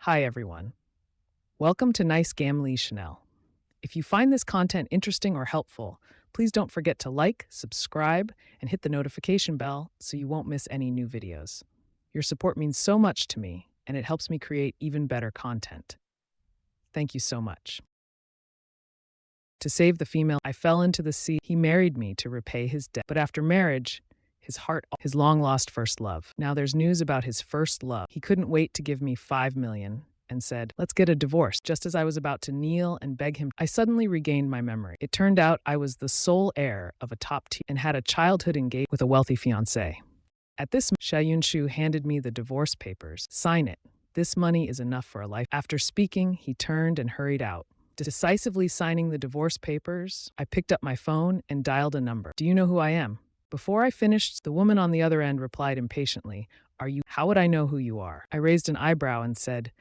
Hi, everyone. Welcome to NiceGamLii Chanel. If you find this content interesting or helpful, please don't forget to like, subscribe, and hit the notification bell so you won't miss any new videos. Your support means so much to me, and it helps me create even better content. Thank you so much. To save the female, I fell into the sea. He married me to repay his debt. But after marriage, his long-lost first love. Now there's news about his first love. He couldn't wait to give me 5 million and said, "Let's get a divorce." Just as I was about to kneel and beg him, I suddenly regained my memory. It turned out I was the sole heir of a top tier and had a childhood engagement with a wealthy fiancé. At this, Xia Ling'er handed me the divorce papers. "Sign it. This money is enough for a life." After speaking, he turned and hurried out. Decisively signing the divorce papers, I picked up my phone and dialed a number. "Do you know who I am?" Before I finished, the woman on the other end replied impatiently, "Are you? How would I know who you are?" I raised an eyebrow and said,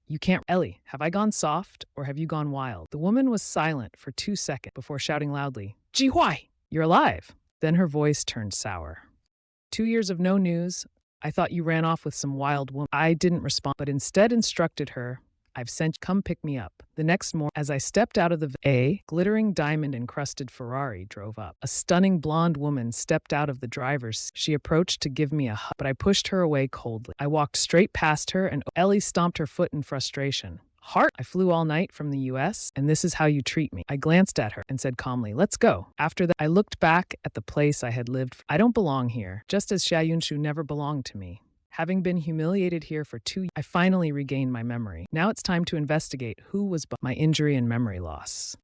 "You can't." "Ellie, have I gone soft or have you gone wild?" The woman was silent for 2 seconds before shouting loudly, "Jihuai, you're alive." Then her voice turned sour. 2 years of no news. I thought you ran off with some wild woman." I didn't respond, but instead instructed her, "I've sent, come pick me up." The next morning, as I stepped out of a glittering diamond-encrusted Ferrari drove up. A stunning blonde woman stepped out of the driver's seat. She approached to give me a hug, but I pushed her away coldly. I walked straight past her and Ellie stomped her foot in frustration. I flew all night from the US, and this is how you treat me." I glanced at her and said calmly, "Let's go." After that, I looked back at the place I had lived. I don't belong here, just as Xia Ling'er never belonged to me. Having been humiliated here for 2 years, I finally regained my memory. Now it's time to investigate who was behind my injury and memory loss.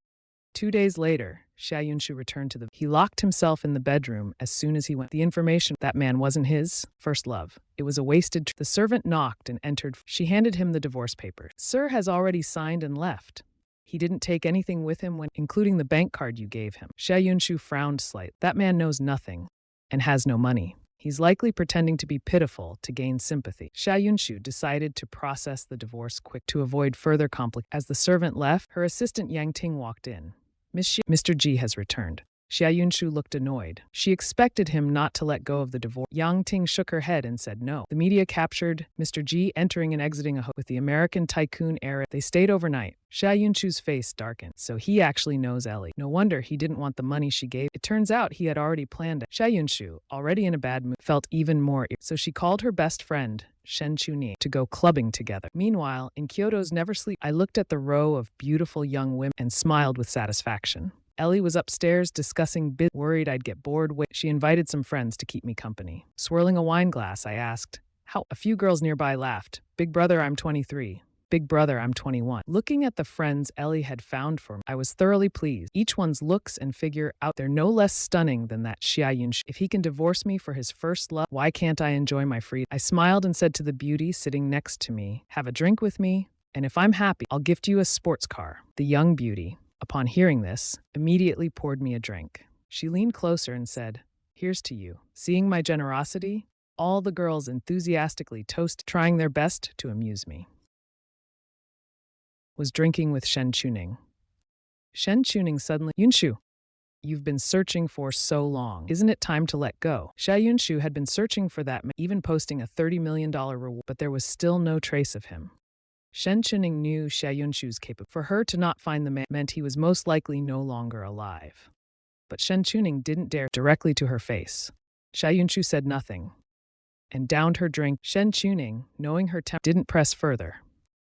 2 days later, Xia Ling'er returned to the... He locked himself in the bedroom as soon as he went. The information that man wasn't his first love. It was a wasted... The servant knocked and entered. She handed him the divorce papers. "Sir has already signed and left. He didn't take anything with him including the bank card you gave him." Xia Ling'er frowned slightly. "That man knows nothing and has no money. He's likely pretending to be pitiful to gain sympathy." Xia Ling'er decided to process the divorce quick to avoid further complications. As the servant left, her assistant Yang Ting walked in. "Mr. Ji has returned." Xia Ling'er looked annoyed. She expected him not to let go of the divorce. Yang Ting shook her head and said no. The media captured Mr. Ji entering and exiting a hotel with the American tycoon heir. They stayed overnight. Xia Ling'er's face darkened. So he actually knows Ellie. No wonder he didn't want the money she gave. It turns out he had already planned it. Xia Ling'er, already in a bad mood, felt even more so she called her best friend, Shen Chuning, to go clubbing together. Meanwhile, in Kyoto's Never Sleep, I looked at the row of beautiful young women and smiled with satisfaction. Ellie was upstairs discussing business, worried I'd get bored. She invited some friends to keep me company. Swirling a wine glass, I asked, "How?" A few girls nearby laughed. "Big brother, I'm 23. Big brother, I'm 21. Looking at the friends Ellie had found for me, I was thoroughly pleased. Each one's looks and figure out they're no less stunning than that Xia Ling'er. If he can divorce me for his first love, why can't I enjoy my freedom? I smiled and said to the beauty sitting next to me, "Have a drink with me, and if I'm happy, I'll gift you a sports car." The young beauty, upon hearing this, immediately poured me a drink. She leaned closer and said, "Here's to you." Seeing my generosity, all the girls enthusiastically toasted, trying their best to amuse me. Was drinking with Shen Chuning. Shen Chuning suddenly, "Yunshu, you've been searching for so long. Isn't it time to let go?" Xia Yunshu had been searching for that man, even posting a $30 million reward, but there was still no trace of him. Shen Chuning knew Xia Yunshu's capability. For her to not find the man meant he was most likely no longer alive. But Shen Chuning didn't dare directly to her face. Xia Yunshu said nothing and downed her drink. Shen Chuning, knowing her temper, didn't press further.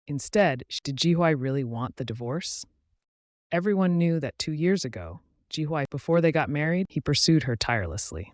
Instead, did Jihuai really want the divorce? Everyone knew that 2 years ago, Jihuai, before they got married, he pursued her tirelessly.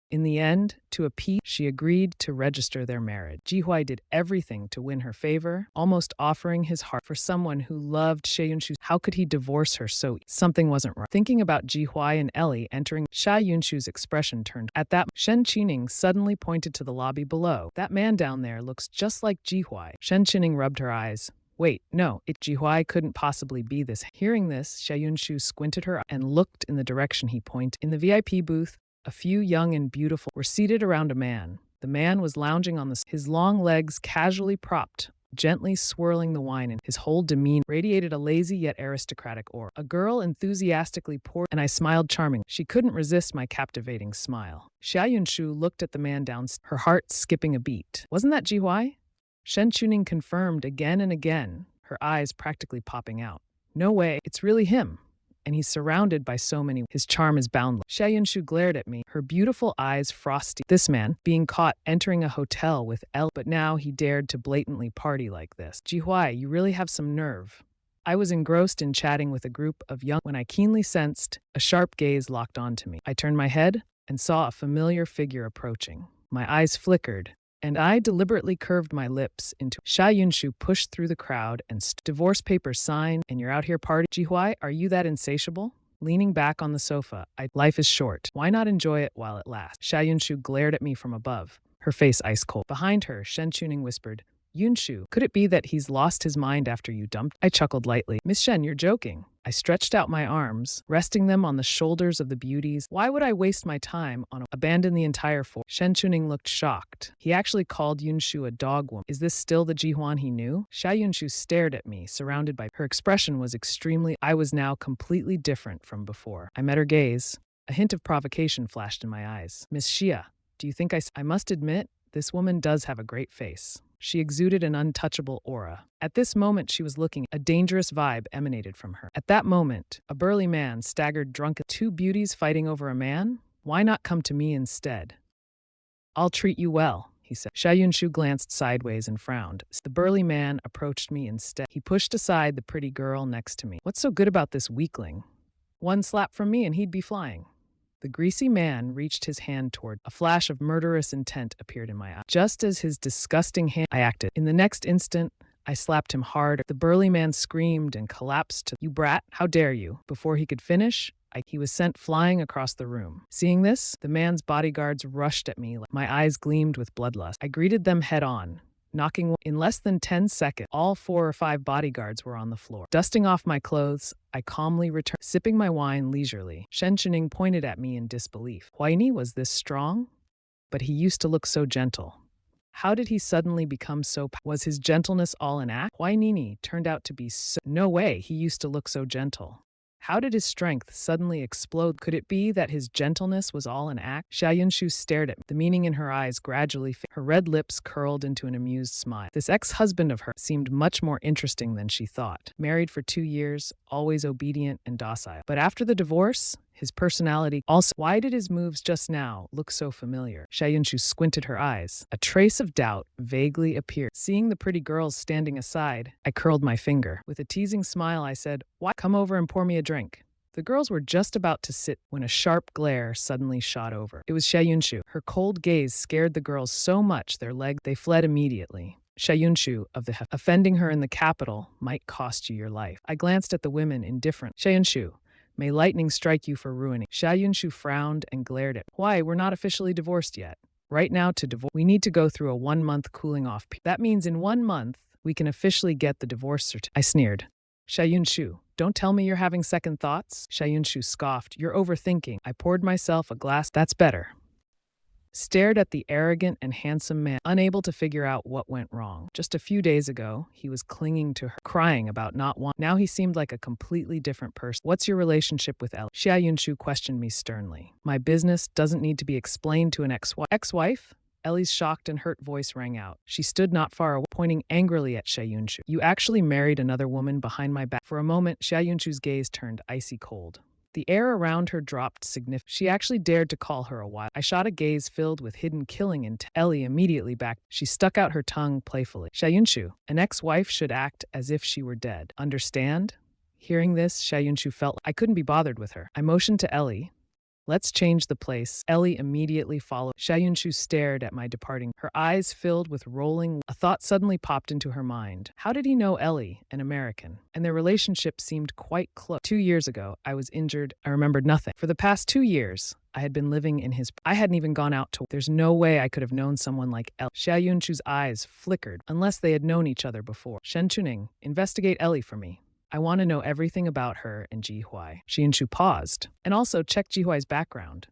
In the end, to appease, she agreed to register their marriage. Jihuai did everything to win her favor, almost offering his heart for someone who loved Xia Yunshu. How could he divorce her so easily? Something wasn't right. Thinking about Jihuai and Ellie entering, Xia Yunshu's expression turned. At that, Shen Chuning suddenly pointed to the lobby below. "That man down there looks just like Jihuai." Shen Chuning rubbed her eyes. "Wait, no, Jihuai couldn't possibly be this." Hearing this, Xia Yunshu squinted her eye and looked in the direction he pointed. In the VIP booth, a few young and beautiful were seated around a man. The man was lounging on his long legs casually propped, gently swirling the wine, and his whole demeanor radiated a lazy yet aristocratic aura. A girl enthusiastically poured, and I smiled charmingly. She couldn't resist my captivating smile. Xia Yunshu looked at the man downstairs, her heart skipping a beat. Wasn't that Jihuai? Shen Chuning confirmed again and again, her eyes practically popping out. No way, it's really him. And he's surrounded by so many. His charm is boundless. Xia Yunshu glared at me, her beautiful eyes frosty. This man, being caught entering a hotel with Elle, but now he dared to blatantly party like this. Jihuai, you really have some nerve. I was engrossed in chatting with a group of young when I keenly sensed a sharp gaze locked onto me. I turned my head and saw a familiar figure approaching. My eyes flickered, and I deliberately curved my lips into Xia Yunshu pushed through the crowd and divorce papers signed, and you're out here partying. Jihuai, are you that insatiable? Leaning back on the sofa, life is short. Why not enjoy it while it lasts? Xia Yunshu glared at me from above, her face ice cold. Behind her, Shen Chuning whispered, Yunshu, could it be that he's lost his mind after you dumped? I chuckled lightly. Miss Shen, you're joking. I stretched out my arms, resting them on the shoulders of the beauties. Why would I waste my time on abandon the entire force? Shen Chuning looked shocked. He actually called Yunshu a dog woman. Is this still the Jihuan he knew? Xia Yunshu stared at me, surrounded by her expression was extremely. I was now completely different from before. I met her gaze. A hint of provocation flashed in my eyes. Miss Xia, do you think I must admit, this woman does have a great face. She exuded an untouchable aura. At this moment, she was looking. A dangerous vibe emanated from her. At that moment, a burly man staggered drunken. Two beauties fighting over a man? Why not come to me instead? I'll treat you well, he said. Xia Yunshu glanced sideways and frowned. The burly man approached me instead. He pushed aside the pretty girl next to me. What's so good about this weakling? One slap from me and he'd be flying. The greasy man reached his hand toward. A flash of murderous intent appeared in my eye. Just as his disgusting hand, I acted. In the next instant, I slapped him hard. The burly man screamed and collapsed to, you brat, how dare you? Before he could finish, he was sent flying across the room. Seeing this, the man's bodyguards rushed at me. My eyes gleamed with bloodlust. I greeted them head on. Knocking in less than 10 seconds, all 4 or 5 bodyguards were on the floor. Dusting off my clothes, I calmly returned, sipping my wine leisurely. Shen Chuning pointed at me in disbelief. Huaini was this strong? But he used to look so gentle. How did he suddenly become so Was his gentleness all an act? Huaini turned out to be so. No way, he used to look so gentle. How did his strength suddenly explode? Could it be that his gentleness was all an act? Xia Yunshu stared at me, the meaning in her eyes gradually faded. Her red lips curled into an amused smile. This ex-husband of hers seemed much more interesting than she thought. Married for 2 years, always obedient and docile. But after the divorce, his personality also. Why did his moves just now look so familiar? Xia Yunshu squinted her eyes. A trace of doubt vaguely appeared. Seeing the pretty girls standing aside, I curled my finger. With a teasing smile, I said, why? Come over and pour me a drink. The girls were just about to sit when a sharp glare suddenly shot over. It was Xia Yunshu. Her cold gaze scared the girls so much they fled immediately. Xia Yunshu of the offending her in the capital might cost you your life. I glanced at the women indifferent. Xia Yunshu, may lightning strike you for ruining. Xia Yunshu frowned and glared at. Why, we're not officially divorced yet. Right now to divorce, we need to go through a 1-month cooling off period. That means in 1 month, we can officially get the divorce certificate. I sneered. Xia Yunshu, don't tell me you're having second thoughts. Xia Yunshu scoffed. You're overthinking. I poured myself a glass. That's better. Stared at the arrogant and handsome man, unable to figure out what went wrong. Just a few days ago, he was clinging to her, crying about not wanting. Now he seemed like a completely different person. What's your relationship with Ellie? Xia Yunshu questioned me sternly. My business doesn't need to be explained to an ex-wife. Ex-wife? Ellie's shocked and hurt voice rang out. She stood not far away, pointing angrily at Xia Yunshu. You actually married another woman behind my back. For a moment, Xia Yunshu's gaze turned icy cold. The air around her dropped significantly. She actually dared to call her a wild. I shot a gaze filled with hidden killing intent. Ellie immediately backed. She stuck out her tongue playfully. Xia Yunshu, an ex-wife should act as if she were dead. Understand? Hearing this, Xia Yunshu felt I couldn't be bothered with her. I motioned to Ellie. Let's change the place. Ellie immediately followed. Xia Yunshu stared at my departing, her eyes filled with rolling. A thought suddenly popped into her mind. How did he know Ellie, an American? And their relationship seemed quite close. 2 years ago, I was injured. I remembered nothing. For the past 2 years, I had been living in his. I hadn't even gone out to. There's no way I could have known someone like Ellie. Xia Yunshu's eyes flickered, unless they had known each other before. Shen Chuning, investigate Ellie for me. I want to know everything about her and Jihuai. Xia Yunshu paused, and also check Jihuai's background.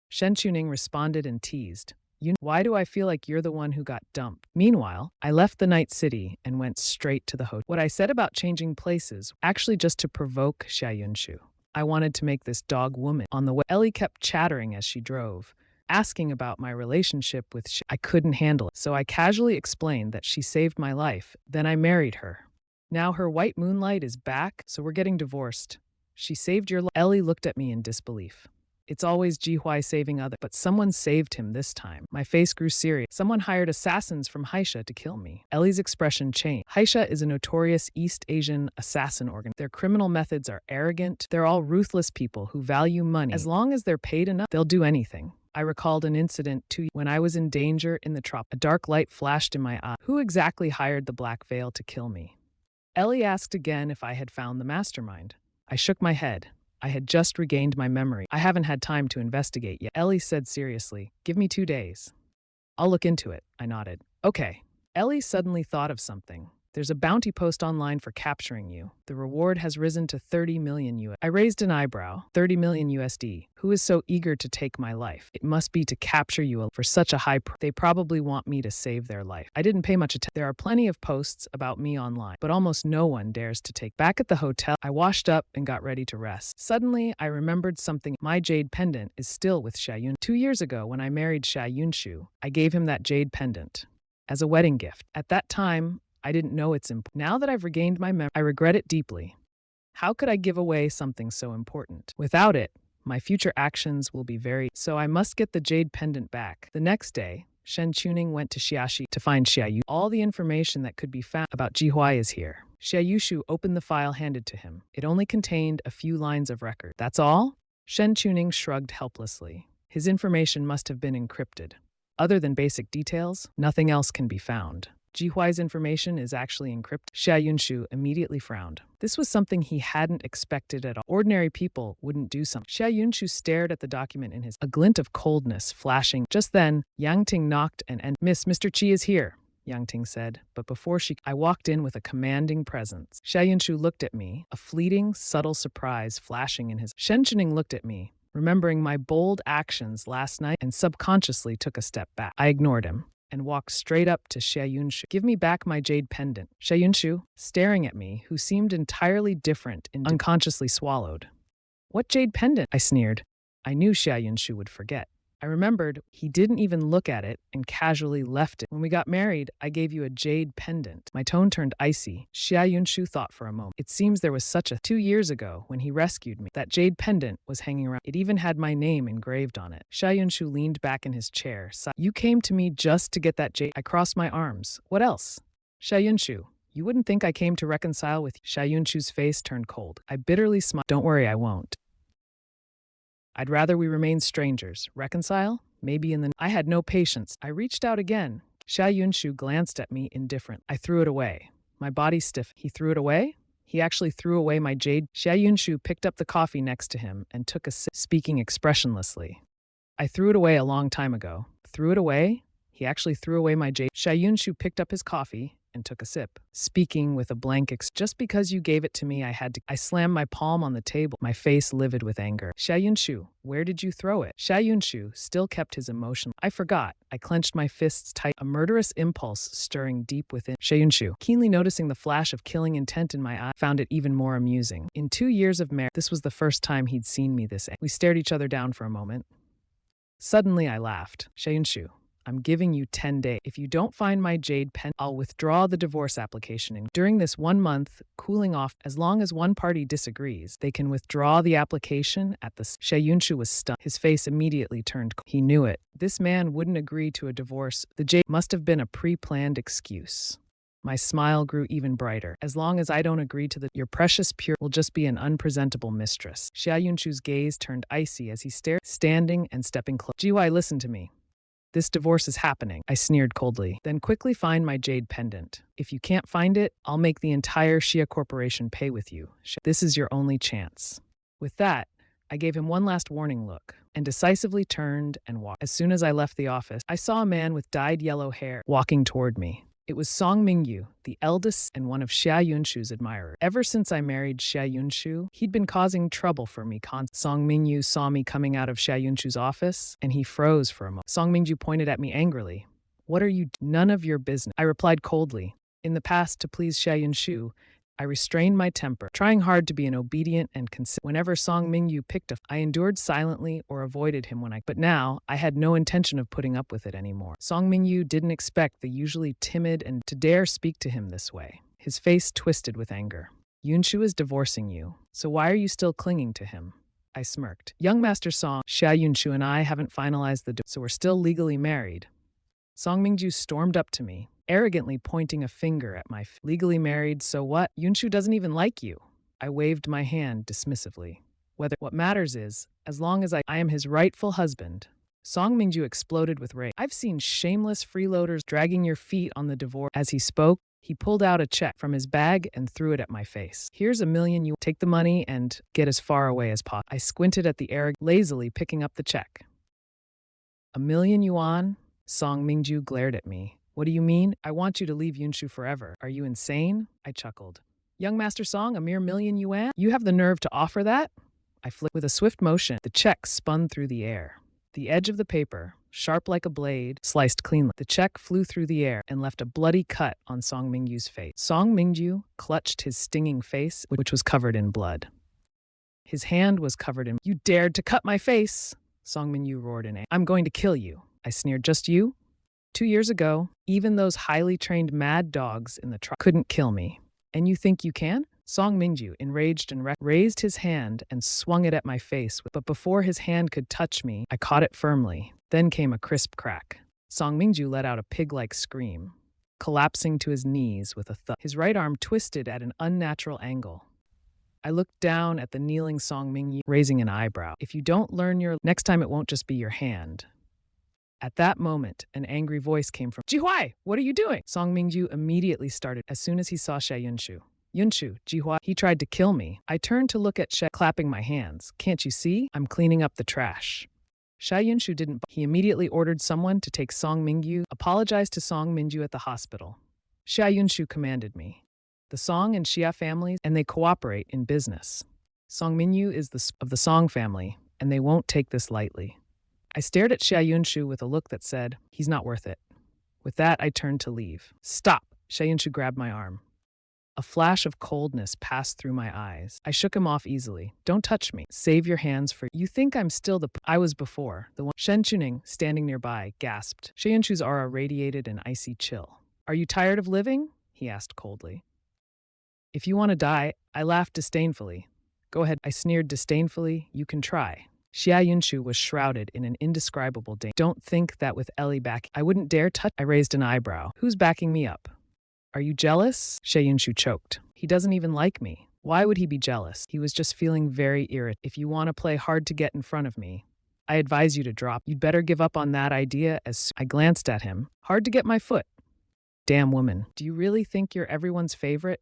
Shen Chuning responded and teased. Why do I feel like you're the one who got dumped? Meanwhile, I left the night city and went straight to the hotel. What I said about changing places, actually just to provoke Xia Yunshu. I wanted to make this dog woman. On the way, Ellie kept chattering as she drove. asking about my relationship with I couldn't handle it, so I casually explained that she saved my life. Then I married her. Now her white moonlight is back, so we're getting divorced. She saved your life. Ellie looked at me in disbelief. It's always Jihuai saving others, but someone saved him this time. My face grew serious. Someone hired assassins from Haisha to kill me. Ellie's expression changed. Haisha is a notorious East Asian assassin organ. Their criminal methods are arrogant. They're all ruthless people who value money. As long as they're paid enough, they'll do anything. I recalled an incident when I was in danger in the trop. A dark light flashed in my eye. Who exactly hired the Black Veil to kill me? Ellie asked again if I had found the mastermind. I shook my head. I had just regained my memory. I haven't had time to investigate yet. Ellie said seriously, "Give me 2 days. I'll look into it." I nodded. Okay. Ellie suddenly thought of something. There's a bounty post online for capturing you. The reward has risen to 30 million US. I raised an eyebrow. 30 million USD. Who is so eager to take my life? It must be to capture you for such a high price. They probably want me to save their life. I didn't pay much attention. There are plenty of posts about me online, but almost no one dares to take. Back at the hotel, I washed up and got ready to rest. Suddenly, I remembered something. My jade pendant is still with Xia Yun. 2 years ago, when I married Xia Yunshu, I gave him that jade pendant as a wedding gift. At that time, I didn't know it's important. Now that I've regained my memory, I regret it deeply. How could I give away something so important? Without it, my future actions will be very... So I must get the jade pendant back. The next day, Shen Chuning went to Xiaxi to find Xia Yu. All the information that could be found about Jihuai is here. Xia Yushu opened the file handed to him. It only contained a few lines of record. That's all? Shen Chuning shrugged helplessly. His information must have been encrypted. Other than basic details, nothing else can be found. Jihuai's information is actually encrypted. Xia Yunshu immediately frowned. This was something he hadn't expected at all. Ordinary people wouldn't do something. Xia Yunshu stared at the document in a glint of coldness flashing. Just then, Yang Ting knocked and Mr. Qi is here, Yang Ting said, but before I walked in with a commanding presence. Xia Yunshu looked at me, a fleeting, subtle surprise flashing in his... Shen Chuning looked at me, remembering my bold actions last night, and subconsciously took a step back. I ignored him and walked straight up to Xia Yunshu. Give me back my jade pendant. Xia Yunshu, staring at me, who seemed entirely different, and unconsciously swallowed. What jade pendant? I sneered. I knew Xia Yunshu would forget. I remembered he didn't even look at it and casually left it. When we got married, I gave you a jade pendant. My tone turned icy. Xia Yunshu thought for a moment. It seems there was such a... 2 years ago, when he rescued me, that jade pendant was hanging around. It even had my name engraved on it. Xia Yunshu leaned back in his chair. You came to me just to get that jade... I crossed my arms. What else? Xia Yunshu, you wouldn't think I came to reconcile with you. Xia Yunshu's face turned cold. I bitterly smiled. Don't worry, I won't. I'd rather we remain strangers. Reconcile? Maybe in the... I had no patience. I reached out again. Xia Yunshu glanced at me indifferent. I threw it away. My body stiff. He threw it away? He actually threw away my jade... Xia Yunshu picked up the coffee next to him and took a sip, speaking expressionlessly. I threw it away a long time ago. Threw it away? He actually threw away my jade... Xia Yunshu picked up his coffee and took a sip, speaking with a blank just because you gave it to me, I had to... I slammed my palm on the table, my face livid with anger. Xia Yunshu, where did you throw it? Xia Yunshu still kept his emotion. I forgot. I clenched my fists tight, a murderous impulse stirring deep within. Xia Yunshu, keenly noticing the flash of killing intent in my eye, found it even more amusing. In 2 years of marriage, this was the first time he'd seen me this angry. We stared each other down for a moment. Suddenly, I laughed. Xia Yunshu, I'm giving you 10 days. If you don't find my jade pen, I'll withdraw the divorce application. And during this 1 month cooling off, as long as one party disagrees, they can withdraw the application at the... Xia Yunshu was stunned. His face immediately turned cold. He knew it. This man wouldn't agree to a divorce. The jade must have been a pre-planned excuse. My smile grew even brighter. As long as I don't agree to your precious pure will just be an unpresentable mistress. Xia Yunshu's gaze turned icy as he stared, standing and stepping close. Jihuai, listen to me. This divorce is happening, I sneered coldly. Then quickly find my jade pendant. If you can't find it, I'll make the entire Xia Corporation pay with you. This is your only chance. With that, I gave him one last warning look and decisively turned and walked. As soon as I left the office, I saw a man with dyed yellow hair walking toward me. It was Song Mingyu, the eldest and one of Xia Yunshu's admirers. Ever since I married Xia Yunshu, he'd been causing trouble for me. Song Mingyu saw me coming out of Xia Yunshu's office, and he froze for a moment. Song Mingyu pointed at me angrily. What are you... None of your business. I replied coldly. In the past, to please Xia Yunshu, I restrained my temper, trying hard to be an obedient and considerate. Whenever Song Mingyu picked a I endured silently or avoided him but now I had no intention of putting up with it anymore. Song Mingyu didn't expect the usually timid and to dare speak to him this way. His face twisted with anger. Yunshu is divorcing you, so why are you still clinging to him? I smirked. Young Master Song, Xia Yunshu and I haven't finalized the so we're still legally married. Song Mingyu stormed up to me, arrogantly pointing a finger at my legally married, so what? Yunshu doesn't even like you. I waved my hand dismissively. What matters is, as long as I am his rightful husband. Song Mingyu exploded with rage. I've seen shameless freeloaders dragging your feet on the divorce. As he spoke, he pulled out a check from his bag and threw it at my face. Here's $1 million. You take the money and get as far away as possible. I squinted at the arrogant, lazily picking up the check. $1 million yuan? Song Mingyu glared at me. What do you mean? I want you to leave Yunshu forever. Are you insane? I chuckled. Young Master Song, a mere $1 million yuan? You have the nerve to offer that? I flicked with a swift motion. The check spun through the air. The edge of the paper, sharp like a blade, sliced cleanly. The check flew through the air and left a bloody cut on Song Mingyu's face. Song Mingyu clutched his stinging face, which was covered in blood. His hand was covered in. You dared to cut my face! Song Mingyu roared in anger. I'm going to kill you. I sneered. Just you? 2 years ago, even those highly trained mad dogs in the truck couldn't kill me. And you think you can? Song Mingyu, enraged and raised his hand and swung it at my face. But before his hand could touch me, I caught it firmly. Then came a crisp crack. Song Mingyu let out a pig-like scream, collapsing to his knees with a thud. His right arm twisted at an unnatural angle. I looked down at the kneeling Song Mingyu, raising an eyebrow. If you don't learn your next time, it won't just be your hand. At that moment, an angry voice came from Jihuai, what are you doing? Song Mingyu immediately started as soon as he saw Xia Yunshu. Yunshu, Jihuai, he tried to kill me. I turned to look at Xia, clapping my hands. Can't you see? I'm cleaning up the trash. Xia Yunshu didn't. He immediately ordered someone to take Song Mingyu, apologized to Song Mingyu at the hospital. Xia Yunshu commanded me. The Song and Xia families, and they cooperate in business. Song Mingyu is of the Song family, and they won't take this lightly. I stared at Xia Yunshu with a look that said, he's not worth it. With that, I turned to leave. Stop! Xia Yunshu grabbed my arm. A flash of coldness passed through my eyes. I shook him off easily. Don't touch me. Save your hands for you think I'm still I was before. The one Shen Chuning, standing nearby, gasped. Xia Yunshu's aura radiated an icy chill. Are you tired of living? He asked coldly. If you want to die, I laughed disdainfully. Go ahead. I sneered disdainfully. You can try. Xia Yunshu was shrouded in an indescribable danger. Don't think that with Ellie back, I wouldn't dare touch. I raised an eyebrow. Who's backing me up? Are you jealous? Xia Yunshu choked. He doesn't even like me. Why would he be jealous? He was just feeling very irritated. If you want to play hard to get in front of me, I advise you to drop. You'd better give up on that idea as I glanced at him. Hard to get my foot. Damn woman. Do you really think you're everyone's favorite?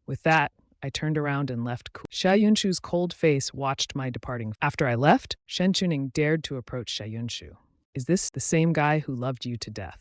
With that, I turned around and left. Xia Yunshu's cold face watched my departing. After I left, Shen Chuning dared to approach Xia Yunshu. Is this the same guy who loved you to death?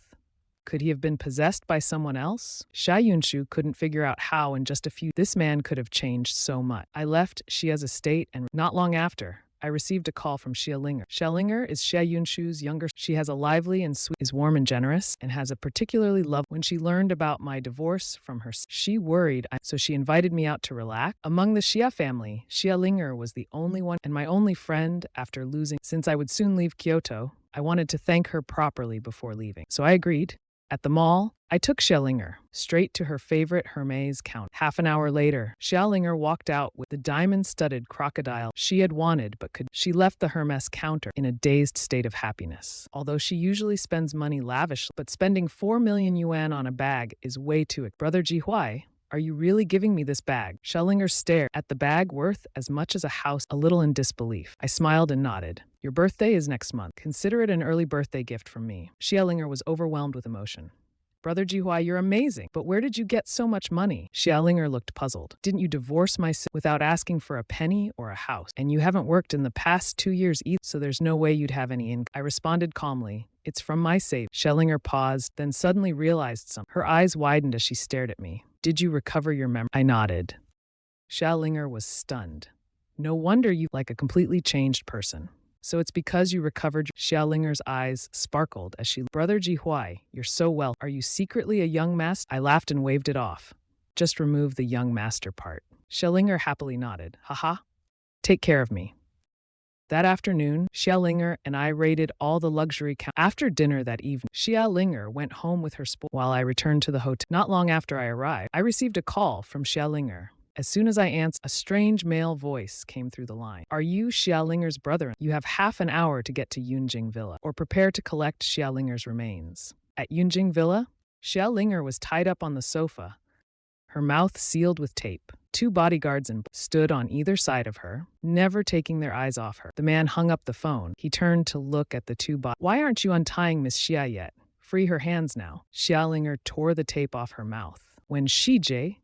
Could he have been possessed by someone else? Xia Yunshu couldn't figure out how in just a few. This man could have changed so much. I left Xia's estate and not long after, I received a call from Xia Ling'er. Xia Ling'er is Xia Yunshu's younger. She has a lively and sweet, is warm and generous, and has a particularly love. When she learned about my divorce from her, she worried, so she invited me out to relax. Among the Xia family, Xia Ling'er was the only one and my only friend after losing. Since I would soon leave Kyoto, I wanted to thank her properly before leaving. So I agreed. At the mall, I took Xia Ling'er straight to her favorite Hermes counter. Half an hour later, Xia Ling'er walked out with the diamond-studded crocodile she had wanted but could. She left the Hermes counter in a dazed state of happiness. Although she usually spends money lavishly, but spending 4 million yuan on a bag is way too. Brother Jihuai, are you really giving me this bag? Xia Ling'er stared at the bag worth as much as a house, a little in disbelief. I smiled and nodded. Your birthday is next month. Consider it an early birthday gift from me. Xia Ling'er was overwhelmed with emotion. Brother Jihuai, you're amazing. But where did you get so much money? Xia Ling'er looked puzzled. Didn't you divorce my sister without asking for a penny or a house? And you haven't worked in the past 2 years either, so there's no way you'd have any income. I responded calmly. It's from my savings. Xia Ling'er paused, then suddenly realized something. Her eyes widened as she stared at me. Did you recover your memory? I nodded. Xia Ling'er was stunned. No wonder you like a completely changed person. So it's because you recovered. Xia Ling'er's eyes sparkled as she. Brother Jihuai, you're so well. Are you secretly a young master? I laughed and waved it off. Just remove the young master part. Xia Ling'er happily nodded. Haha. Take care of me. That afternoon, Xia Ling'er and I raided all the luxury After dinner that evening, Xia Ling'er went home with her while I returned to the hotel. Not long after I arrived, I received a call from Xia Ling'er. As soon as I answered, a strange male voice came through the line. Are you Xia Ling'er's brother? You have half an hour to get to Yunjing Villa, or prepare to collect Xia Ling'er's remains. At Yunjing Villa, Xia Ling'er was tied up on the sofa, her mouth sealed with tape. 2 bodyguards stood on either side of her, never taking their eyes off her. The man hung up the phone. He turned to look at the 2 Why aren't you untying Miss Xia yet? Free her hands now. Xia Ling'er tore the tape off her mouth. When Shijie,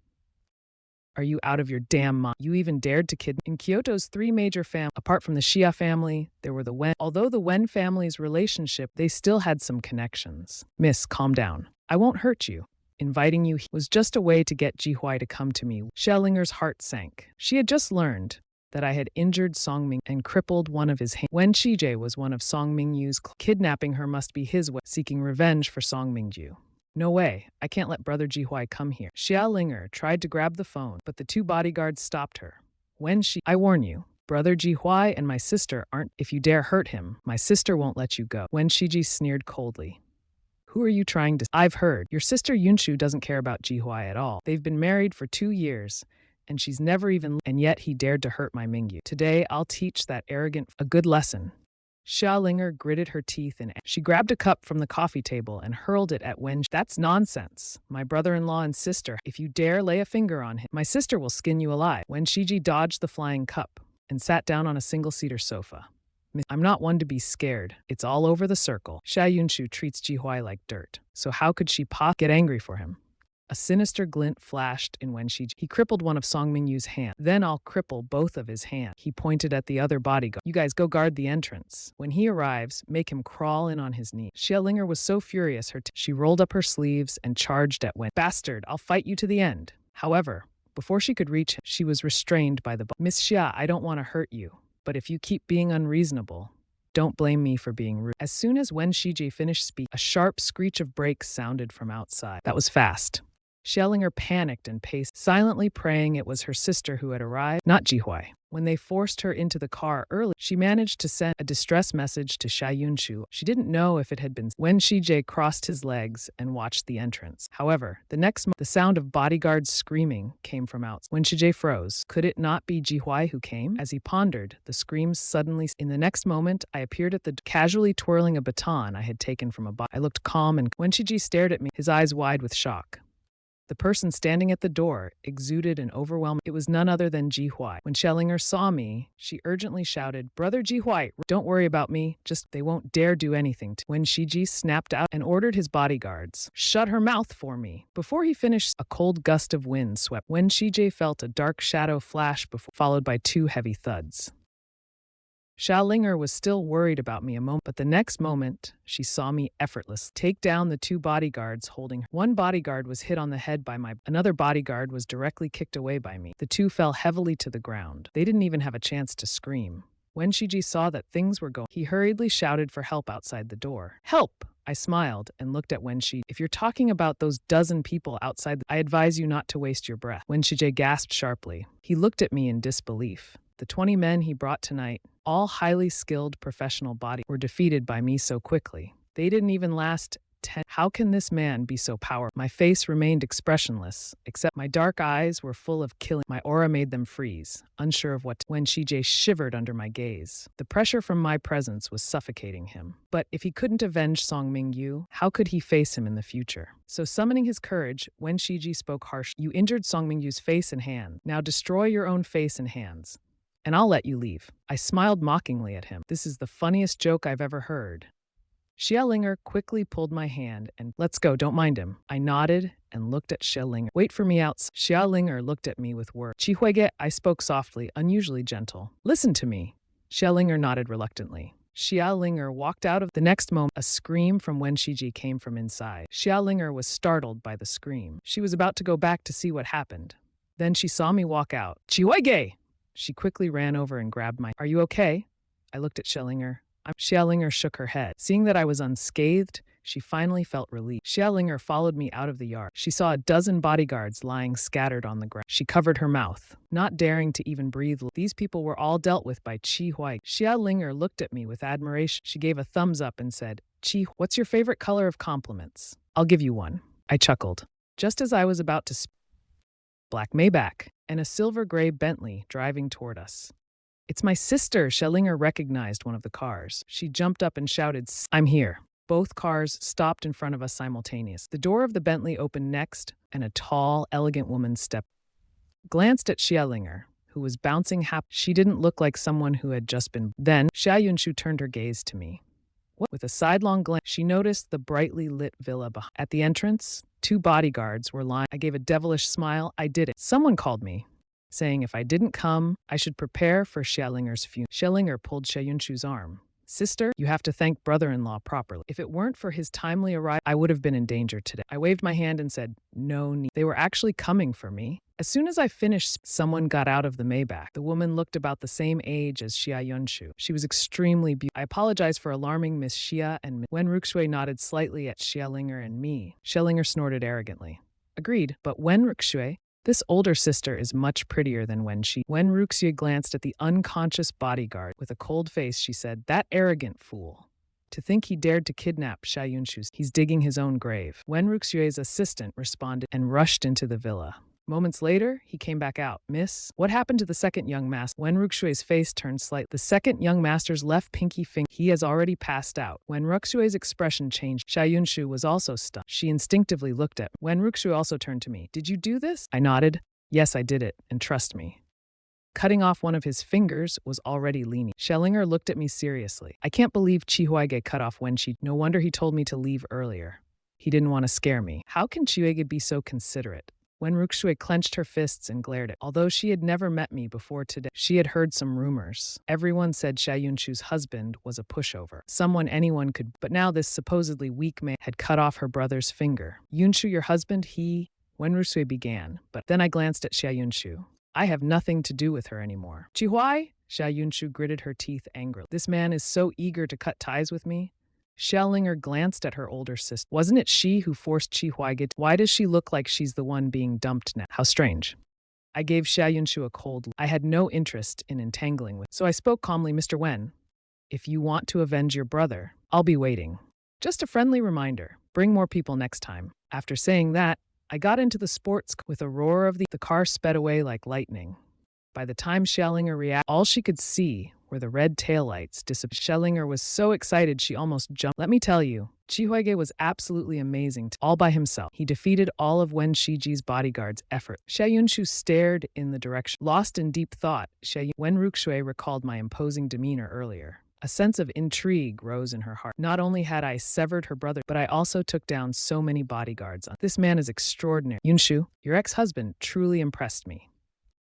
are you out of your damn mind? You even dared to kidnap? In Kyoto's 3 major families, apart from the Xia family, there were the Wen. Although the Wen family's relationship, they still had some connections. Miss, calm down. I won't hurt you. Inviting you was just a way to get Jihuai to come to me. Xia Ling'er's heart sank. She had just learned that I had injured Song Mingyu and crippled one of his hands. Wen Shijie was one of Song Mingyu's. Kidnapping her must be his way, seeking revenge for Song Mingyu. No way, I can't let Brother Jihuai come here. Xia Ling'er tried to grab the phone, but the 2 bodyguards stopped her. I warn you, Brother Jihuai and my sister aren't. If you dare hurt him, my sister won't let you go. Wen Shiji sneered coldly. Who are you trying to? I've heard. Your sister Yunshu doesn't care about Jihuai at all. They've been married for 2 years, and she's never even. And yet he dared to hurt my Mingyu. Today I'll teach that arrogant a good lesson. Xia Ling'er gritted her teeth and she grabbed a cup from the coffee table and hurled it at Wen. That's nonsense. My brother-in-law and sister. If you dare lay a finger on him, my sister will skin you alive. Wen Shiji dodged the flying cup and sat down on a single-seater sofa. I'm not one to be scared. It's all over the circle. Xia Yunshu treats Jihuai like dirt. So how could she get angry for him? A sinister glint flashed in Wen Shiji. He crippled one of Song Mingyu's hands. Then I'll cripple both of his hands. He pointed at the other bodyguard. You guys go guard the entrance. When he arrives, make him crawl in on his knee. Xia Ling'er was so furious she rolled up her sleeves and charged at Wen. Bastard, I'll fight you to the end. However, before she could reach him, she was restrained by the Miss Xia, I don't want to hurt you. But if you keep being unreasonable, don't blame me for being rude. As soon as Wen Shiji finished speaking, a sharp screech of brakes sounded from outside. That was fast. Xia Ling'er panicked and paced, silently praying it was her sister who had arrived, not Jihuai. When they forced her into the car early, she managed to send a distress message to Xia Yunshu. She didn't know if it had been. Wen Shiji crossed his legs and watched the entrance. However, the next moment, the sound of bodyguards screaming came from outside. Wen Shiji froze. Could it not be Jihuai who came? As he pondered, the screams suddenly. In the next moment, I appeared at the casually twirling a baton I had taken from a box. I looked calm and Wen Shiji stared at me, his eyes wide with shock. The person standing at the door exuded an overwhelming. It was none other than Jihuai. When Xia Ling'er saw me, she urgently shouted, Brother Jihuai, don't worry about me, just they won't dare do anything to. When Shiji snapped out and ordered his bodyguards, shut her mouth for me. Before he finished, a cold gust of wind swept. When Shiji felt a dark shadow flash followed by 2 heavy thuds. Xia Ling'er was still worried about me a moment, but the next moment, she saw me effortlessly take down the 2 bodyguards holding her. One bodyguard was hit on the head by another bodyguard was directly kicked away by me. The 2 fell heavily to the ground. They didn't even have a chance to scream. When Shiji saw that things were going, he hurriedly shouted for help outside the door. Help! I smiled and looked at Wen Shiji. If you're talking about those dozen people outside, I advise you not to waste your breath. Wen Shiji gasped sharply. He looked at me in disbelief. The 20 men he brought tonight, all highly skilled professional were defeated by me so quickly. They didn't even last 10. How can this man be so powerful? My face remained expressionless, except my dark eyes were full of killing. My aura made them freeze, unsure of what When Shiji shivered under my gaze. The pressure from my presence was suffocating him. But if he couldn't avenge Song Mingyu, how could he face him in the future? So summoning his courage, Wen Shiji spoke harshly. You injured Song Mingyu's face and hand. Now destroy your own face and hands, and I'll let you leave. I smiled mockingly at him. This is the funniest joke I've ever heard. Xia Ling'er quickly pulled my hand and, let's go, don't mind him. I nodded and looked at Xia Ling'er. Wait for me outside. Xia Ling'er looked at me with worry. Chihuege, I spoke softly, unusually gentle. Listen to me. Xia Ling'er nodded reluctantly. Xia Ling'er walked out of the next moment. A scream from Wen Shiji came from inside. Xia Ling'er was startled by the scream. She was about to go back to see what happened. Then she saw me walk out. Chihuege! She quickly ran over and grabbed my. Are you okay? I looked at Xia Ling'er. Xia Ling'er shook her head. Seeing that I was unscathed, She finally felt relief. Xia Ling'er followed me out of the yard. She saw a dozen bodyguards lying scattered on the ground. She covered her mouth, not daring to even breathe. These people were all dealt with by Qi Huai. Xia Ling'er looked at me with admiration. She gave a thumbs up and said, "Qi, what's your favorite color of compliments? I'll give you one." I chuckled. Just as I was about to speak, black Maybach and a silver-gray Bentley driving toward us. "It's my sister." Xia Ling'er recognized one of the cars. She jumped up and shouted, "I'm here." Both cars stopped in front of us simultaneously. The door of the Bentley opened next, and a tall, elegant woman glanced at Xia Ling'er, who was bouncing happily. She didn't look like someone who had just been. Then, Xia Yunshu turned her gaze to me. With a sidelong glance, she noticed the brightly lit villa behind. At the entrance, 2 bodyguards were lying. I gave a devilish smile. I did it. Someone called me, saying if I didn't come, I should prepare for Xia Ling'er's funeral. Xia Ling'er pulled Xia Yunshu's arm. "Sister, you have to thank brother-in-law properly. If it weren't for his timely arrival, I would have been in danger today." I waved my hand and said, "No need." They were actually coming for me. As soon as I finished, someone got out of the Maybach. The woman looked about the same age as Xia Yunshu. She was extremely beautiful. I apologized for alarming Miss Xia and Wen Ruxue nodded slightly at Xia Ling'er and me. Xia Ling'er snorted arrogantly. "Agreed, but Wen Ruxue, this older sister is much prettier than Wen Ruxue glanced at the unconscious bodyguard. With a cold face, she said, "That arrogant fool. To think he dared to kidnap Xia Yunshu. He's digging his own grave." Wen Ruxue's assistant responded and rushed into the villa. Moments later, he came back out. "Miss, what happened to the second young master?" Wen Ruxue's face turned slightly. "The second young master's left pinky finger. He has already passed out." Wen Ruxue's expression changed. Xia Yunshu was also stunned. She instinctively looked at me. Wen Ruxue also turned to me. "Did you do this?" I nodded. "Yes, I did it, and trust me." Cutting off one of his fingers was already leaning. Xia Ling'er looked at me seriously. "I can't believe Qi Huaige cut off no wonder he told me to leave earlier. He didn't want to scare me. How can Qi Huaige be so considerate?" Wen Ruxue clenched her fists and glared at. Although she had never met me before today, she had heard some rumors. Everyone said Xia Yunshu's husband was a pushover. Someone anyone could, but now this supposedly weak man had cut off her brother's finger. "Yunshu, your husband, Wen Ruxue began, but then I glanced at Xia Yunshu. "I have nothing to do with her anymore." "Qi Huai?" Xia Yunshu gritted her teeth angrily. "This man is so eager to cut ties with me." Xia Ling'er glanced at her older sister. "Wasn't it she who forced Qi Huaige? Why does she look like she's the one being dumped now? How strange." I gave Xia Yunshu a cold look. I had no interest in entangling with, so I spoke calmly. "Mr. Wen, if you want to avenge your brother, I'll be waiting. Just a friendly reminder, bring more people next time." After saying that, I got into the sports car. With a roar of the car sped away like lightning. By the time Xia Ling'er reacted, all she could see were the red taillights disappear. Xia Ling'er was so excited she almost jumped. Let me tell you, Qi Huaige was absolutely amazing, all by himself. He defeated all of Wen Shiji's bodyguards' effort. Xia Yunshu stared in the direction. Lost in deep thought, Wen Ruxue recalled my imposing demeanor earlier. A sense of intrigue rose in her heart. Not only had I severed her brother, but I also took down so many bodyguards. This man is extraordinary. "Yunshu, your ex-husband truly impressed me."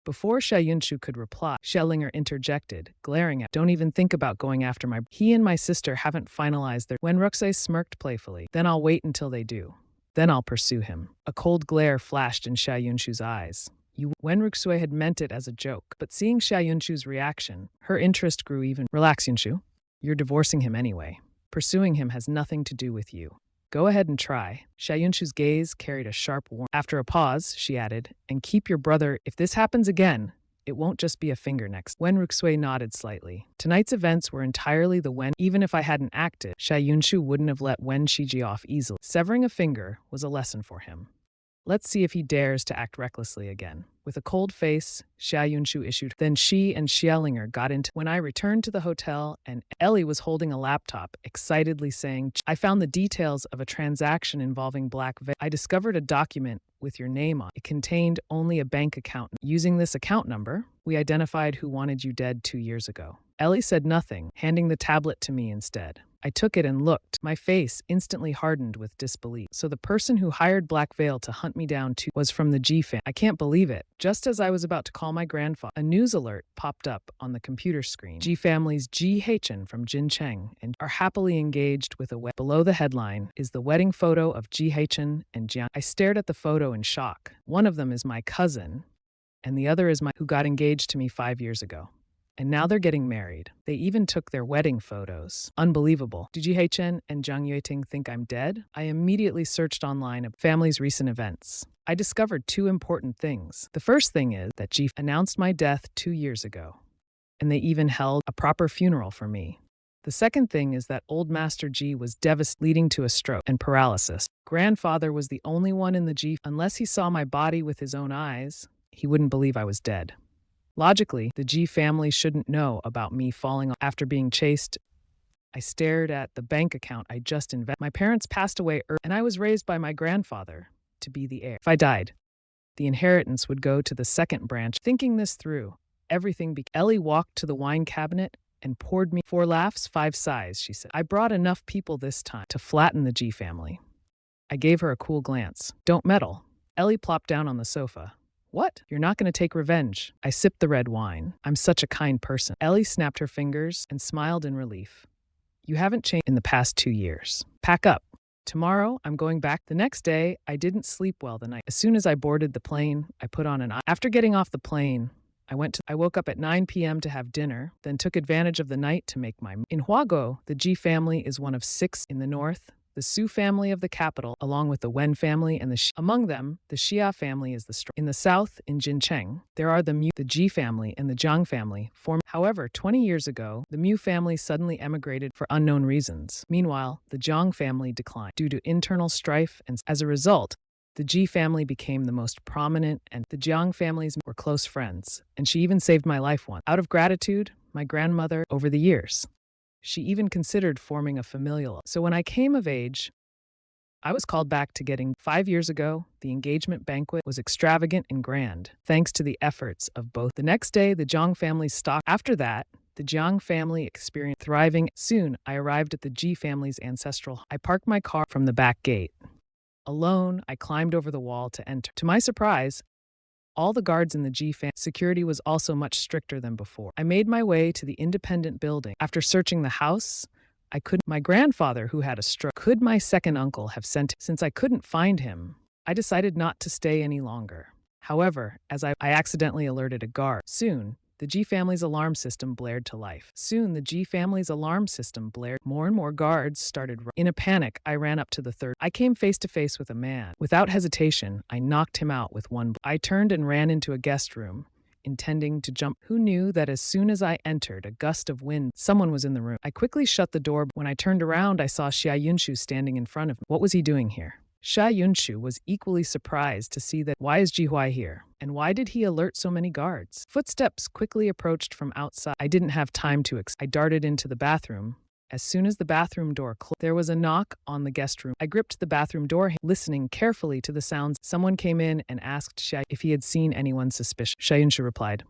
Before Xia Yunshu could reply, Xia Ling'er interjected, glaring at, "Don't even think about going after my. He and my sister haven't finalized their." Wen Ruxue smirked playfully. "Then I'll wait until they do. Then I'll pursue him." A cold glare flashed in Xia Yunshu's eyes. Wen Ruxue had meant it as a joke, but seeing Xia Yunshu's reaction, her interest grew even. "Relax, Yunshu. You're divorcing him anyway. Pursuing him has nothing to do with you. Go ahead and try." Xia Yunshu's gaze carried a sharp warning. After a pause, she added, "And keep your brother. If this happens again, it won't just be a finger next." Wen Ruxue nodded slightly. Tonight's events were entirely the Wen. Even if I hadn't acted, Xia Yunshu wouldn't have let Wen Shiji off easily. Severing a finger was a lesson for him. Let's see if he dares to act recklessly again. With a cold face, Xia Yunshu issued. Then she and Xia Ling'er got into. When I returned to the hotel, and Ellie was holding a laptop, excitedly saying, "I found the details of a transaction involving Black Veil. I discovered a document with your name on it. It contained only a bank account. Using this account number, we identified who wanted you dead 2 years ago." Ellie said nothing, handing the tablet to me instead. I took it and looked. My face instantly hardened with disbelief. So the person who hired Black Veil to hunt me down was from the G family. I can't believe it. Just as I was about to call my grandfather, a news alert popped up on the computer screen. G family's Ji Haichen from Jin Cheng and are happily engaged with a wedding. Below the headline is the wedding photo of Ji Haichen and Jiang. I stared at the photo in shock. One of them is my cousin, and the other is who got engaged to me 5 years ago. And now they're getting married. They even took their wedding photos. Unbelievable. Did Jihaechen and Zhang Yueting think I'm dead? I immediately searched online of family's recent events. I discovered two important things. The first thing is that Ji announced my death 2 years ago, and they even held a proper funeral for me. The second thing is that old Master Ji was devastated, leading to a stroke and paralysis. Grandfather was the only one in the Ji. Unless he saw my body with his own eyes, he wouldn't believe I was dead. Logically, the Ji family shouldn't know about me falling after being chased. I stared at the bank account I just invested. My parents passed away early, and I was raised by my grandfather to be the heir. If I died, the inheritance would go to the second branch. Thinking this through, everything began. Ellie walked to the wine cabinet and poured me 4 laughs, 5 sighs, she said. I brought enough people this time to flatten the Ji family. I gave her a cool glance. Don't meddle. Ellie plopped down on the sofa. What? You're not going to take revenge? I sipped the red wine. I'm such a kind person. Ellie snapped her fingers and smiled in relief. You haven't changed in the past 2 years. Pack up. Tomorrow, I'm going back. The next day, I didn't sleep well the night. As soon as I boarded the plane, I put on an eye. After getting off the plane, I woke up at 9 p.m. to have dinner, then took advantage of the night to make my. In Huaguo, the Ji family is one of 6 in the north. The Su family of the capital, along with the Wen family and among them, the Xia family is the strong. In the south, in Jincheng, there are the Ji family and the Jiang family. However, 20 years ago, the Mu family suddenly emigrated for unknown reasons. Meanwhile, the Jiang family declined due to internal strife, and as a result, the Ji family became the most prominent, and the Jiang families were close friends, and she even saved my life once. Out of gratitude, my grandmother, over the years, she even considered forming a familial. So when I came of age, I was called back to getting. 5 years ago, the engagement banquet was extravagant and grand, thanks to the efforts of both. The next day, the Jiang family stocked. After that, the Jiang family experienced thriving. Soon, I arrived at the Ji family's ancestral. I parked my car from the back gate. Alone, I climbed over the wall to enter. To my surprise, all the guards in the Ji family security was also much stricter than before. I made my way to the independent building. After searching the house, my grandfather, who had a stroke, could my second uncle have sent him? Since I couldn't find him, I decided not to stay any longer. However, as I accidentally alerted a guard. Soon, the Ji family's alarm system blared to life. More and more guards started. In a panic, I ran up to the third. I came face to face with a man. Without hesitation, I knocked him out with one. I turned and ran into a guest room, intending to jump. Who knew that as soon as I entered, a gust of wind, someone was in the room. I quickly shut the door. When I turned around, I saw Xia Yunshu standing in front of me. What was he doing here? Xia Yunshu was equally surprised to see that. Why is Jihuai here? And why did he alert so many guards? Footsteps quickly approached from outside. I didn't have time to I darted into the bathroom. As soon as the bathroom door closed, there was a knock on the guest room. I gripped the bathroom door, listening carefully to the sounds. Someone came in and asked Xia if he had seen anyone suspicious. Xia Yunshu replied.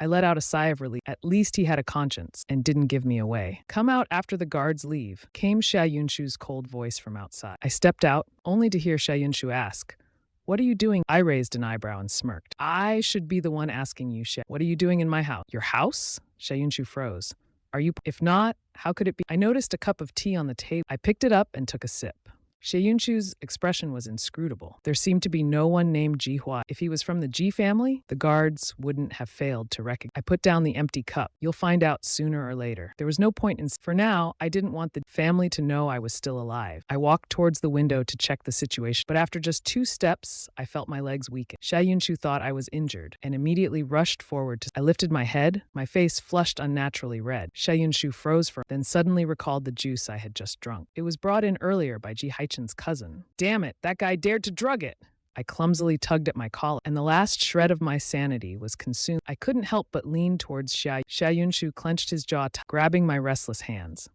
I let out a sigh of relief. At least he had a conscience and didn't give me away. Come out after the guards leave, came Xia Yunshu's cold voice from outside. I stepped out, only to hear Xia Yunshu ask, what are you doing? I raised an eyebrow and smirked. I should be the one asking you, Xia. What are you doing in my house? Your house? Xia Yunshu froze. Are you? If not, how could it be? I noticed a cup of tea on the table. I picked it up and took a sip. Xia Yunshu's expression was inscrutable. There seemed to be no one named Ji Hua. If he was from the Ji family, the guards wouldn't have failed to recognize. I put down the empty cup. You'll find out sooner or later. There was no point in. For now, I didn't want the family to know I was still alive. I walked towards the window to check the situation, but after just 2 steps, I felt my legs weaken. Xia Yunshu thought I was injured and immediately rushed forward. I lifted my head, my face flushed unnaturally red. Xia Yunshu froze then suddenly recalled the juice I had just drunk. It was brought in earlier by Ji Haichen's cousin. Damn it, that guy dared to drug it! I clumsily tugged at my collar, and the last shred of my sanity was consumed. I couldn't help but lean towards Xia. Xia Yunshu clenched his jaw, grabbing my restless hands.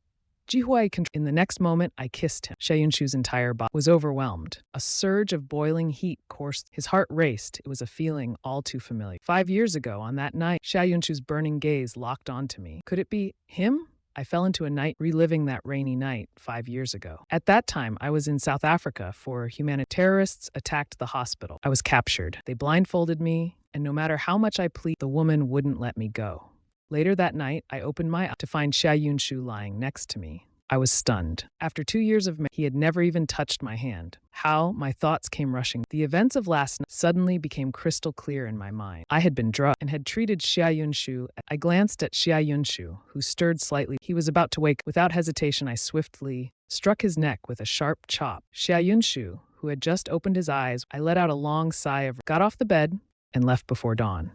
Jihuai in the next moment, I kissed him. Xia Yunshu's entire body was overwhelmed. A surge of boiling heat coursed. His heart raced. It was a feeling all too familiar. 5 years ago, on that night, Xia Yunshu's burning gaze locked onto me. Could it be him? I fell into a night reliving that rainy night 5 years ago. At that time, I was in South Africa for humanitarian. Terrorists attacked the hospital. I was captured. They blindfolded me, and no matter how much I pleaded, the woman wouldn't let me go. Later that night, I opened my eyes to find Xia Yunshu lying next to me. I was stunned. After 2 years of he had never even touched my hand. How my thoughts came rushing. The events of last night suddenly became crystal clear in my mind. I had been drugged and had treated Xia Yunshu. I glanced at Xia Yunshu, who stirred slightly. He was about to wake. Without hesitation, I swiftly struck his neck with a sharp chop. Xia Yunshu, who had just opened his eyes, I let out a long sigh got off the bed and left before dawn.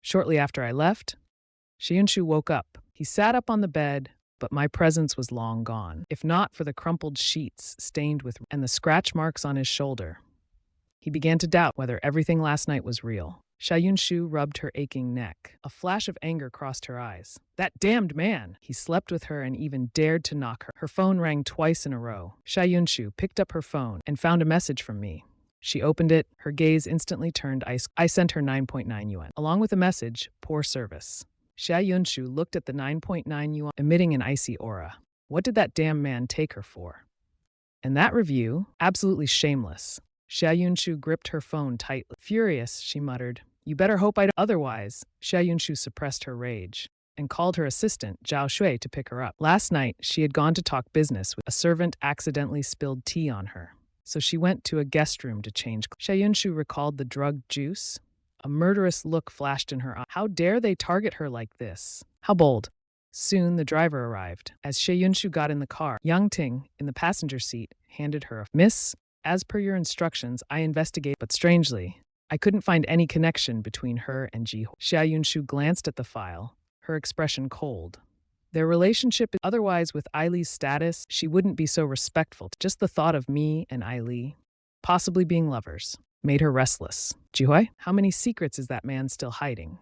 Shortly after I left, Xia Yunshu woke up. He sat up on the bed, but my presence was long gone. If not for the crumpled sheets stained with and the scratch marks on his shoulder, he began to doubt whether everything last night was real. Xia Yunshu rubbed her aching neck. A flash of anger crossed her eyes. That damned man! He slept with her and even dared to knock her. Her phone rang twice in a row. Xia Yunshu picked up her phone and found a message from me. She opened it. Her gaze instantly turned ice. I sent her 9.9 yuan. Along with a message, poor service. Xia Yunshu looked at the 9.9 yuan, emitting an icy aura. What did that damn man take her for? And that review? Absolutely shameless. Xia Yunshu gripped her phone tightly. Furious, she muttered, "You better hope I don't." Otherwise, Xia Yunshu suppressed her rage and called her assistant, Zhao Shui, to pick her up. Last night, she had gone to talk business with a servant accidentally spilled tea on her. So she went to a guest room to change. Xia Yunshu recalled the drugged juice. A murderous look flashed in her eye. How dare they target her like this? How bold. Soon the driver arrived. As Xia Yunshu got in the car, Yang Ting, in the passenger seat, handed her a "Miss, as per your instructions, I investigate." But strangely, I couldn't find any connection between her and Ji. Xia Yunshu glanced at the file, her expression cold. Their relationship, otherwise with Li's status, she wouldn't be so respectful. Just the thought of me and Li, possibly being lovers, made her restless. Jihui, how many secrets is that man still hiding?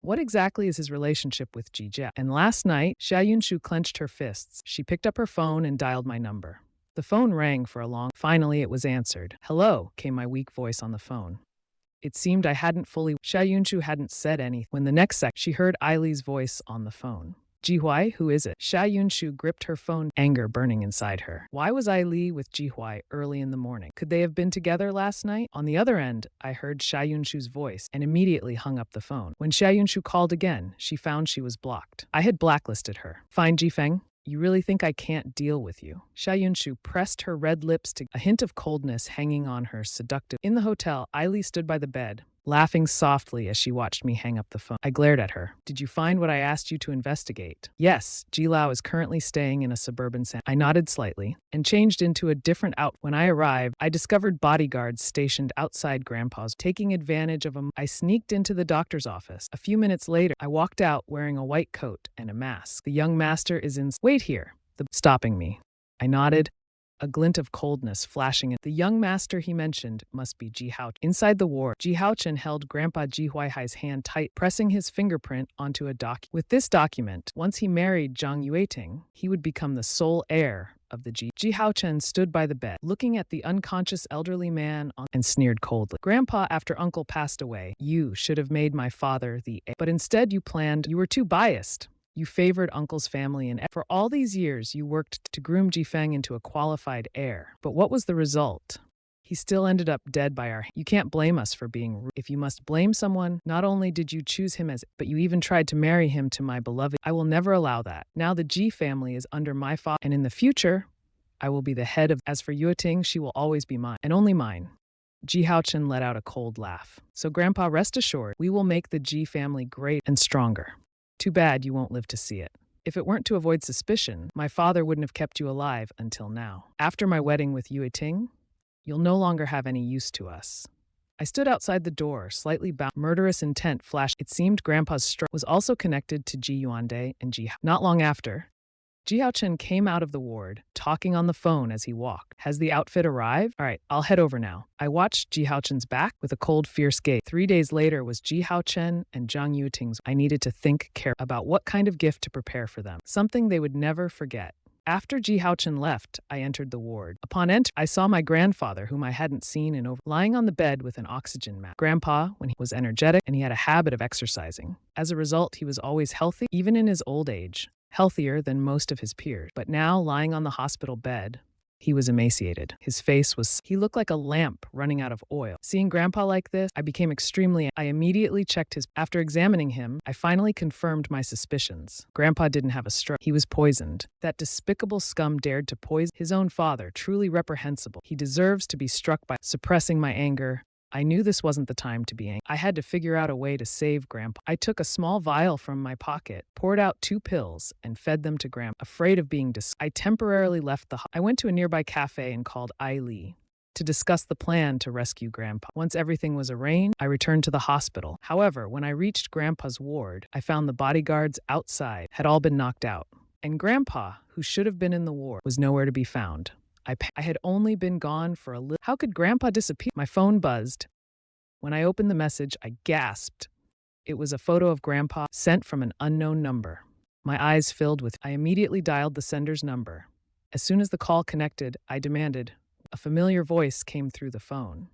What exactly is his relationship with Ji Jia? And last night, Xia Yunshu clenched her fists. She picked up her phone and dialed my number. The phone rang for a long. Finally, it was answered. "Hello," came my weak voice on the phone. It seemed I hadn't fully. Xia Yunshu hadn't said anything when the next second she heard Li's voice on the phone. Jihui, who is it? Xia Yunshu gripped her phone, anger burning inside her. Why was Li with Jihui early in the morning? Could they have been together last night? On the other end, I heard Xia Yunshu's voice and immediately hung up the phone. When Xia Yunshu called again, she found she was blocked. I had blacklisted her. Fine, Jifeng. You really think I can't deal with you? Xia Yunshu pressed her red lips to a hint of coldness hanging on her seductive. In the hotel, Li stood by the bed, laughing softly as she watched me hang up the phone. I glared at her. Did you find what I asked you to investigate? Yes, Ji Lao is currently staying in a suburban center. I nodded slightly and changed into a different outfit. When I arrived, I discovered bodyguards stationed outside Grandpa's. Taking advantage of him, I sneaked into the doctor's office. A few minutes later, I walked out wearing a white coat and a mask. The young master is in. Wait here. Stopping me. I nodded, a glint of coldness flashing in. The young master he mentioned must be Ji Hao. Inside the ward, Ji Haochen held Grandpa Ji Huaihai's hand tight, pressing his fingerprint onto a document. With this document, once he married Zhang Yueting, he would become the sole heir of the Ji. Ji Haochen stood by the bed, looking at the unconscious elderly man and sneered coldly. Grandpa, after Uncle passed away, you should have made my father the heir. But instead you were too biased. You favored Uncle's family, and for all these years you worked to groom Jifeng into a qualified heir. But what was the result? He still ended up dead by our hand. You can't blame us for being rude. If you must blame someone, not only did you choose him but you even tried to marry him to my beloved. I will never allow that. Now the Ji family is under my father, and in the future, I will be the head of. As for Yueting, she will always be mine, and only mine. Ji Haochen let out a cold laugh. So Grandpa, rest assured, we will make the Ji family great and stronger. Too bad you won't live to see it. If it weren't to avoid suspicion, my father wouldn't have kept you alive until now. After my wedding with Yue Ting, you'll no longer have any use to us. I stood outside the door, slightly bound. Murderous intent flashed. It seemed Grandpa's stroke was also connected to Ji Yuande and Ji. Not long after, Ji Haochen came out of the ward, talking on the phone as he walked. Has the outfit arrived? All right, I'll head over now. I watched Ji Haochen's back with a cold, fierce gaze. 3 days later was Ji Haochen and Zhang Yuting's. I needed to think carefully about what kind of gift to prepare for them, something they would never forget. After Ji Haochen left, I entered the ward. Upon entering, I saw my grandfather, whom I hadn't seen in over, lying on the bed with an oxygen mask. Grandpa, when he was energetic, and he had a habit of exercising. As a result, he was always healthy, even in his old age. Healthier than most of his peers. But now, lying on the hospital bed, He was emaciated. His face was... He looked like a lamp running out of oil. Seeing Grandpa like this, I became extremely... I immediately checked his... After examining him, I finally confirmed my suspicions. Grandpa didn't have a stroke. He was poisoned. That despicable scum dared to poison his own father. Truly reprehensible. He deserves to be struck by... Suppressing my anger, I knew this wasn't the time to be angry. I had to figure out a way to save Grandpa. I took a small vial from my pocket, poured out 2 pills, and fed them to Grandpa. Afraid of being I temporarily left the... I went to a nearby cafe and called Li to discuss the plan to rescue Grandpa. Once everything was arranged, I returned to the hospital. However, when I reached Grandpa's ward, I found the bodyguards outside had all been knocked out, and Grandpa, who should have been in the ward, was nowhere to be found. I had only been gone for a little... How could Grandpa disappear? My phone buzzed. When I opened the message, I gasped. It was a photo of Grandpa sent from an unknown number. My eyes filled with... I immediately dialed the sender's number. As soon as the call connected, I demanded. A familiar voice came through the phone.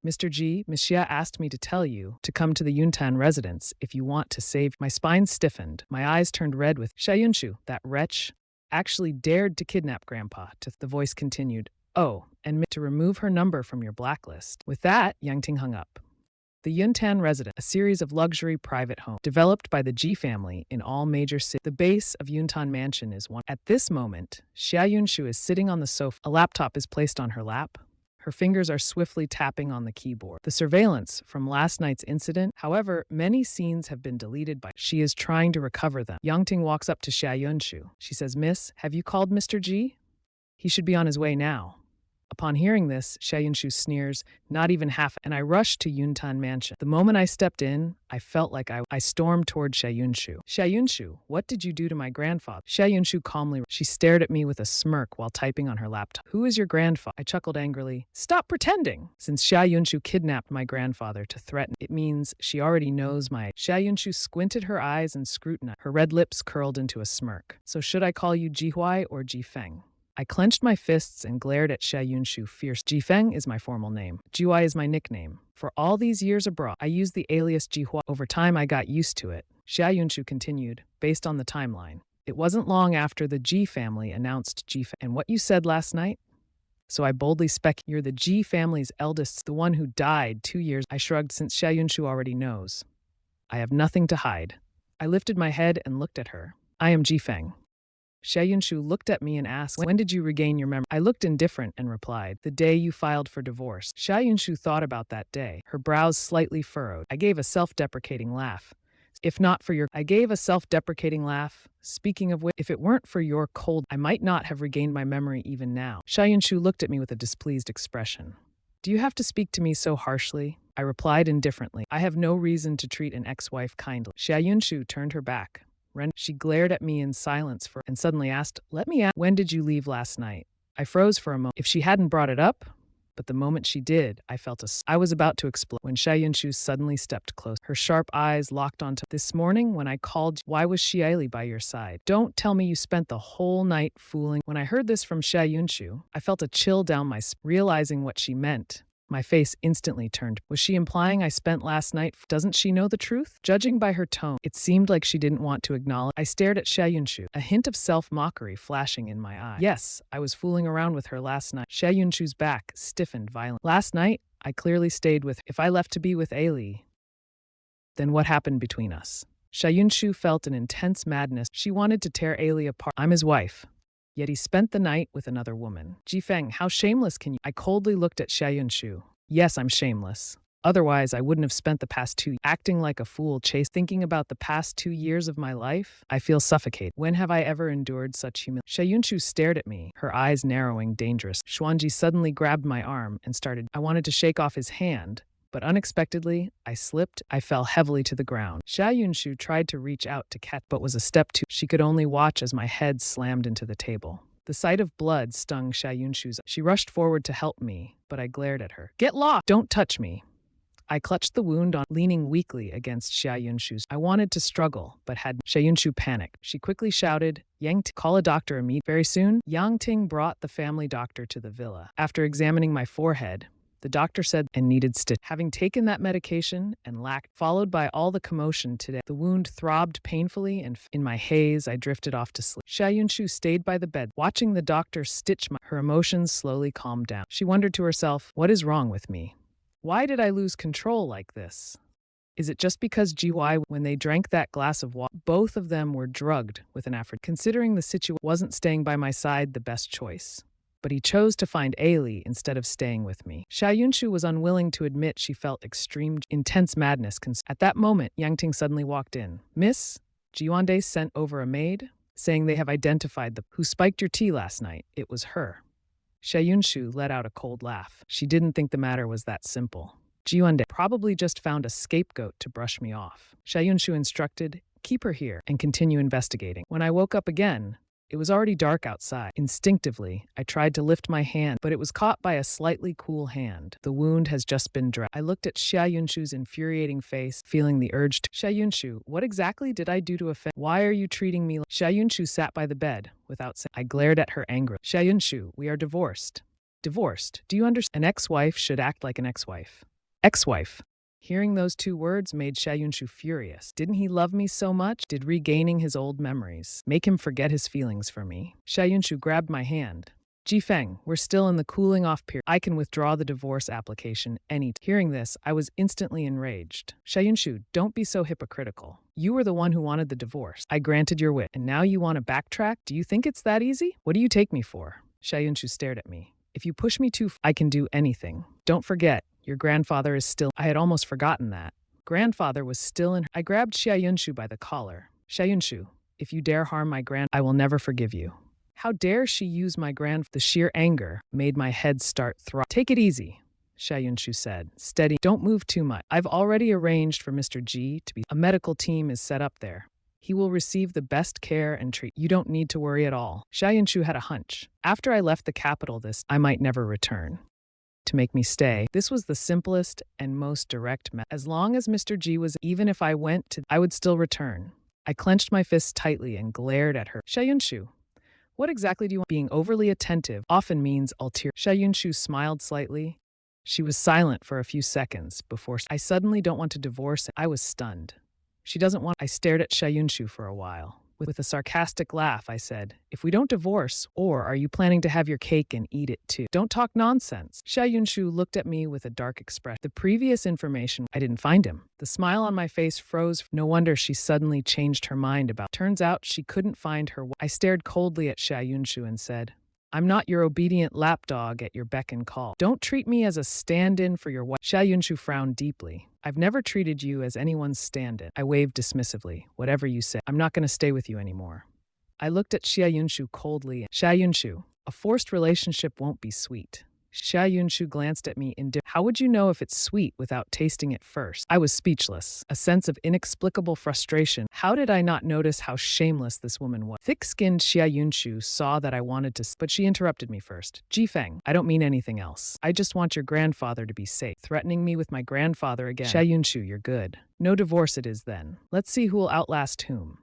Mr. G, Miss Xia asked me to tell you to come to the Yuntan residence if you want to save... My spine stiffened. My eyes turned red with... Xia Yunshu, that wretch, actually dared to kidnap Grandpa. The voice continued. Oh, and to remove her number from your blacklist. With that, Yangting hung up. The Yuntan Residence, a series of luxury private homes developed by the Ji family in all major cities. The base of Yuntan Mansion is one. At this moment, Xia Yunshu is sitting on the sofa. A laptop is placed on her lap. Her fingers are swiftly tapping on the keyboard. The surveillance from last night's incident, however, many scenes have been deleted by... She is trying to recover them. Yangting walks up to Xia Yunshu. She says, Miss, have you called Mr. Ji? He should be on his way now. Upon hearing this, Xia Yunshu sneers, not even half, and I rushed to Yuntan Mansion. The moment I stepped in, I felt like I stormed toward Xia Yunshu. Xia Yunshu, what did you do to my grandfather? Xia Yunshu calmly... She stared at me with a smirk while typing on her laptop. Who is your grandfather? I chuckled angrily. Stop pretending! Since Xia Yunshu kidnapped my grandfather to threaten, it means she already knows my... Xia Yunshu squinted her eyes and scrutinized. Her red lips curled into a smirk. So should I call you Jihuai or Jifeng? I clenched my fists and glared at Xia Yunshu fierce. Jifeng is my formal name. Jihuai is my nickname. For all these years abroad, I used the alias Jihuai. Over time, I got used to it. Xia Yunshu continued, based on the timeline. It wasn't long after the Ji family announced Jifeng. And what you said last night? So I boldly you're the Ji family's eldest, the one who died 2 years. I shrugged since Xia Yunshu already knows. I have nothing to hide. I lifted my head and looked at her. I am Jifeng. Xia Yunshu looked at me and asked, when did you regain your memory? I looked indifferent and replied, the day you filed for divorce. Xia Yunshu thought about that day, her brows slightly furrowed. I gave a self-deprecating laugh. If not for your... I gave a self-deprecating laugh. Speaking of which, if it weren't for your cold, I might not have regained my memory even now. Xia Yunshu looked at me with a displeased expression. Do you have to speak to me so harshly? I replied indifferently. I have no reason to treat an ex-wife kindly. Xia Yunshu turned her back. She glared at me in silence and suddenly asked, let me ask, when did you leave last night? I froze for a moment. If she hadn't brought it up, but the moment she did, I felt I was about to explode when Xia Yunshu suddenly stepped close. Her sharp eyes locked onto... This morning when I called, why was Xia Li by your side? Don't tell me you spent the whole night fooling... When I heard this from Xia Yunshu, I felt a chill down my spine. Realizing what she meant, my face instantly turned. Was she implying I spent last night? Doesn't she know the truth? Judging by her tone, it seemed like she didn't want to acknowledge. I stared at Xia Yunshu, a hint of self-mockery flashing in my eye. Yes, I was fooling around with her last night. Xia Yunshu's back stiffened violently. Last night, I clearly stayed with... If I left to be with Ali, then what happened between us? Xia Yunshu felt an intense madness. She wanted to tear Ali apart. I'm his wife. Yet he spent the night with another woman. Jifeng, how shameless can you... I coldly looked at Xia Yunshu. Yes, I'm shameless. Otherwise, I wouldn't have spent the past 2 acting like a fool thinking about the past 2 years of my life. I feel suffocated. When have I ever endured such humiliation? Xia Yunshu stared at me, her eyes narrowing, dangerous. Xuanji suddenly grabbed my arm and started... I wanted to shake off his hand, but unexpectedly, I slipped. I fell heavily to the ground. Xia Yunshu tried to reach out to catch, but was a step too... She could only watch as my head slammed into the table. The sight of blood stung Xia Yunshu's... She rushed forward to help me, but I glared at her. Get lost! Don't touch me! I clutched the wound on, leaning weakly against Xia Yunshu's. I wanted to struggle, but had... Xia Yunshu panicked. She quickly shouted, Yang, call a doctor immediately. Very soon, Yang Ting brought the family doctor to the villa. After examining my forehead, The doctor said and needed stitch. Having taken that medication and lacked, followed by all the commotion today, the wound throbbed painfully and in my haze I drifted off to sleep. Xia Yunshu stayed by the bed, watching the doctor stitch her emotions slowly calmed down. She wondered to herself, what is wrong with me? Why did I lose control like this? Is it just because Jihuai, when they drank that glass of water, both of them were drugged with an aphrodisiac? Considering the situation, wasn't staying by my side the best choice. But he chose to find Ailey instead of staying with me. Xia Yunshu was unwilling to admit she felt extreme, intense madness. At that moment, Yang Ting suddenly walked in. Miss, Jiwande sent over a maid, saying they have identified the who spiked your tea last night. It was her. Xia Yunshu let out a cold laugh. She didn't think the matter was that simple. Jiwande probably just found a scapegoat to brush me off. Xia Yunshu instructed, keep her here and continue investigating. When I woke up again, it was already dark outside. Instinctively, I tried to lift my hand, but it was caught by a slightly cool hand. The wound has just been dressed. I looked at Xia Yunshu's infuriating face, feeling the urge to— Xia Yunshu, what exactly did I do to offend? Why are you treating me like— Xia Yunshu sat by the bed, without saying— I glared at her angrily. Xia Yunshu, we are divorced. Divorced? Do you understand? An ex-wife should act like an ex-wife. Ex-wife. Hearing those two words made Xia Yunshu furious. Didn't he love me so much? Did regaining his old memories make him forget his feelings for me? Xia Yunshu grabbed my hand. Jifeng, we're still in the cooling off period. I can withdraw the divorce application any time. Hearing this, I was instantly enraged. Xia Yunshu, don't be so hypocritical. You were the one who wanted the divorce. I granted your wish, and now you want to backtrack? Do you think it's that easy? What do you take me for? Xia Yunshu stared at me. If you push me too far, I can do anything. Don't forget, your grandfather is still— I had almost forgotten that. Grandfather was still in— I grabbed Xia Yunshu by the collar. Xia Yunshu, if you dare harm my I will never forgive you. How dare she use my The sheer anger made my head start throbbing. Take it easy, Xia Yunshu said. Steady, don't move too much. I've already arranged for Mr. Ji to be— A medical team is set up there. He will receive the best care and treat. You don't need to worry at all. Xia Yunshu had a hunch. After I left the capital I might never return. To make me stay. This was the simplest and most direct method. As long as Mr. G was— even if I went to— I would still return. I clenched my fists tightly and glared at her. Xia Yunshu, what exactly do you want? Being overly attentive often means ulterior. Xia Yunshu smiled slightly. She was silent for a few seconds before— I suddenly don't want to divorce. I was stunned. She doesn't want— I stared at Xia Yunshu for a while. With a sarcastic laugh, I said, if we don't divorce, or are you planning to have your cake and eat it too? Don't talk nonsense. Xia Yunshu looked at me with a dark expression. The previous information— I didn't find him. The smile on my face froze. No wonder she suddenly changed her mind about— Turns out she couldn't find her— I stared coldly at Xia Yunshu and said, I'm not your obedient lapdog at your beck and call. Don't treat me as a stand-in for your wife. Xia Yunshu frowned deeply. I've never treated you as anyone's stand-in. I waved dismissively. Whatever you say, I'm not going to stay with you anymore. I looked at Xia Yunshu coldly. Xia Yunshu, a forced relationship won't be sweet. Xia Yunshu glanced at me How would you know if it's sweet without tasting it first? I was speechless, a sense of inexplicable frustration. How did I not notice how shameless this woman was? Thick-skinned Xia Yunshu saw that I wanted to— but she interrupted me first. Jifeng, I don't mean anything else. I just want your grandfather to be safe. Threatening me with my grandfather again. Xia Yunshu, you're good. No divorce it is then. Let's see who'll outlast whom.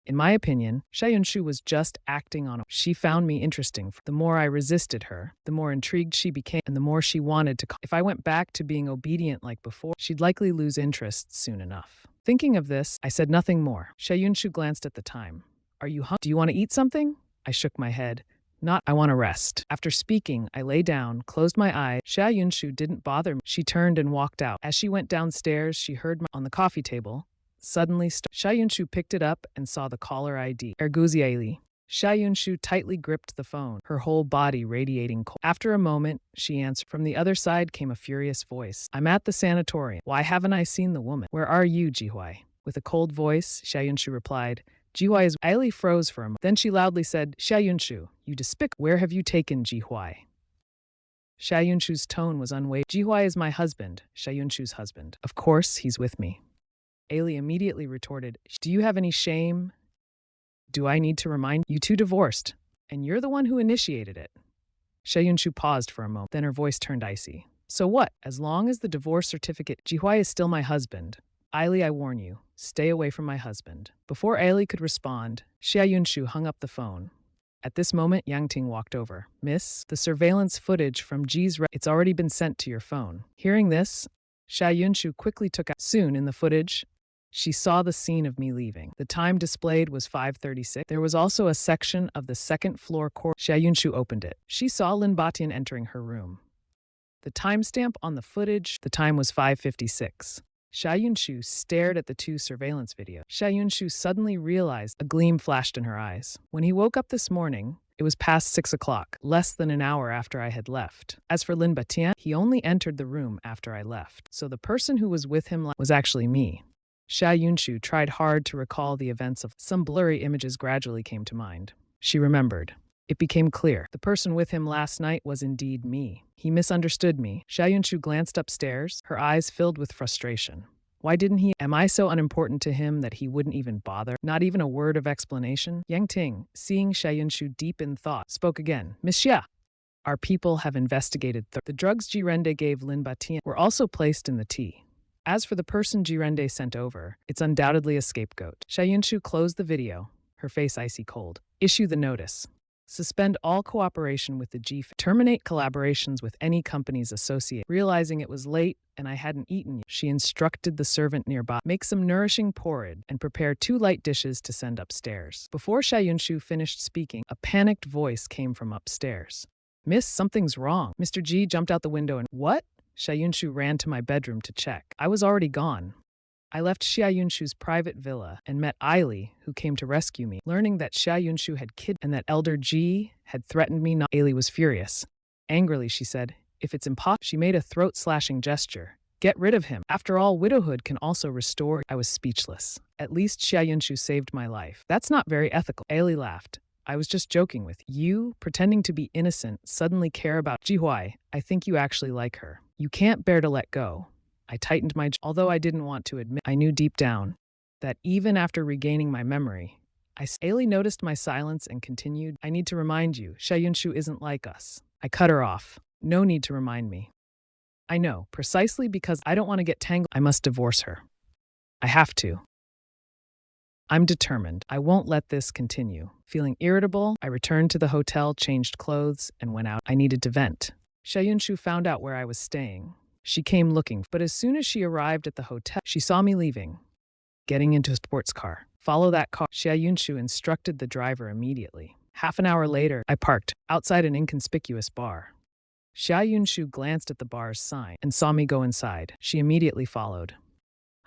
In my opinion, Xia Yunshu was just acting on— She found me interesting. The more I resisted her, the more intrigued she became, and the more she wanted to— If I went back to being obedient like before, she'd likely lose interest soon enough. Thinking of this, I said nothing more. Xia Yunshu glanced at the time. Are you hungry? Do you want to eat something? I shook my head. Not— I want to rest. After speaking, I lay down, closed my eyes. Xia Yunshu didn't bother me. She turned and walked out. As she went downstairs, she heard on the coffee table. Suddenly, Xia Yunshu picked it up and saw the caller ID. Erguziali. Xia Yunshu tightly gripped the phone, her whole body radiating cold. After a moment, she answered. From the other side came a furious voice. I'm at the sanatorium. Why haven't I seen the woman? Where are you, Jihuai? With a cold voice, Xia Yunshu replied, Jihuai is— Ailey froze for a moment. Then she loudly said, Xia Yunshu, you despicable— Where have you taken Jihuai? Xia Yunshu's tone was unwavering. Jihuai is my husband, Xia Yunshu's husband. Of course, he's with me. Ailey immediately retorted, Do you have any shame? Do I need to remind you two divorced? And you're the one who initiated it. Xia Yunshu paused for a moment, then her voice turned icy. So what? As long as the divorce certificate— Jihuai is still my husband. Ailey, I warn you, stay away from my husband. Before Ailey could respond, Xia Yunshu hung up the phone. At this moment, Yang Ting walked over. Miss, the surveillance footage from it's already been sent to your phone. Hearing this, Xia Yunshu quickly took out. Soon, in the footage, she saw the scene of me leaving. The time displayed was 5:36. There was also a section of the second floor corridor. Xia Yunshu opened it. She saw Lin Batian entering her room. The timestamp on the footage, the time was 5:56. Xia Yunshu stared at the two surveillance videos. Xia Yunshu suddenly realized a gleam flashed in her eyes. When he woke up this morning, it was past 6 o'clock, less than an hour after I had left. As for Lin Batian, he only entered the room after I left. So the person who was with him was actually me. Xia Yunshu tried hard to recall the events of some blurry images gradually came to mind. She remembered. It became clear. The person with him last night was indeed me. He misunderstood me. Xia Yunshu glanced upstairs, her eyes filled with frustration. Why didn't he? Am I so unimportant to him that he wouldn't even bother? Not even a word of explanation? Yang Ting, seeing Xia Yunshu deep in thought, spoke again. Miss Xia, our people have investigated. The drugs Jirende gave Lin Batian were also placed in the tea. As for the person Jirende sent over, it's undoubtedly a scapegoat. Xia Yunshu closed the video, her face icy cold. Issue the notice. Suspend all cooperation with the GF. Terminate collaborations with any companies associated. Realizing it was late and I hadn't eaten, she instructed the servant nearby, make some nourishing porridge and prepare 2 light dishes to send upstairs. Before Xia Yunshu finished speaking, a panicked voice came from upstairs. Miss, something's wrong. Mr. G jumped out the window and, what? Xia Yunshu ran to my bedroom to check. I was already gone. I left Xia Yunshu's private villa and met Aili, who came to rescue me. Learning that Xia Yunshu had kidnapped and that Elder Ji had threatened me, Aili was furious. Angrily, she said, if it's impossible, she made a throat-slashing gesture. Get rid of him. After all, widowhood can also restore. I was speechless. At least Xia Yunshu saved my life. That's not very ethical. Aili laughed. I was just joking with you. Pretending to be innocent, suddenly care about Jihuai. I think you actually like her. You can't bear to let go. I tightened my jaw. Although I didn't want to admit, I knew deep down that even after regaining my memory, Aili noticed my silence and continued, I need to remind you, Xia Yunshu isn't like us. I cut her off. No need to remind me. I know, precisely because I don't want to get tangled. I must divorce her. I have to. I'm determined. I won't let this continue. Feeling irritable, I returned to the hotel, changed clothes, and went out. I needed to vent. Xia Yunshu found out where I was staying. She came looking, but as soon as she arrived at the hotel, she saw me leaving, getting into a sports car. Follow that car. Xia Yunshu instructed the driver immediately. Half an hour later, I parked outside an inconspicuous bar. Xia Yunshu glanced at the bar's sign and saw me go inside. She immediately followed.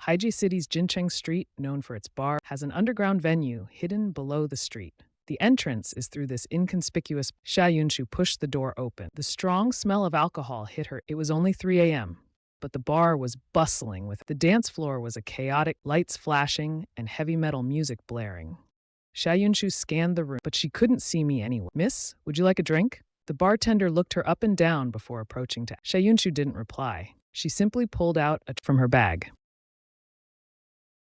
Haiji City's Jincheng Street, known for its bar, has an underground venue hidden below the street. The entrance is through this inconspicuous. Xia Yunshu pushed the door open. The strong smell of alcohol hit her. It was only 3 a.m., but the bar was bustling with. The dance floor was a chaotic, lights flashing and heavy metal music blaring. Xia Yunshu scanned the room, but she couldn't see me anywhere. Miss, would you like a drink? The bartender looked her up and down before approaching to. Xia Yunshu didn't reply. She simply pulled out from her bag,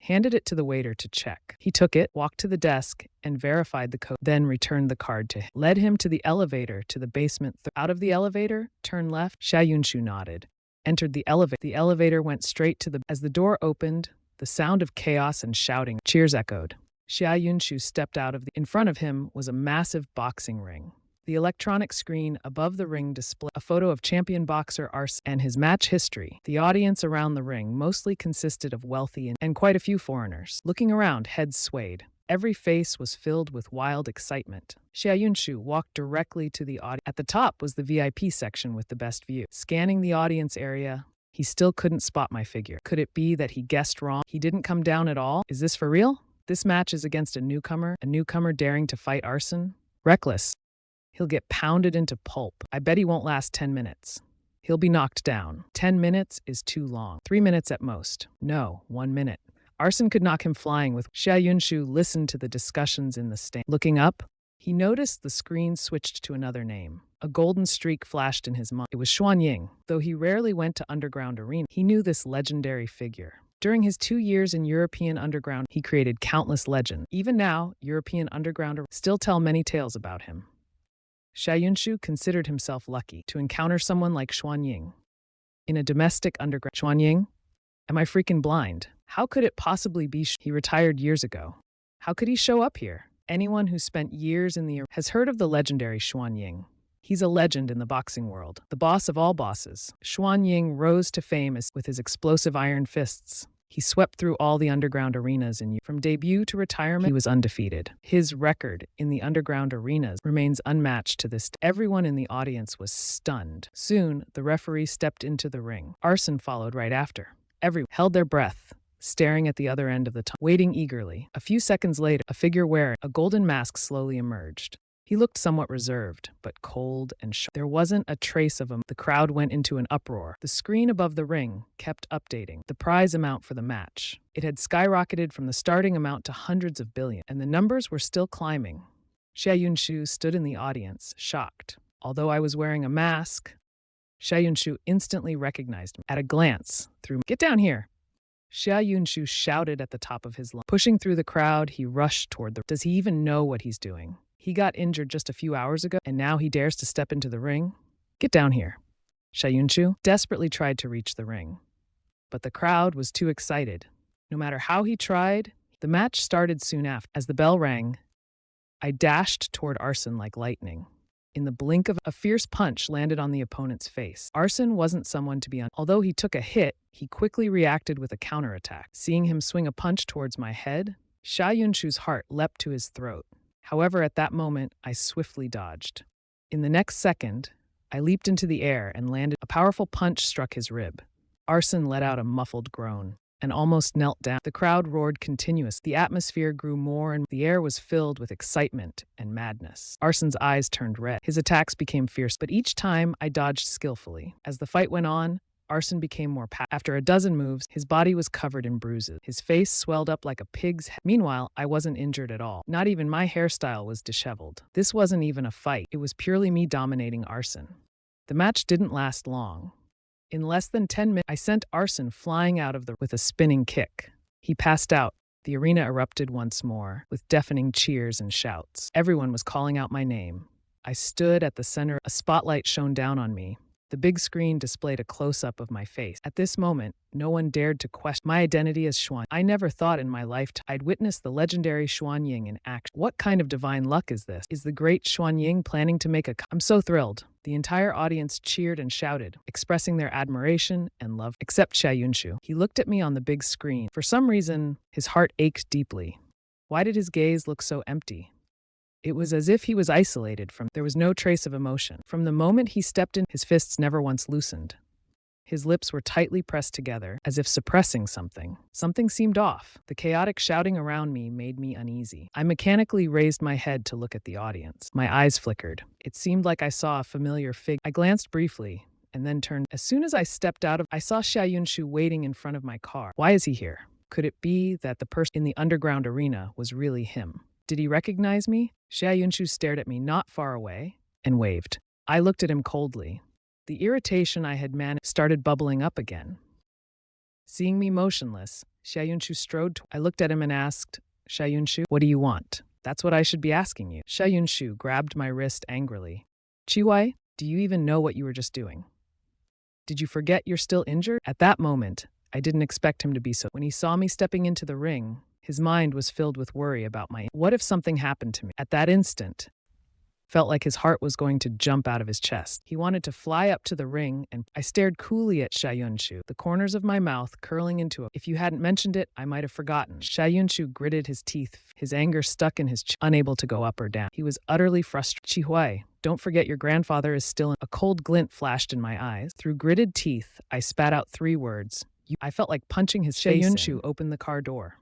handed it to the waiter to check. He took it, walked to the desk, and verified the code, then returned the card to him. Led him to the elevator to the basement. Out of the elevator, turn left. Xia Yunshu nodded. Entered the elevator. The elevator went straight to the. As the door opened, the sound of chaos and shouting, cheers echoed. Xia Yunshu stepped out of the. In front of him was a massive boxing ring. The electronic screen above the ring displayed a photo of champion boxer Ars and his match history. The audience around the ring mostly consisted of wealthy and quite a few foreigners. Looking around, heads swayed. Every face was filled with wild excitement. Xia Yunshu walked directly to the audience. At the top was the VIP section with the best view. Scanning the audience area, he still couldn't spot my figure. Could it be that he guessed wrong? He didn't come down at all? Is this for real? This match is against a newcomer daring to fight arson? Reckless. He'll get pounded into pulp. I bet he won't last 10 minutes. He'll be knocked down. 10 minutes is too long. 3 minutes at most. No, 1 minute. Arson could knock him flying with. Xia Yunshu listened to the discussions in the stand. Looking up, he noticed the screen switched to another name. A golden streak flashed in his mind. It was Xuan Ying. Though he rarely went to underground arena, he knew this legendary figure. During his 2 years in European underground, he created countless legends. Even now, European underground still tell many tales about him. Xia Yunshu considered himself lucky to encounter someone like Xuan Ying. In a domestic underground. Xuan Ying? Am I freaking blind? How could it possibly be? He retired years ago. How could he show up here? Anyone who spent years in the has heard of the legendary Xuan Ying. He's a legend in the boxing world, the boss of all bosses. Xuan Ying rose to fame with his explosive iron fists. He swept through all the underground arenas from debut to retirement, he was undefeated. His record in the underground arenas remains unmatched to this day. Everyone in the audience was stunned. Soon, the referee stepped into the ring. Arson followed right after. Everyone held their breath, staring at the other end of the tunnel, waiting eagerly. A few seconds later, a figure wearing a golden mask slowly emerged. He looked somewhat reserved, but cold and sharp. There wasn't a trace of him. The crowd went into an uproar. The screen above the ring kept updating the prize amount for the match. It had skyrocketed from the starting amount to hundreds of billions, and the numbers were still climbing. Xia Yunshu stood in the audience, shocked. Although I was wearing a mask, Xia Yunshu instantly recognized me. At a glance, "Get down here!" Xia Yunshu shouted at the top of his lungs. Pushing through the crowd, he rushed toward the... Does he even know what he's doing? He got injured just a few hours ago, and now he dares to step into the ring? Get down here. Xia Yunshu desperately tried to reach the ring, but the crowd was too excited. No matter how he tried, the match started soon after. As the bell rang, I dashed toward Arson like lightning. In the blink of a fierce punch landed on the opponent's face. Arson wasn't someone to be although he took a hit, he quickly reacted with a counterattack. Seeing him swing a punch towards my head, Xia Yunshu's heart leapt to his throat. However, at that moment, I swiftly dodged. In the next second, I leaped into the air and landed. A powerful punch struck his rib. Arson let out a muffled groan and almost knelt down. The crowd roared continuously. The atmosphere grew more and the air was filled with excitement and madness. Arson's eyes turned red. His attacks became fierce, but each time I dodged skillfully. As the fight went on, Arson became more powerful. After a dozen moves, his body was covered in bruises. His face swelled up like a pig's head. Meanwhile, I wasn't injured at all. Not even my hairstyle was disheveled. This wasn't even a fight. It was purely me dominating Arson. The match didn't last long. In less than 10 minutes, I sent Arson flying out of the with a spinning kick. He passed out. The arena erupted once more, with deafening cheers and shouts. Everyone was calling out my name. I stood at the center. A spotlight shone down on me. The big screen displayed a close-up of my face. At this moment, no one dared to question my identity as Xuan. I never thought in my lifetime I'd witness the legendary Xuan Ying in action. What kind of divine luck is this? Is the great Xuan Ying planning to make a... I'm so thrilled. The entire audience cheered and shouted, expressing their admiration and love, except Xia Yunshu. He looked at me on the big screen. For some reason, his heart ached deeply. Why did his gaze look so empty? It was as if he was isolated from... There was no trace of emotion. From the moment he stepped in, his fists never once loosened. His lips were tightly pressed together, as if suppressing something. Something seemed off. The chaotic shouting around me made me uneasy. I mechanically raised my head to look at the audience. My eyes flickered. It seemed like I saw a familiar figure. I glanced briefly, and then turned. As soon as I stepped out of... I saw Xia Yunshu waiting in front of my car. Why is he here? Could it be that the person in the underground arena was really him? Did he recognize me? Xia Yunshu stared at me not far away and waved. I looked at him coldly. The irritation I had managed started bubbling up again. Seeing me motionless, Xia Yunshu strode toward. I looked at him and asked, Xia Yunshu, what do you want? That's what I should be asking you. Xia Yunshu grabbed my wrist angrily. Chihuai, do you even know what you were just doing? Did you forget you're still injured? At that moment, I didn't expect him to be so. When he saw me stepping into the ring, his mind was filled with worry about what if something happened to me? At that instant, felt like his heart was going to jump out of his chest. He wanted to fly up to the ring, and I stared coolly at Xia Yunshu, the corners of my mouth curling into a... If you hadn't mentioned it, I might have forgotten. Xia Yunshu gritted his teeth, his anger stuck in his chest, unable to go up or down. He was utterly frustrated. Chihuai, don't forget your grandfather is still... A cold glint flashed in my eyes. Through gritted teeth, I spat out 3 words. I felt like punching his face in. Xia Yunshu opened the car door.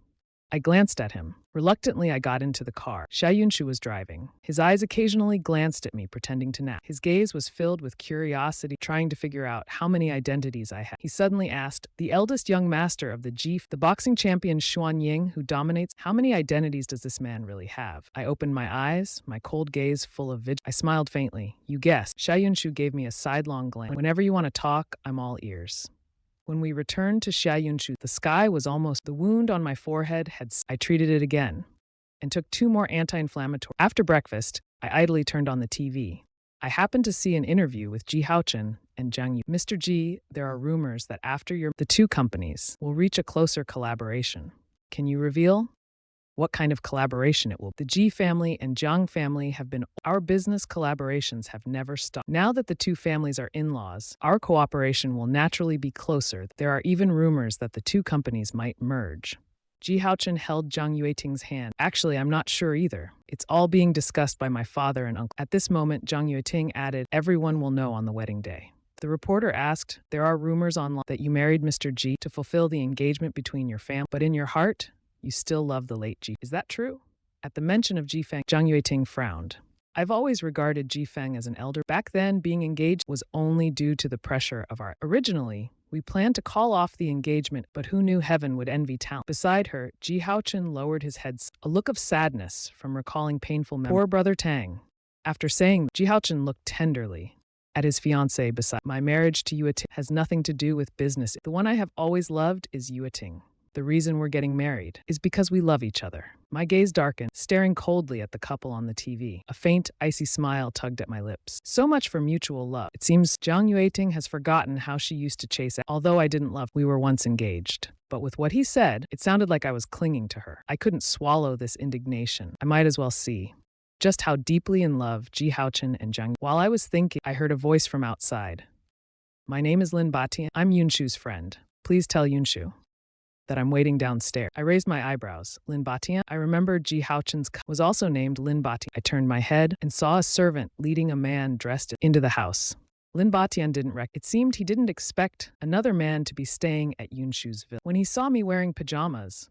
I glanced at him. Reluctantly, I got into the car. Xia Yunshu was driving. His eyes occasionally glanced at me, pretending to nap. His gaze was filled with curiosity, trying to figure out how many identities I had. He suddenly asked, the eldest young master of the boxing champion Xuan Ying, who dominates, how many identities does this man really have? I opened my eyes, my cold gaze full of vigilance. I smiled faintly. You guessed. Xia Yunshu gave me a sidelong glance. Whenever you want to talk, I'm all ears. When we returned to Xia Yunshu, the sky was almost... The wound on my forehead had... I treated it again and took 2 more anti-inflammatory. After breakfast, I idly turned on the TV. I happened to see an interview with Ji Haochen and Zhang Yu. Mr. Ji, there are rumors that after the 2 companies will reach a closer collaboration. Can you reveal? what kind of collaboration it will be. The Ji family and Jiang family have been our business collaborations have never stopped. Now that the two families are in-laws, our cooperation will naturally be closer. There are even rumors that the two companies might merge. Ji Haochen held Zhang Yueting's hand. Actually, I'm not sure either. It's all being discussed by my father and uncle. At this moment, Zhang Yueting added, everyone will know on the wedding day. The reporter asked, there are rumors online that you married Mr. Ji to fulfill the engagement between your family, but in your heart, you still love the late Ji. Is that true? At the mention of Ji Feng, Zhang Yueting frowned. I've always regarded Ji Feng as an elder. Back then, being engaged was only due to the pressure of our... Originally, we planned to call off the engagement, but who knew heaven would envy talent? Beside her, Ji Haochen lowered his head, a look of sadness from recalling painful memories. Poor brother Tang. After saying, Ji Haochen looked tenderly at his fiancée beside. My marriage to Yueting has nothing to do with business. The one I have always loved is Yueting. The reason we're getting married is because we love each other. My gaze darkened, staring coldly at the couple on the TV. A faint, icy smile tugged at my lips. So much for mutual love. It seems Zhang Yueting has forgotten how she used to chase. Although I didn't love, we were once engaged. But with what he said, it sounded like I was clinging to her. I couldn't swallow this indignation. I might as well see just how deeply in love Ji Haochen and Zhang. While I was thinking, I heard a voice from outside. My name is Lin Batian. I'm Yunshu's friend. Please tell Yunshu that I'm waiting downstairs. I raised my eyebrows. Lin Batian? I remembered Ji Haochen's was also named Lin Batian. I turned my head and saw a servant leading a man dressed into the house. Lin Batian didn't It seemed he didn't expect another man to be staying at Yunshu's villa. When he saw me wearing pajamas,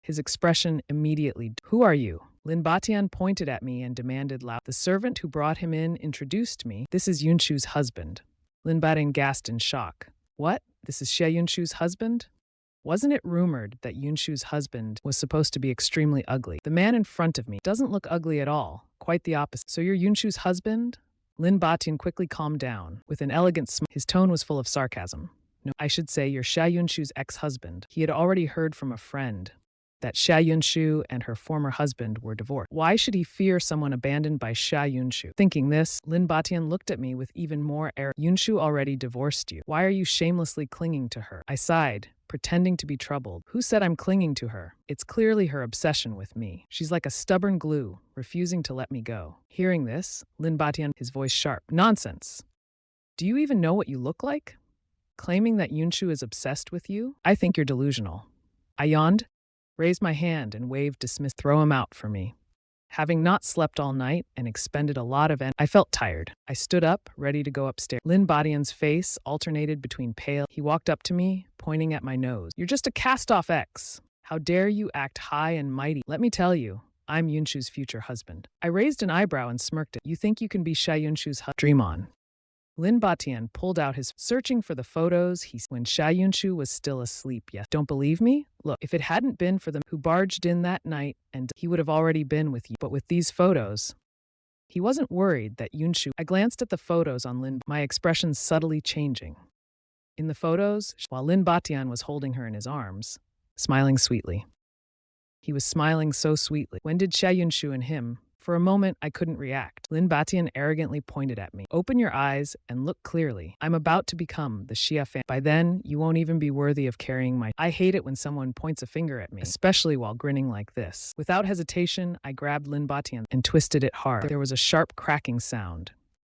his expression immediately... Who are you? Lin Batian pointed at me and demanded loud. The servant who brought him in introduced me. This is Yunshu's husband. Lin Batian gasped in shock. What? This is Xia Yunshu's husband? Wasn't it rumored that Yunshu's husband was supposed to be extremely ugly? The man in front of me doesn't look ugly at all. Quite the opposite. So you're Yunshu's husband? Lin Batian quickly calmed down. With an elegant smile, his tone was full of sarcasm. No, I should say you're Xia Yunshu's ex-husband. He had already heard from a friend that Xia Yunshu and her former husband were divorced. Why should he fear someone abandoned by Xia Yunshu? Thinking this, Lin Batian looked at me with even more air. Yunshu already divorced you. Why are you shamelessly clinging to her? I sighed, pretending to be troubled. Who said I'm clinging to her? It's clearly her obsession with me. She's like a stubborn glue, refusing to let me go. Hearing this, Lin Batian, his voice sharp. Nonsense. Do you even know what you look like? Claiming that Yunshu is obsessed with you? I think you're delusional. I yawned, raised my hand and waved dismiss. Throw him out for me. Having not slept all night and expended a lot of energy, I felt tired. I stood up, ready to go upstairs. Lin Batian's face alternated between pale. He walked up to me, pointing at my nose. You're just a cast-off ex. How dare you act high and mighty? Let me tell you, I'm Yunshu's future husband. I raised an eyebrow and smirked. You think you can be Xia Yunshu's husband? Dream on. Lin Batian pulled out his searching for the photos when Xia Yunshu was still asleep. Yes. Don't believe me? Look, if it hadn't been for them who barged in that night, and he would have already been with you. But with these photos, he wasn't worried that Yunshu... I glanced at the photos on Lin, my expression subtly changing. In the photos, while Lin Batian was holding her in his arms, smiling sweetly. He was smiling so sweetly. When did Xia Yunshu and him... For a moment, I couldn't react. Lin Batian arrogantly pointed at me. Open your eyes and look clearly. I'm about to become the Xia fan. By then, you won't even be worthy of carrying my... I hate it when someone points a finger at me, especially while grinning like this. Without hesitation, I grabbed Lin Batian and twisted it hard. There was a sharp cracking sound.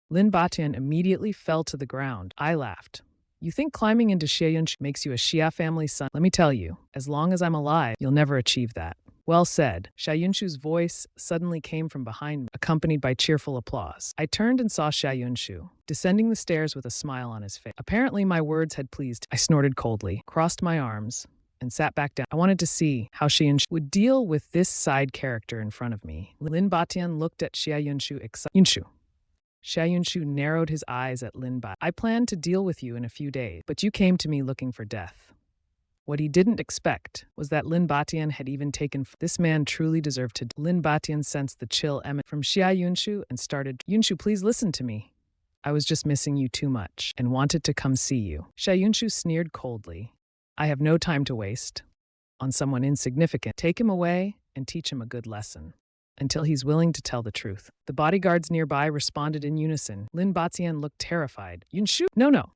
Lin Batian immediately fell to the ground. I laughed. You think climbing into Xia Yunshu makes you a Xia family son? Let me tell you, as long as I'm alive, you'll never achieve that. Well said. Xia Yunshu's voice suddenly came from behind me, accompanied by cheerful applause. I turned and saw Xia Yunshu, descending the stairs with a smile on his face. Apparently my words had pleased him. I snorted coldly, crossed my arms, and sat back down. I wanted to see how Xia Yunshu would deal with this side character in front of me. Lin Batian looked at Xia Yunshu Yunshu. Xia Yunshu narrowed his eyes at Lin Batian. I planned to deal with you in a few days, but you came to me looking for death. What he didn't expect was that Lin Batian had even taken... This man truly deserved to... Lin Batian sensed the chill emanate from Xia Yunshu and started... Yunshu, please listen to me. I was just missing you too much and wanted to come see you. Xia Yunshu sneered coldly. I have no time to waste on someone insignificant. Take him away and teach him a good lesson until he's willing to tell the truth. The bodyguards nearby responded in unison. Lin Batian looked terrified. Yunshu? No.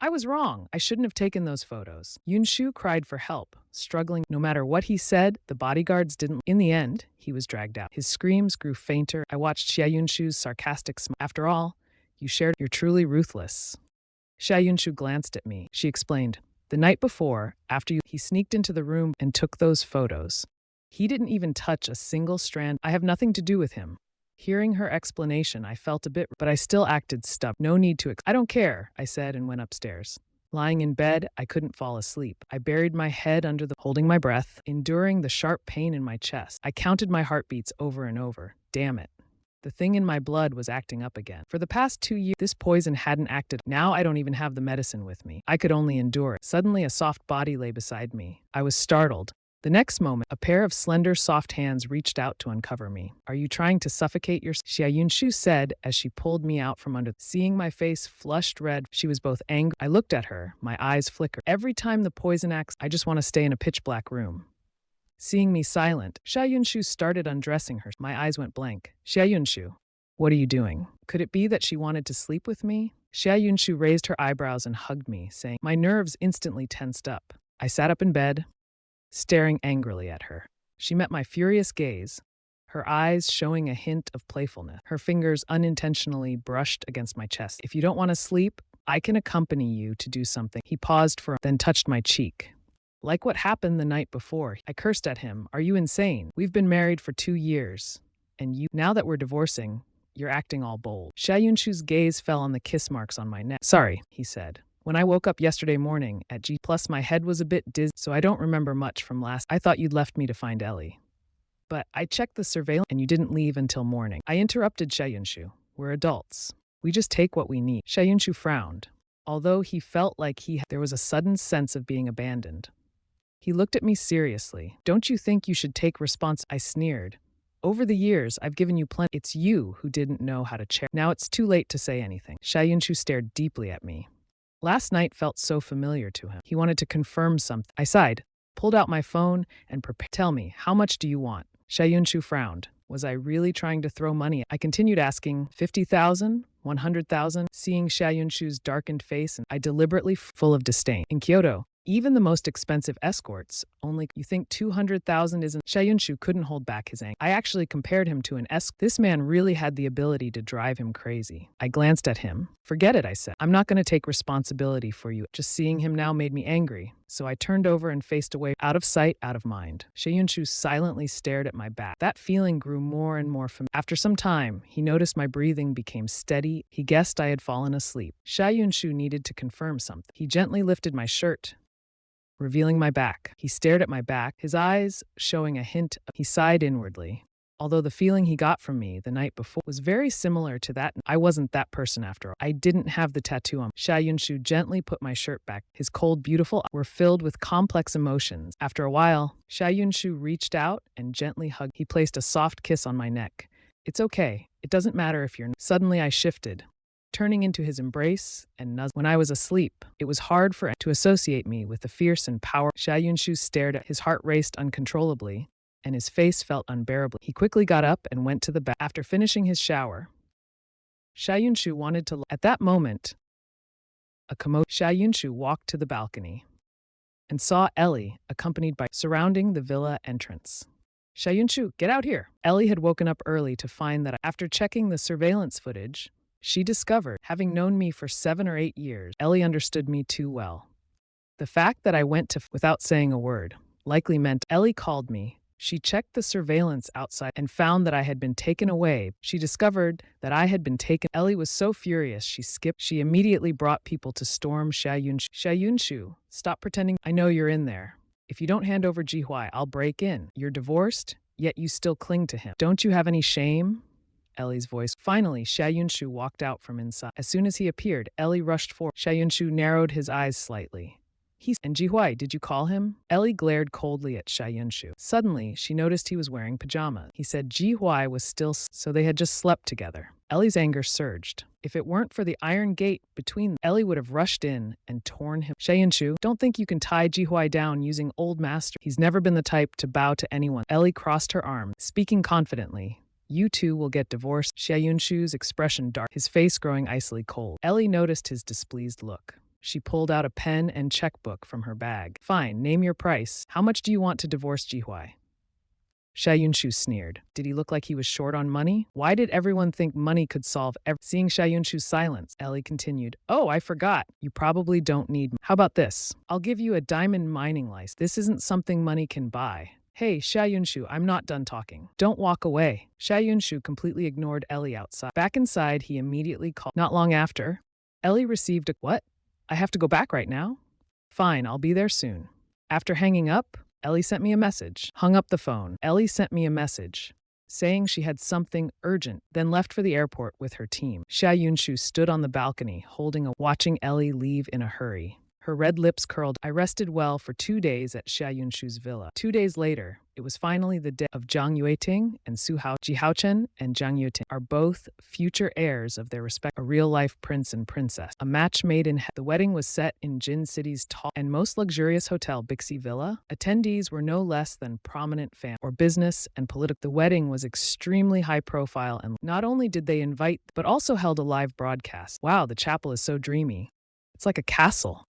I was wrong. I shouldn't have taken those photos. Yunshu cried for help, struggling. No matter what he said, the bodyguards didn't. In the end, he was dragged out. His screams grew fainter. I watched Xia Yunshu's sarcastic smile. After all, you're truly ruthless. Xia Yunshu glanced at me. She explained, the night before, he sneaked into the room and took those photos. He didn't even touch a single strand. I have nothing to do with him. Hearing her explanation, I felt a bit, but I still acted stubborn. No need to. I don't care, I said and went upstairs. Lying in bed, I couldn't fall asleep. I buried my head holding my breath, enduring the sharp pain in my chest. I counted my heartbeats over and over. Damn it. The thing in my blood was acting up again. For the past 2 years, this poison hadn't acted. Now I don't even have the medicine with me. I could only endure it. Suddenly, a soft body lay beside me. I was startled. The next moment, a pair of slender, soft hands reached out to uncover me. Are you trying to suffocate yourself? Xia Yunshu said as she pulled me out from under. Seeing my face flushed red, she was both angry. I looked at her, my eyes flickered. Every time the poison acts, I just want to stay in a pitch-black room. Seeing me silent, Xia Yunshu started undressing her. My eyes went blank. Xia Yunshu, what are you doing? Could it be that she wanted to sleep with me? Xia Yunshu raised her eyebrows and hugged me, saying, my nerves instantly tensed up. I sat up in bed, staring angrily at her. She met my furious gaze, her eyes showing a hint of playfulness. Her fingers unintentionally brushed against my chest. If you don't want to sleep, I can accompany you to do something. He paused then touched my cheek. Like what happened the night before. I cursed at him. Are you insane? We've been married for 2 years. And now that we're divorcing, you're acting all bold. Xia Yunshu's gaze fell on the kiss marks on my neck. Sorry, he said. When I woke up yesterday morning at G+, my head was a bit dizzy, so I don't remember much from last. I thought you'd left me to find Ellie. But I checked the surveillance and you didn't leave until morning. I interrupted Xia Yunshu. We're adults. We just take what we need. Xia Yunshu frowned. Although he felt like there was a sudden sense of being abandoned. He looked at me seriously. Don't you think you should take responsibility? I sneered. Over the years, I've given you plenty. It's you who didn't know how to cherish. Now it's too late to say anything. Xia Yunshu stared deeply at me. Last night felt so familiar to him. He wanted to confirm something. I sighed, pulled out my phone, and prepared. Tell me, how much do you want? Xia Yunshu frowned. Was I really trying to throw money? I continued asking, 50,000? 100,000? Seeing Xia Yunshu's darkened face, and I deliberately full of disdain. In Kyoto, even the most expensive escorts, you think 200,000 isn't? Xia Yunshu couldn't hold back his anger. I actually compared him to an escort. This man really had the ability to drive him crazy. I glanced at him. Forget it, I said. I'm not going to take responsibility for you. Just seeing him now made me angry. So I turned over and faced away, out of sight, out of mind. Xia Yunshu silently stared at my back. That feeling grew more and more familiar. After some time, he noticed my breathing became steady. He guessed I had fallen asleep. Xia Yunshu needed to confirm something. He gently lifted my shirt, revealing my back. He stared at my back, his eyes showing a hint. He sighed inwardly. Although the feeling he got from me the night before was very similar to that, I wasn't that person after all. I didn't have the tattoo on. Xia Yunshu gently put my shirt back. His cold, beautiful eyes were filled with complex emotions. After a while, Xia Yunshu reached out and gently hugged. He placed a soft kiss on my neck. It's okay. It doesn't matter if you're not. Suddenly I shifted, turning into his embrace and nuzzle. When I was asleep, it was hard for him to associate me with the fierce and powerful. Xia Yunshu stared at his heart raced uncontrollably, and his face felt unbearable. He quickly got up and went to the bath. After finishing his shower, Xia Yunshu wanted to. At that moment, Xia Yunshu walked to the balcony and saw Ellie, accompanied by surrounding the villa entrance. Xia Yunshu, get out here. Ellie had woken up early to find that after checking the surveillance footage, she discovered, having known me for 7 or 8 years, Ellie understood me too well. The fact that I went without saying a word likely meant Ellie called me. She checked the surveillance outside and found that I had been taken away. She discovered that I had been taken. Ellie was so furious she immediately brought people to storm Xia Yunshu. Xia Yunshu, stop pretending. I know you're in there. If you don't hand over Jihuai, I'll break in. You're divorced, yet you still cling to him. Don't you have any shame? Ellie's voice. Finally, Xia Yunshu walked out from inside. As soon as he appeared, Ellie rushed forward. Xia Yunshu narrowed his eyes slightly. And Jihuai, did you call him? Ellie glared coldly at Xia Yunshu. Suddenly, she noticed he was wearing pajamas. He said Jihuai was still, so they had just slept together. Ellie's anger surged. If it weren't for the iron gate between them, Ellie would have rushed in and torn him. Xia Yunshu, don't think you can tie Jihuai down using old master. He's never been the type to bow to anyone. Ellie crossed her arms, speaking confidently. You two will get divorced. Xia Yunshu's expression dark, his face growing icily cold. Ellie noticed his displeased look. She pulled out a pen and checkbook from her bag. Fine, name your price. How much do you want to divorce Jihuai? Xia Yunshu sneered. Did he look like he was short on money? Why did everyone think money could solve everything? Seeing Xia Yunshu's silence, Ellie continued. Oh, I forgot. You probably don't need. How about this? I'll give you a diamond mining license. This isn't something money can buy. Hey, Xia Yunshu, I'm not done talking. Don't walk away. Xia Yunshu completely ignored Ellie outside. Back inside, he immediately called. Not long after, Ellie received a what? I have to go back right now? Fine, I'll be there soon. After hanging up, Ellie sent me a message. Hung up the phone. Ellie sent me a message saying she had something urgent, then left for the airport with her team. Xia Yunshu stood on the balcony, watching Ellie leave in a hurry. Her red lips curled. I rested well for 2 days at Xia Yunshu's villa. 2 days later, it was finally the day of Zhang Yueting and Su Hao. Ji Haochen and Zhang Yueting are both future heirs of their respective, a real-life prince and princess. A match made in heaven. The wedding was set in Jin City's tall and most luxurious hotel, Bixi Villa. Attendees were no less than prominent family or business and political. The wedding was extremely high profile, and not only did they invite, but also held a live broadcast. Wow, the chapel is so dreamy. It's like a castle.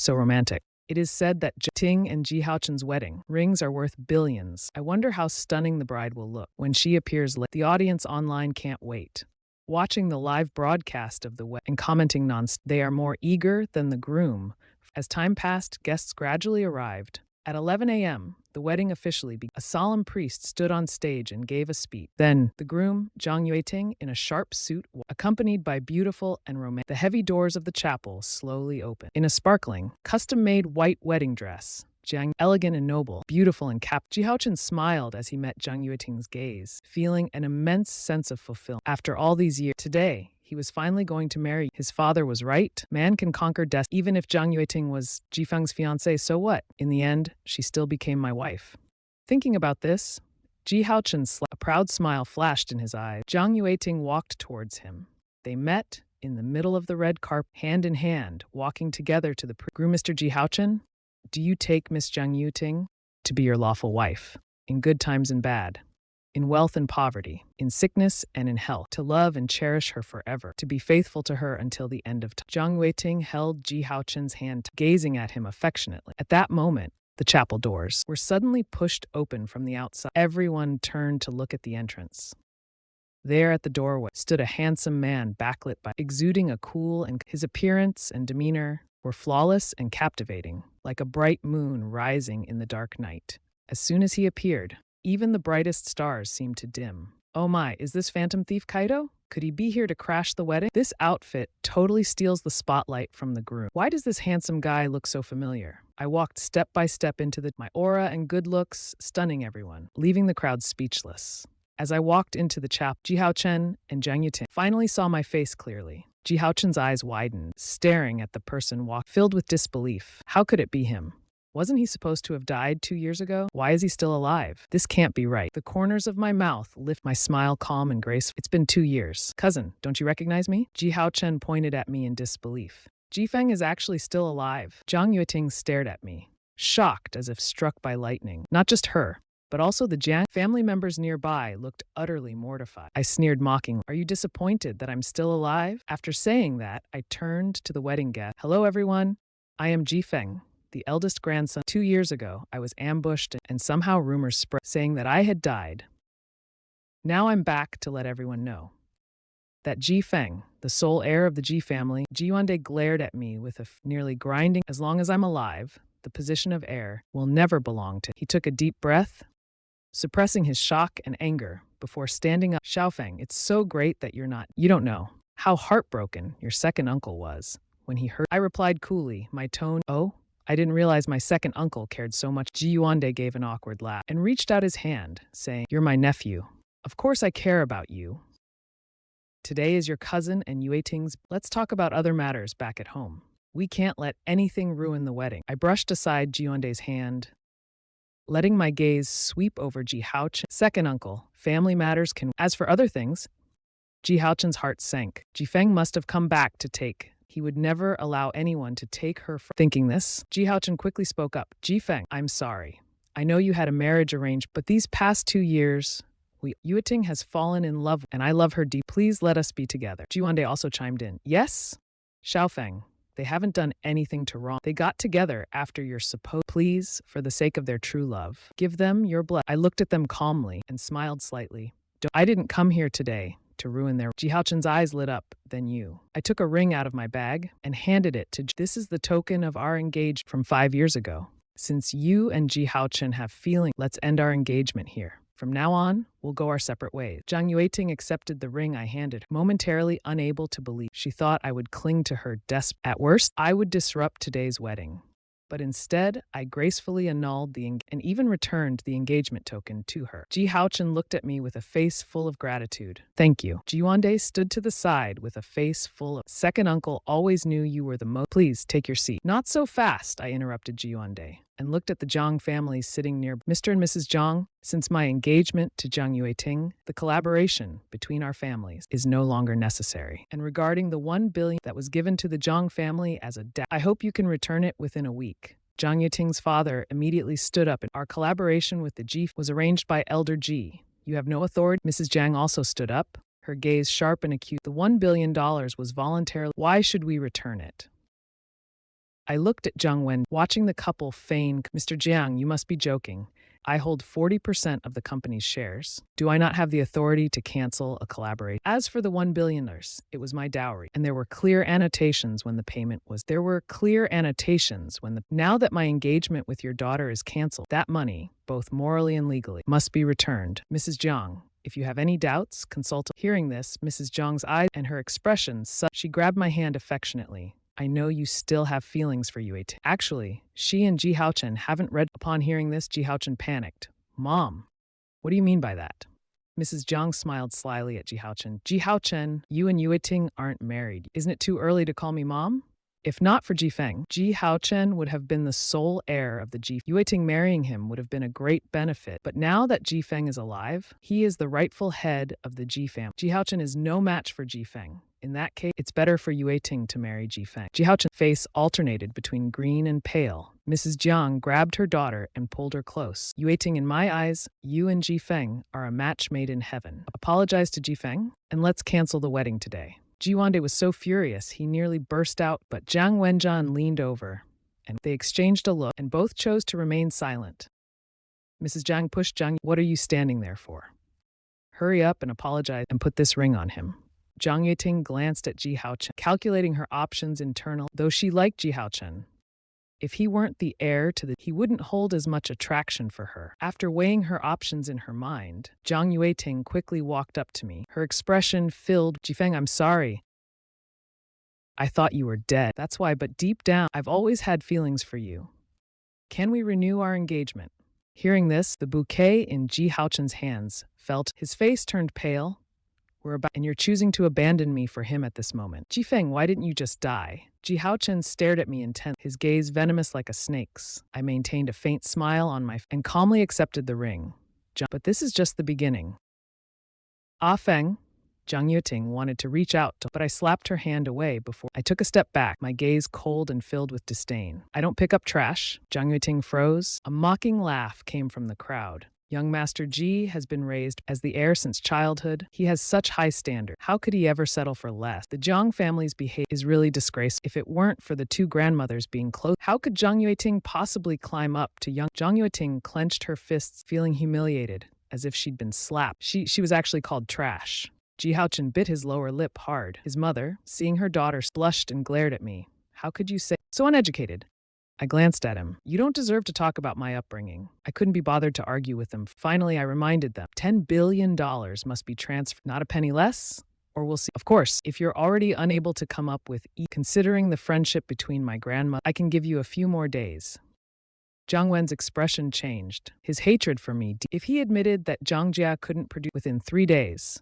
So romantic. It is said that Ting and Ji Haochen's wedding rings are worth billions. I wonder how stunning the bride will look when she appears late. The audience online can't wait. Watching the live broadcast of the wedding and commenting non-stop, they are more eager than the groom. As time passed, guests gradually arrived. At 11 a.m., the wedding officially began. A solemn priest stood on stage and gave a speech. Then, the groom, Zhang Yueting, in a sharp suit, accompanied by beautiful and romantic. The heavy doors of the chapel slowly opened. In a sparkling, custom-made white wedding dress, Jiang, elegant and noble, beautiful and Ji Haochen smiled as he met Zhang Yueting's gaze, feeling an immense sense of fulfillment. After all these years, today, he was finally going to marry. His father was right. Man can conquer destiny. Even if Zhang Yueting was Jifeng's fiancée, so what? In the end, she still became my wife. Thinking about this, Ji Haochen a proud smile flashed in his eyes. Zhang Yueting walked towards him. They met in the middle of the red carpet, hand in hand, walking together to the groom. Mr. Ji Haochen, do you take Miss Zhang Yueting to be your lawful wife, in good times and bad? In wealth and poverty, in sickness and in health, to love and cherish her forever, to be faithful to her until the end of time. Zhang Yueting held Ji Haochen's hand, gazing at him affectionately. At that moment, the chapel doors were suddenly pushed open from the outside. Everyone turned to look at the entrance. There at the doorway stood a handsome man backlit by exuding a cool, and his appearance and demeanor were flawless and captivating, like a bright moon rising in the dark night. As soon as he appeared, even the brightest stars seemed to dim. Oh my, is this Phantom Thief Kaido? Could he be here to crash the wedding? This outfit totally steals the spotlight from the groom. Why does this handsome guy look so familiar? I walked step by step into my aura and good looks, stunning everyone, leaving the crowd speechless. As I walked into the chapel, Ji Haochen and Zhang Yueting finally saw my face clearly. Ji Haochen's eyes widened, staring at the person filled with disbelief. How could it be him? Wasn't he supposed to have died 2 years ago? Why is he still alive? This can't be right. The corners of my mouth lift, my smile calm and graceful. It's been 2 years. Cousin, don't you recognize me? Ji Haochen pointed at me in disbelief. Jifeng is actually still alive. Zhang Yueting stared at me, shocked as if struck by lightning. Not just her, but also the Jiang family members nearby looked utterly mortified. I sneered mockingly. Are you disappointed that I'm still alive? After saying that, I turned to the wedding guest. Hello, everyone. I am Jifeng, the eldest grandson. 2 years ago, I was ambushed and somehow rumors spread saying that I had died. Now I'm back to let everyone know that Ji Feng, the sole heir of the Ji family. Ji Yuande glared at me with a nearly grinding. As long as I'm alive, the position of heir will never belong to. He took a deep breath, suppressing his shock and anger before standing up. Xiaofeng, it's so great that you don't know how heartbroken your second uncle was when he heard. I replied coolly, my tone, oh, I didn't realize my second uncle cared so much. Ji Yuande gave an awkward laugh and reached out his hand, saying, you're my nephew. Of course I care about you. Today is your cousin and Yueting's. Let's talk about other matters back at home. We can't let anything ruin the wedding. I brushed aside Ji Yuande's hand, letting my gaze sweep over Ji Haochen. Second uncle, family matters can. As for other things, Ji Haochen's heart sank. Ji Feng must have come back to take. He would never allow anyone to take her from. Thinking this, Ji Haochen quickly spoke up. Ji Feng, I'm sorry. I know you had a marriage arranged, but these past 2 years, Yueting has fallen in love, and I love her deep. Please let us be together. Ji Yuande also chimed in. Yes? Xiaofeng, They haven't done anything to wrong. They got together after you're supposed. Please, for the sake of their true love, give them your blood. I looked at them calmly and smiled slightly. I didn't come here today to ruin their. Ji Haochen's eyes lit up. Then you. I took a ring out of my bag and handed it to. This is the token of our engagement from 5 years ago. Since you and Ji Haochen have feeling, let's end our engagement here. From now on, we'll go our separate ways. Zhang Yueting accepted the ring I handed her, momentarily unable to believe. She thought I would cling to her At worst, I would disrupt today's wedding. But instead, I gracefully annulled and even returned the engagement token to her. Ji Haochen looked at me with a face full of gratitude. Thank you. Ji Yuande stood to the side with a face full of. Second uncle always knew you were the most. Please take your seat. Not so fast, I interrupted Ji Yuande, and looked at the Zhang family sitting near. Mr. and Mrs. Zhang, since my engagement to Zhang Yueting, the collaboration between our families is no longer necessary. And regarding the 1 billion that was given to the Zhang family as a debt, I hope you can return it within a week. Zhang Yueting's father immediately stood up, and our collaboration with the Ji was arranged by Elder Ji. You have no authority. Mrs. Zhang also stood up, her gaze sharp and acute. The $1 billion was voluntarily. Why should we return it? I looked at Zhang Wen, watching the couple feign. Mr. Jiang, you must be joking. I hold 40% of the company's shares. Do I not have the authority to cancel a collaboration? As for the $1 billion, it was my dowry, and there were clear annotations when the payment was. Now that my engagement with your daughter is canceled, that money, both morally and legally, must be returned. Mrs. Jiang, if you have any doubts, consult. Hearing this, Mrs. Jiang's eyes and her expression, she grabbed my hand affectionately. I know you still have feelings for Yue. Actually, she and Ji Haochen haven't read. Upon hearing this, Ji Haochen panicked. Mom, what do you mean by that? Mrs. Zhang smiled slyly at Ji Haochen. Ji Haochen, you and Yueting aren't married. Isn't it too early to call me mom? If not for Ji Feng, Ji Haochen would have been the sole heir of the Ji. Yueting marrying him would have been a great benefit, but now that Ji Feng is alive, he is the rightful head of the Ji family. Ji Haochen is no match for Ji Feng. In that case, it's better for Yueting to marry Ji Feng. Ji Haochen's face alternated between green and pale. Mrs. Jiang grabbed her daughter and pulled her close. Yueting, in my eyes, you and Ji Feng are a match made in heaven. Apologize to Ji Feng, and let's cancel the wedding today. Ji Yuande was so furious he nearly burst out, but Zhang Wenjian leaned over, and they exchanged a look, and both chose to remain silent. Mrs. Zhang pushed Zhang. What are you standing there for? Hurry up and apologize and put this ring on him. Zhang Yueting glanced at Ji Haochen, calculating her options internally. Though she liked Ji Haochen, if he weren't the heir to he wouldn't hold as much attraction for her. After weighing her options in her mind, Zhang Yueting quickly walked up to me. Her expression filled. Ji Feng, I'm sorry. I thought you were dead. That's why, but deep down, I've always had feelings for you. Can we renew our engagement? Hearing this, the bouquet in Ji Haochen's hands felt. His face turned pale. And you're choosing to abandon me for him at this moment. Ji Feng, why didn't you just die? Ji Haochen stared at me intently, his gaze venomous like a snake's. I maintained a faint smile on my face and calmly accepted the ring. But this is just the beginning. Ah Feng, Zhang Yueting wanted to reach out, but I slapped her hand away before I took a step back, my gaze cold and filled with disdain. I don't pick up trash. Zhang Yueting froze. A mocking laugh came from the crowd. Young Master Ji has been raised as the heir since childhood. He has such high standards. How could he ever settle for less? The Zhang family's behavior is really disgraceful. If it weren't for the two grandmothers being close, how could Zhang Yueting possibly climb up to young? Zhang Yueting clenched her fists, feeling humiliated, as if she'd been slapped. She was actually called trash. Ji Haochen bit his lower lip hard. His mother, seeing her daughter, blushed and glared at me. How could you say so uneducated? I glanced at him. You don't deserve to talk about my upbringing. I couldn't be bothered to argue with them. Finally, I reminded them, $10 billion must be transferred, not a penny less, or we'll see. Of course, if you're already unable to come up with considering the friendship between my grandmother, I can give you a few more days. Zhang Wen's expression changed. His hatred for me, if he admitted that Zhang Jia couldn't produce within 3 days,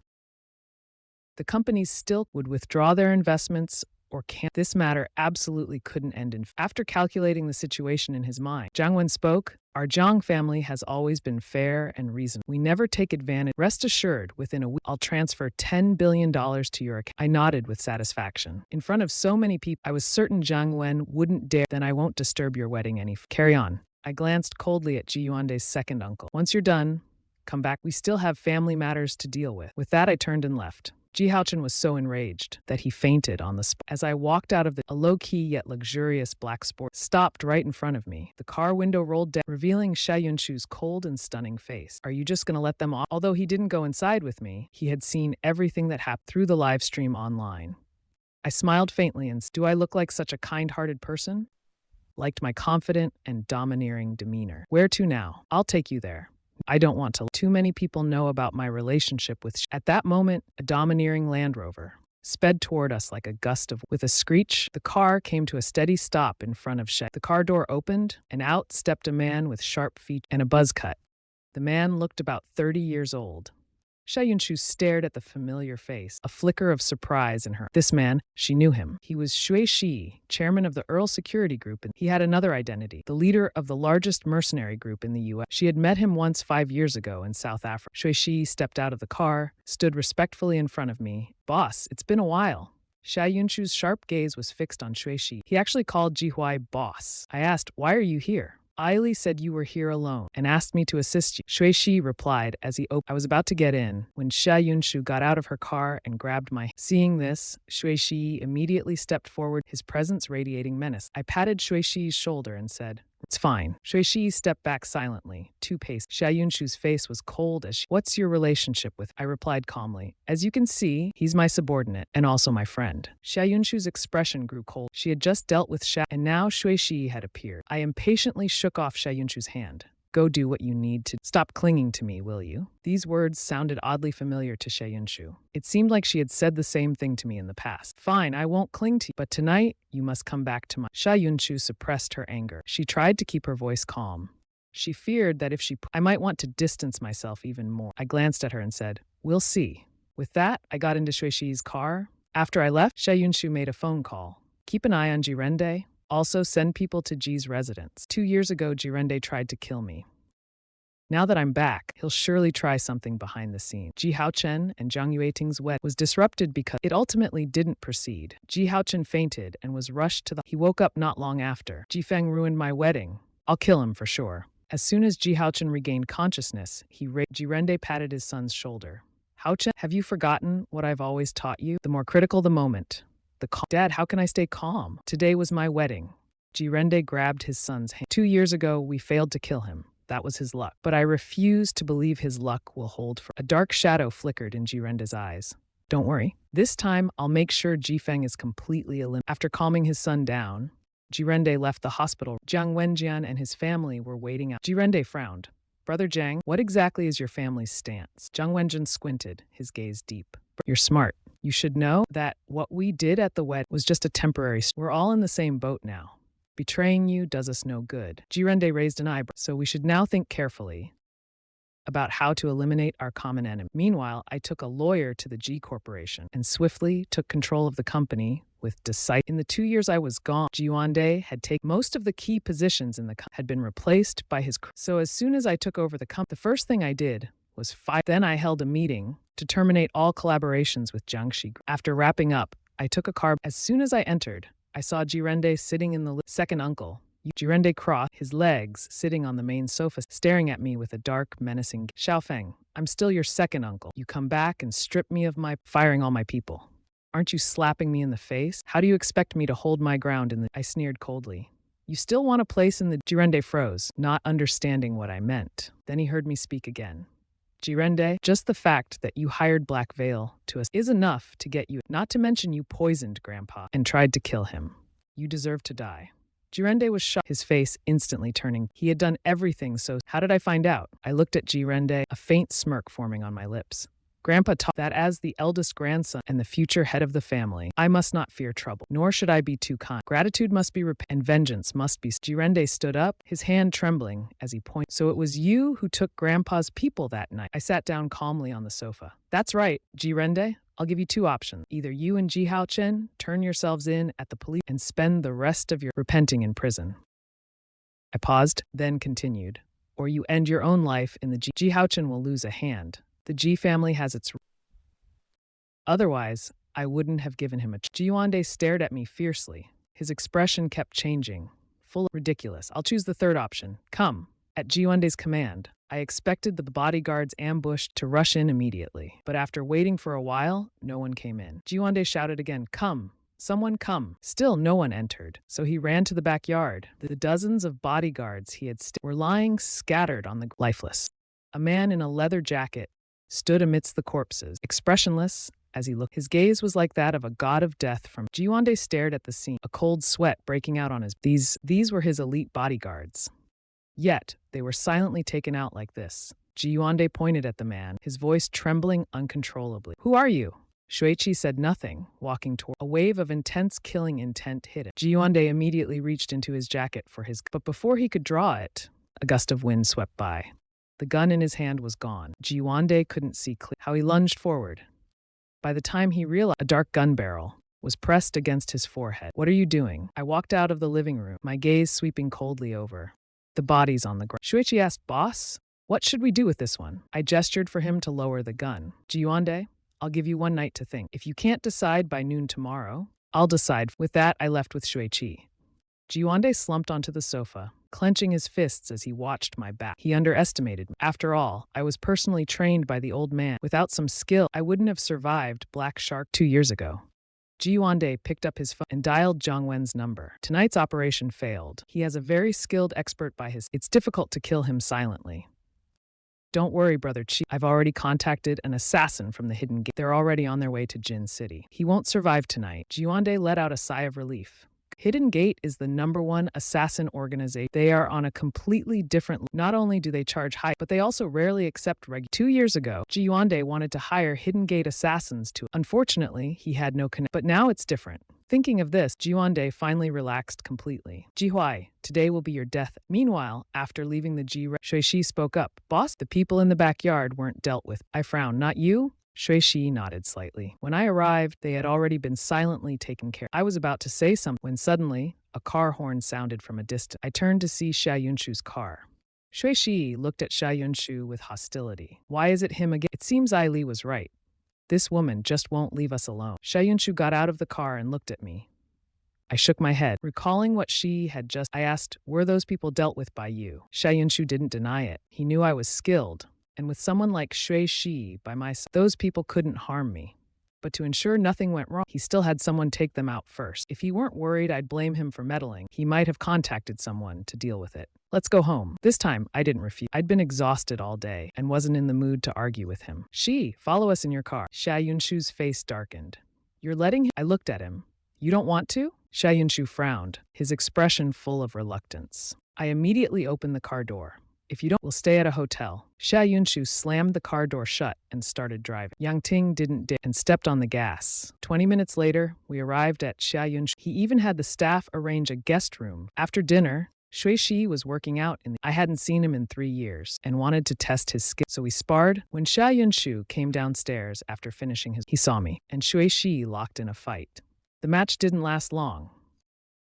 the companies still would withdraw their investments or can't. This matter absolutely couldn't end. After calculating the situation in his mind, Zhang Wen spoke. Our Zhang family has always been fair and reasonable. We never take advantage. Rest assured, within a week, I'll transfer $10 billion to your account. I nodded with satisfaction. In front of so many people, I was certain Zhang Wen wouldn't dare. Then I won't disturb your wedding any. Carry on. I glanced coldly at Ji Yuande's second uncle. Once you're done, come back. We still have family matters to deal with. With that, I turned and left. Ji Haochen was so enraged that he fainted on the spot. As I walked out of a low-key yet luxurious black sport stopped right in front of me. The car window rolled down, revealing Xia Yunshu's cold and stunning face. Are you just going to let them off? Although he didn't go inside with me, he had seen everything that happened through the live stream online. I smiled faintly and said, do I look like such a kind-hearted person? Liked my confident and domineering demeanor. Where to now? I'll take you there. I don't want to. Too many people know about my relationship with. At that moment, a domineering Land Rover sped toward us like a gust of. With a screech, the car came to a steady stop in front of Xia. The car door opened, and out stepped a man with sharp feet and a buzz cut. The man looked about 30 years old. Xia Yunshu stared at the familiar face, a flicker of surprise in her. This man, she knew him. He was Xue Shi, chairman of the Earl Security Group, and he had another identity, the leader of the largest mercenary group in the U.S. She had met him once 5 years ago in South Africa. Xue Shi stepped out of the car, stood respectfully in front of me. Boss, it's been a while. Xia Yunshu's sharp gaze was fixed on Xue Shi. He actually called Ji Huai boss. I asked, why are you here? Aili said you were here alone and asked me to assist you. Xue Shi replied as he opened. I was about to get in when Xia Yunshu got out of her car and grabbed my hand. Seeing this, Xue Shi immediately stepped forward, his presence radiating menace. I patted Xue Shi's shoulder and said, it's fine. Xue Shi stepped back silently, 2 paces. Xia Yunshu's face was cold as she. What's your relationship with? I replied calmly. As you can see, he's my subordinate and also my friend. Xia Yunshu's expression grew cold. She had just dealt with Xia, and now Xue Shi had appeared. I impatiently shook off Xia Yunshu's hand. Go do what you need to. Stop clinging to me, will you? These words sounded oddly familiar to Xia Yunshu. It seemed like she had said the same thing to me in the past. Fine, I won't cling to you, but tonight you must come back to my. Xia Yunshu suppressed her anger. She tried to keep her voice calm. She feared that if I might want to distance myself even more. I glanced at her and said, we'll see. With that, I got into Xue Shi's car. After I left, Xia Yunshu made a phone call. Keep an eye on Jirende. Also, send people to Ji's residence. 2 years ago, Jirende tried to kill me. Now that I'm back, he'll surely try something behind the scenes. Ji Haochen and Zhang Yueting's wedding was disrupted because it ultimately didn't proceed. Ji Haochen fainted and was rushed to the. He woke up not long after. Ji Feng ruined my wedding. I'll kill him for sure. As soon as Ji Haochen regained consciousness, Jirende patted his son's shoulder. Haochen, have you forgotten what I've always taught you? The more critical the moment. Dad, how can I stay calm? Today was my wedding. Jirende grabbed his son's hand. 2 years ago, we failed to kill him. That was his luck. But I refuse to believe his luck will hold for. A dark shadow flickered in Jirende's eyes. Don't worry. This time, I'll make sure Jifeng is completely eliminated. After calming his son down, Jirende left the hospital. Jiang Wenjian and his family were waiting out. Jirende frowned. Brother Jiang, what exactly is your family's stance? Jiang Wenjian squinted, his gaze deep. You're smart. You should know that what we did at the wedding was just a temporary. We're all in the same boat now. Betraying you does us no good. Jirende raised an eyebrow. So we should now think carefully about how to eliminate our common enemy. Meanwhile, I took a lawyer to the G Corporation and swiftly took control of the company with decisive. In the 2 years I was gone, Jiwande had taken most of the key positions in the company, had been replaced by his. So as soon as I took over the company, the first thing I did was fire. Then I held a meeting to terminate all collaborations with Jiangxi. After wrapping up, I took a car. As soon as I entered, I saw Jirende sitting in the second uncle. Jirende crossed his legs, sitting on the main sofa, staring at me with a dark, menacing. Xiaofeng, I'm still your second uncle. You come back and strip me of my firing all my people. Aren't you slapping me in the face? How do you expect me to hold my ground in the. I sneered coldly. You still want a place in the. Jirende froze, not understanding what I meant. Then he heard me speak again. Jirende, just the fact that you hired Black Veil to us is enough to get you, not to mention you poisoned Grandpa and tried to kill him. You deserve to die. Jirende was shocked, his face instantly turning. He had done everything, so how did I find out? I looked at Jirende, a faint smirk forming on my lips. Grandpa taught that as the eldest grandson and the future head of the family, I must not fear trouble, nor should I be too kind. Gratitude must be repaid, and vengeance must be. Jirende stood up, his hand trembling as he pointed. So it was you who took Grandpa's people that night. I sat down calmly on the sofa. That's right, Jirende. I'll give you 2 options. Either you and Ji Haochen turn yourselves in at the police and spend the rest of your repenting in prison. I paused, then continued. Or you end your own life in the Ji Haochen will lose a hand. The Ji family has its. Otherwise, I wouldn't have given him a. Jiwande stared at me fiercely. His expression kept changing. Full of ridiculous. I'll choose the third option. Come. At Jiwande's command, I expected the bodyguards ambushed to rush in immediately, but after waiting for a while, no one came in. Jiwande shouted again, "Come! Someone come!" Still no one entered, so he ran to the backyard. The dozens of bodyguards he had were lying scattered on the lifeless. A man in a leather jacket stood amidst the corpses, expressionless as he looked. His gaze was like that of a god of death from Jiwande stared at the scene, a cold sweat breaking out on his. These were his elite bodyguards. Yet, they were silently taken out like this. Jiwande pointed at the man, his voice trembling uncontrollably. "Who are you?" Shuichi said nothing, walking toward. A wave of intense killing intent hit him. Jiwande immediately reached into his jacket for his. But before he could draw it, a gust of wind swept by. The gun in his hand was gone. Jiwande couldn't see clearly how he lunged forward. By the time he realized, a dark gun barrel was pressed against his forehead. "What are you doing?" I walked out of the living room, my gaze sweeping coldly over the bodies on the ground. Shuichi asked, "Boss, what should we do with this one?" I gestured for him to lower the gun. "Jiwande, I'll give you one night to think. If you can't decide by noon tomorrow, I'll decide." With that, I left with Shuichi. Jiwande slumped onto the sofa, clenching his fists as he watched my back. He underestimated me. After all, I was personally trained by the old man. Without some skill, I wouldn't have survived Black Shark 2 years ago. Jiwande picked up his phone and dialed Zhang Wen's number. "Tonight's operation failed. He has a very skilled expert by his. It's difficult to kill him silently. Don't worry, Brother Chi. I've already contacted an assassin from the Hidden Gate. They're already on their way to Jin City. He won't survive tonight." Jiwande let out a sigh of relief. Hidden Gate is the #1 assassin organization. They are on a completely different. Not only do they charge high, but they also rarely accept 2 years ago, Jiwande wanted to hire Hidden Gate assassins to. Unfortunately, he had no connection. But now it's different. Thinking of this, Jiwande finally relaxed completely. "Jihuai, today will be your death." Meanwhile, after leaving the Shuichi spoke up. "Boss, the people in the backyard weren't dealt with." I frowned. "Not you?" Shuichi nodded slightly. "When I arrived, they had already been silently taken care of." I was about to say something when suddenly, a car horn sounded from a distance. I turned to see Xia Yunshu's car. Shuichi looked at Xia Yunshu with hostility. "Why is it him again?" It seems Ai Li was right. This woman just won't leave us alone. Xia Yunshu got out of the car and looked at me. I shook my head, recalling what she had just. I asked, "Were those people dealt with by you?" Xia Yunshu didn't deny it. He knew I was skilled. And with someone like Shui Shi by my side, those people couldn't harm me. But to ensure nothing went wrong, he still had someone take them out first. If he weren't worried I'd blame him for meddling, he might have contacted someone to deal with it. "Let's go home." This time, I didn't refuse. I'd been exhausted all day and wasn't in the mood to argue with him. Follow us in your car." Xia Yunshu's face darkened. "You're letting him?" I looked at him. "You don't want to?" Xia Yunshu frowned, his expression full of reluctance. I immediately opened the car door. "If you don't, we'll stay at a hotel." Xia Yunshu slammed the car door shut and started driving. Yang Ting didn't dip and stepped on the gas. 20 minutes later, we arrived at Xia Yunshu. He even had the staff arrange a guest room. After dinner, Shui Shi was working out I hadn't seen him in 3 years and wanted to test his skill, so we sparred. When Xia Yunshu came downstairs after finishing he saw me, and Shui Shi locked in a fight. The match didn't last long.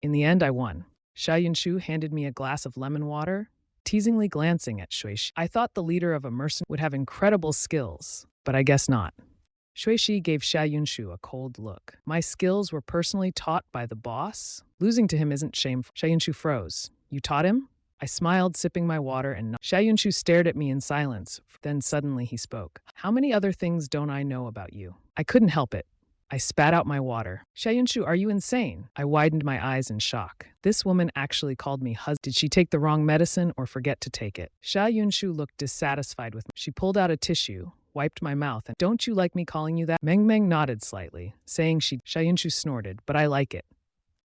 In the end, I won. Xia Yunshu handed me a glass of lemon water, teasingly glancing at Shuichi. I thought the leader of a mercenary would have incredible skills, but I guess not. Shuichi gave Xia Yunshu a cold look. My skills were personally taught by the boss. Losing to him isn't shameful. Xia Yunshu froze. "You taught him?" I smiled, sipping my water, and Xia Yunshu stared at me in silence. Then suddenly he spoke. "How many other things don't I know about you?" I couldn't help it. I spat out my water. "Xia Yunshu, are you insane?" I widened my eyes in shock. This woman actually called me husband. Did she take the wrong medicine or forget to take it? Xia Yunshu looked dissatisfied with me. She pulled out a tissue, wiped my mouth, and, "Don't you like me calling you that?" Meng Meng nodded slightly, saying Xia Yunshu snorted, "But I like it."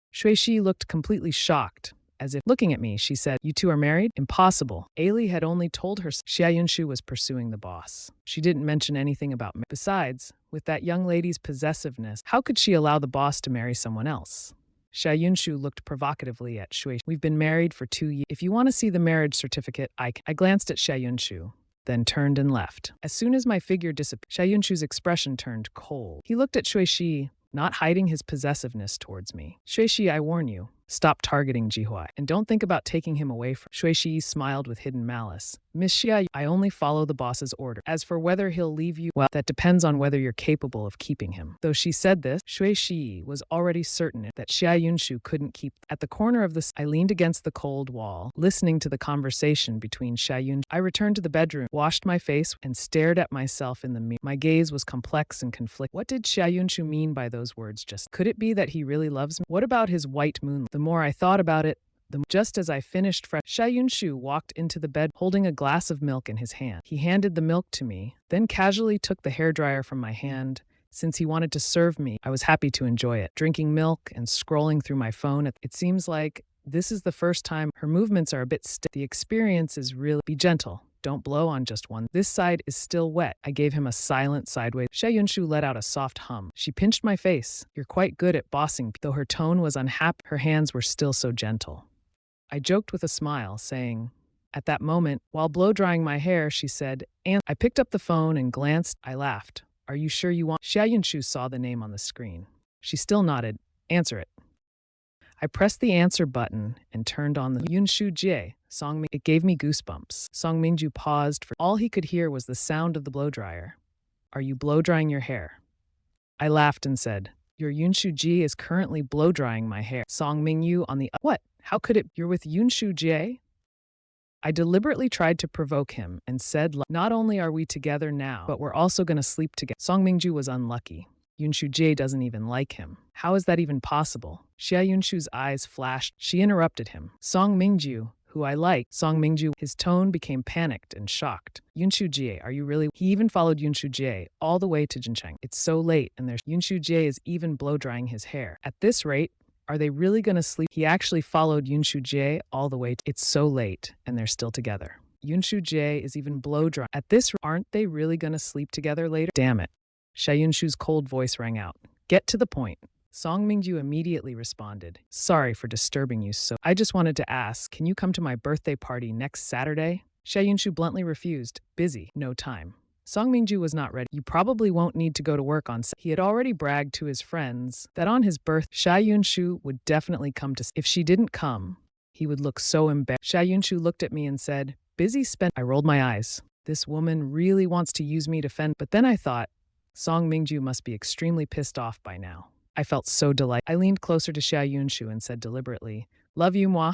Shui Shi looked completely shocked. As if looking at me, she said, "You two are married?" Impossible. Ailey had only told her Xia Yunshu was pursuing the boss. She didn't mention anything about me. Besides, with that young lady's possessiveness, how could she allow the boss to marry someone else? Xia Yunshu looked provocatively at Shui. "We've been married for 2 years. If you want to see the marriage certificate, I glanced at Xia Yunshu, then turned and left. As soon as my figure disappeared, Xia Yunshu's expression turned cold. He looked at Shui Shi, not hiding his possessiveness towards me. "Shui Shi, I warn you. Stop targeting Jihuai, and don't think about taking him away from. Shui Shi smiled with hidden malice. Miss Xia, I only follow the boss's order. As for whether he'll leave you, well, that depends on whether you're capable of keeping him. Though she said this, Shui Shi was already certain that Xia Yunshu couldn't keep. At the corner of I leaned against the cold wall, listening to the conversation between Xia Yunshu. I returned to the bedroom, washed my face, and stared at myself in the mirror. My gaze was complex and conflicted. What did Xia Yunshu mean by those words just? Could it be that he really loves me? What about his white moon? The more I thought about it, just as I finished Xia Yunshu walked into the bed holding a glass of milk in his hand. He handed the milk to me, then casually took the hairdryer from my hand. Since he wanted to serve me, I was happy to enjoy it. Drinking milk and scrolling through my phone, it seems like this is the first time. Her movements are a bit stiff. The experience is really. Be gentle. Don't blow on just one. This side is still wet. I gave him a silent sideways. Xia Yunshu let out a soft hum. She pinched my face. You're quite good at bossing. Though her tone was unhappy, her hands were still so gentle. I joked with a smile, saying, at that moment, while blow-drying my hair, she said, and I picked up the phone and glanced. I laughed. Are you sure you want? Xia Yunshu saw the name on the screen. She still nodded. Answer it. I pressed the answer button and turned on the Yunshu Jie. Song Mingyu. It gave me goosebumps. Song Mingyu paused for all he could hear was the sound of the blow-dryer. Are you blow-drying your hair? I laughed and said, your Yunshu Jie is currently blow-drying my hair. Song Mingyu on the. What? How could it? You're with Yunshu Jie? I deliberately tried to provoke him and said, not only are we together now, but we're also going to sleep together. Song Mingyu was unlucky. Yunshu Jie doesn't even like him. How is that even possible? Xia Yunshu's eyes flashed. She interrupted him. Song Mingyu, who I like. Song Mingyu, his tone became panicked and shocked. Yunshu Jie, are you really? He even followed Yunshu Jie all the way to Jincheng. It's so late and there's. Yunshu Jie is even blow-drying his hair. At this rate, are they really going to sleep? He actually followed Yunshu Jie all the way. It's so late and they're still together. Yunshu Jie is even blow-drying. At this, aren't they really going to sleep together later? Damn it. Xia Yunshu's cold voice rang out. Get to the point. Song Mingyu immediately responded. Sorry for disturbing you so. I just wanted to ask, can you come to my birthday party next Saturday? Xia Yunshu bluntly refused. Busy. No time. Song Mingyu was not ready. You probably won't need to go to work on. He had already bragged to his friends that on his birth, Xia Yunshu would definitely come to. If she didn't come, he would look so embarrassed. Xia Yunshu looked at me and said, busy spent. I rolled my eyes. This woman really wants to use me to fend. But then I thought, Song Mingyu must be extremely pissed off by now. I felt so delighted. I leaned closer to Xia Yunshu and said deliberately, love you, moi.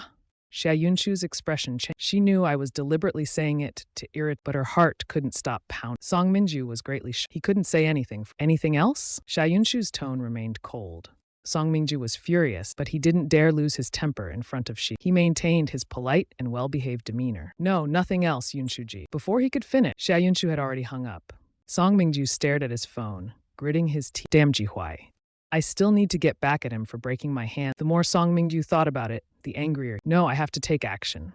Xia Yunshu's expression changed. She knew I was deliberately saying it to irritate, but her heart couldn't stop pounding. Song Mingyu was greatly shocked. He couldn't say anything. Anything else? Xia Yunshu's tone remained cold. Song Mingyu was furious, but he didn't dare lose his temper in front of Shi. He maintained his polite and well-behaved demeanor. No, nothing else, Yunshu-ji. Before he could finish, Xia Yunshu had already hung up. Song Mingyu stared at his phone, gritting his teeth. Damn Jihuai. I still need to get back at him for breaking my hand. The more Song Mingyu thought about it, the angrier. No, I have to take action.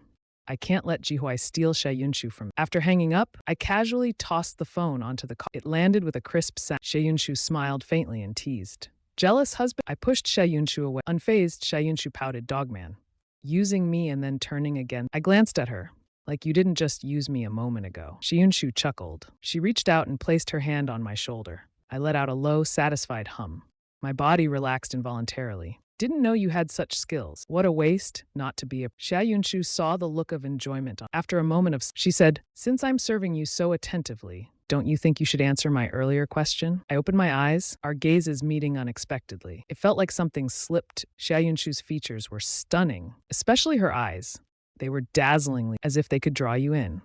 I can't let Jihuai steal Xia Yunshu from me. After hanging up, I casually tossed the phone onto the car. It landed with a crisp sound. Xia Yunshu smiled faintly and teased. Jealous husband? I pushed Xia Yunshu away. Unfazed, Xia Yunshu pouted, dogman. Using me and then turning again. I glanced at her. Like you didn't just use me a moment ago. Xia Yunshu chuckled. She reached out and placed her hand on my shoulder. I let out a low, satisfied hum. My body relaxed involuntarily. Didn't know you had such skills. What a waste not to be a. Xia Yunshu saw the look of enjoyment. After a moment of, she said, since I'm serving you so attentively, don't you think you should answer my earlier question? I opened my eyes, our gazes meeting unexpectedly. It felt like something slipped. Xia Yunshu's features were stunning, especially her eyes. They were dazzlingly, as if they could draw you in.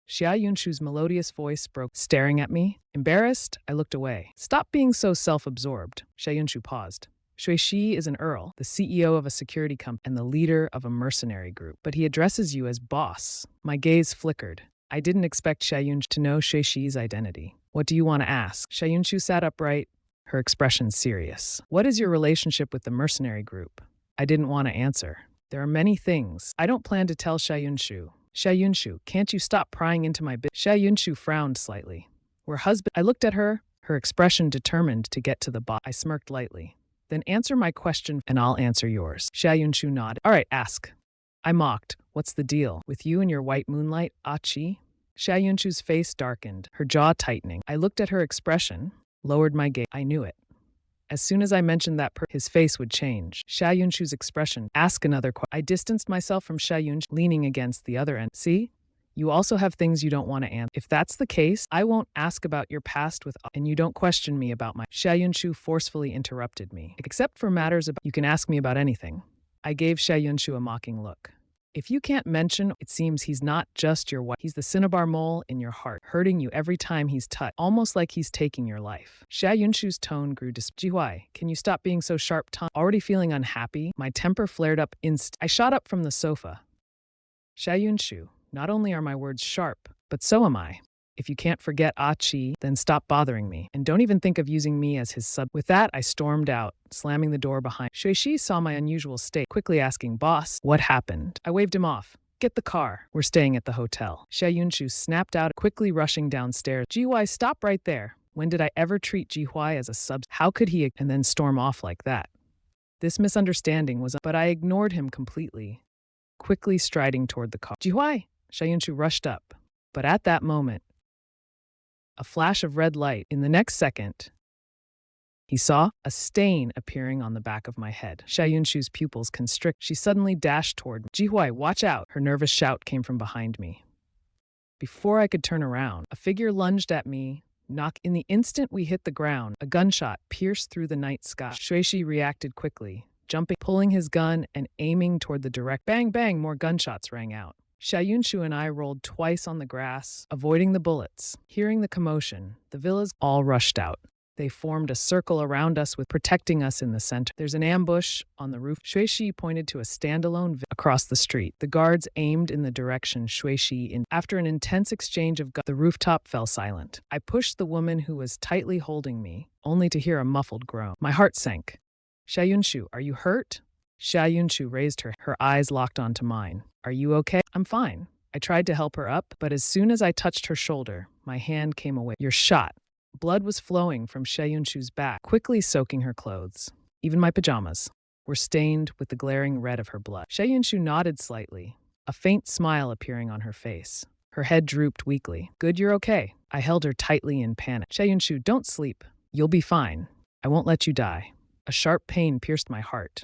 Xia Yunshu's melodious voice broke, staring at me. Embarrassed, I looked away. Stop being so self-absorbed. Xia Yunshu paused. Shui Shi is an earl, the CEO of a security company, and the leader of a mercenary group. But he addresses you as boss. My gaze flickered. I didn't expect Xia Yunshu to know Shui Shi's identity. What do you want to ask? Xia Yunshu sat upright, her expression serious. What is your relationship with the mercenary group? I didn't want to answer. There are many things. I don't plan to tell Xia Yunshu. Xia Yunshu, can't you stop prying into my business? Xia Yunshu frowned slightly. We're husband. I looked at her, her expression determined to get to the bottom. I smirked lightly. Then answer my question and I'll answer yours. Xia Yunshu nodded. All right, ask. I mocked. What's the deal? With you and your white moonlight, Achi? Xia Yunshu's face darkened, her jaw tightening. I looked at her expression, lowered my gaze. I knew it. As soon as I mentioned that his face would change. Xia Yunshu's expression. Ask another question. I distanced myself from Xia Yunshu, leaning against the other end. See? You also have things you don't want to answer. If that's the case, I won't ask about your past and you don't question me about my. Xia Yunshu forcefully interrupted me. Except for matters about, you can ask me about anything. I gave Xia Yunshu a mocking look. If you can't mention, it seems he's not just your wife. He's the cinnabar mole in your heart, hurting you every time he's touched, almost like he's taking your life. Xia Yunshu's tone grew Jihuai, can you stop being so sharp-tongued? Already feeling unhappy, my temper flared up I shot up from the sofa. Xia Yunshu, not only are my words sharp, but so am I. If you can't forget Chi, then stop bothering me, and don't even think of using me as his sub. With that, I stormed out, slamming the door behind. Shuishi saw my unusual state, quickly asking, Boss, what happened? I waved him off. Get the car. We're staying at the hotel. Xia Yunshu snapped out, quickly rushing downstairs. Jihuai, stop right there. When did I ever treat Jihuai as a sub? How could he and then storm off like that? This misunderstanding was, but I ignored him completely, quickly striding toward the car. Jihuai! Xia Yunshu rushed up, but at that moment, a flash of red light. In the next second, he saw a stain appearing on the back of my head. Xia Yunshu's pupils constrict. She suddenly dashed toward me. Jihuai, watch out! Her nervous shout came from behind me. Before I could turn around, a figure lunged at me. In the instant we hit the ground, a gunshot pierced through the night sky. Shuishi reacted quickly, jumping, pulling his gun, and aiming toward the direct. Bang, bang, more gunshots rang out. Xia Yunshu and I rolled twice on the grass, avoiding the bullets. Hearing the commotion, the villas all rushed out. They formed a circle around us, protecting us in the center. There's an ambush on the roof. Shuishi pointed to a standalone across the street. The guards aimed in the direction Shuishi in. After an intense exchange of guns, the rooftop fell silent. I pushed the woman who was tightly holding me, only to hear a muffled groan. My heart sank. Xia Yunshu, are you hurt? Xia Yunshu raised her eyes locked onto mine. Are you okay? I'm fine. I tried to help her up, but as soon as I touched her shoulder, my hand came away. You're shot. Blood was flowing from Xia Yunshu's back, quickly soaking her clothes. Even my pajamas were stained with the glaring red of her blood. Xia Yunshu nodded slightly, a faint smile appearing on her face. Her head drooped weakly. Good, you're okay. I held her tightly in panic. Xia Yunshu, don't sleep. You'll be fine. I won't let you die. A sharp pain pierced my heart.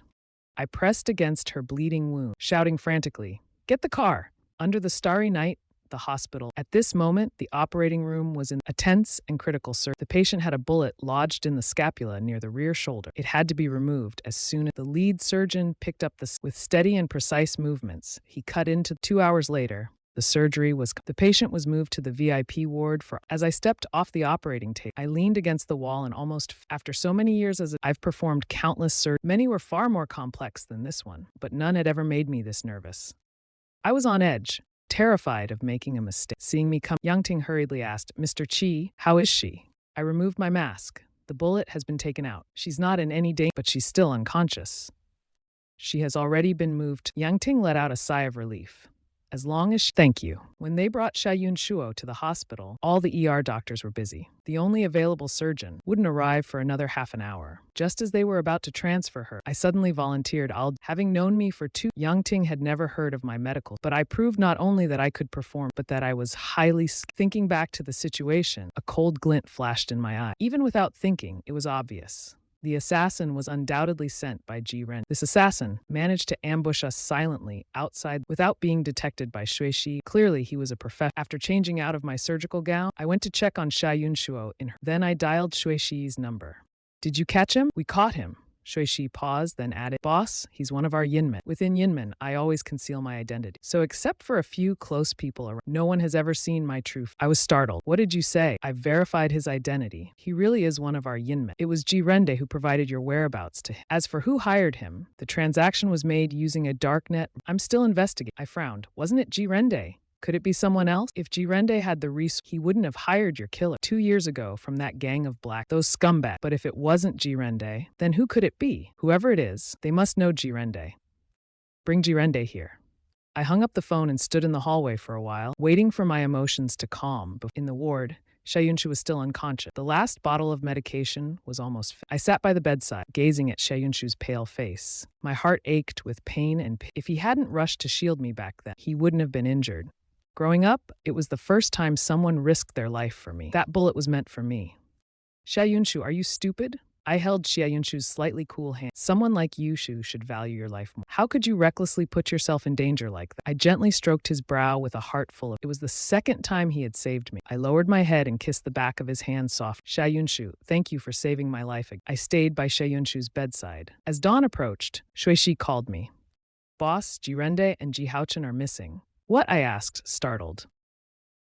I pressed against her bleeding wound, shouting frantically, Get the car! Under the starry night, the hospital. At this moment, the operating room was in a tense and critical surgery. The patient had a bullet lodged in the scapula near the rear shoulder. It had to be removed as soon as the lead surgeon picked up with steady and precise movements. He cut into 2 hours later. The patient was moved to the VIP ward as I stepped off the operating table, I leaned against the wall and after so many years I've performed countless surgeries. Many were far more complex than this one, but none had ever made me this nervous. I was on edge, terrified of making a mistake. Seeing me come, Yangting hurriedly asked, Mr. Qi, how is she? I removed my mask. The bullet has been taken out. She's not in any danger, but she's still unconscious. She has already been moved. Yangting let out a sigh of relief. As long as Thank you. When they brought Xia Yunshuo to the hospital, all the ER doctors were busy. The only available surgeon wouldn't arrive for another half an hour. Just as they were about to transfer her, I suddenly volunteered. Having known me for 2 Yangting had never heard of my medical, but I proved not only that I could perform, but that I was highly skilled. Thinking back to the situation, a cold glint flashed in my eye. Even without thinking, it was obvious. The assassin was undoubtedly sent by Ji Ren. This assassin managed to ambush us silently outside without being detected by Shuishi. Clearly, he was a professional. After changing out of my surgical gown, I went to check on Xia Yunshuo Then I dialed Shuishi's number. Did you catch him? We caught him. Shuishi paused, then added, Boss, he's one of our Yinmen. Within Yinmen, I always conceal my identity. So except for a few close people around, no one has ever seen my truth. I was startled. What did you say? I've verified his identity. He really is one of our Yinmen. It was Jirende who provided your whereabouts to him. As for who hired him, the transaction was made using a darknet. I'm still investigating. I frowned. Wasn't it Jirende? Could it be someone else? If Jirende had the resource, he wouldn't have hired your killer 2 years ago from that gang of those scumbags. But if it wasn't Jirende, then who could it be? Whoever it is, they must know Jirende. Bring Jirende here. I hung up the phone and stood in the hallway for a while, waiting for my emotions to calm. In the ward, Xia Yunshu was still unconscious. The last bottle of medication was almost finished. I sat by the bedside, gazing at Xia Yunshu's pale face. My heart ached with pain and if he hadn't rushed to shield me back then, he wouldn't have been injured. Growing up, it was the first time someone risked their life for me. That bullet was meant for me. Xia Yunshu, are you stupid? I held Xia Yunshu's slightly cool hand. Someone like Yushu should value your life more. How could you recklessly put yourself in danger like that? I gently stroked his brow with a heart full of. It was the second time he had saved me. I lowered my head and kissed the back of his hand soft. Xia Yunshu, thank you for saving my life. I stayed by Xia Yunshu's bedside. As dawn approached, Shuishi called me. Boss, Jirende and Ji Haochen are missing. What? I asked, startled.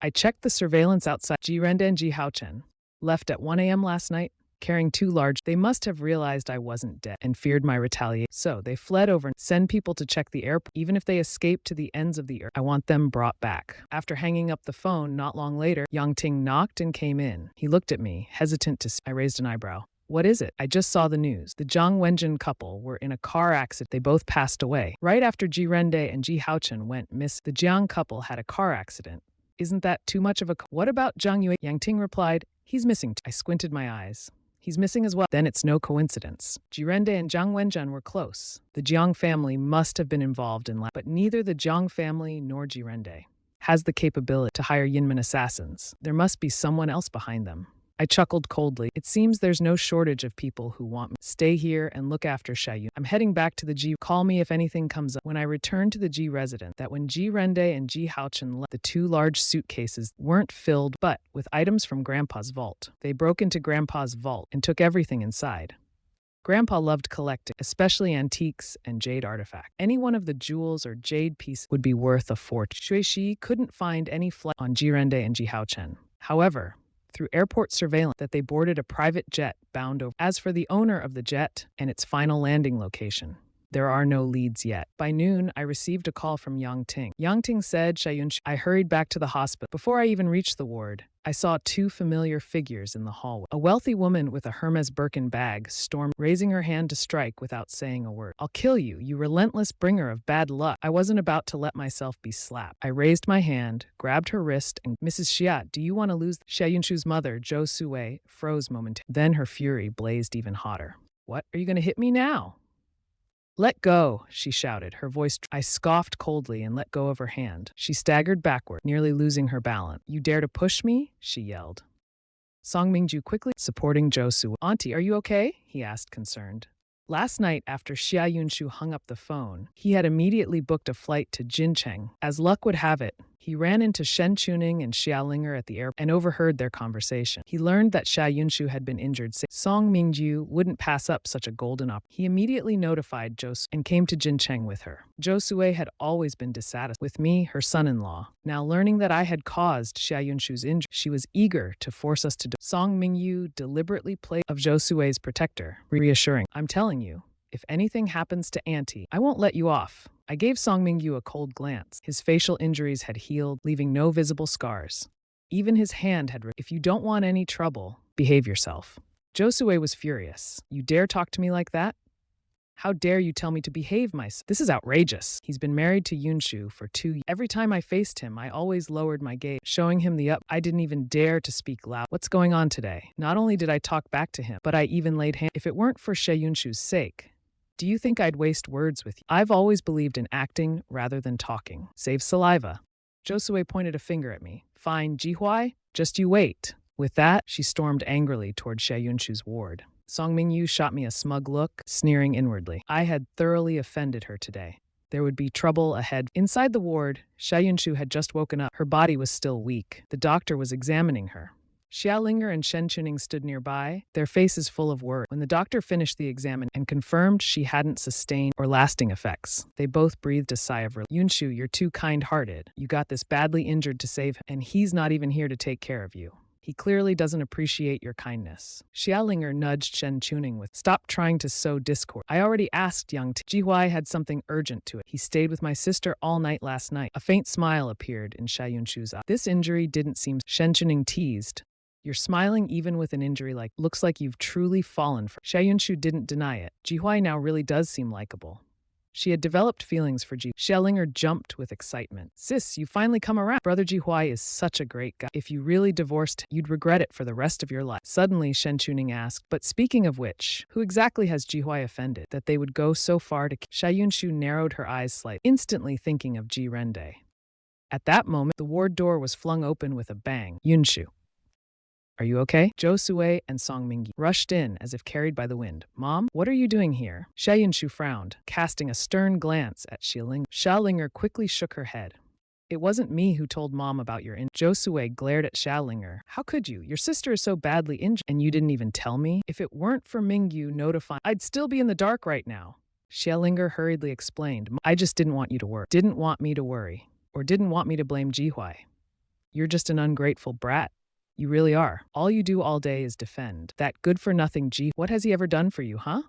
I checked the surveillance outside. Jirende and Ji Haochen left at 1 a.m. last night, carrying 2 large. They must have realized I wasn't dead and feared my retaliation. So they fled over and send people to check the airport. Even if they escape to the ends of the earth, I want them brought back. After hanging up the phone, not long later, Yang Ting knocked and came in. He looked at me, hesitant to speak. I raised an eyebrow. What is it? I just saw the news. The Zhang Wenjin couple were in a car accident. They both passed away. Right after Jirende and Ji Haochen went missing, the Jiang couple had a car accident. Isn't that too much of a... What about Zhang Yue? Yang Ting replied, he's missing too. I squinted my eyes. He's missing as well. Then it's no coincidence. Jirende and Zhang Wenjun were close. The Jiang family must have been involved in but neither the Jiang family nor Jirende has the capability to hire Yinmen assassins. There must be someone else behind them. I chuckled coldly. It seems there's no shortage of people who want me. Stay here and look after Shayu. I'm heading back to the Ji. Call me if anything comes up. When I returned to the Ji residence, that when Ji Rende and Ji Haochen left, the 2 large suitcases weren't filled but with items from Grandpa's vault. They broke into Grandpa's vault and took everything inside. Grandpa loved collecting, especially antiques and jade artifacts. Any one of the jewels or jade pieces would be worth a fortune. Shuishi couldn't find any flight on Ji Rende and Ji Haochen. However, through airport surveillance, that they boarded a private jet bound over. As for the owner of the jet and its final landing location, there are no leads yet. By noon, I received a call from Yang Ting. Yang Ting said, Shayunshi. I hurried back to the hospital. Before I even reached the ward, I saw 2 familiar figures in the hallway. A wealthy woman with a Hermes Birkin bag stormed, raising her hand to strike without saying a word. I'll kill you, you relentless bringer of bad luck. I wasn't about to let myself be slapped. I raised my hand, grabbed her wrist, and Mrs. Xia, do you want to lose? Xiaoyunshu's mother, Zhou Sui, froze momentarily. Then her fury blazed even hotter. What? Are you going to hit me now? Let go, she shouted, her voice. I scoffed coldly and let go of her hand. She staggered backward, nearly losing her balance. You dare to push me? She yelled. Song Mingyu quickly supporting Josu. Auntie, are you okay? He asked, concerned. Last night, after Xia Yunshu hung up the phone, he had immediately booked a flight to Jincheng. As luck would have it, he ran into Shen Chuning and Xia Ling'er at the airport and overheard their conversation. He learned that Xia Yunshu had been injured. Song Mingyu wouldn't pass up such a golden opportunity. He immediately notified Josu and came to Jincheng with her. Josue had always been dissatisfied with me, her son-in-law. Now learning that I had caused Xia Yunshu's injury, she was eager to force us to do. Song Mingyu deliberately played of Josue's protector, reassuring, I'm telling you, if anything happens to Auntie, I won't let you off. I gave Song Mingyu a cold glance. His facial injuries had healed, leaving no visible scars. Even his hand had If you don't want any trouble, behave yourself. Josue was furious. You dare talk to me like that? How dare you tell me to behave myself? This is outrageous. He's been married to Yunshu for 2 years. Every time I faced him, I always lowered my gaze, showing him the up. I didn't even dare to speak loud. What's going on today? Not only did I talk back to him, but I even laid hands. If it weren't for She Yunshu's sake, do you think I'd waste words with you? I've always believed in acting rather than talking. Save saliva. Josue pointed a finger at me. Fine, Jihuai, just you wait. With that, she stormed angrily toward She Yunshu's ward. Song Mingyu shot me a smug look, sneering inwardly. I had thoroughly offended her today. There would be trouble ahead. Inside the ward, She Yunshu had just woken up. Her body was still weak. The doctor was examining her. Xia Ling'er and Shen Chuning stood nearby, their faces full of worry. When the doctor finished the exam and confirmed she hadn't sustained or lasting effects, they both breathed a sigh of relief. Yunshu, you're too kind-hearted. You got this badly injured to save him, and he's not even here to take care of you. He clearly doesn't appreciate your kindness. Xia Ling'er nudged Shen Chuning with, stop trying to sow discord. I already asked Yang Ting. Jihuai had something urgent to it. He stayed with my sister all night last night. A faint smile appeared in Xia Yunshu's eye. This injury didn't seem... Shen Chuning teased. You're smiling even with an injury like, looks like you've truly fallen for. Xia Yunshu didn't deny it. Jihuai now really does seem likable. She had developed feelings for Ji. Xia Ling'er jumped with excitement. Sis, you finally come around. Brother Jihuai is such a great guy. If you really divorced, you'd regret it for the rest of your life. Suddenly, Shen Chuning asked, but speaking of which, who exactly has Jihuai offended that they would go so far to... Xia Yunshu narrowed her eyes slightly, instantly thinking of Ji Rende. At that moment, the ward door was flung open with a bang. Yunshu. Are you okay? Josue and Song Mingyu rushed in as if carried by the wind. Mom, what are you doing here? Xia Ling'er frowned, casting a stern glance at Xia Ling'er. Xia Ling'er quickly shook her head. It wasn't me who told Mom about your injury. Josue glared at Xia Ling'er. How could you? Your sister is so badly injured, and you didn't even tell me? If it weren't for Mingyu notifying, I'd still be in the dark right now. Xia Ling'er hurriedly explained. I just didn't want you to worry. Didn't want me to worry. Or didn't want me to blame Jihuai. You're just an ungrateful brat. You really are. All you do all day is defend. That good-for-nothing Ji. What has he ever done for you, huh?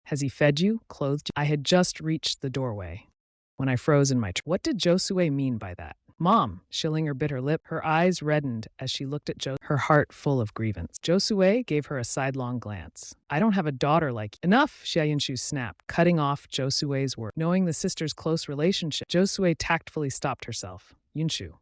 Has he fed you, clothed you? I had just reached the doorway when I froze in my What did Josue mean by that? Mom, Xia Ling'er bit her lip. Her eyes reddened as she looked at her heart full of grievance. Josue gave her a sidelong glance. I don't have a daughter like you. Enough, Xia Yunshu snapped, cutting off Josue's word. Knowing the sisters' close relationship, Josue tactfully stopped herself. Yunshu.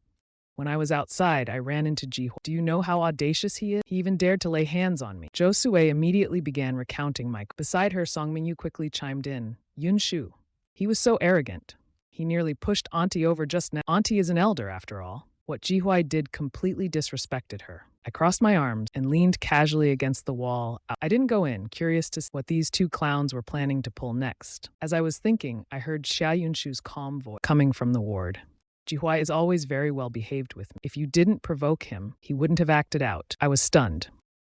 When I was outside, I ran into Jihuai. Do you know how audacious he is? He even dared to lay hands on me. Josue immediately began recounting my. Beside her, Song Mingyu quickly chimed in. Yunshu. He was so arrogant. He nearly pushed Auntie over just now. Auntie is an elder, after all. What Jihuai did completely disrespected her. I crossed my arms and leaned casually against the wall. I didn't go in, curious to see what these two clowns were planning to pull next. As I was thinking, I heard Xia Yunshu's calm voice coming from the ward. Jihuai is always very well behaved with me. If you didn't provoke him, he wouldn't have acted out. I was stunned.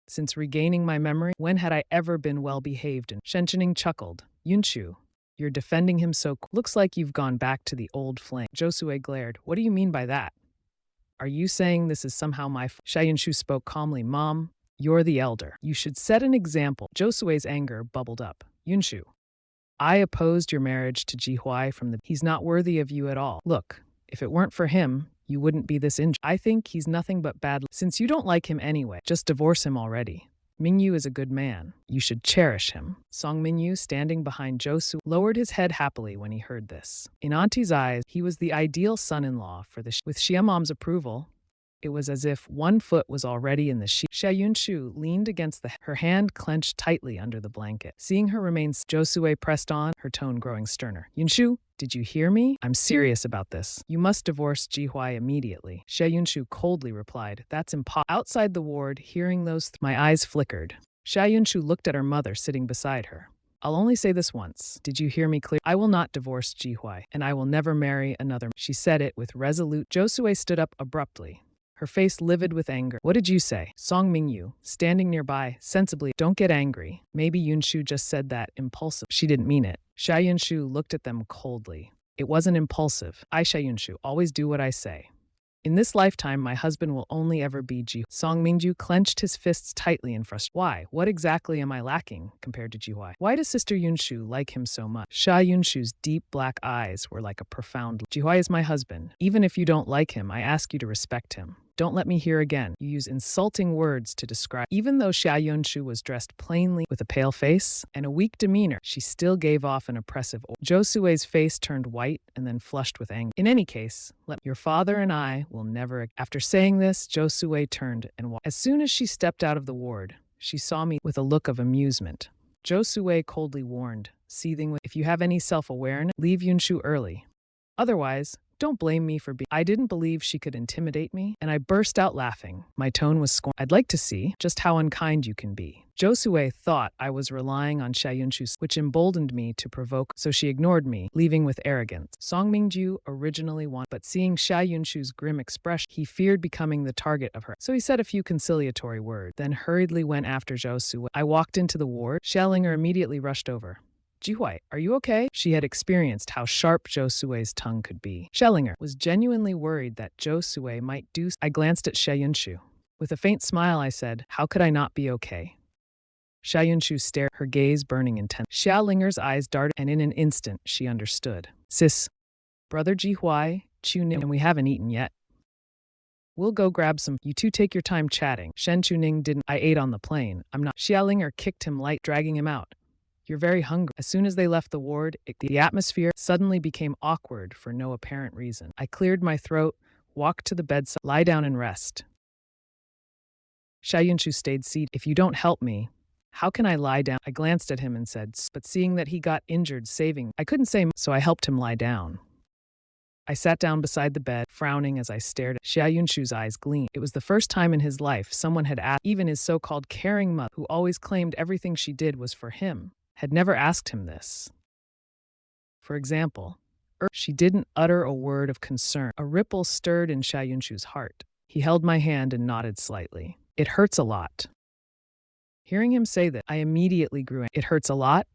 Since regaining my memory, when had I ever been well behaved? And Shenchening chuckled. Yunshu, you're defending him so. Looks like you've gone back to the old flame. Josue glared. What do you mean by that? Are you saying this is somehow my fault? Xia Yunshu spoke calmly. Mom, you're the elder. You should set an example. Josue's anger bubbled up. Yunshu, I opposed your marriage to Jihuai from the. He's not worthy of you at all. Look. If it weren't for him, you wouldn't be this injured. I think he's nothing but bad. Since you don't like him anyway, just divorce him already. Mingyu is a good man. You should cherish him. Song Mingyu, standing behind Josu, lowered his head happily when he heard this. In Auntie's eyes, he was the ideal son-in-law for the. With Xia Mom's approval, it was as if one foot was already in the sheet. Xia Yunshu leaned against her hand clenched tightly under the blanket. Seeing her remain, Josue pressed on, her tone growing sterner. Yunshu, did you hear me? I'm serious about this. You must divorce Jihuai immediately. Xia Yunshu coldly replied, That's impossible. Outside the ward, hearing those, my eyes flickered. Xia Yunshu looked at her mother sitting beside her. I'll only say this once. Did you hear me clear? I will not divorce Jihuai, and I will never marry another. She said it with resolute. Josue stood up abruptly, her face livid with anger. What did you say? Song Mingyu, standing nearby, sensibly, don't get angry. Maybe Yunshu just said that impulsive. She didn't mean it. Xia Yunshu looked at them coldly. It wasn't impulsive. I, Xia Yunshu, always do what I say. In this lifetime, my husband will only ever be Ji. Song Mingyu clenched his fists tightly in frustration. Why? What exactly am I lacking compared to Jihuai? Why does Sister Yunshu like him so much? Xia Yunshu's deep black eyes were like a profound. Jihuai is my husband. Even if you don't like him, I ask you to respect him. Don't let me hear again. You use insulting words to describe. Even though Xia Yunshu was dressed plainly with a pale face and a weak demeanor, she still gave off an oppressive aura. Josue's face turned white and then flushed with anger. In any case, your father and I will never. After saying this, Josue turned and walked. As soon as she stepped out of the ward, she saw me with a look of amusement. Josue coldly warned, seething with, if you have any self-awareness, leave Yunshu early. Otherwise, don't blame me for being. I didn't believe she could intimidate me, and I burst out laughing. My tone was scorn. I'd like to see just how unkind you can be. Josue thought I was relying on Xia Yunshu, which emboldened me to provoke, so she ignored me, leaving with arrogance. Song Mingyu originally wanted, but seeing Xia Yunshu's grim expression, he feared becoming the target of her. So he said a few conciliatory words, then hurriedly went after Josue. I walked into the ward. Xia Ling'er immediately rushed over. Jihuai, are you okay? She had experienced how sharp Josue's tongue could be. Xia Ling'er was genuinely worried that Josue might do. I glanced at Xia Yunshu. With a faint smile, I said, how could I not be okay? Xia Yunshu stared, her gaze burning intense. Xia Ling'er's eyes darted, and in an instant, she understood. Sis, brother Jihuai, Chuning, and we haven't eaten yet. We'll go grab some. You two take your time chatting. Shen Chuning didn't. I ate on the plane. I'm not. Xia Ling'er kicked him light, dragging him out. You're very hungry. As soon as they left the ward, the atmosphere suddenly became awkward for no apparent reason. I cleared my throat, walked to the bedside, lie down and rest. Xia Yunshu stayed seated. If you don't help me, how can I lie down? I glanced at him and said, but seeing that he got injured saving, I couldn't say, so I helped him lie down. I sat down beside the bed, frowning as I stared at Xia Yunshu's eyes gleamed. It was the first time in his life someone had asked, even his so-called caring mother, who always claimed everything she did was for him, had never asked him this. For example, she didn't utter a word of concern. A ripple stirred in Xia Yunshu's heart. He held my hand and nodded slightly. It hurts a lot. Hearing him say that, I immediately grew angry. It hurts a lot?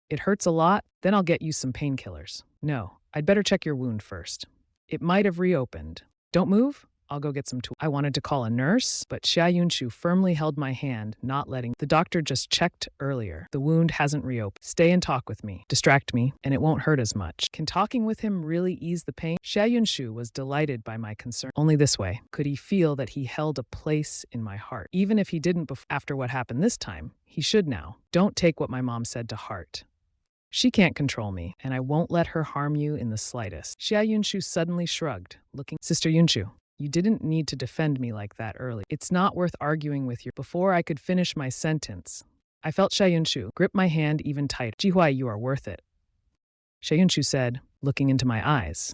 It hurts a lot? Then I'll get you some painkillers. No, I'd better check your wound first. It might have reopened. Don't move. I'll go get some tools. I wanted to call a nurse, but Xia Yunshu firmly held my hand, not letting. The doctor just checked earlier. The wound hasn't reopened. Stay and talk with me. Distract me, and it won't hurt as much. Can talking with him really ease the pain? Xia Yunshu was delighted by my concern. Only this way could he feel that he held a place in my heart. Even if he didn't after what happened this time, he should now. Don't take what my mom said to heart. She can't control me, and I won't let her harm you in the slightest. Xia Yunshu suddenly shrugged, looking. Sister Yunshu, you didn't need to defend me like that early. It's not worth arguing with you. Before I could finish my sentence, I felt Xia Yunshu grip my hand even tighter. Jihuai, you are worth it, Xia Yunshu said, looking into my eyes.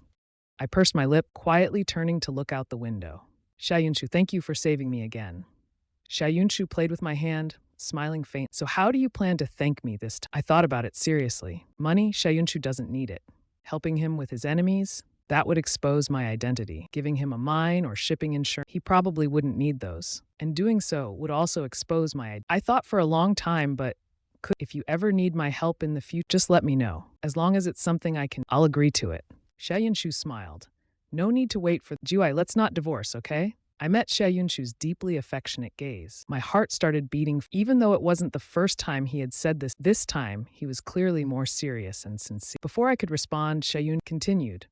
I pursed my lip, quietly turning to look out the window. Xia Yunshu, thank you for saving me again. Xia Yunshu played with my hand, smiling faint. So how do you plan to thank me this time? I thought about it seriously. Money, Xia Yunshu doesn't need it. Helping him with his enemies? That would expose my identity. Giving him a mine or shipping insurance, he probably wouldn't need those. And doing so would also expose my identity. I thought for a long time, but if you ever need my help in the future, just let me know. As long as it's something I can, I'll agree to it. Xia Yunshu smiled. No need to wait for Jihuai, let's not divorce, okay? I met Xia Yunshu's deeply affectionate gaze. My heart started beating. Even though it wasn't the first time he had said this time he was clearly more serious and sincere. Before I could respond, Xia Yun continued.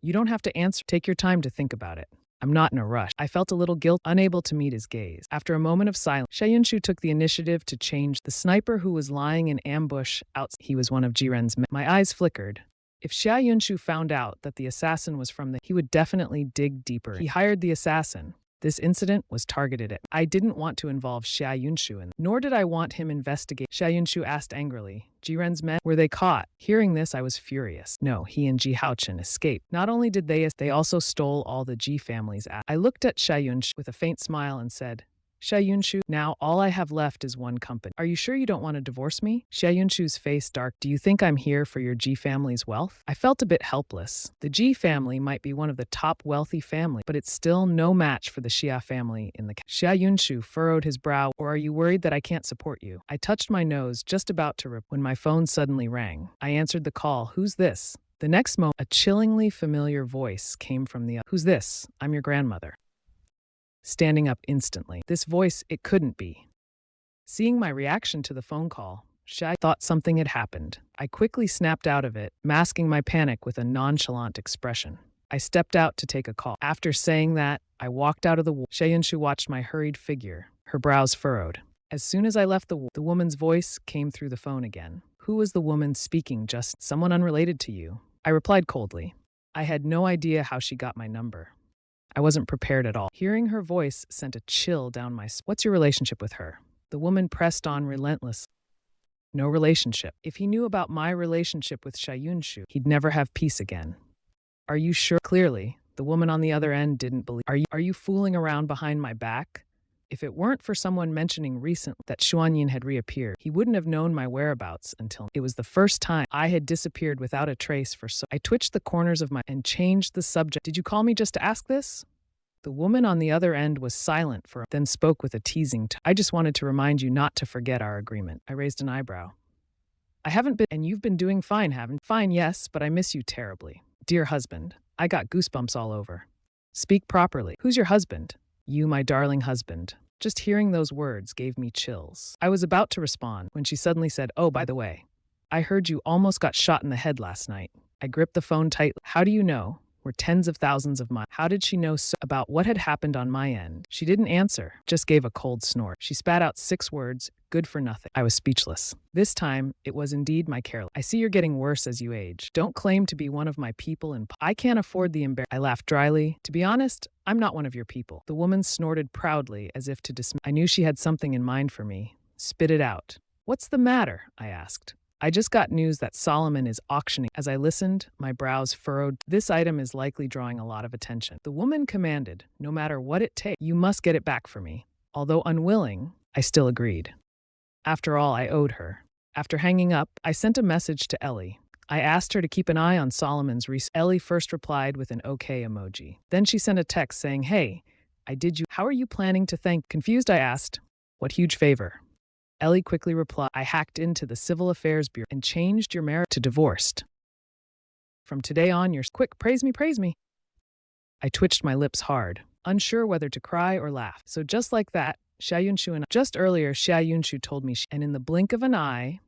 You don't have to answer. Take your time to think about it. I'm not in a rush. I felt a little guilt, unable to meet his gaze. After a moment of silence, Xia Yunshu took the initiative to change. The sniper who was lying in ambush outside. He was one of Jiren's men. My eyes flickered. If Xia Yunshu found out that the assassin was from he would definitely dig deeper. He hired the assassin. This incident was targeted at. I didn't want to involve Xia Yunshu nor did I want him investigate. Xia Yunshu asked angrily, Jiren's men, were they caught? Hearing this, I was furious. No, he and Ji Haochen escaped. Not only did they also stole all the Ji family's assets. I looked at Xia Yunshu with a faint smile and said, Xia Yunshu, now all I have left is one company. Are you sure you don't want to divorce me? Xia Yunshu's face darkened. Do you think I'm here for your Ji family's wealth? I felt a bit helpless. The Ji family might be one of the top wealthy families, but it's still no match for the Xia family in the Xia Yunshu furrowed his brow. Or are you worried that I can't support you? I touched my nose, just about to when my phone suddenly rang. I answered the call. Who's this? The next moment, a chillingly familiar voice came from the other. Who's this? I'm your grandmother. Standing up instantly. This voice, it couldn't be. Seeing my reaction to the phone call, Xia thought something had happened. I quickly snapped out of it, masking my panic with a nonchalant expression. I stepped out to take a call. After saying that, I walked out of the ward. Xia Yunshu watched my hurried figure, her brows furrowed. As soon as I left the ward, the woman's voice came through the phone again. Who was the woman speaking? Just someone unrelated to you. I replied coldly. I had no idea how she got my number. I wasn't prepared at all. Hearing her voice sent a chill down my spine. What's your relationship with her? The woman pressed on relentlessly. No relationship. If he knew about my relationship with Xia Yunshu, he'd never have peace again. Are you sure? Clearly, the woman on the other end didn't believe. Are you fooling around behind my back? If it weren't for someone mentioning recently that Xuanyin had reappeared, he wouldn't have known my whereabouts until it was the first time I had disappeared without a trace for so. I twitched the corners of my and changed the subject. Did you call me just to ask this? The woman on the other end was silent for then spoke with a teasing tone. I just wanted to remind you not to forget our agreement. I raised an eyebrow. I haven't been, and you've been doing fine, haven't? Fine, yes, but I miss you terribly. Dear husband, I got goosebumps all over. Speak properly. Who's your husband? You, my darling husband. Just hearing those words gave me chills. I was about to respond when she suddenly said, oh, by the way, I heard you almost got shot in the head last night. I gripped the phone tightly. How do you know? We're tens of thousands of miles. How did she know so about what had happened on my end? She didn't answer, just gave a cold snort. She spat out 6 words, good for nothing. I was speechless. This time, it was indeed my careless. I see you're getting worse as you age. Don't claim to be one of my people and I can't afford the embarrassment. I laughed dryly. To be honest, I'm not one of your people. The woman snorted proudly as if to dismiss. I knew she had something in mind for me. Spit it out. What's the matter? I asked. I just got news that Solomon is auctioning. As I listened, my brows furrowed. This item is likely drawing a lot of attention. The woman commanded, no matter what it takes, you must get it back for me. Although unwilling, I still agreed. After all, I owed her. After hanging up, I sent a message to Ellie. I asked her to keep an eye on Solomon's Ellie first replied with an okay emoji. Then she sent a text saying, hey, I did you. How are you planning to thank? Confused, I asked, what huge favor? Ellie quickly replied, I hacked into the Civil Affairs Bureau and changed your marriage to divorced. From today on, you're quick, praise me, praise me. I twitched my lips hard, unsure whether to cry or laugh. So just like that, Xia Yunshu and just earlier, Xia Yunshu told me, and in the blink of an eye,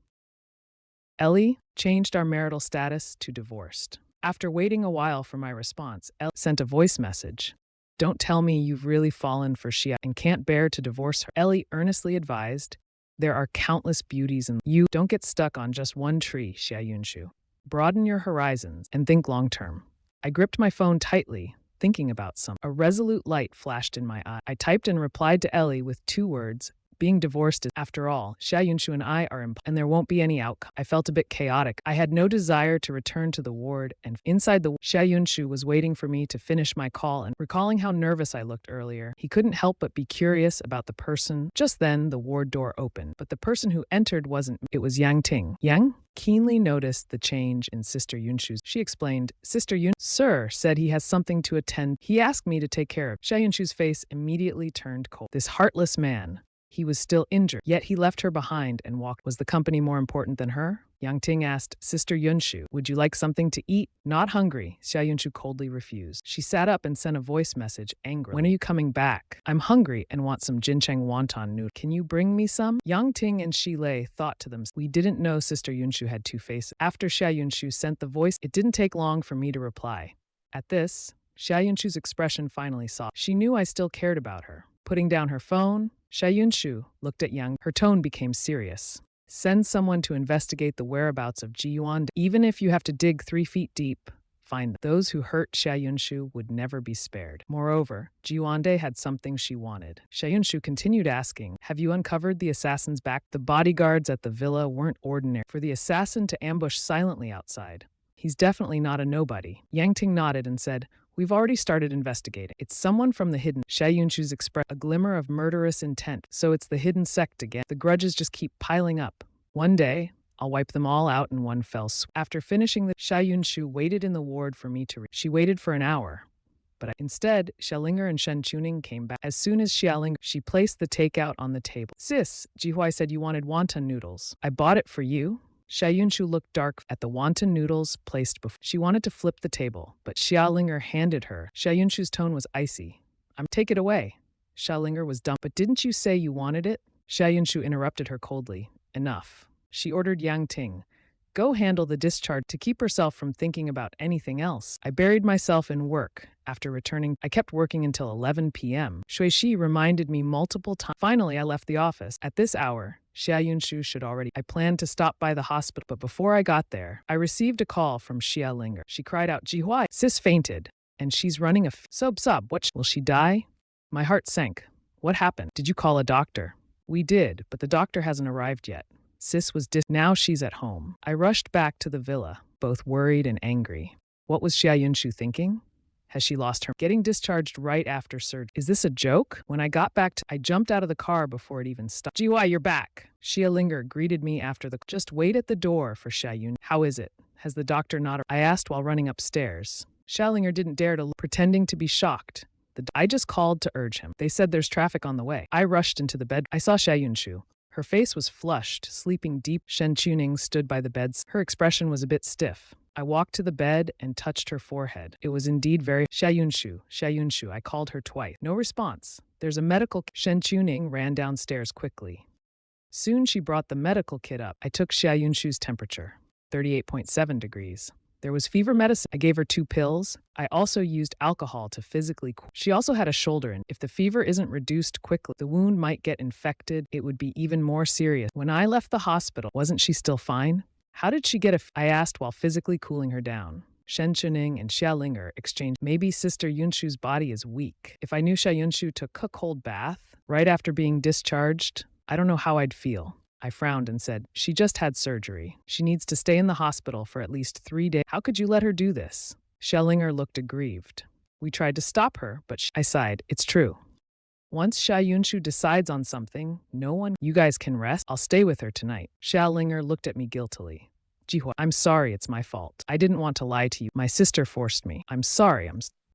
Ellie changed our marital status to divorced. After waiting a while for my response, Ellie sent a voice message. Don't tell me you've really fallen for Xia and can't bear to divorce her. Ellie earnestly advised, there are countless beauties in you. Don't get stuck on just one tree, Xia Yunshu. Broaden your horizons and think long term. I gripped my phone tightly, thinking about something. A resolute light flashed in my eye. I typed and replied to Ellie with 2 words. Being divorced is, after all, Xia Yunshu and I are and there won't be any outcome. I felt a bit chaotic. I had no desire to return to the ward, and inside the Xia Yunshu was waiting for me to finish my call, and recalling how nervous I looked earlier, he couldn't help but be curious about the person. Just then, the ward door opened, but the person who entered wasn't me. It was Yang Ting. Yang keenly noticed the change in Sister Yunshu's. She explained, Sister Yun, sir, said he has something to attend. He asked me to take care of. Xia Yunshu's face immediately turned cold. This heartless man. He was still injured, yet he left her behind and walked. Was the company more important than her? Yang Ting asked, Sister Yunshu, would you like something to eat? Not hungry, Xia Yunshu coldly refused. She sat up and sent a voice message angrily. When are you coming back? I'm hungry and want some jincheng wonton noodle. Can you bring me some? Yang Ting and Shi Lei thought to themselves, we didn't know Sister Yunshu had 2 faces. After Xia Yunshu sent the voice, it didn't take long for me to reply. At this, Xia Yunshu's expression finally softened. She knew I still cared about her. Putting down her phone, Xia Yunshu looked at Yang. Her tone became serious. Send someone to investigate the whereabouts of Ji Yuan. Even if you have to dig 3 feet deep, find them. Those who hurt Xia Yunshu would never be spared. Moreover, Ji Yuande had something she wanted. Xia Yunshu continued asking, have you uncovered the assassin's back? The bodyguards at the villa weren't ordinary. For the assassin to ambush silently outside, he's definitely not a nobody. Yang Ting nodded and said, we've already started investigating. It's someone from the hidden. Xia Yunshu's expressed a glimmer of murderous intent. So it's the hidden sect again. The grudges just keep piling up. One day, I'll wipe them all out in one fell swoop. After finishing the Xia Yunshu waited in the ward for me to read. She waited for an hour. But instead, Xia Ling'er and Shen Chuning came back. As soon as Xia Ling'er, she placed the takeout on the table. Sis, Jihuai said you wanted wonton noodles. I bought it for you. Xia Yunshu looked dark at the wonton noodles placed before. She wanted to flip the table, but Xia Ling'er handed her. Xia Yunshu's tone was icy. Take it away. Xia Ling'er was dumb. But didn't you say you wanted it? Xia Yunshu interrupted her coldly. Enough. She ordered Yang Ting, go handle the discharge. To keep herself from thinking about anything else, I buried myself in work. After returning, I kept working until 11 p.m. Shui Shi reminded me multiple times. Finally, I left the office. At this hour, Xia Yunshu should already. I planned to stop by the hospital, but before I got there, I received a call from Xia Ling'er. She cried out, Jihuai, sis fainted, and she's running a sob. What? Will she die? My heart sank. What happened? Did you call a doctor? We did, but the doctor hasn't arrived yet. Sis was now she's at home. I rushed back to the villa, both worried and angry. What was Xia Yunshu thinking? Has she lost her? Getting discharged right after surgery. Is this a joke? When I got back I jumped out of the car before it even stopped. Jihuai, you're back. Xia Ling'er greeted me after the. Just wait at the door for Xia Yun. How is it? Has the doctor not? I asked while running upstairs. Xia Ling'er didn't dare to pretending to be shocked. I just called to urge him. They said there's traffic on the way. I rushed into the bed. I saw Xia Yunshu. Her face was flushed, sleeping deep. Shen Chuning stood by the bed. Her expression was a bit stiff. I walked to the bed and touched her forehead. It was indeed very. Xia Yunshu, I called her twice. No response. There's a medical. Shen Chuning ran downstairs quickly. Soon she brought the medical kit up. I took Xia Yunshu's temperature, 38.7 degrees. There was fever medicine. I gave her 2 pills. I also used alcohol to physically cool. She also had a shoulder in. If the fever isn't reduced quickly, the wound might get infected. It would be even more serious. When I left the hospital, wasn't she still fine? How did she get I asked while physically cooling her down. Shen Chuning and Xia Ling'er exchanged. Maybe Sister Yunshu's body is weak. If I knew Xia Yunshu took a cold bath right after being discharged, I don't know how I'd feel. I frowned and said, she just had surgery. She needs to stay in the hospital for at least 3 days. How could you let her do this? Xia Ling'er looked aggrieved. We tried to stop her, but I sighed. It's true. Once Xia Yunshu decides on something, no one, you guys can rest. I'll stay with her tonight. Xia Ling'er looked at me guiltily. Jihua, I'm sorry, it's my fault. I didn't want to lie to you. My sister forced me. I'm sorry.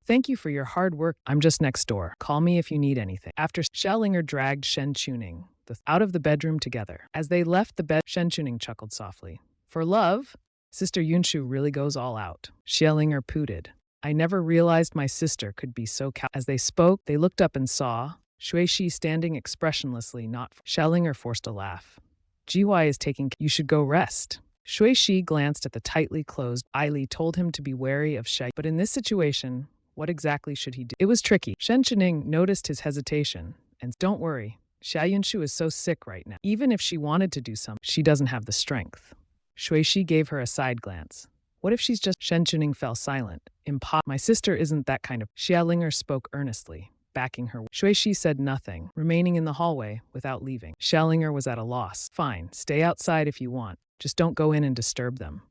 Thank you for your hard work. I'm just next door. Call me if you need anything. After Xia Ling'er dragged Shen Chuning out of the bedroom together. As they left the bed, Shen Chuning chuckled softly. For love, Sister Yunshu really goes all out. Xia Ling'er pooted. I never realized my sister could be so As they spoke, they looked up and saw Shui Shi standing expressionlessly, not Xia Ling'er forced a laugh. Jihuai is taking. You should go rest. Shui Shi glanced at the tightly closed. Li told him to be wary of Xia. But in this situation, what exactly should he do? It was tricky. Shen Chuning noticed his hesitation and don't worry. Xia Yunshu is so sick right now. Even if she wanted to do something, she doesn't have the strength. Shui Shi gave her a side glance. What if she's just. Shen Chuning fell silent. My sister isn't that kind of. Xia Ling'er spoke earnestly, backing her. Shui Shi said nothing, remaining in the hallway without leaving. Xia Ling'er was at a loss. Fine, stay outside if you want. Just don't go in and disturb them.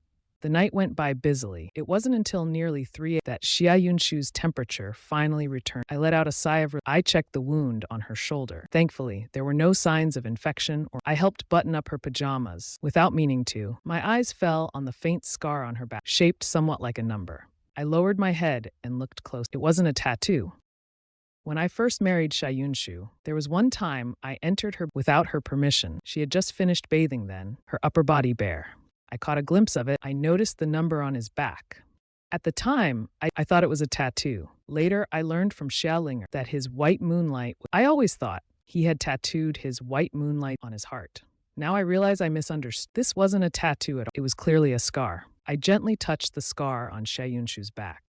The night went by busily. It wasn't until nearly 3 a.m. that Xia Yunshu's temperature finally returned. I let out a sigh of relief. I checked the wound on her shoulder. Thankfully, there were no signs of infection I helped button up her pajamas. Without meaning to, my eyes fell on the faint scar on her back, shaped somewhat like a number. I lowered my head and looked close. It wasn't a tattoo. When I first married Xia Yunshu, there was one time I entered her without her permission. She had just finished bathing then, her upper body bare. I caught a glimpse of it. I noticed the number on his back. At the time, I thought it was a tattoo. Later, I learned from Xia Ling'er that his white moonlight. I always thought he had tattooed his white moonlight on his heart. Now I realize I misunderstood. This wasn't a tattoo at all. It was clearly a scar. I gently touched the scar on Xia Yunshu's back.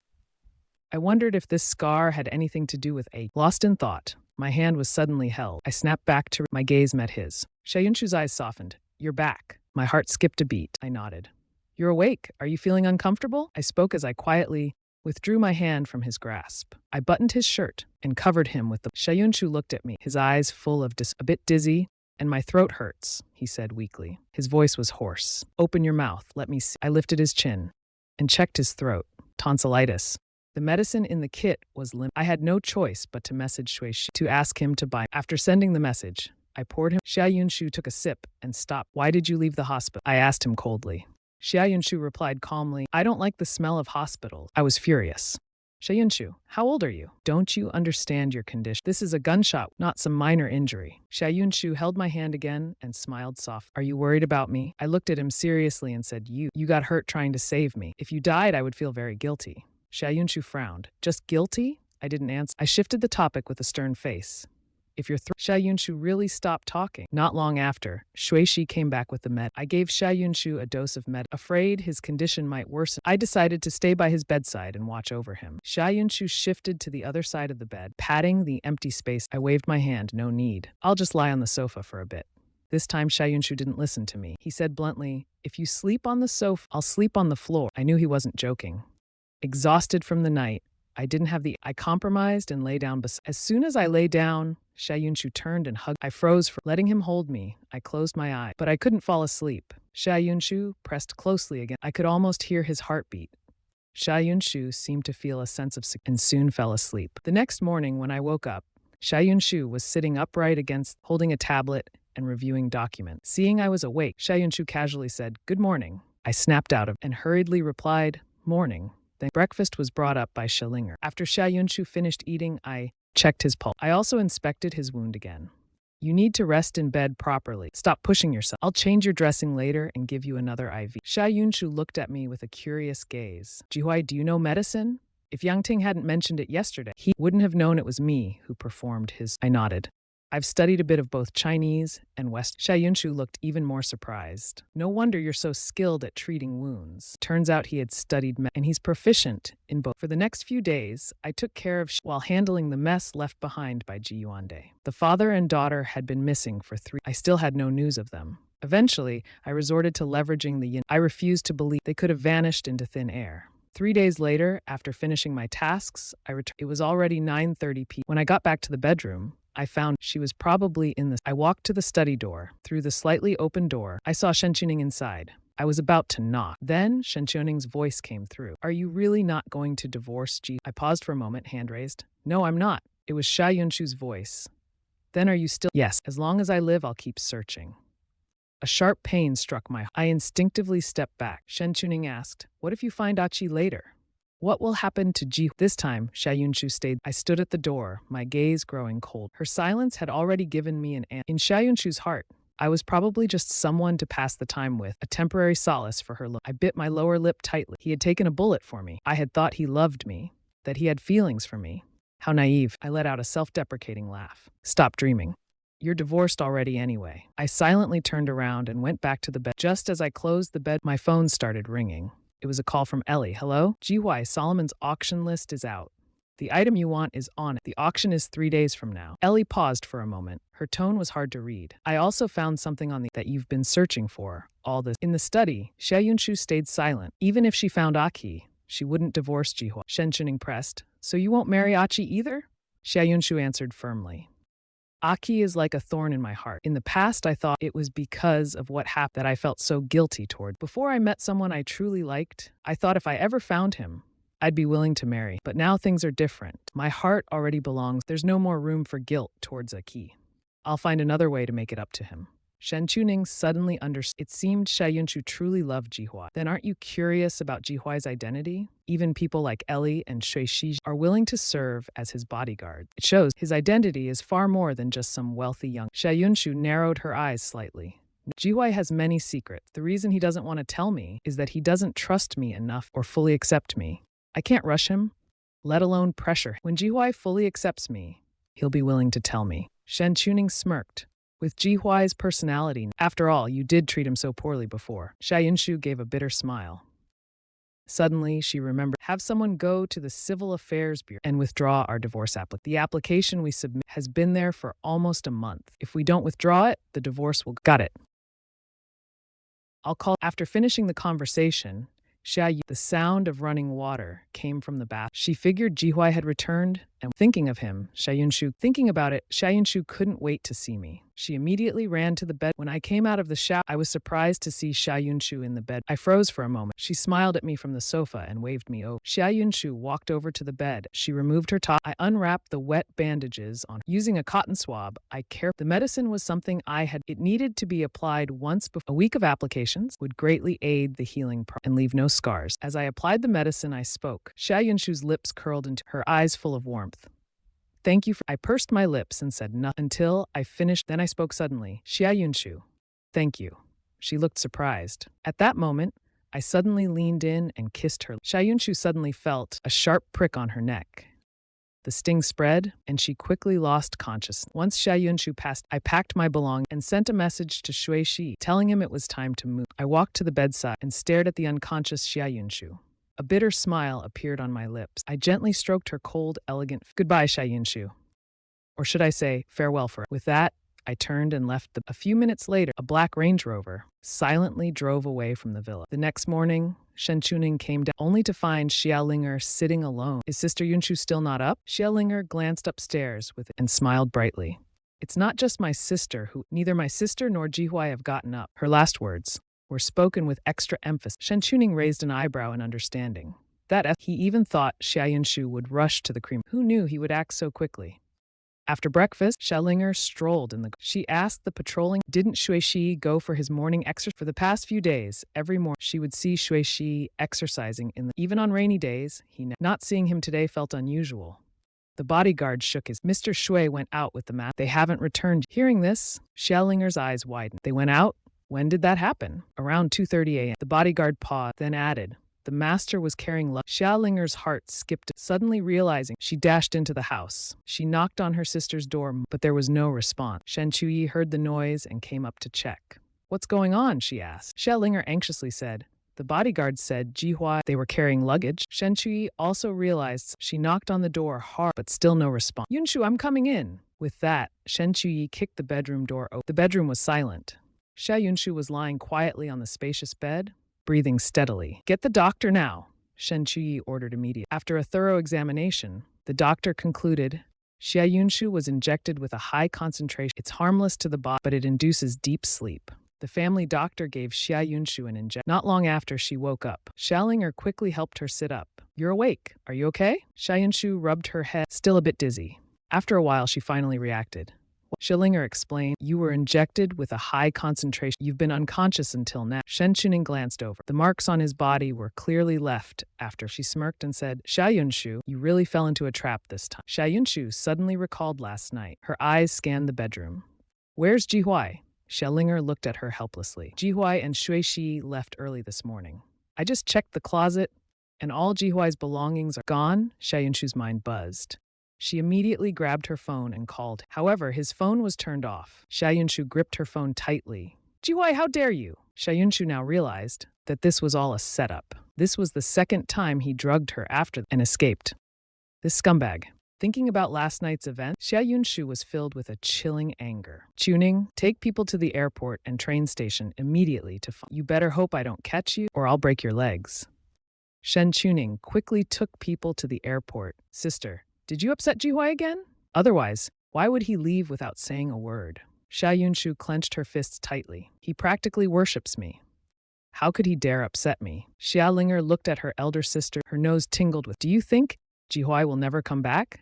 I wondered if this scar had anything to do with a. Lost in thought, my hand was suddenly held. I snapped back to. My gaze met his. Xia Yunshu's eyes softened. You're back. My heart skipped a beat. I nodded. You're awake. Are you feeling uncomfortable? I spoke as I quietly withdrew my hand from his grasp. I buttoned his shirt and covered him with the. Xia Yunshu looked at me, his eyes full of a bit dizzy, and my throat hurts, he said weakly. His voice was hoarse. Open your mouth. Let me see. I lifted his chin and checked his throat. Tonsillitis. The medicine in the kit was limited. I had no choice but to message Shui Shi to ask him to buy. After sending the message, I poured him. Xia Yunshu took a sip and stopped. Why did you leave the hospital? I asked him coldly. Xia Yunshu replied calmly, I don't like the smell of hospitals. I was furious. Xia Yunshu, how old are you? Don't you understand your condition? This is a gunshot, not some minor injury. Xia Yunshu held my hand again and smiled soft. Are you worried about me? I looked at him seriously and said, You got hurt trying to save me. If you died, I would feel very guilty. Xia Yunshu frowned. Just guilty? I didn't answer. I shifted the topic with a stern face. If you're Xia Yunshu really stopped talking. Not long after, Shui Shi came back with the med. I gave Xia Yunshu a dose of med. Afraid his condition might worsen, I decided to stay by his bedside and watch over him. Xia Yunshu shifted to the other side of the bed, patting the empty space. I waved my hand. No need. I'll just lie on the sofa for a bit. This time Xia Yunshu didn't listen to me. He said bluntly, if you sleep on the sofa, I'll sleep on the floor. I knew he wasn't joking. Exhausted from the night, I compromised and lay down. As soon as I lay down, Xia Yunshu turned and hugged. I froze for letting him hold me. I closed my eye, but I couldn't fall asleep. Xia Yunshu pressed closely again. I could almost hear his heartbeat. Xia Yunshu seemed to feel a sense of security and soon fell asleep. The next morning when I woke up, Xia Yunshu was sitting upright holding a tablet and reviewing documents. Seeing I was awake, Xia Yunshu casually said, Good morning. I snapped out of and hurriedly replied, Morning. Then breakfast was brought up by Xia Ling'er. After Xia Yunshu finished eating, I checked his pulse. I also inspected his wound again. You need to rest in bed properly. Stop pushing yourself. I'll change your dressing later and give you another IV. Xia Yunshu looked at me with a curious gaze. Jihuai, do you know medicine? If Yang Ting hadn't mentioned it yesterday, he wouldn't have known it was me who performed his. I nodded. I've studied a bit of both Chinese and West. Xia Yunshu looked even more surprised. No wonder you're so skilled at treating wounds. Turns out he had studied and he's proficient in both. For the next few days, I took care of while handling the mess left behind by Ji Yuande. The father and daughter had been missing for 3. I still had no news of them. Eventually, I resorted to leveraging the yin. I refused to believe they could have vanished into thin air. 3 days later, after finishing my tasks, I returned. It was already 9:30 p.m. When I got back to the bedroom, I found she was probably in the. I walked to the study door. Through the slightly open door, I saw Shen Chuning inside. I was about to knock. Then Shen Chuning's voice came through. Are you really not going to divorce Ji? I paused for a moment, hand raised. No, I'm not. It was Xia Yunshu's voice. Then are you still? Yes, as long as I live, I'll keep searching. A sharp pain struck my. I instinctively stepped back. Shen Chuning asked, what if you find Achi later? What will happen to Ji? This time, Xia Yunshu stayed. I stood at the door, my gaze growing cold. Her silence had already given me an answer. In Xia Yunshu's heart, I was probably just someone to pass the time with, a temporary solace for her look. I bit my lower lip tightly. He had taken a bullet for me. I had thought he loved me, that he had feelings for me. How naive. I let out a self-deprecating laugh. Stop dreaming. You're divorced already anyway. I silently turned around and went back to the bed. Just as I closed the bed, my phone started ringing. It was a call from Ellie. Hello? GY, Solomon's auction list is out. The item you want is on it. The auction is 3 days from now. Ellie paused for a moment. Her tone was hard to read. I also found something on the that you've been searching for. All this. In the study, Xia Yunshu stayed silent. Even if she found Aki, she wouldn't divorce Jihua. Shen Chuning pressed. So you won't marry Achi either? Xia Yunshu answered firmly. Aki is like a thorn in my heart. In the past, I thought it was because of what happened that I felt so guilty toward. Before I met someone I truly liked, I thought if I ever found him, I'd be willing to marry. But now things are different. My heart already belongs. There's no more room for guilt towards Aki. I'll find another way to make it up to him. Shen Chuning suddenly understood. It seemed Xia Yunshu truly loved Jihua. Then aren't you curious about Jihuai's identity? Even people like Ellie and Shui Shi are willing to serve as his bodyguard. It shows his identity is far more than just some wealthy young. Xia Yunshu narrowed her eyes slightly. Jihuai has many secrets. The reason he doesn't want to tell me is that he doesn't trust me enough or fully accept me. I can't rush him, let alone pressure. When Jihuai fully accepts me, he'll be willing to tell me. Shen Chuning smirked. With Jihuai's personality, after all, you did treat him so poorly before. Xia Yunshu gave a bitter smile. Suddenly, she remembered, have someone go to the Civil Affairs Bureau and withdraw our divorce application. The application we submit has been there for almost a month. If we don't withdraw it, the divorce will. Got it. I'll call. After finishing the conversation, the sound of running water came from the bath. She figured Jihuai had returned, and thinking of him, thinking about it, Xia Yunshu couldn't wait to see me. She immediately ran to the bed. When I came out of the shower, I was surprised to see Xia Yunshu in the bed. I froze for a moment. She smiled at me from the sofa and waved me over. Xia Yunshu walked over to the bed. She removed her top. I unwrapped the wet bandages on her. Using a cotton swab, the medicine was something it needed to be applied once before. A week of applications would greatly aid the healing and leave no scars. As I applied the medicine, I spoke. Xia Yunshu's lips curled into her eyes full of warmth. Thank you. I pursed my lips and said nothing until I finished. Then I spoke suddenly. Xia Yunshu, thank you. She looked surprised. At that moment, I suddenly leaned in and kissed her. Xia Yunshu suddenly felt a sharp prick on her neck. The sting spread, and she quickly lost consciousness. Once Xia Yunshu passed, I packed my belongings and sent a message to Shui Shi, telling him it was time to move. I walked to the bedside and stared at the unconscious Xia Yunshu. A bitter smile appeared on my lips. I gently stroked her cold, elegant. Goodbye, Xia Yunshu. Or should I say, farewell for. With that, I turned and left. A few minutes later, a black Range Rover silently drove away from the villa. The next morning, Shen Chuning came down, only to find Xia Ling'er sitting alone. Is Sister Yunshu still not up? Xia Ling'er glanced upstairs and smiled brightly. It's not just my sister neither my sister nor Jihuai have gotten up. Her last words were spoken with extra emphasis. Shen Chuning raised an eyebrow in understanding. He even thought Xia Yunshu would rush to the cream. Who knew he would act so quickly? After breakfast, Xia Ling'er strolled in the. She asked the patrolling. Didn't Shui Shi go for his morning exercise? For the past few days, every morning she would see Shui Shi exercising even on rainy days. Not seeing him today felt unusual. The bodyguard shook his. Mr. Shui went out with the mat. They haven't returned. Hearing this, Xia Ling'er's eyes widened. They went out? When did that happen? Around 2:30 a.m. The bodyguard paused, then added, the master was carrying luggage. Xia Ling'er's heart skipped. Suddenly realizing, she dashed into the house. She knocked on her sister's door, but there was no response. Shen Chuyi heard the noise and came up to check. What's going on? She asked. Xia Ling'er anxiously said, the bodyguard said Jihua they were carrying luggage. Shen Chuyi also realized. She knocked on the door hard, but still no response. Yunshu, I'm coming in. With that, Shen Chuyi kicked the bedroom door open. The bedroom was silent. Xia Yunshu was lying quietly on the spacious bed, breathing steadily. Get the doctor now, Shen Chuyi ordered immediately. After a thorough examination, the doctor concluded Xia Yunshu was injected with a high concentration. It's harmless to the body, but it induces deep sleep. The family doctor gave Xia Yunshu an injection. Not long after she woke up, Xia Ling'er quickly helped her sit up. You're awake. Are you okay? Xia Yunshu rubbed her head, still a bit dizzy. After a while, she finally reacted. Xia Ling'er explained, you were injected with a high concentration. You've been unconscious until now. Shen Chuning glanced over. The marks on his body were clearly left after she smirked and said, Xia Yunshu, you really fell into a trap this time. Xia Yunshu suddenly recalled last night. Her eyes scanned the bedroom. Where's Jihuai? Xia Ling'er looked at her helplessly. Jihuai and Shuishi left early this morning. I just checked the closet, and all Jihuai's belongings are gone. Xia Yunshu's mind buzzed. She immediately grabbed her phone and called. However, his phone was turned off. Xia Yunshu gripped her phone tightly. Jihuai, how dare you? Xia Yunshu now realized that this was all a setup. This was the second time he drugged her after and escaped. This scumbag. Thinking about last night's event, Xia Yunshu was filled with a chilling anger. Chuning, take people to the airport and train station immediately to find. You better hope I don't catch you or I'll break your legs. Shen Chuning quickly took people to the airport. Sister, did you upset Jihuai again? Otherwise, why would he leave without saying a word? Xia Yunshu clenched her fists tightly. He practically worships me. How could he dare upset me? Xia Ling'er looked at her elder sister. Her nose tingled with, do you think Jihuai will never come back?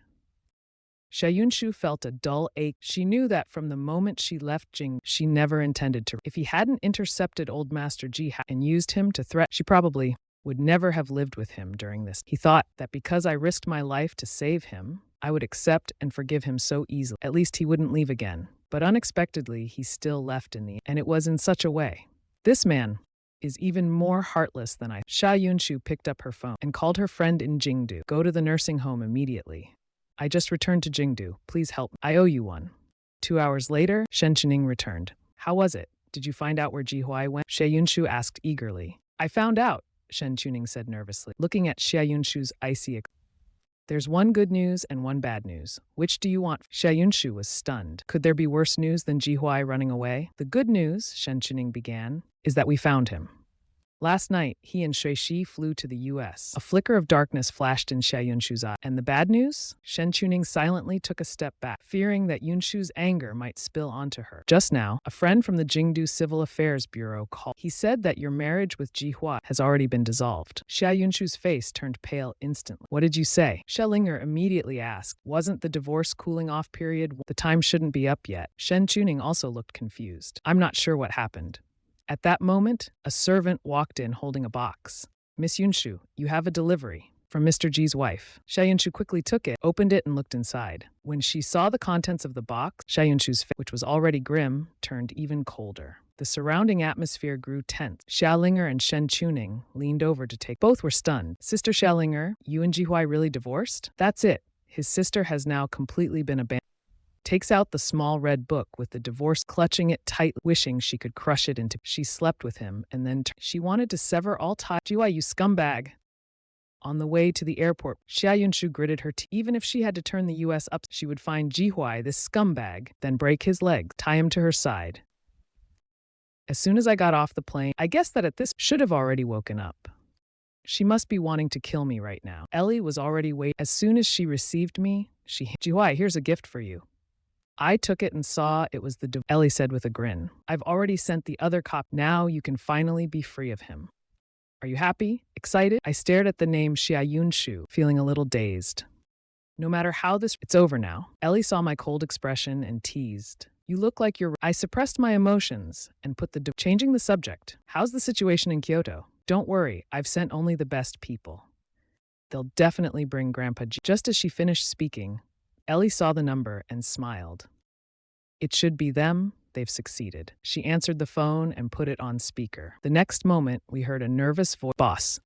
Xia Yunshu felt a dull ache. She knew that from the moment she left Jing, she never intended to. If he hadn't intercepted Old Master Ji and used him to threaten, she probably would never have lived with him during this. He thought that because I risked my life to save him, I would accept and forgive him so easily. At least he wouldn't leave again. But unexpectedly, he still left in the end, and it was in such a way. This man is even more heartless than I. Xia Yunshu picked up her phone and called her friend in Jingdu. Go to the nursing home immediately. I just returned to Jingdu. Please help. I owe you one. 2 hours later, Shen Chuning returned. How was it? Did you find out where Jihuai went? Xia Yunshu asked eagerly. I found out, Shen Chuning said nervously, looking at Xia Yunshu's icy. There's one good news and one bad news. Which do you want? Xia Yunshu was stunned. Could there be worse news than Jihuai running away? The good news, Shen Chuning began, is that we found him. Last night, he and Shuishi flew to the U.S. A flicker of darkness flashed in Xia Yunshu's eye. And the bad news? Shen Chuning silently took a step back, fearing that Yunshu's anger might spill onto her. Just now, a friend from the Jingdu Civil Affairs Bureau called. He said that your marriage with Jihuai has already been dissolved. Xia Yunshu's face turned pale instantly. What did you say? Xia Ling'er immediately asked. Wasn't the divorce cooling off period? The time shouldn't be up yet. Shen Chuning also looked confused. I'm not sure what happened. At that moment, a servant walked in holding a box. Miss Yunshu, you have a delivery from Mr. Ji's wife. Xia Yunshu quickly took it, opened it, and looked inside. When she saw the contents of the box, Xia Yunshu's face, which was already grim, turned even colder. The surrounding atmosphere grew tense. Xia Ling'er and Shen Chuning leaned over to take. Both were stunned. Sister Xia Ling'er, you and Jihuai really divorced? That's it. His sister has now completely been abandoned. Takes out the small red book with the divorce, clutching it tight, wishing she could crush it into. She slept with him, and then she wanted to sever all ties. Jihuai, you scumbag. On the way to the airport, Xia Yunshu gritted her teeth. Even if she had to turn the U.S. up, she would find Jihuai, this scumbag, then break his leg, tie him to her side. As soon as I got off the plane, I guessed that at this should have already woken up. She must be wanting to kill me right now. Ellie was already waiting. As soon as she received me, Jihuai, here's a gift for you. I took it and saw it was the Ellie said with a grin. I've already sent the other copy. Now you can finally be free of him. Are you happy? Excited? I stared at the name Xia Yunshu, feeling a little dazed. No matter how it's over now. Ellie saw my cold expression and teased. You look like you're. I suppressed my emotions and put changing the subject. How's the situation in Kyoto? Don't worry, I've sent only the best people. They'll definitely bring Grandpa G. Just as she finished speaking, Ellie saw the number and smiled. It should be them. They've succeeded. She answered the phone and put it on speaker. The next moment, we heard a nervous voice. Boss.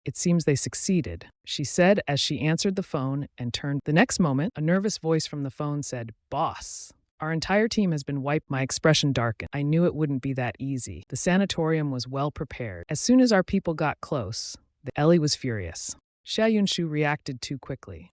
It seems they succeeded, she said as she answered the phone and turned. The next moment, a nervous voice from the phone said, Boss. Our entire team has been wiped. My expression darkened. I knew it wouldn't be that easy. The sanatorium was well prepared. As soon as our people got close, Ellie was furious. Xia Yunshu reacted too quickly.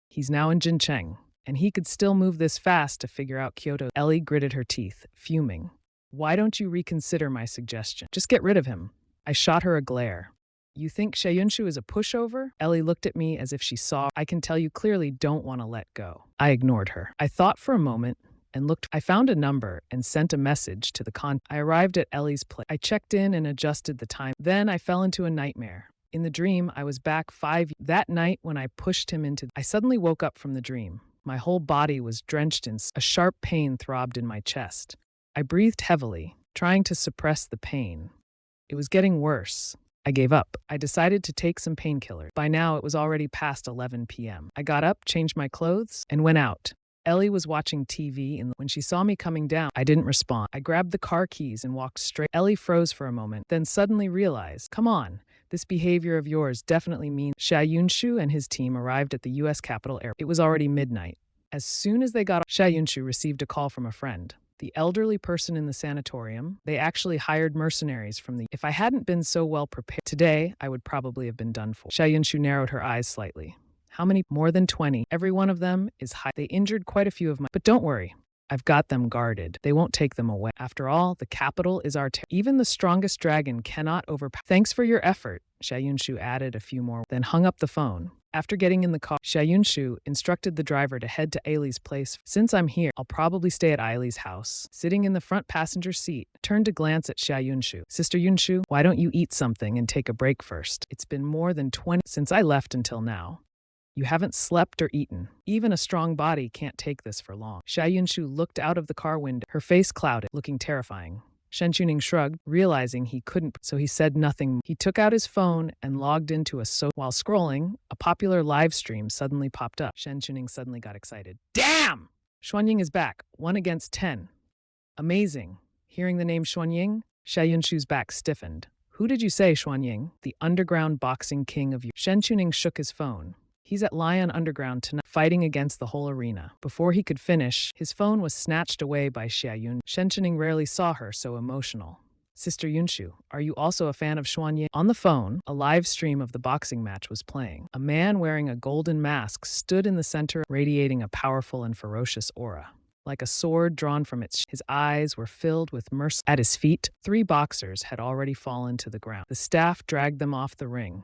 He's now in Jincheng, and he could still move this fast to figure out Kyoto. Ellie gritted her teeth, fuming. Why don't you reconsider my suggestion? Just get rid of him. I shot her a glare. You think Shaeyunshu is a pushover? Ellie looked at me as if she saw. I can tell you clearly don't want to let go. I ignored her. I thought for a moment and looked. I found a number and sent a message to the con. I arrived at Ellie's place. I checked in and adjusted the time. Then I fell into a nightmare. In the dream, I was back 5. That night when I pushed him into. I suddenly woke up from the dream. My whole body was drenched in. A sharp pain throbbed in my chest. I breathed heavily, trying to suppress the pain. It was getting worse. I gave up. I decided to take some painkillers. By now, it was already past 11 p.m. I got up, changed my clothes, and went out. Ellie was watching TV, and when she saw me coming down, I didn't respond. I grabbed the car keys and walked straight. Ellie froze for a moment, then suddenly realized, come on, this behavior of yours definitely means. Shaeyunshu and his team arrived at the U.S. Capitol Airport. It was already midnight. As soon as they got off, Shaeyunshu received a call from a friend. The elderly person in the sanatorium, they actually hired mercenaries from the. If I hadn't been so well prepared today, I would probably have been done for. Shaeyunshu narrowed her eyes slightly. How many? More than 20. Every one of them is high. They injured quite a few of my. But don't worry. I've got them guarded. They won't take them away. After all, the capital is our even the strongest dragon cannot overpower. Thanks for your effort, Shaeyunshu added a few more, then hung up the phone. After getting in the car, Shaeyunshu instructed the driver to head to Ailey's place. Since I'm here, I'll probably stay at Ailey's house. Sitting in the front passenger seat, turned to glance at Shaeyunshu. Sister Yunshu, why don't you eat something and take a break first? It's been more than 20 since I left until now. You haven't slept or eaten. Even a strong body can't take this for long. Shaeyunshu looked out of the car window, her face clouded, looking terrifying. Shenchuning shrugged, realizing he couldn't, so he said nothing. He took out his phone and logged into a While scrolling, a popular live stream suddenly popped up. Shenchuning suddenly got excited. Damn! Xuanying is back, 1 against 10. Amazing. Hearing the name Xuanying, Shaeyunshu's back stiffened. Who did you say, Xuanying? The underground boxing king of you. Shenchuning shook his phone. He's at Lion Underground tonight, fighting against the whole arena. Before he could finish, his phone was snatched away by Xiayun. Shenchuning rarely saw her so emotional. Sister Yunshu, are you also a fan of Xuanying? On the phone, a live stream of the boxing match was playing. A man wearing a golden mask stood in the center, radiating a powerful and ferocious aura. Like a sword drawn from his eyes were filled with mercy. At his feet, 3 boxers had already fallen to the ground. The staff dragged them off the ring.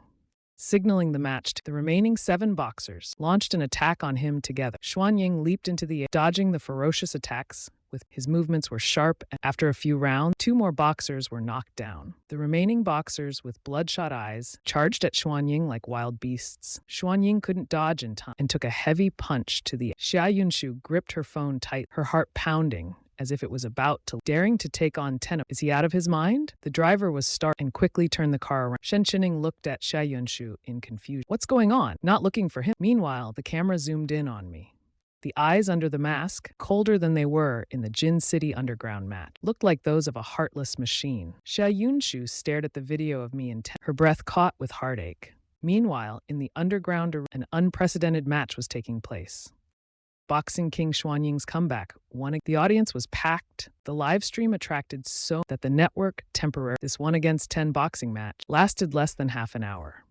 Signaling the match, the remaining 7 boxers launched an attack on him together. Xuanying leaped into the air, dodging the ferocious attacks. His movements were sharp, and after a few rounds, 2 more boxers were knocked down. The remaining boxers, with bloodshot eyes, charged at Xuanying like wild beasts. Xuanying couldn't dodge in time and took a heavy punch to the. Xiayunshu gripped her phone tight, her heart pounding, as if it was about to, daring to take on 10. Is he out of his mind? The driver was startled and quickly turned the car around. Shenchuning looked at Shaeyunshu in confusion. What's going on? Not looking for him. Meanwhile, the camera zoomed in on me. The eyes under the mask, colder than they were in the Jin City underground match, looked like those of a heartless machine. Shaeyunshu stared at the video of me intently, her breath caught with heartache. Meanwhile, in the underground, an unprecedented match was taking place. Boxing King Xuanying's comeback. The audience was packed. The live stream attracted so that the network temporarily. This 1 against 10 boxing match lasted less than half an hour.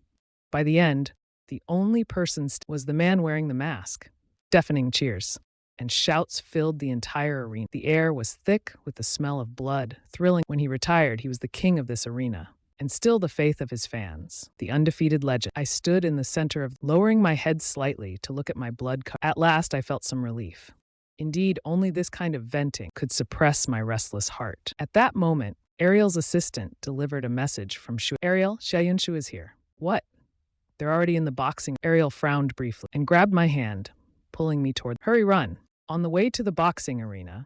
By the end, the only person was the man wearing the mask. Deafening cheers and shouts filled the entire arena. The air was thick with the smell of blood, thrilling. When he retired, he was the king of this arena, and still the faith of his fans, the undefeated legend. I stood in the center of, lowering my head slightly to look at my blood. At last, I felt some relief. Indeed, only this kind of venting could suppress my restless heart. At that moment, Ariel's assistant delivered a message from Shu. Ariel, Shaeyunshu is here. What? They're already in the boxing. Ariel frowned briefly and grabbed my hand, pulling me toward. Hurry, run. On the way to the boxing arena,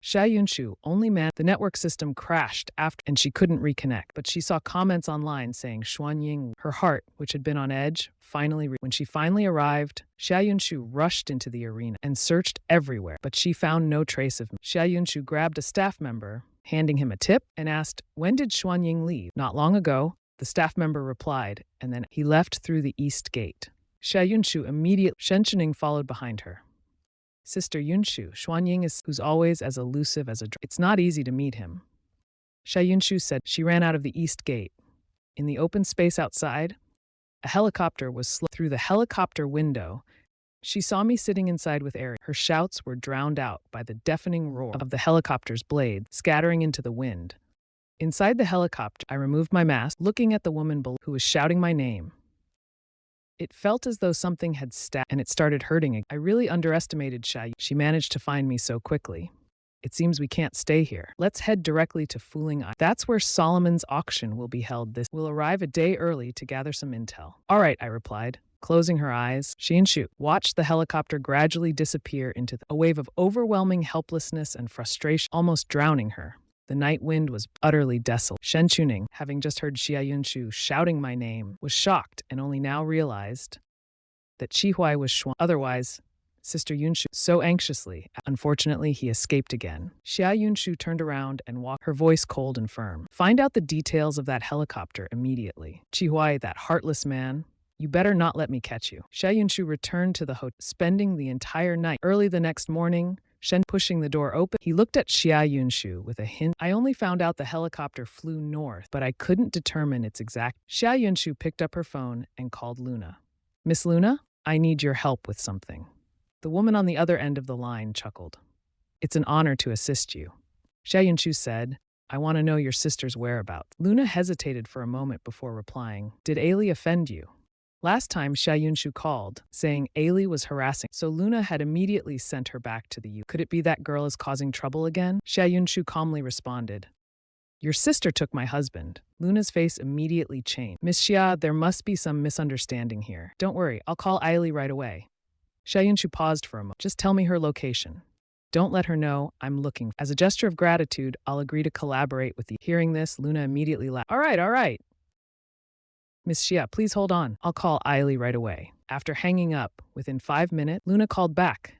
Shaeyunshu only man. The network system crashed after, and she couldn't reconnect. But she saw comments online saying Xuanying, her heart, which had been on edge, finally. When she finally arrived, Shaeyunshu rushed into the arena and searched everywhere, but she found no trace of me. Shaeyunshu grabbed a staff member, handing him a tip, and asked, "When did Xuanying leave?" "Not long ago," the staff member replied, and then he left through the east gate. Shaeyunshu immediately. Shenchuning followed behind her. Sister Yunshu, Xuanying is who's always as elusive as a. It's not easy to meet him. Shaeyunshu said. She ran out of the east gate. In the open space outside, a helicopter was through the helicopter window. She saw me sitting inside with Ariel. Her shouts were drowned out by the deafening roar of the helicopter's blade scattering into the wind. Inside the helicopter, I removed my mask, looking at the woman below who was shouting my name. It felt as though something had stabbed and it started hurting. I really underestimated Xia. She managed to find me so quickly. It seems we can't stay here. Let's head directly to Fuling Island. That's where Solomon's auction will be held. We'll arrive a day early to gather some intel. All right, I replied. Closing her eyes, Xianshu watched the helicopter gradually disappear into a wave of overwhelming helplessness and frustration, almost drowning her. The night wind was utterly desolate. Shen Chuning, having just heard Xia Yunshu shouting my name, was shocked and only now realized that Chi Huai was Xuan. Otherwise, Sister Yunshu so anxiously. Unfortunately, he escaped again. Xia Yunshu turned around and walked, her voice cold and firm. Find out the details of that helicopter immediately. Chi Huai, that heartless man, you better not let me catch you. Xia Yunshu returned to the hotel, spending the entire night. Early the next morning, Shen pushing the door open, he looked at Xia Yunshu with a hint. I only found out the helicopter flew north, but I couldn't determine its exact. Xia Yunshu picked up her phone and called Luna. Miss Luna, I need your help with something. The woman on the other end of the line chuckled. It's an honor to assist you. Xia Yunshu said, I want to know your sister's whereabouts. Luna hesitated for a moment before replying. Did Ailey offend you? Last time Xia Yunshu called, saying Ailey was harassing, so Luna had immediately sent her back to the U. Could it be that girl is causing trouble again? Xia Yunshu calmly responded. Your sister took my husband. Luna's face immediately changed. Miss Xia, there must be some misunderstanding here. Don't worry, I'll call Ailey right away. Xia Yunshu paused for a moment. Just tell me her location. Don't let her know I'm looking. As a gesture of gratitude, I'll agree to collaborate with you. Hearing this, Luna immediately laughed. All right. Miss Xia, please hold on. I'll call Ailey right away. After hanging up, within 5 minutes, Luna called back.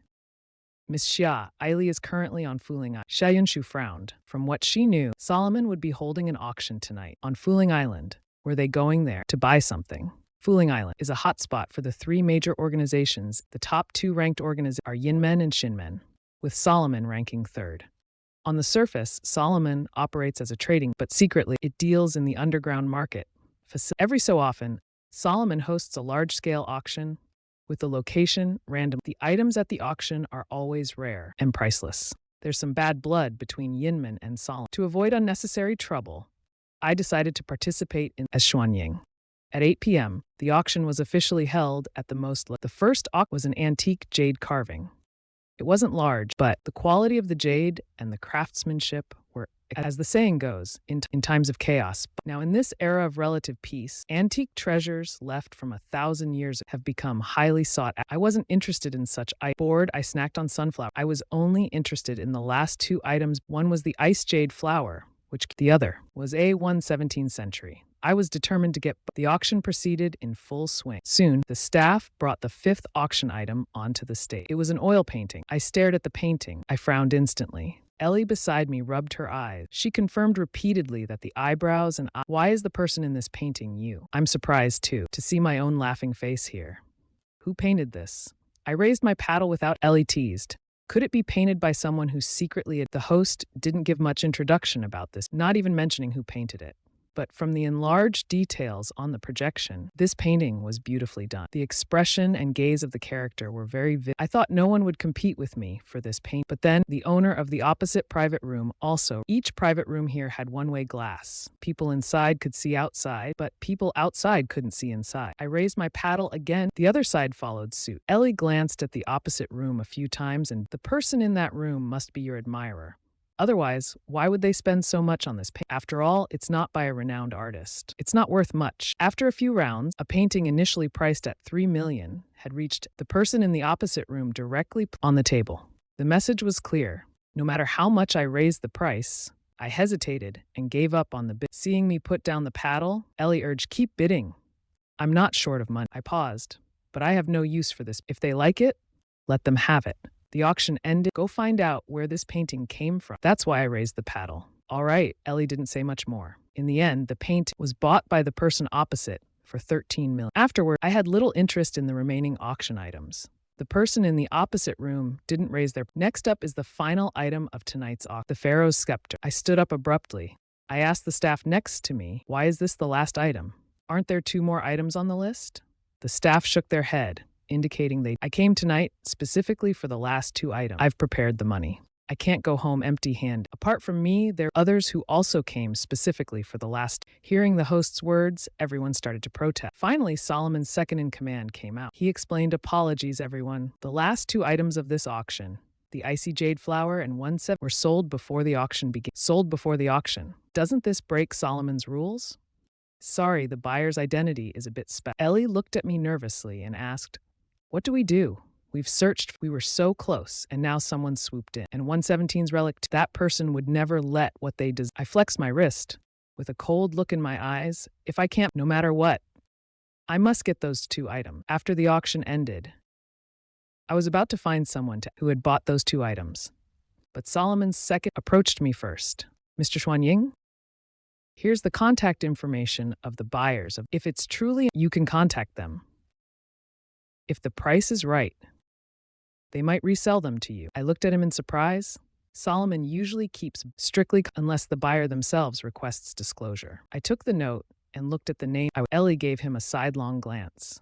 Miss Xia, Ailey is currently on Fuling Island. Xia Yunshu frowned. From what she knew, Solomon would be holding an auction tonight on Fuling Island. Were they going there to buy something? Fuling Island is a hotspot for the 3 major organizations. The top 2 ranked organizations are Yinmen and Shinmen, with Solomon ranking 3rd. On the surface, Solomon operates as a trading, but secretly, it deals in the underground market. Every so often, Solomon hosts a large-scale auction with the location random. The items at the auction are always rare and priceless. There's some bad blood between Yinmen and Solomon. To avoid unnecessary trouble, I decided to participate in as Xuanying. At 8 p.m., the auction was officially held at the first auction was an antique jade carving. It wasn't large, but the quality of the jade and the craftsmanship were, as the saying goes, in times of chaos. Now, in this era of relative peace, antique treasures left from 1,000 years have become highly sought after. I wasn't interested in such. Bored, I snacked on sunflower. I was only interested in the last 2 items. One was the ice jade flower, which the other was a 17th century. I was determined to get. The auction proceeded in full swing. Soon, the staff brought the 5th auction item onto the stage. It was an oil painting. I stared at the painting. I frowned instantly. Ellie beside me rubbed her eyes. She confirmed repeatedly that the eyebrows and why is the person in this painting you? I'm surprised, too, to see my own laughing face here. Who painted this? I raised my paddle without. Ellie teased. Could it be painted by someone who secretly. The host didn't give much introduction about this, not even mentioning who painted it. But from the enlarged details on the projection, this painting was beautifully done. The expression and gaze of the character were very vivid. I thought no one would compete with me for this paint, but then the owner of the opposite private room also. Each private room here had one-way glass. People inside could see outside, but people outside couldn't see inside. I raised my paddle again. The other side followed suit. Ellie glanced at the opposite room a few times, and the person in that room must be your admirer. Otherwise, why would they spend so much on this painting? After all, it's not by a renowned artist. It's not worth much. After a few rounds, a painting initially priced at 3 million had reached the person in the opposite room directly on the table. The message was clear. No matter how much I raised the price, I hesitated and gave up on the bid. Seeing me put down the paddle, Ellie urged, keep bidding. I'm not short of money. I paused, but I have no use for this. If they like it, let them have it. The auction ended. Go find out where this painting came from. That's why I raised the paddle. All right, Ellie didn't say much more. In the end, the paint was bought by the person opposite for 13 million. Afterward, I had little interest in the remaining auction items. The person in the opposite room didn't raise their. Next up is the final item of tonight's auction, the Pharaoh's scepter. I stood up abruptly. I asked the staff next to me, why is this the last item? Aren't there 2 more items on the list? The staff shook their head, indicating I came tonight specifically for the last 2 items. I've prepared the money. I can't go home empty-handed. Apart from me, there are others who also came specifically for the last. Hearing the host's words, everyone started to protest. Finally, Solomon's second-in-command came out. He explained, "Apologies, everyone. The last two items of this auction, the icy jade flower and 1/7, were sold before the auction began." Sold before the auction. Doesn't this break Solomon's rules? Sorry, the buyer's identity is a bit Ellie looked at me nervously and asked, "What do we do? We've searched, we were so close, and now someone swooped in. And 117's relic, that person would never let what they I flexed my wrist, with a cold look in my eyes. If I can't, no matter what, I must get those two items." After the auction ended, I was about to find someone who had bought those two items. But Solomon's second approached me first. "Mr. Xuanying? Here's the contact information of the buyers. If it's truly, you can contact them. If the price is right, they might resell them to you." I looked at him in surprise. Solomon usually keeps strictly unless the buyer themselves requests disclosure. I took the note and looked at the name. Ellie gave him a sidelong glance.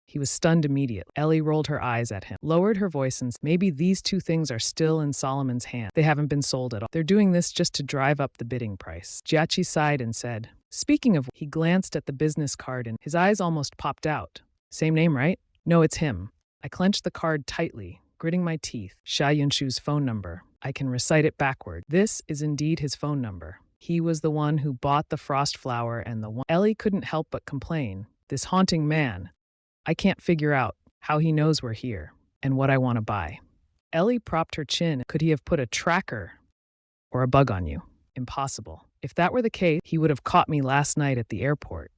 He was stunned immediately. Ellie rolled her eyes at him, lowered her voice, and said, "Maybe these two things are still in Solomon's hand. They haven't been sold at all. They're doing this just to drive up the bidding price." Jiachi sighed and said, "Speaking of," he glanced at the business card and his eyes almost popped out. "Same name, right?" "No, it's him." I clenched the card tightly, gritting my teeth. Xia Yunshu's phone number. I can recite it backward. This is indeed his phone number. He was the one who bought the frost flower and the one. Ellie couldn't help but complain. This haunting man. I can't figure out how he knows we're here and what I want to buy. Ellie propped her chin. Could he have put a tracker or a bug on you? Impossible. If that were the case, he would have caught me last night at the airport.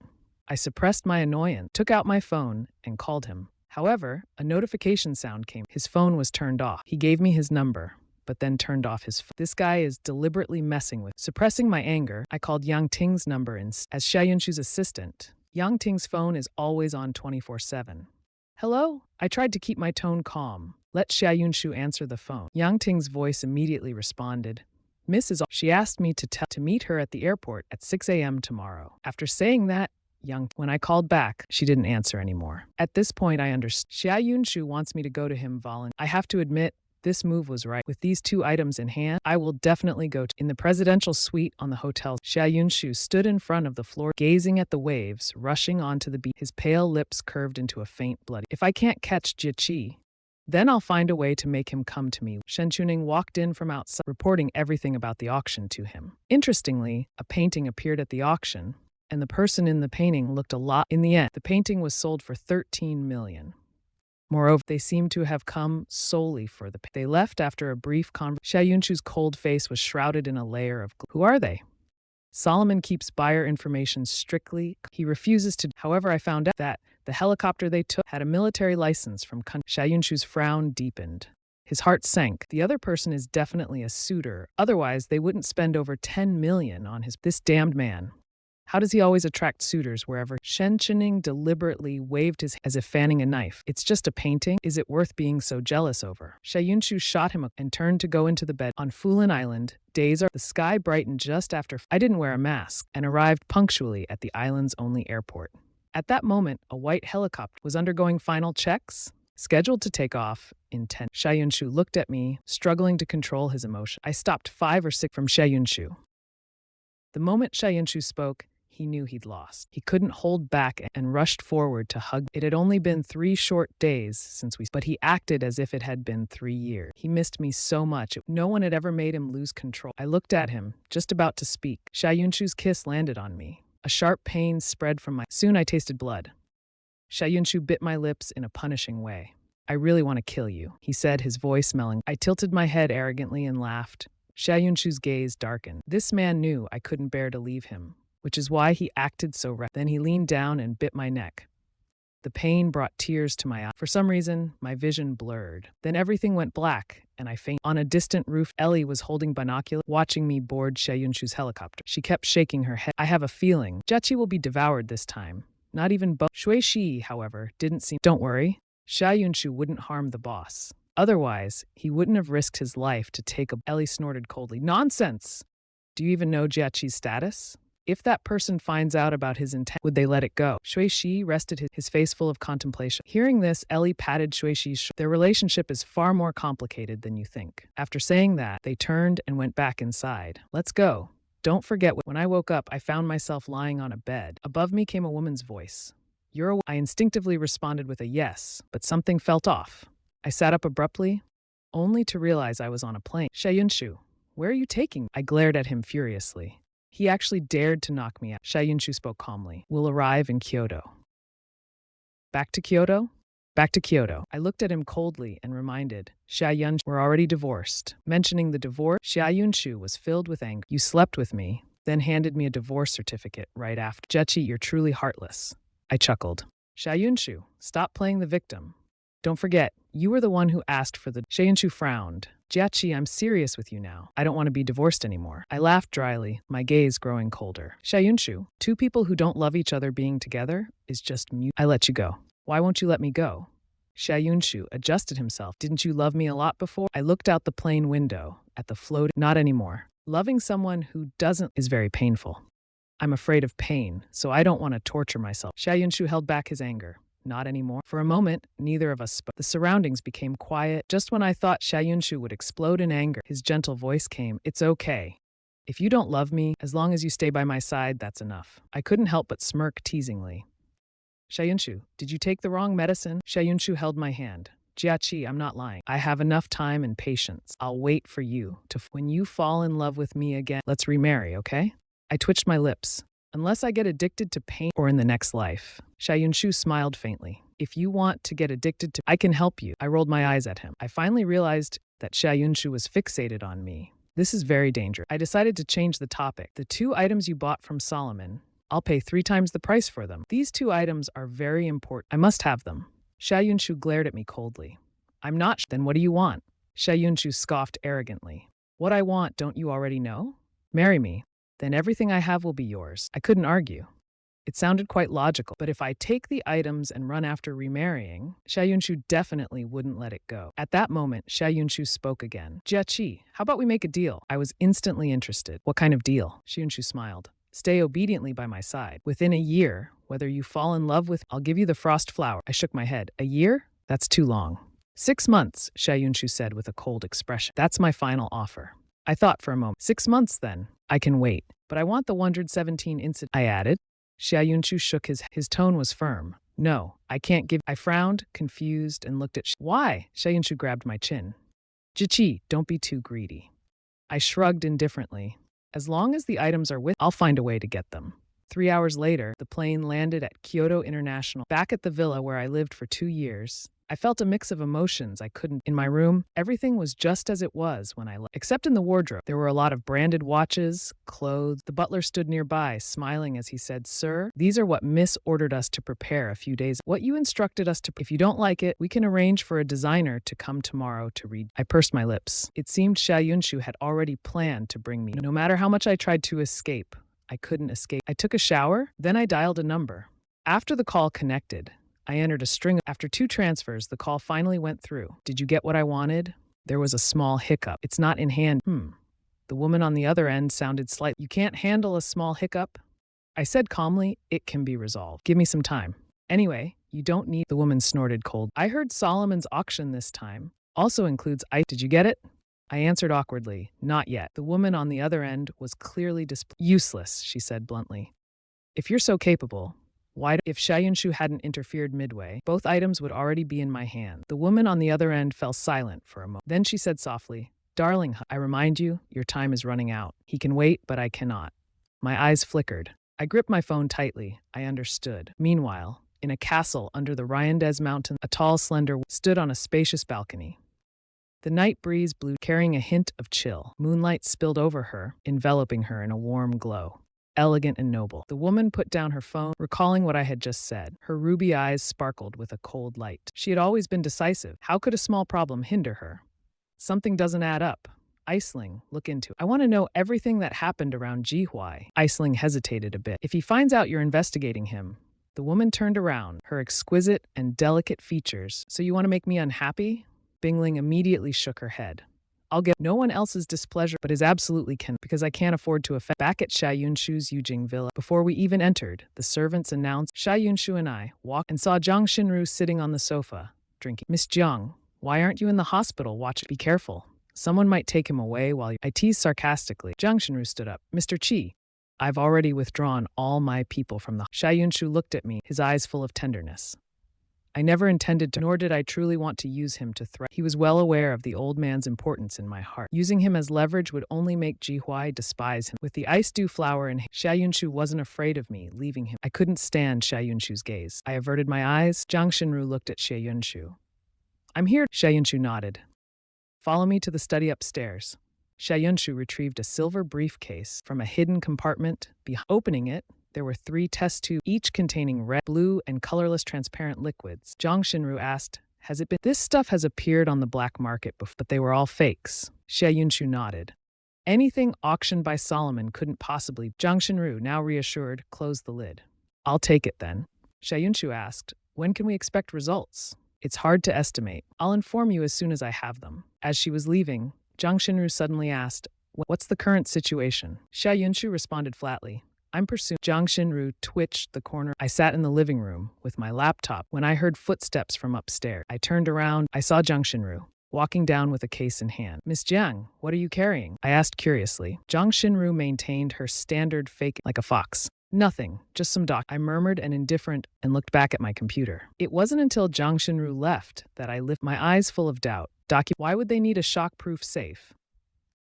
I suppressed my annoyance, took out my phone, and called him. However, a notification sound came. His phone was turned off. He gave me his number, but then turned off his phone. This guy is deliberately messing with. Suppressing my anger, I called Yang Ting's number as Xia Yunshu's assistant. Yang Ting's phone is always on 24/7. "Hello?" I tried to keep my tone calm. Let Xia Yunshu answer the phone. Yang Ting's voice immediately responded. "Mrs. She asked me to meet her at the airport at 6 a.m. tomorrow." After saying that, when I called back, she didn't answer anymore. At this point, I understood. Xia Yunshu wants me to go to him voluntarily. I have to admit, this move was right. With these two items in hand, I will definitely go in the presidential suite on the hotel. Xia Yunshu stood in front of the floor, gazing at the waves rushing onto the beach. His pale lips curved into a faint blood. "If I can't catch Jiaqi, then I'll find a way to make him come to me." Shen Chuning walked in from outside, reporting everything about the auction to him. Interestingly, a painting appeared at the auction, and the person in the painting looked a lot. In the end, the painting was sold for 13 million. Moreover, they seemed to have come solely for the. They left after a brief conversation. Xia Yunshu's cold face was shrouded in a layer of gloom. Who are they? Solomon keeps buyer information strictly. He refuses to. However, I found out that the helicopter they took had a military license from country. Xia Yunshu's frown deepened. His heart sank. The other person is definitely a suitor. Otherwise, they wouldn't spend over 10 million on this damned man. How does he always attract suitors wherever? Shen Chuning deliberately waved his as if fanning a knife. "It's just a painting. Is it worth being so jealous over?" Xia Yunshu shot him and turned to go into the bed. On Fulin Island, days are. The sky brightened just after. I didn't wear a mask and arrived punctually at the island's only airport. At that moment, a white helicopter was undergoing final checks, scheduled to take off in 10. Xia Yunshu looked at me, struggling to control his emotion. I stopped 5 or 6 from Xia Yunshu. The moment Xia Yunshu spoke, he knew he'd lost. He couldn't hold back and rushed forward to hug. It had only been 3 short days since but he acted as if it had been 3 years. He missed me so much. No one had ever made him lose control. I looked at him, just about to speak. Xia Yunshu's kiss landed on me. A sharp pain spread from my. Soon I tasted blood. Xia Yunshu bit my lips in a punishing way. "I really want to kill you," he said, his voice melting. I tilted my head arrogantly and laughed. Xia Yunshu's gaze darkened. This man knew I couldn't bear to leave him, which is why he acted so Then he leaned down and bit my neck. The pain brought tears to my eyes. For some reason, my vision blurred. Then everything went black, and I fainted. On a distant roof, Ellie was holding binoculars, watching me board Xia Yunshu's helicopter. She kept shaking her head. "I have a feeling Jiaqi will be devoured this time. Not even Shui Shi, however, didn't seem. Don't worry. Xia Yunshu wouldn't harm the boss. Otherwise, he wouldn't have risked his life to take a." Ellie snorted coldly. "Nonsense! Do you even know Jiaqi's status?" If that person finds out about his intent, would they let it go? Shui Shi rested his face full of contemplation. Hearing this, Ellie patted Shui Shi's shoulder. Their relationship is far more complicated than you think. After saying that, they turned and went back inside. Let's go. Don't forget, when I woke up, I found myself lying on a bed. Above me came a woman's voice. I instinctively responded with a yes, but something felt off. I sat up abruptly, only to realize I was on a plane. Xiayunshu, where are you taking me? I glared at him furiously. He actually dared to knock me out. Xiayunshu spoke calmly. We'll arrive in Kyoto. Back to Kyoto? Back to Kyoto. I looked at him coldly and reminded, Xiayunshu, we're already divorced. Mentioning the divorce, Xiayunshu was filled with anger. You slept with me, then handed me a divorce certificate right after. Jechi, you're truly heartless. I chuckled. Xiayunshu, stop playing the victim. Don't forget, you were the one who asked for the... Xiayunshu frowned. Jiachi, I'm serious with you now. I don't want to be divorced anymore. I laughed dryly, my gaze growing colder. Xiayunshu, two people who don't love each other being together is just mute. I let you go. Why won't you let me go? Xiayunshu adjusted himself. Didn't you love me a lot before? I looked out the plane window at the floating... Not anymore. Loving someone who doesn't is very painful. I'm afraid of pain, so I don't want to torture myself. Xiayunshu held back his anger. Not anymore. For a moment, neither of us spoke. The surroundings became quiet. Just when I thought Xiayunshu would explode in anger, his gentle voice came. It's okay. If you don't love me, as long as you stay by my side, that's enough. I couldn't help but smirk teasingly. Xiayunshu, did you take the wrong medicine? Xiayunshu held my hand. Jiachi, I'm not lying. I have enough time and patience. I'll wait for you to... When you fall in love with me again, let's remarry, okay? I twitched my lips. Unless I get addicted to pain or in the next life. Xiayunshu smiled faintly. If you want to get addicted to... I can help you. I rolled my eyes at him. I finally realized that Xiayunshu was fixated on me. This is very dangerous. I decided to change the topic. The 2 items you bought from Solomon, I'll pay 3 times the price for them. These 2 items are very important. I must have them. Xiayunshu glared at me coldly. I'm not... Then what do you want? Xiayunshu scoffed arrogantly. What I want, don't you already know? Marry me. Then everything I have will be yours. I couldn't argue. It sounded quite logical, but if I take the items and run after remarrying, Xiayunshu definitely wouldn't let it go. At that moment, Xiayunshu spoke again. Jiachi, how about we make a deal? I was instantly interested. What kind of deal? Xiayunshu smiled. Stay obediently by my side. Within a year, whether you fall in love with, I'll give you the frost flower. I shook my head. A year? That's too long. 6 months, Xiayunshu said with a cold expression. That's my final offer. I thought for a moment. 6 months then. I can wait. But I want the 117 incident. I added. Xiayunshu shook his tone was firm. No, I can't give... I frowned, confused, and looked at... Why? Xiayunshu grabbed my chin. Jichi, don't be too greedy. I shrugged indifferently. As long as the items are with... I'll find a way to get them. 3 hours later, the plane landed at Kyoto International. Back at the villa where I lived for 2 years, I felt a mix of emotions I couldn't... In my room, everything was just as it was when I left. Except in the wardrobe. There were a lot of branded watches, clothes. The butler stood nearby, smiling as he said, Sir, these are what Miss ordered us to prepare a few days. What you instructed us to... If you don't like it, we can arrange for a designer to come tomorrow to read. I pursed my lips. It seemed Xiayunshu had already planned to bring me. No matter how much I tried to escape, I couldn't escape. I took a shower, then I dialed a number. After the call connected, I entered a string. After 2 transfers, the call finally went through. Did you get what I wanted? There was a small hiccup. It's not in hand. The woman on the other end sounded slight. You can't handle a small hiccup? I said calmly, it can be resolved. Give me some time. Anyway, you don't need... The woman snorted cold. I heard Solomon's auction this time also includes ice. Did you get it? I answered awkwardly, not yet. The woman on the other end was clearly useless, she said bluntly. If you're so capable... Why? If Xiayunshu hadn't interfered midway, both items would already be in my hand. The woman on the other end fell silent for a moment. Then she said softly, Darling, I remind you, your time is running out. He can wait, but I cannot. My eyes flickered. I gripped my phone tightly. I understood. Meanwhile, in a castle under the Ryandez mountain, a tall, slender stood on a spacious balcony. The night breeze blew, carrying a hint of chill. Moonlight spilled over her, enveloping her in a warm glow. Elegant and noble. The woman put down her phone, recalling what I had just said. Her ruby eyes sparkled with a cold light. She had always been decisive. How could a small problem hinder her? Something doesn't add up. Aisling, look into it. I want to know everything that happened around Jihuai. Aisling hesitated a bit. If he finds out you're investigating him... The woman turned around, her exquisite and delicate features. So you want to make me unhappy? Bingling immediately shook her head. I'll get no one else's displeasure, but his absolutely can, because I can't afford to offend. Back at Xia Yunshu's Yujing villa, before we even entered, the servants announced Xia Yunshu and I walked and saw Jiang Xinru sitting on the sofa, drinking. Miss Jiang, why aren't you in the hospital? Watch, be careful. Someone might take him away while you. I teased sarcastically. Jiang Xinru stood up. Mr. Qi, I've already withdrawn all my people from the. Xia Yunshu looked at me, his eyes full of tenderness. I never intended to, nor did I truly want to use him to threaten. He was well aware of the old man's importance in my heart. Using him as leverage would only make Ji Huai despise him. With the ice dew flower in Xia Yunshu wasn't afraid of me, leaving him. I couldn't stand Xia Yunshu's gaze. I averted my eyes. Jiang Xinru looked at Xia Yunshu. I'm here. Xia Yunshu nodded. Follow me to the study upstairs. Xia Yunshu retrieved a silver briefcase from a hidden compartment. Opening it, there were 3 test tubes, each containing red, blue, and colorless transparent liquids. Jiang Xinru asked, has it been? This stuff has appeared on the black market before, but they were all fakes. Xia Yunshu nodded. Anything auctioned by Solomon couldn't possibly. Jiang Xinru, now reassured, closed the lid. I'll take it then. Xia Yunshu asked, when can we expect results? It's hard to estimate. I'll inform you as soon as I have them. As she was leaving, Jiang Xinru suddenly asked, what's the current situation? Xia Yunshu responded flatly, I'm pursuing. Jiang Xinru twitched the corner. I sat in the living room with my laptop when I heard footsteps from upstairs. I turned around. I saw Jiang Xinru walking down with a case in hand. Miss Jiang, what are you carrying? I asked curiously. Jiang Xinru maintained her standard fake like a fox. Nothing, just some doc. I murmured and indifferent and looked back at my computer. It wasn't until Jiang Xinru left that I lifted my eyes full of doubt. Why would they need a shock-proof safe?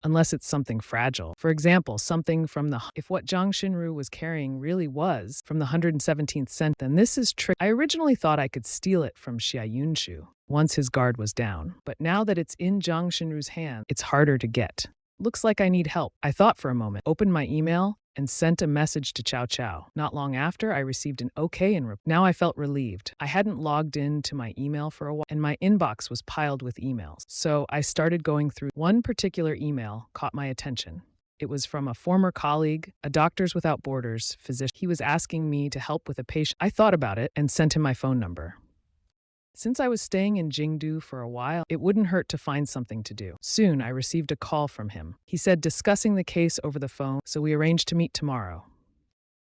Unless it's something fragile. For example, something from the. If what Jiang Xinru was carrying really was from the 117th century, then this is trick. I originally thought I could steal it from Xia Yunshu once his guard was down, but now that it's in Jiang Xinru's hand, it's harder to get. Looks like I need help. I thought for a moment, opened my email, and sent a message to Chow Chow. Not long after, I received an okay and now I felt relieved. I hadn't logged in to my email for a while, and my inbox was piled with emails. So I started going through. One particular email caught my attention. It was from a former colleague, a Doctors Without Borders physician. He was asking me to help with a patient. I thought about it and sent him my phone number. Since I was staying in Jingdu for a while, it wouldn't hurt to find something to do. Soon, I received a call from him. He said discussing the case over the phone, so we arranged to meet tomorrow.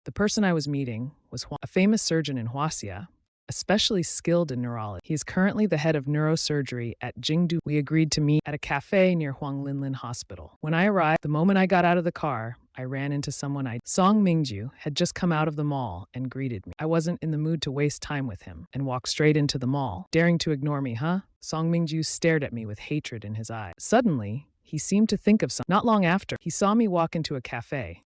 The person I was meeting was a famous surgeon in Huaxia, especially skilled in neurology. He is currently the head of neurosurgery at Jingdu. We agreed to meet at a cafe near Huanglinlin Hospital. When I arrived, the moment I got out of the car, I ran into someone Song Mingyu had just come out of the mall and greeted me. I wasn't in the mood to waste time with him and walked straight into the mall. Daring to ignore me, huh? Song Mingyu stared at me with hatred in his eyes. Suddenly, he seemed to think of something. Not long after, he saw me walk into a cafe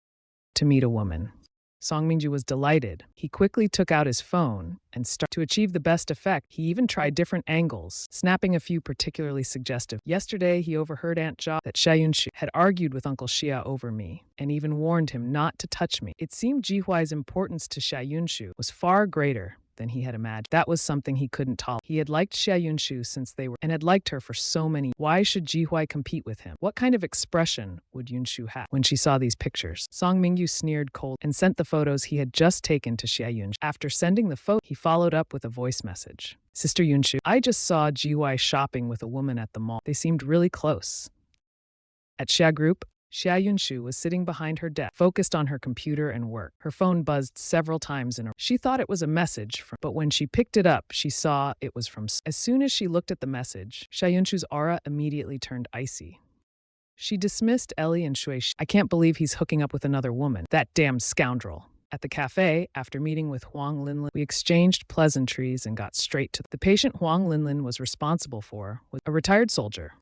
to meet a woman. Song Mingyu was delighted. He quickly took out his phone and started to achieve the best effect. He even tried different angles, snapping a few particularly suggestive. Yesterday, he overheard Aunt Jia that Xia Yunshu had argued with Uncle Xia over me and even warned him not to touch me. It seemed Ji Huai's importance to Xia Yunshu was far greater than he had imagined. That was something he couldn't tolerate. He had liked Xia Yunshu since they were and had liked her for so many. Why should Ji Huai compete with him? What kind of expression would Yunshu have when she saw these pictures? Song Mingyu sneered cold and sent the photos he had just taken to Xia Yunshu. After sending the photo, he followed up with a voice message. Sister Yunshu, I just saw Ji Huai shopping with a woman at the mall. They seemed really close. At Xia Group, Xia Yunshu was sitting behind her desk, focused on her computer and work. Her phone buzzed several times in a row. She thought it was a message but when she picked it up, she saw it was from. As soon as she looked at the message, Xia Yunshu's aura immediately turned icy. She dismissed Ellie and Shui. I can't believe he's hooking up with another woman. That damn scoundrel. At the cafe, after meeting with Huang Linlin, we exchanged pleasantries and got straight to the patient Huang Linlin was responsible for was a retired soldier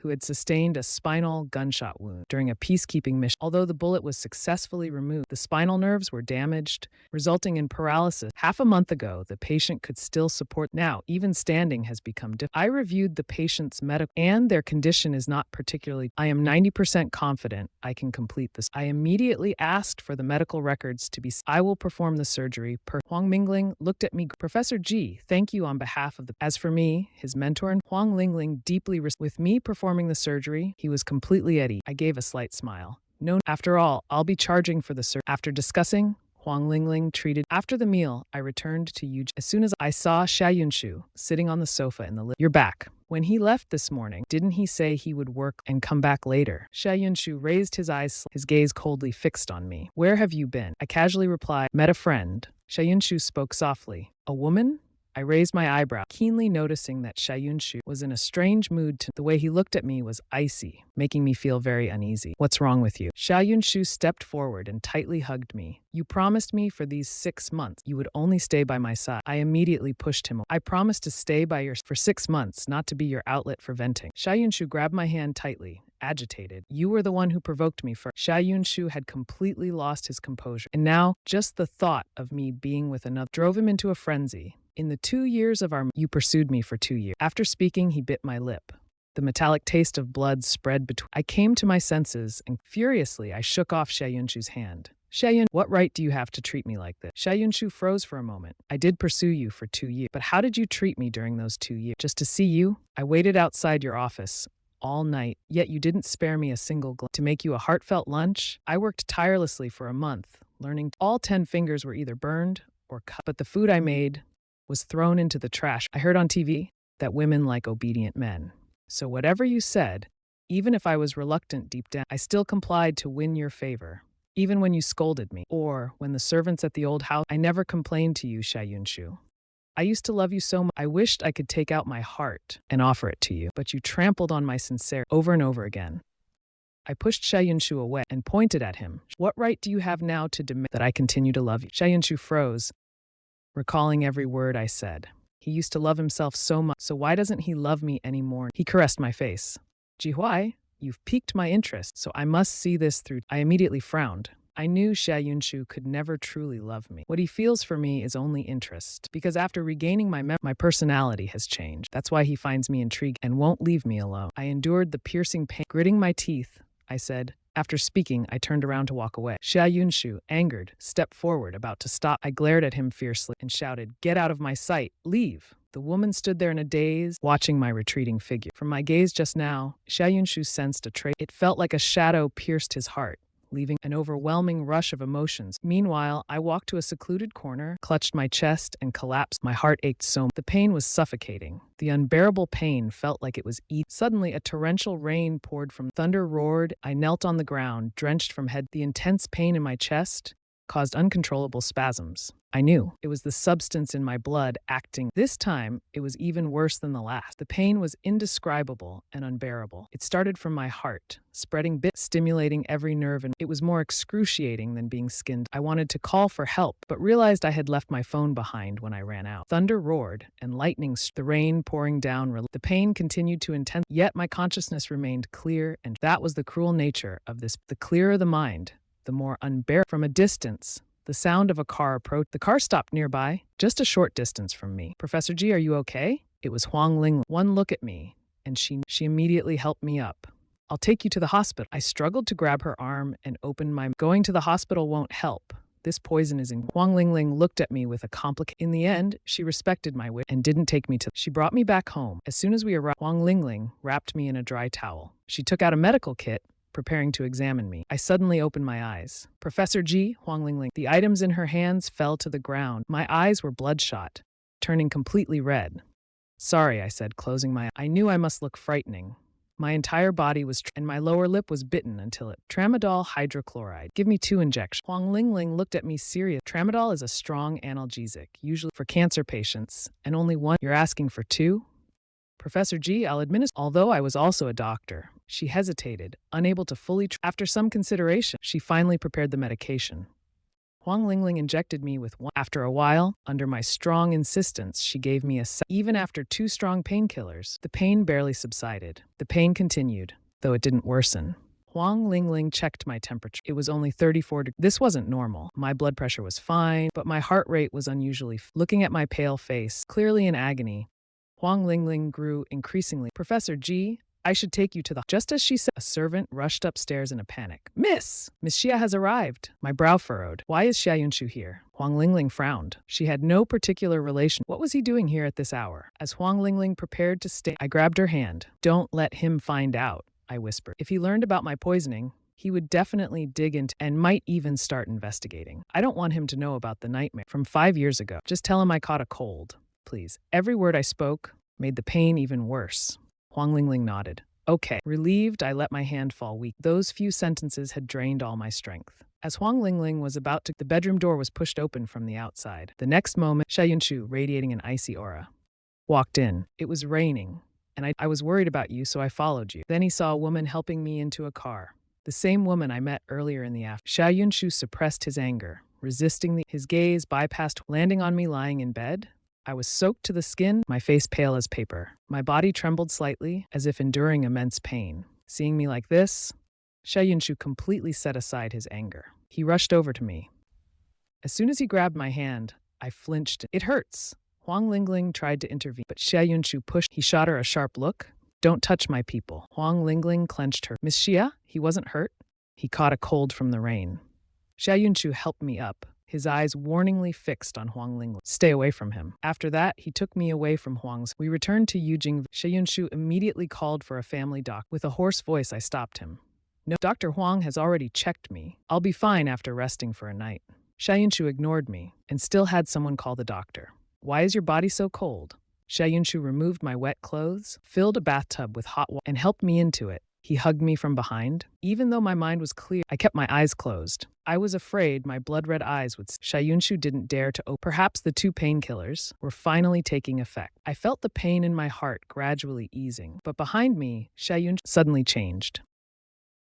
who had sustained a spinal gunshot wound during a peacekeeping mission. Although the bullet was successfully removed, the spinal nerves were damaged, resulting in paralysis. Half a month ago, the patient could still support. Now, even standing has become difficult. I reviewed the patient's medical, and their condition is not particularly. I am 90% confident I can complete this. I immediately asked for the medical records to be. I will perform the surgery. Huang Mingling looked at me. Professor Ji, thank you on behalf of the. As for me, his mentor, and Huang Lingling deeply with me performing the surgery, he was completely at ease. I gave a slight smile. No, after all, I'll be charging for the surgery. After discussing, Huang Lingling treated. After the meal, I returned to Yuji. As soon as I saw Xia Yunshu sitting on the sofa in the living. You're back. When he left this morning, didn't he say he would work and come back later? Xia Yunshu raised his eyes, his gaze coldly fixed on me. Where have you been? I casually replied, met a friend. Xia Yunshu spoke softly. A woman? I raised my eyebrow, keenly noticing that Xia Yunshu was in a strange mood. The way he looked at me was icy, making me feel very uneasy. What's wrong with you? Xia Yunshu stepped forward and tightly hugged me. You promised me for these 6 months you would only stay by my side. I immediately pushed him. I promised to stay by your for 6 months, not to be your outlet for venting. Xia Yunshu grabbed my hand tightly, agitated. You were the one who provoked me first. Xia Yunshu had completely lost his composure, and now just the thought of me being with another drove him into a frenzy. In the 2 years of our you pursued me for 2 years. After speaking, he bit my lip. The metallic taste of blood spread between. I came to my senses, and furiously I shook off Xia Yunshu's hand. Xia Yun, what right do you have to treat me like this? Xia Yunshu froze for a moment. I did pursue you for 2 years, but how did you treat me during those 2 years? Just to see you? I waited outside your office all night, yet you didn't spare me a single glance. To make you a heartfelt lunch, I worked tirelessly for a month, learning all 10 fingers were either burned or cut, but the food I made was thrown into the trash. I heard on TV that women like obedient men. So whatever you said, even if I was reluctant deep down, I still complied to win your favor. Even when you scolded me, or when the servants at the old house, I never complained to you, Xia Yunshu. I used to love you so much. I wished I could take out my heart and offer it to you, but you trampled on my sincerity over and over again. I pushed Xia Yunshu away and pointed at him. What right do you have now to demand that I continue to love you? Xia Yunshu froze, recalling every word I said. He used to love himself so much, so why doesn't he love me anymore? He caressed my face. Jihuai, you've piqued my interest, so I must see this through. I immediately frowned. I knew Xia Yunshu could never truly love me. What he feels for me is only interest, because after regaining my personality has changed. That's why he finds me intriguing and won't leave me alone. I endured the piercing pain. Gritting my teeth, I said. After speaking, I turned around to walk away. Xia Yunshu, angered, stepped forward, about to stop. I glared at him fiercely and shouted, "Get out of my sight! Leave!" The woman stood there in a daze, watching my retreating figure. From my gaze just now, Xia Yunshu sensed a trait. It felt like a shadow pierced his heart, leaving an overwhelming rush of emotions. Meanwhile, I walked to a secluded corner, clutched my chest, and collapsed. My heart ached so much. The pain was suffocating. The unbearable pain felt like it was eating. Suddenly, a torrential rain poured from thunder roared. I knelt on the ground, drenched from head. The intense pain in my chest caused uncontrollable spasms. I knew it was the substance in my blood acting. This time, it was even worse than the last. The pain was indescribable and unbearable. It started from my heart, spreading stimulating every nerve, and it was more excruciating than being skinned. I wanted to call for help, but realized I had left my phone behind when I ran out. Thunder roared, and lightning the rain pouring down. The pain continued to intensify, yet my consciousness remained clear, and that was the cruel nature of this. The clearer the mind, the more unbearable. From a distance, the sound of a car approached. The car stopped nearby, just a short distance from me. Professor G, are you okay? It was Huang Ling. One look at me, and she immediately helped me up. I'll take you to the hospital. I struggled to grab her arm and opened my. Going to the hospital won't help. This poison is in. Huang Lingling looked at me with a complicated. In the end, she respected my wish and didn't take me to. She brought me back home. As soon as we arrived, Huang Lingling wrapped me in a dry towel. She took out a medical kit, preparing to examine me. I suddenly opened my eyes. Professor G, Huang Lingling. The items in her hands fell to the ground. My eyes were bloodshot, turning completely red. Sorry, I said, closing my eyes. I knew I must look frightening. My entire body was, and my lower lip was bitten until it. Tramadol hydrochloride. Give me 2 injections. Huang Lingling looked at me serious. Tramadol is a strong analgesic, usually for cancer patients, and only 1. You're asking for 2? Professor G, I'll administer. Although I was also a doctor, she hesitated, unable to fully. After some consideration, she finally prepared the medication. Huang Lingling injected me with 1. After a while, under my strong insistence, she gave me a. Even after 2 strong painkillers, the pain barely subsided. The pain continued, though it didn't worsen. Huang Lingling checked my temperature. It was only 34 degrees. This wasn't normal. My blood pressure was fine, but my heart rate was unusually. Looking at my pale face, clearly in agony, Huang Lingling grew increasingly. Professor G, I should take you to the. Just as she said, a servant rushed upstairs in a panic. Miss Xia has arrived. My brow furrowed. Why is Xia Yunshu here? Huang Lingling frowned. She had no particular relation. What was he doing here at this hour? As Huang Lingling prepared to stay, I grabbed her hand. Don't let him find out, I whispered. If he learned about my poisoning, he would definitely dig into and might even start investigating. I don't want him to know about the nightmare from 5 years ago. Just tell him I caught a cold, please. Every word I spoke made the pain even worse. Huang Lingling nodded. Okay. Relieved, I let my hand fall weak. Those few sentences had drained all my strength. As Huang Lingling was about to, the bedroom door was pushed open from the outside. The next moment, Xia Yunshu, radiating an icy aura, walked in. It was raining, and I was worried about you, so I followed you. Then he saw a woman helping me into a car. The same woman I met earlier in the afternoon. Xia Yunshu suppressed his anger, resisting his gaze bypassed, landing on me lying in bed. I was soaked to the skin, my face pale as paper. My body trembled slightly, as if enduring immense pain. Seeing me like this, Xia Yunshu completely set aside his anger. He rushed over to me. As soon as he grabbed my hand, I flinched. It hurts. Huang Lingling tried to intervene, but Xia Yunshu pushed. He shot her a sharp look. Don't touch my people. Huang Lingling clenched her. Miss Xia, he wasn't hurt. He caught a cold from the rain. Xia Yunshu helped me up, his eyes warningly fixed on Huang Lingling. Stay away from him. After that, he took me away from Huang's. We returned to Yujing. Xia Yunshu immediately called for a family doc. With a hoarse voice, I stopped him. No, Dr. Huang has already checked me. I'll be fine after resting for a night. Xia Yunshu ignored me and still had someone call the doctor. Why is your body so cold? Xia Yunshu removed my wet clothes, filled a bathtub with hot water, and helped me into it. He hugged me from behind. Even though my mind was clear, I kept my eyes closed. I was afraid my blood-red eyes would. Xia Yunshu didn't dare to open. Perhaps the 2 painkillers were finally taking effect. I felt the pain in my heart gradually easing, but behind me, Xia Yunshu suddenly changed.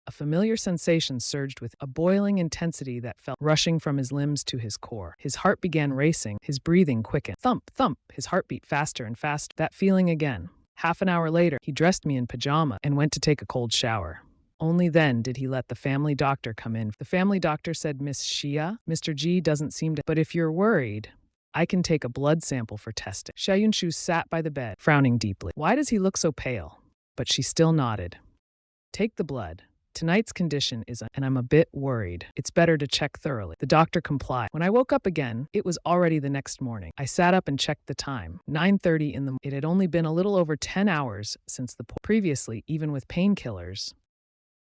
A familiar sensation surged with a boiling intensity that felt rushing from his limbs to his core. His heart began racing, his breathing quickened. Thump, thump, his heart beat faster and faster. That feeling again. Half an hour later, he dressed me in pajama and went to take a cold shower. Only then did he let the family doctor come in. The family doctor said, Miss Xia, Mr. G doesn't seem to, but if you're worried, I can take a blood sample for testing. Xia Yunshu sat by the bed, frowning deeply. Why does he look so pale? But she still nodded. Take the blood. Tonight's condition is and I'm a bit worried. It's better to check thoroughly. The doctor complied. When I woke up again, it was already the next morning. I sat up and checked the time. 9:30 in the morning. It had only been a little over 10 hours since previously, even with painkillers,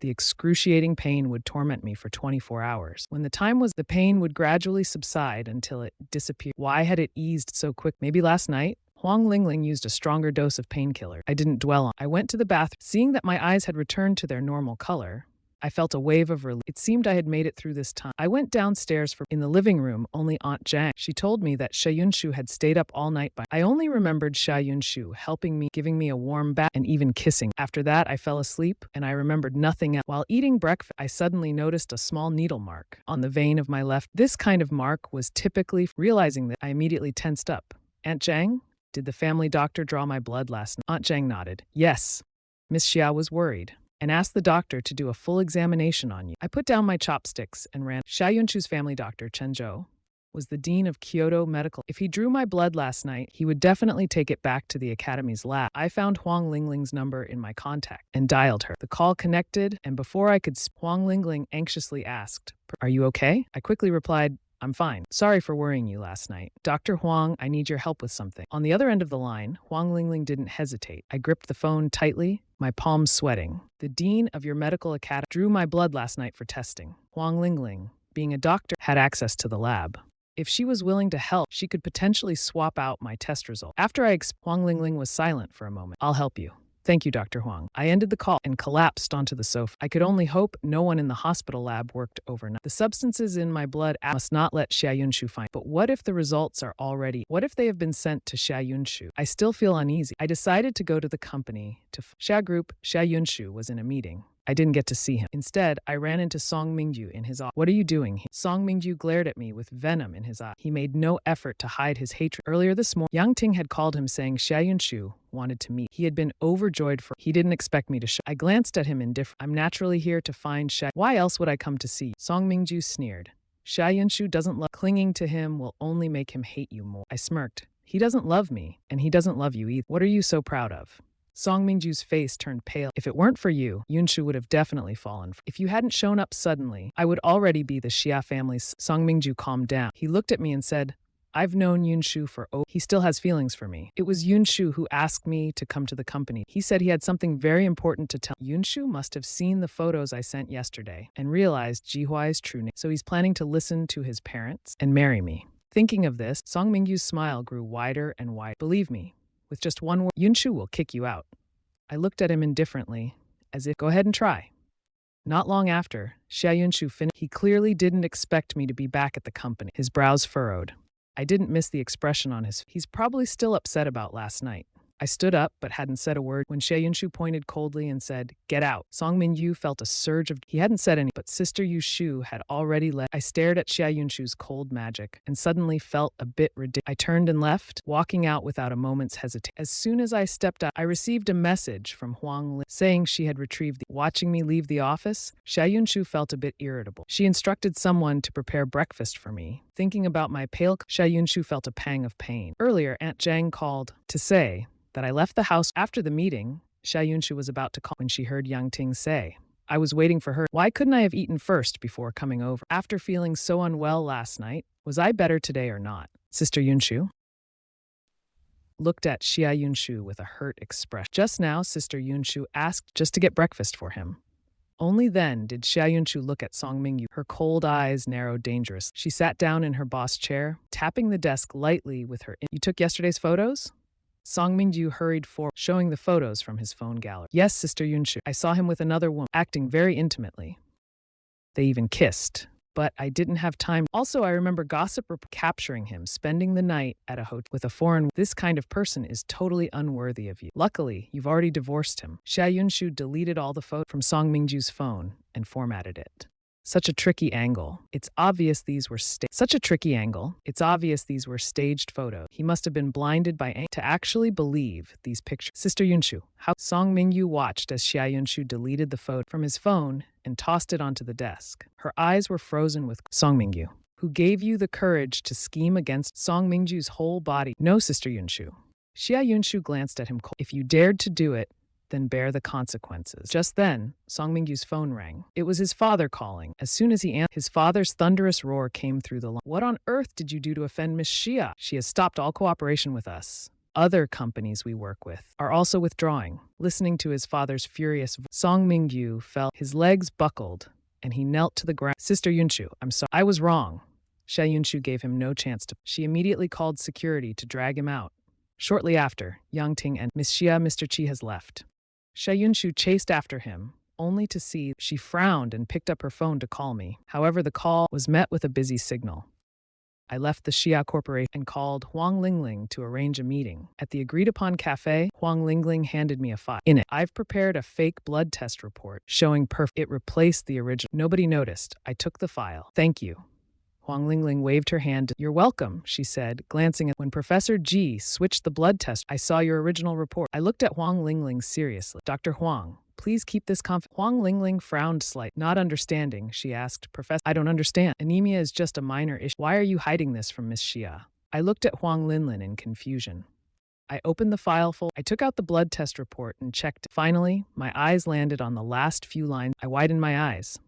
the excruciating pain would torment me for 24 hours. When the time was, the pain would gradually subside until it disappeared. Why had it eased so quick? Maybe last night? Huang Lingling used a stronger dose of painkiller. I didn't dwell on. I went to the bathroom. Seeing that my eyes had returned to their normal color, I felt a wave of relief. It seemed I had made it through this time. I went downstairs in the living room, only Aunt Zhang. She told me that Xia Yunshu had stayed up all night I only remembered Xia Yunshu helping me, giving me a warm bath, and even kissing. After that, I fell asleep, and I remembered nothing else. While eating breakfast, I suddenly noticed a small needle mark on the vein of my left. This kind of mark was typically. Realizing that, I immediately tensed up. Aunt Zhang? Did the family doctor draw my blood last night? Aunt Zhang nodded. Yes. Miss Xia was worried and asked the doctor to do a full examination on you. I put down my chopsticks and ran. Xia Yunshu's family doctor, Chen Zhou, was the dean of Kyoto Medical. If he drew my blood last night, he would definitely take it back to the academy's lab. I found Huang Lingling's number in my contact and dialed her. The call connected, and before I could Huang Lingling anxiously asked, "Are you okay?" I quickly replied, "I'm fine. Sorry for worrying you last night. Dr. Huang, I need your help with something." On the other end of the line, Huang Lingling didn't hesitate. I gripped the phone tightly, my palms sweating. "The dean of your medical academy drew my blood last night for testing. Huang Lingling, being a doctor, had access to the lab. If she was willing to help, she could potentially swap out my test result." After Huang Lingling was silent for a moment. "I'll help you. Thank you, Dr. Huang." I ended the call and collapsed onto the sofa. I could only hope no one in the hospital lab worked overnight. The substances in my blood must not let Xia Yunshu find. But what if the results are already? What if they have been sent to Xia Yunshu? I still feel uneasy. I decided to go to the company to Xia Group. Xia Yunshu was in a meeting. I didn't get to see him. Instead, I ran into Song Mingyu in his office. "What are you doing here?" Song Mingyu glared at me with venom in his eye. He made no effort to hide his hatred. Earlier this morning, Yang Ting had called him saying Xia Yunshu wanted to meet. He had been overjoyed he didn't expect me to show. I glanced at him indifferent. "I'm naturally here to find Xia. Why else would I come to see you?" Song Mingyu sneered. "Xia Yunshu doesn't love. Clinging to him will only make him hate you more." I smirked. "He doesn't love me, and he doesn't love you either. What are you so proud of?" Song Mingyu's face turned pale. "If it weren't for you, Yunshu would have definitely fallen. If you hadn't shown up suddenly, I would already be the Xia family's." Song Mingyu calmed down. He looked at me and said, "I've known Yunshu for he still has feelings for me. It was Yunshu who asked me to come to the company. He said he had something very important to tell." Yunshu must have seen the photos I sent yesterday and realized Jihuai's true name. So he's planning to listen to his parents and marry me. Thinking of this, Song Mingyu's smile grew wider and wider. "Believe me, with just one word, Yunshu will kick you out. I looked at him indifferently, as if, go ahead and try. Not long after, Xia Yunshu finished. He clearly didn't expect me to be back at the company. His brows furrowed. I didn't miss the expression on his face. He's probably still upset about last night. I stood up but hadn't said a word when Xia Yunshu pointed coldly and said, "Get out." Song Mingyu felt a surge of... He hadn't said anything, but Sister Yushu had already left. I stared at Xia Yunshu's cold magic and suddenly felt a bit ridiculous. I turned and left, walking out without a moment's hesitation. As soon as I stepped out, I received a message from Huang Lin saying she had retrieved the... Watching me leave the office, Xia Yunshu felt a bit irritable. She instructed someone to prepare breakfast for me. Thinking about my pale... Xia Yunshu felt a pang of pain. Earlier, Aunt Zhang called to say that I left the house. After the meeting, Xia Yunshu was about to call when she heard Yang Ting say, "I was waiting for her. Why couldn't I have eaten first before coming over? After feeling so unwell last night, was I better today or not?" Sister Yunshu looked at Xia Yunshu with a hurt expression. Just now, Sister Yunshu asked just to get breakfast for him. Only then did Xia Yunshu look at Song Mingyu. Her cold eyes narrowed dangerously. She sat down in her boss chair, tapping the desk lightly with her... "You took yesterday's photos?" Song Mingyu hurried forward, showing the photos from his phone gallery. "Yes, Sister Yunshu. I saw him with another woman, acting very intimately. They even kissed. But I didn't have time. Also, I remember gossip capturing him spending the night at a hotel with a foreign... This kind of person is totally unworthy of you. Luckily, you've already divorced him." Xia Yunshu deleted all the photos from Song Mingyu's phone and formatted it. Such a tricky angle. It's obvious these were staged photos. He must have been blinded by anger to actually believe these pictures. Sister Yunshu, how... Song Mingyu watched as Xia Yunshu deleted the photo from his phone and tossed it onto the desk. Her eyes were frozen with... Song Mingyu, who gave you the courage to scheme against... Song Mingyu's whole body. No, Sister Yunshu. Xia Yunshu glanced at him coldly. If you dared to do it, then bear the consequences. Just then, Song Mingyu's phone rang. It was his father calling. As soon as he answered, his father's thunderous roar came through the line. "What on earth did you do to offend Miss Xia? She has stopped all cooperation with us. Other companies we work with are also withdrawing." Listening to his father's furious voice, Song Mingyu felt his legs buckled, and he knelt to the ground. "Sister Yunshu, I'm sorry. I was wrong." Xia Yunshu gave him no chance to... She immediately called security to drag him out. Shortly after, Yang Ting and Miss Xia, "Mr. Qi has left." Xia Yunshu chased after him, only to see... She frowned and picked up her phone to call me. However, the call was met with a busy signal. I left the Xia Corporation and called Huang Lingling to arrange a meeting. At the agreed-upon cafe, Huang Lingling handed me a file. In it, "I've prepared a fake blood test report showing it replaced the original." Nobody noticed. I took the file. "Thank you." Huang Lingling waved her hand. "You're welcome," she said, glancing at... When Professor Ji switched the blood test, I saw your original report. I looked at Huang Lingling seriously. "Dr. Huang, please keep this Huang Lingling frowned slightly. Not understanding, she asked, "Professor, I don't understand. Anemia is just a minor issue. Why are you hiding this from Miss Xia?" I looked at Huang Lingling in confusion. I opened the file full. I took out the blood test report and checked. Finally, my eyes landed on the last few lines. I widened my eyes.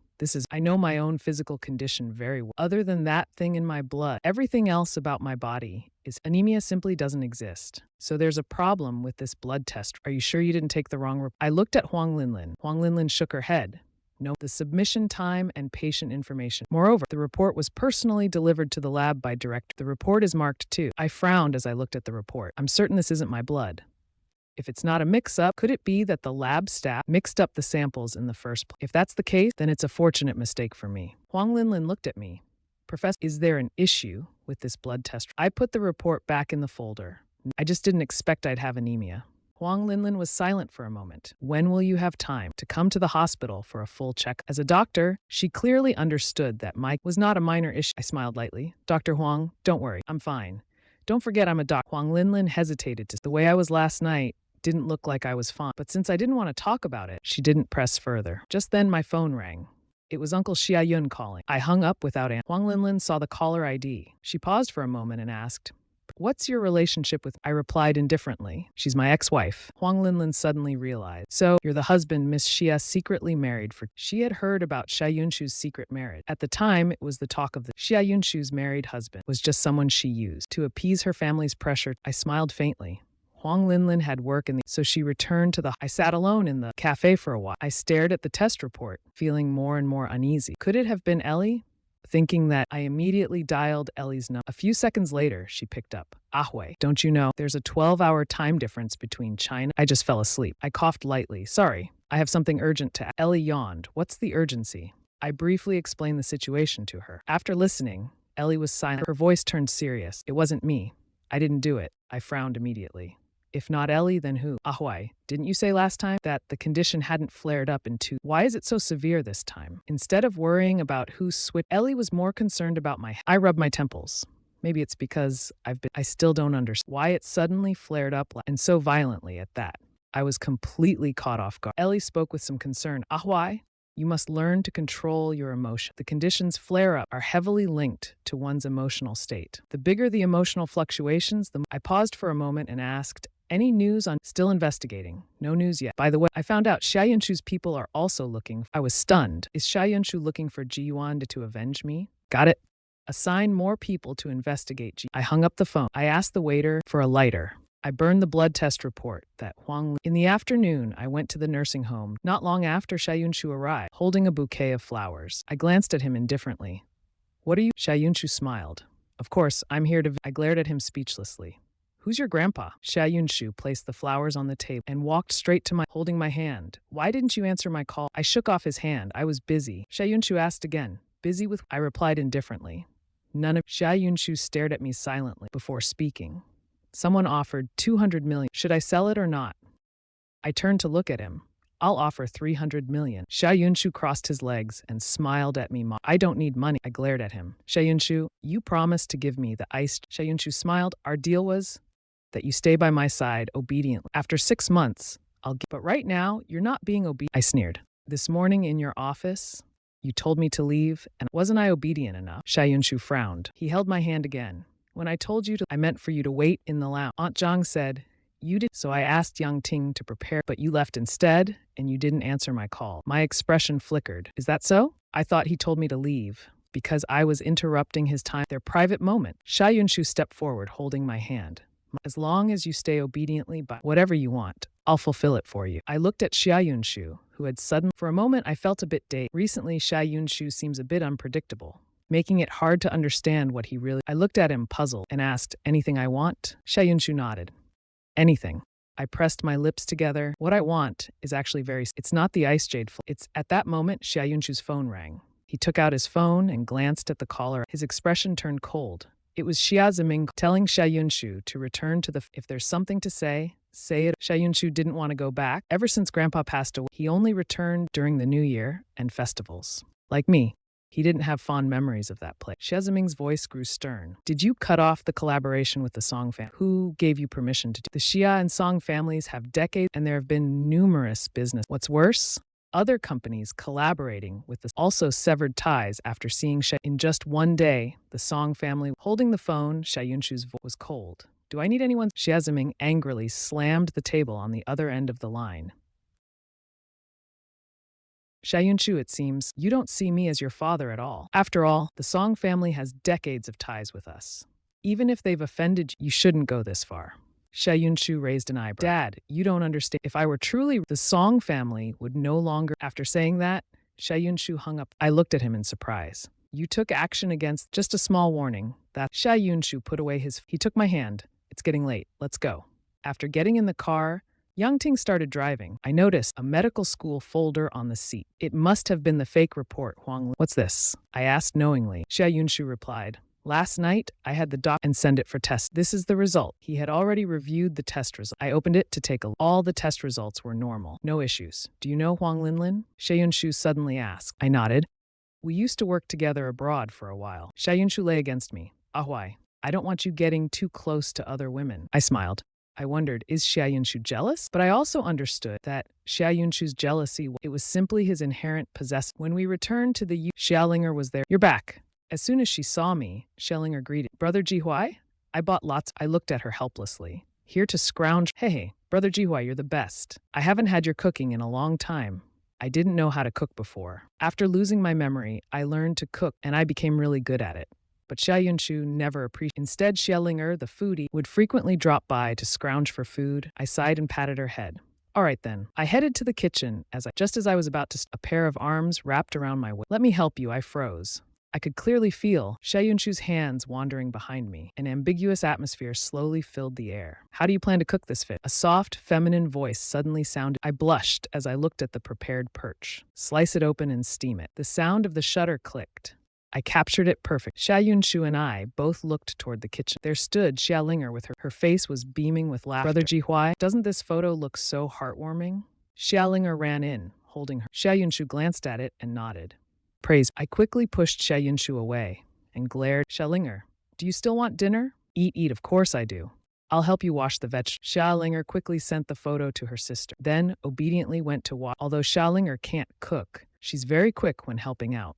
I know my own physical condition very well. Other than that thing in my blood, everything else about my body is... Anemia simply doesn't exist. So there's a problem with this blood test. Are you sure you didn't take the wrong report? I looked at Huang Linlin. Huang Linlin shook her head. No, the submission time and patient information. Moreover, the report was personally delivered to the lab by director. The report is marked too. I frowned as I looked at the report. I'm certain this isn't my blood. If it's not a mix-up, could it be that the lab staff mixed up the samples in the first place? If that's the case, then it's a fortunate mistake for me. Huang Linlin looked at me. "Professor, is there an issue with this blood test?" I put the report back in the folder. I just didn't expect I'd have anemia. Huang Linlin was silent for a moment. "When will you have time to come to the hospital for a full check?" As a doctor, she clearly understood that Mike was not a minor issue. I smiled lightly. "Dr. Huang, don't worry, I'm fine. Don't forget I'm a doctor." Huang Linlin hesitated to... The way I was last night didn't look like I was fine. But since I didn't want to talk about it, she didn't press further. Just then my phone rang. It was Uncle Xia Yun calling. I hung up without answering. Huang Linlin saw the caller ID. She paused for a moment and asked, "What's your relationship with..." I replied indifferently, "She's my ex-wife." Huang Linlin suddenly realized. "So, you're the husband Miss Xia secretly married for..." She had heard about Xia Yunshu's secret marriage. At the time, it was the talk of the... Xia Yunshu's married husband was just someone she used to appease her family's pressure. I smiled faintly. Huang Linlin had work so she returned to the... I sat alone in the cafe for a while. I stared at the test report, feeling more and more uneasy. Could it have been Ellie? Thinking that, I immediately dialed Ellie's number. A few seconds later, she picked up. Ahway, don't you know, there's a 12-hour time difference between China? I just fell asleep. I coughed lightly. Sorry, I have something urgent to ask. Ellie yawned. What's the urgency? I briefly explained the situation to her. After listening, Ellie was silent. Her voice turned serious. It wasn't me. I didn't do it. I frowned immediately. If not Ellie, then who? Ahwai, didn't you say last time that the condition hadn't flared up in 2? Why is it so severe this time? Instead of worrying about who's switched, Ellie was more concerned about I rubbed my temples. Maybe it's because I still don't understand why it suddenly flared up and so violently at that. I was completely caught off guard. Ellie spoke with some concern. Ahwai, you must learn to control your emotion. The conditions flare up are heavily linked to one's emotional state. The bigger the emotional fluctuations, I paused for a moment and asked, any news on? Still investigating. No news yet. By the way, I found out Xia Yunshu's people are also looking. I was stunned. Is Xia Yunshu looking for Ji Yuan to avenge me? Got it. Assign more people to investigate Ji. I hung up the phone. I asked the waiter for a lighter. I burned the blood test report that Huang. In the afternoon, I went to the nursing home. Not long after Xia Yunshu arrived, holding a bouquet of flowers. I glanced at him indifferently. What are you? Xia Yunshu smiled. Of course, I'm here to. I glared at him speechlessly. Who's your grandpa? Xia Yunshu placed the flowers on the table and walked straight to holding my hand. Why didn't you answer my call? I shook off his hand. I was busy. Xia Yunshu asked again. Busy with? I replied indifferently. None of. Xia Yunshu stared at me silently before speaking. Someone offered 200 million. Should I sell it or not? I turned to look at him. I'll offer 300 million. Xia Yunshu crossed his legs and smiled at me. I don't need money. I glared at him. Xia Yunshu, you promised to give me the iced. Xia Yunshu smiled. Our deal was that you stay by my side obediently. After 6 months, I'll give. But right now, you're not being obedient. I sneered. This morning in your office, you told me to leave, and wasn't I obedient enough? Xia Yunshu frowned. He held my hand again. When I told you to, I meant for you to wait in the lounge. Aunt Zhang said, you did. So I asked Yang Ting to prepare, but you left instead, and you didn't answer my call. My expression flickered. Is that so? I thought he told me to leave because I was interrupting his time, their private moment. Xia Yunshu stepped forward, holding my hand. As long as you stay obediently by whatever you want, I'll fulfill it for you. I looked at Xia Yunshu, who had suddenly. For a moment, I felt a bit dazed. Recently, Xia Yunshu seems a bit unpredictable, making it hard to understand what he really. I looked at him puzzled and asked, anything I want? Xia Yunshu nodded. Anything. I pressed my lips together. What I want is actually it's not the ice jade. It's at that moment, Xia Yunshu's phone rang. He took out his phone and glanced at the caller. His expression turned cold. It was Xia Ziming telling Xia Yunshu to return to the. If there's something to say it. Xia Yunshu didn't want to go back. Ever since Grandpa passed away, he only returned during the New Year and festivals. Like me, he didn't have fond memories of that place. Xia Ziming's voice grew stern. Did you cut off the collaboration with the Song family? Who gave you permission to do? The Xia and Song families have decades, and there have been numerous business. What's worse? Other companies collaborating with this also severed ties after seeing Xia. In just one day, the Song family. Holding the phone, Xia Yunshu's voice was cold. Do I need anyone? Xia Ziming angrily slammed the table on the other end of the line. Xia Yunshu, it seems, you don't see me as your father at all. After all, the Song family has decades of ties with us. Even if they've offended you, you shouldn't go this far. Xia Yunshu raised an eyebrow. Dad, you don't understand. If I were truly, the Song family would no longer. After saying that, Xia Yunshu hung up. I looked at him in surprise. You took action against. Just a small warning. That. Xia Yunshu put away his. He took my hand. It's getting late. Let's go. After getting in the car, Yang Ting started driving. I noticed a medical school folder on the seat. It must have been the fake report, Huang. What's this? I asked knowingly. Xia Yunshu replied. Last night, I had the doc and send it for test. This is the result. He had already reviewed the test results. I opened it to take a look. All the test results were normal. No issues. Do you know Huang Linlin? Xia Yunshu suddenly asked. I nodded. We used to work together abroad for a while. Xia Yunshu lay against me. Ahwai, I don't want you getting too close to other women. I smiled. I wondered, is Xia Yunshu jealous? But I also understood that Xia Yunshu's jealousy, it was simply his inherent possessive. When we returned to the Xia Ling'er was there. You're back. As soon as she saw me, Xia Ling'er greeted. Brother Jihuai? I bought lots. I looked at her helplessly. Here to scrounge. Hey, Brother Jihuai, you're the best. I haven't had your cooking in a long time. I didn't know how to cook before. After losing my memory, I learned to cook, and I became really good at it. But Xia Yunshu never appreciated. Instead, Xia Ling'er, the foodie, would frequently drop by to scrounge for food. I sighed and patted her head. All right then. I headed to the kitchen just as I was about to. A pair of arms wrapped around my waist. Let me help you. I froze. I could clearly feel Xia Yunshu's hands wandering behind me. An ambiguous atmosphere slowly filled the air. How do you plan to cook this fish? A soft, feminine voice suddenly sounded. I blushed as I looked at the prepared perch. Slice it open and steam it. The sound of the shutter clicked. I captured it perfect. Xia Yunshu and I both looked toward the kitchen. There stood Xia Ling'er with her face was beaming with laughter. Brother Jihuai, doesn't this photo look so heartwarming? Xia Ling'er ran in, holding her. Xia Yunshu glanced at it and nodded. Praise. I quickly pushed Xia Yunshu away and glared. Xia Ling'er, do you still want dinner? Eat, of course I do. I'll help you wash the vegetables. Xia Ling'er quickly sent the photo to her sister, then obediently went to wash. Although Xia Ling'er can't cook, she's very quick when helping out.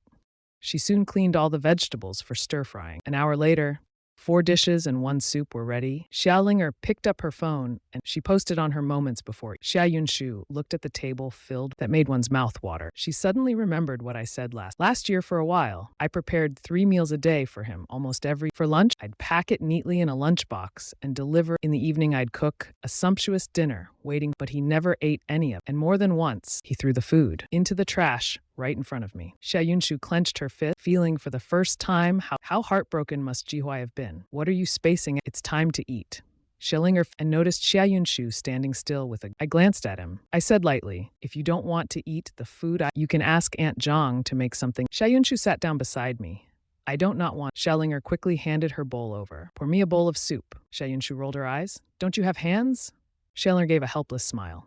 She soon cleaned all the vegetables for stir-frying. An hour later, 4 dishes and 1 soup were ready. Xia Ling'er picked up her phone and she posted on her moments before. Xia Yunshu looked at the table filled that made one's mouth water. She suddenly remembered what I said last year. For a while, I prepared 3 meals a day for him, almost every. For lunch, I'd pack it neatly in a lunchbox and deliver. In the evening, I'd cook a sumptuous dinner, waiting, but he never ate any of it. And more than once, he threw the food into the trash right in front of me. Xia Yunshu clenched her fist, feeling for the first time how heartbroken must Jihuai have been. What are you spacing? It's time to eat. Xia Ling'er and noticed Xia Yunshu standing still with a. I glanced at him. I said lightly, if you don't want to eat the food, you can ask Aunt Zhang to make something. Xia Yunshu sat down beside me. I don't not want. Xia Ling'er quickly handed her bowl over. Pour me a bowl of soup. Xia Yunshu rolled her eyes. Don't you have hands? Xia Ling'er gave a helpless smile.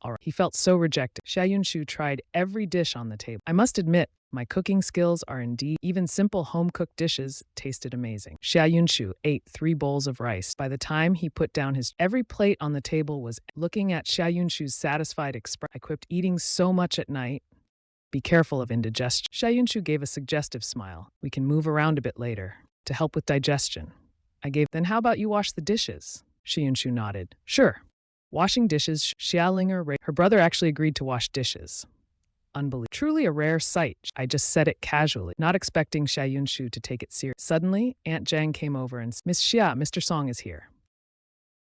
All right. He felt so rejected. Xia Yunshu tried every dish on the table. I must admit, my cooking skills are indeed. Even simple home-cooked dishes tasted amazing. Xia Yunshu ate 3 bowls of rice. By the time he put down every plate on the table was. Looking at Xia Yunshu's satisfied expression, I quipped, eating so much at night. Be careful of indigestion. Xia Yunshu gave a suggestive smile. We can move around a bit later to help with digestion. I gave. Then how about you wash the dishes? Xia Yunshu nodded. Sure. Washing dishes, Xia Ling'er. Her brother actually agreed to wash dishes. Unbelievable. Truly a rare sight. I just said it casually, not expecting Xia Yunshu to take it seriously. Suddenly, Aunt Zhang came over and said, Miss Xia, Mr. Song is here.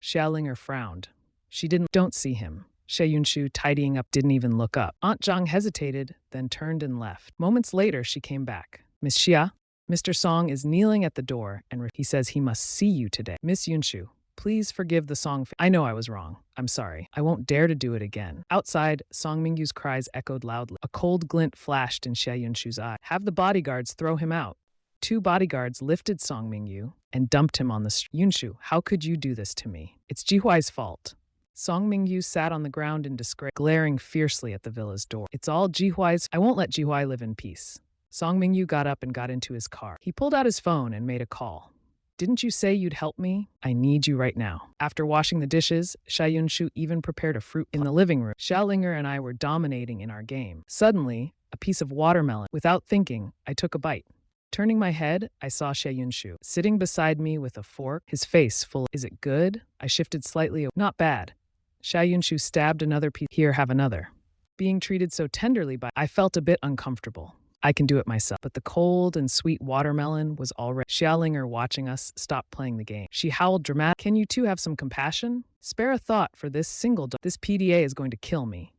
Xia Ling'er frowned. She don't see him. Xia Yunshu, tidying up, didn't even look up. Aunt Zhang hesitated, then turned and left. Moments later, she came back. Miss Xia, Mr. Song is kneeling at the door and he says he must see you today. Miss Yunshu, please forgive the Song. I know I was wrong. I'm sorry. I won't dare to do it again. Outside, Song Mingyu's cries echoed loudly. A cold glint flashed in Xia Yunshu's eye. Have the bodyguards throw him out. 2 bodyguards lifted Song Mingyu and dumped him on the street. Yunshu, how could you do this to me? It's Jihuai's fault. Song Mingyu sat on the ground in disgrace, glaring fiercely at the villa's door. It's all Jihuai's. I won't let Jihuai live in peace. Song Mingyu got up and got into his car. He pulled out his phone and made a call. Didn't you say you'd help me? I need you right now. After washing the dishes, Xia Yunshu even prepared a fruit in the living room. Xia Ling'er and I were dominating in our game. Suddenly, a piece of watermelon. Without thinking, I took a bite. Turning my head, I saw Xia Yunshu sitting beside me with a fork, his face full. Is it good? I shifted slightly. Not bad. Xia Yunshu stabbed another piece. Here, have another. Being treated so tenderly I felt a bit uncomfortable. I can do it myself. But the cold and sweet watermelon was already. Xia Ling'er, watching us, stopped playing the game. She howled dramatically. Can you two have some compassion? Spare a thought for this single dog. This PDA is going to kill me.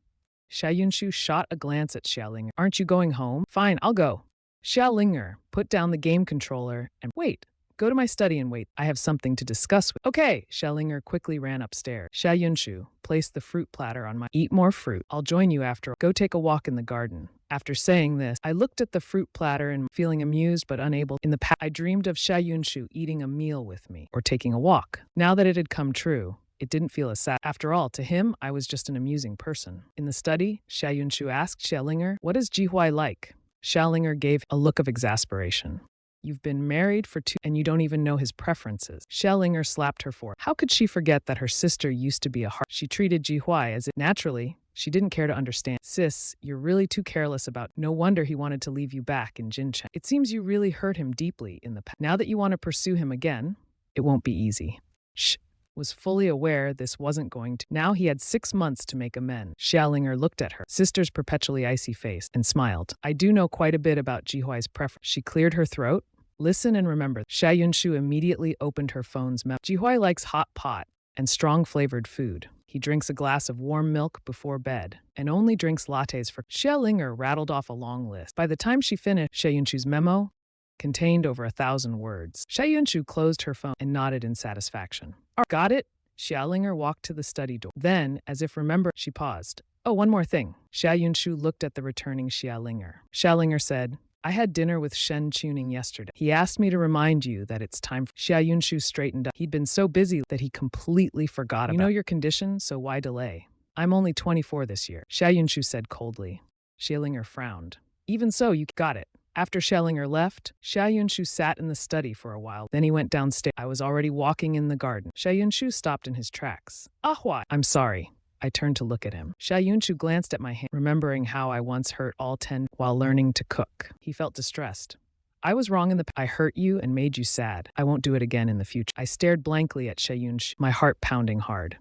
Xia Yunshu shot a glance at Xia Ling'er. Aren't you going home? Fine, I'll go. Xia Ling'er put down the game controller and wait. Go to my study and wait. I have something to discuss with. Okay. Xia Ling'er quickly ran upstairs. Xia Yunshu placed the fruit platter on my. Eat more fruit. I'll join you after. Go take a walk in the garden. After saying this, I looked at the fruit platter and feeling amused but unable. In the past, I dreamed of Xia Yunshu eating a meal with me or taking a walk. Now that it had come true, it didn't feel as sad. After all, to him, I was just an amusing person. In the study, Xia Yunshu asked Xia Ling'er, what is Jihuai like? Xia Ling'er gave a look of exasperation. You've been married for 2 and you don't even know his preferences. Xia Ling'er slapped her fork. How could she forget that her sister used to be a heart? She treated Jihuai as if naturally. She didn't care to understand. Sis, you're really too careless about. No wonder he wanted to leave you back in Jincheng. It seems you really hurt him deeply in the past. Now that you want to pursue him again, it won't be easy. Shh. Was fully aware this wasn't going to. Now he had 6 months to make amends. Xia Ling'er looked at her sister's perpetually icy face and smiled. I do know quite a bit about Jihuai's preference. She cleared her throat. Listen and remember. Xia Yunshu immediately opened her phone's memo. Jihuai likes hot pot and strong flavored food. He drinks a glass of warm milk before bed and only drinks lattes for. Xia Ling'er rattled off a long list. By the time she finished Xia Yunshu's memo, contained over 1,000 words. Xia Yunshu closed her phone and nodded in satisfaction. Got it? Xia Ling'er walked to the study door. Then, as if remember, she paused. Oh, one more thing. Xia Yunshu looked at the returning Xia Ling'er. Xia Ling'er said, I had dinner with Shen Chuning yesterday. He asked me to remind you that it's time. Xia Yunshu straightened up. He'd been so busy that he completely forgot about. You know your condition, so why delay? I'm only 24 this year, Xia Yunshu said coldly. Xia Ling'er frowned. Even so, you got it. After Xia Ling'er left, Xia Yunshu sat in the study for a while. Then he went downstairs. I was already walking in the garden. Xia Yunshu stopped in his tracks. Why? I'm sorry. I turned to look at him. Xia Yunshu glanced at my hand, remembering how I once hurt all 10 while learning to cook. He felt distressed. I was wrong in the past. I hurt you and made you sad. I won't do it again in the future. I stared blankly at Xia Yunshu, my heart pounding hard.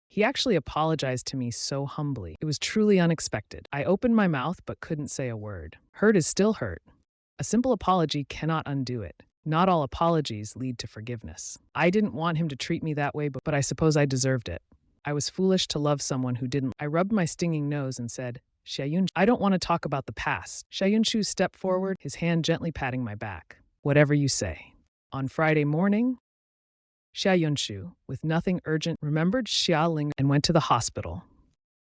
He actually apologized to me so humbly. It was truly unexpected. I opened my mouth but couldn't say a word. Hurt is still hurt. A simple apology cannot undo it. Not all apologies lead to forgiveness. I didn't want him to treat me that way, but I suppose I deserved it. I was foolish to love someone who didn't. I rubbed my stinging nose and said, Xia Yunshu, I don't want to talk about the past. Xia Yunshu stepped forward, his hand gently patting my back. Whatever you say. On Friday morning, Xia Yunshu, with nothing urgent, remembered Xia Ling'er and went to the hospital.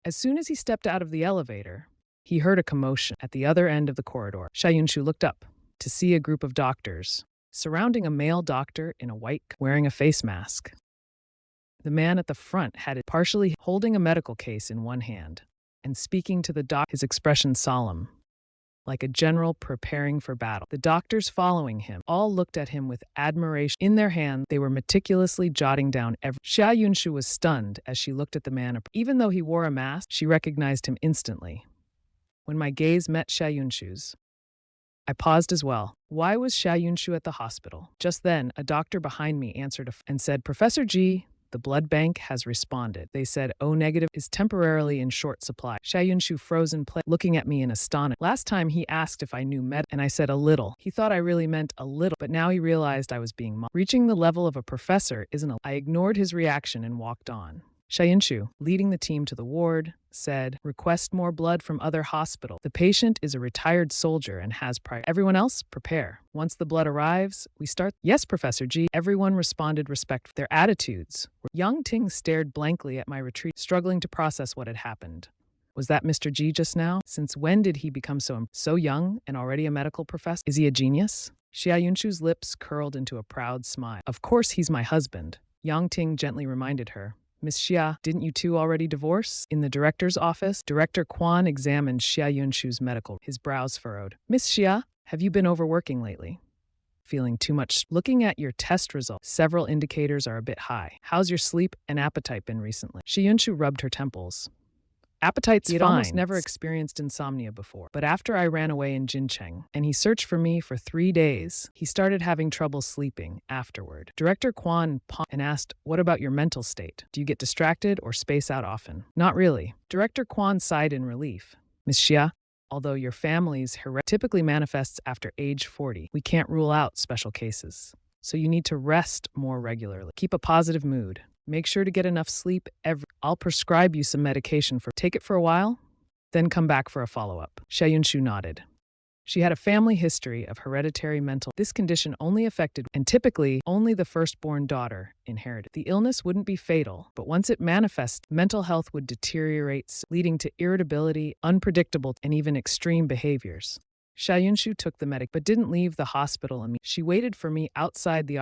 As soon as he stepped out of the elevator, he heard a commotion at the other end of the corridor. Xia Yunshu looked up to see a group of doctors surrounding a male doctor in a white coat wearing a face mask. The man at the front had it partially holding a medical case in one hand and speaking to the doctor, his expression solemn, like a general preparing for battle. The doctors following him all looked at him with admiration. In their hand, they were meticulously jotting down every. Xia Yunshu was stunned as she looked at the man. Even though he wore a mask, she recognized him instantly. When my gaze met Xia Yunshu's, I paused as well. Why was Xia Yunshu at the hospital? Just then, a doctor behind me answered and said, Professor G, the blood bank has responded. They said O negative is temporarily in short supply. Xia Yunshu froze in place, looking at me in astonishment. Last time he asked if I knew med, and I said a little. He thought I really meant a little, but now he realized I was being mocked. Reaching the level of a professor isn't a. I ignored his reaction and walked on. Xia Yunshu, leading the team to the ward, said, request more blood from other hospital. The patient is a retired soldier and has prior. Everyone else, prepare. Once the blood arrives, we start. Yes, Professor G. Everyone responded respectfully. Their attitudes. Young Ting stared blankly at my retreat, struggling to process what had happened. Was that Mr. G just now? Since when did he become so young and already a medical professor? Is he a genius? Xia Yunshu's lips curled into a proud smile. Of course he's my husband. Yang Ting gently reminded her. Miss Xia, didn't you two already divorce? In the director's office, Director Quan examined Xia Yunshu's medical. His brows furrowed. Miss Xia, have you been overworking lately? Feeling too much? Looking at your test results, several indicators are a bit high. How's your sleep and appetite been recently? Xia Yunshu rubbed her temples. Appetite's fine. He had almost never experienced insomnia before, but after I ran away in Jincheng, and he searched for me for 3 days, he started having trouble sleeping afterward. Director Quan paused and asked, what about your mental state? Do you get distracted or space out often? Not really. Director Quan sighed in relief. Miss Xia, although your family's heredity typically manifests after age 40, we can't rule out special cases. So you need to rest more regularly. Keep a positive mood. Make sure to get enough sleep I'll prescribe you some medication take it for a while, then come back for a follow-up. Xia Yunshu nodded. She had a family history of hereditary mental. This condition only affected, and typically only the firstborn daughter inherited. The illness wouldn't be fatal, but once it manifests, mental health would deteriorate, leading to irritability, unpredictable, and even extreme behaviors. Xia Yunshu took the medic, but didn't leave the hospital immediately. She waited for me outside the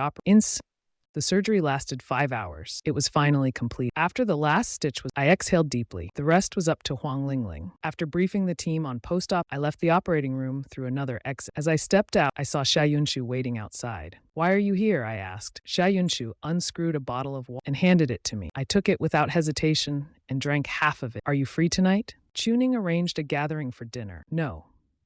The surgery lasted 5 hours. It was finally complete. After the last stitch I exhaled deeply. The rest was up to Huang Lingling. After briefing the team on post-op, I left the operating room through another exit. As I stepped out, I saw Xia Yunshu waiting outside. Why are you here? I asked. Xia Yunshu unscrewed a bottle of water and handed it to me. I took it without hesitation and drank half of it. Are you free tonight? Chuning arranged a gathering for dinner. No.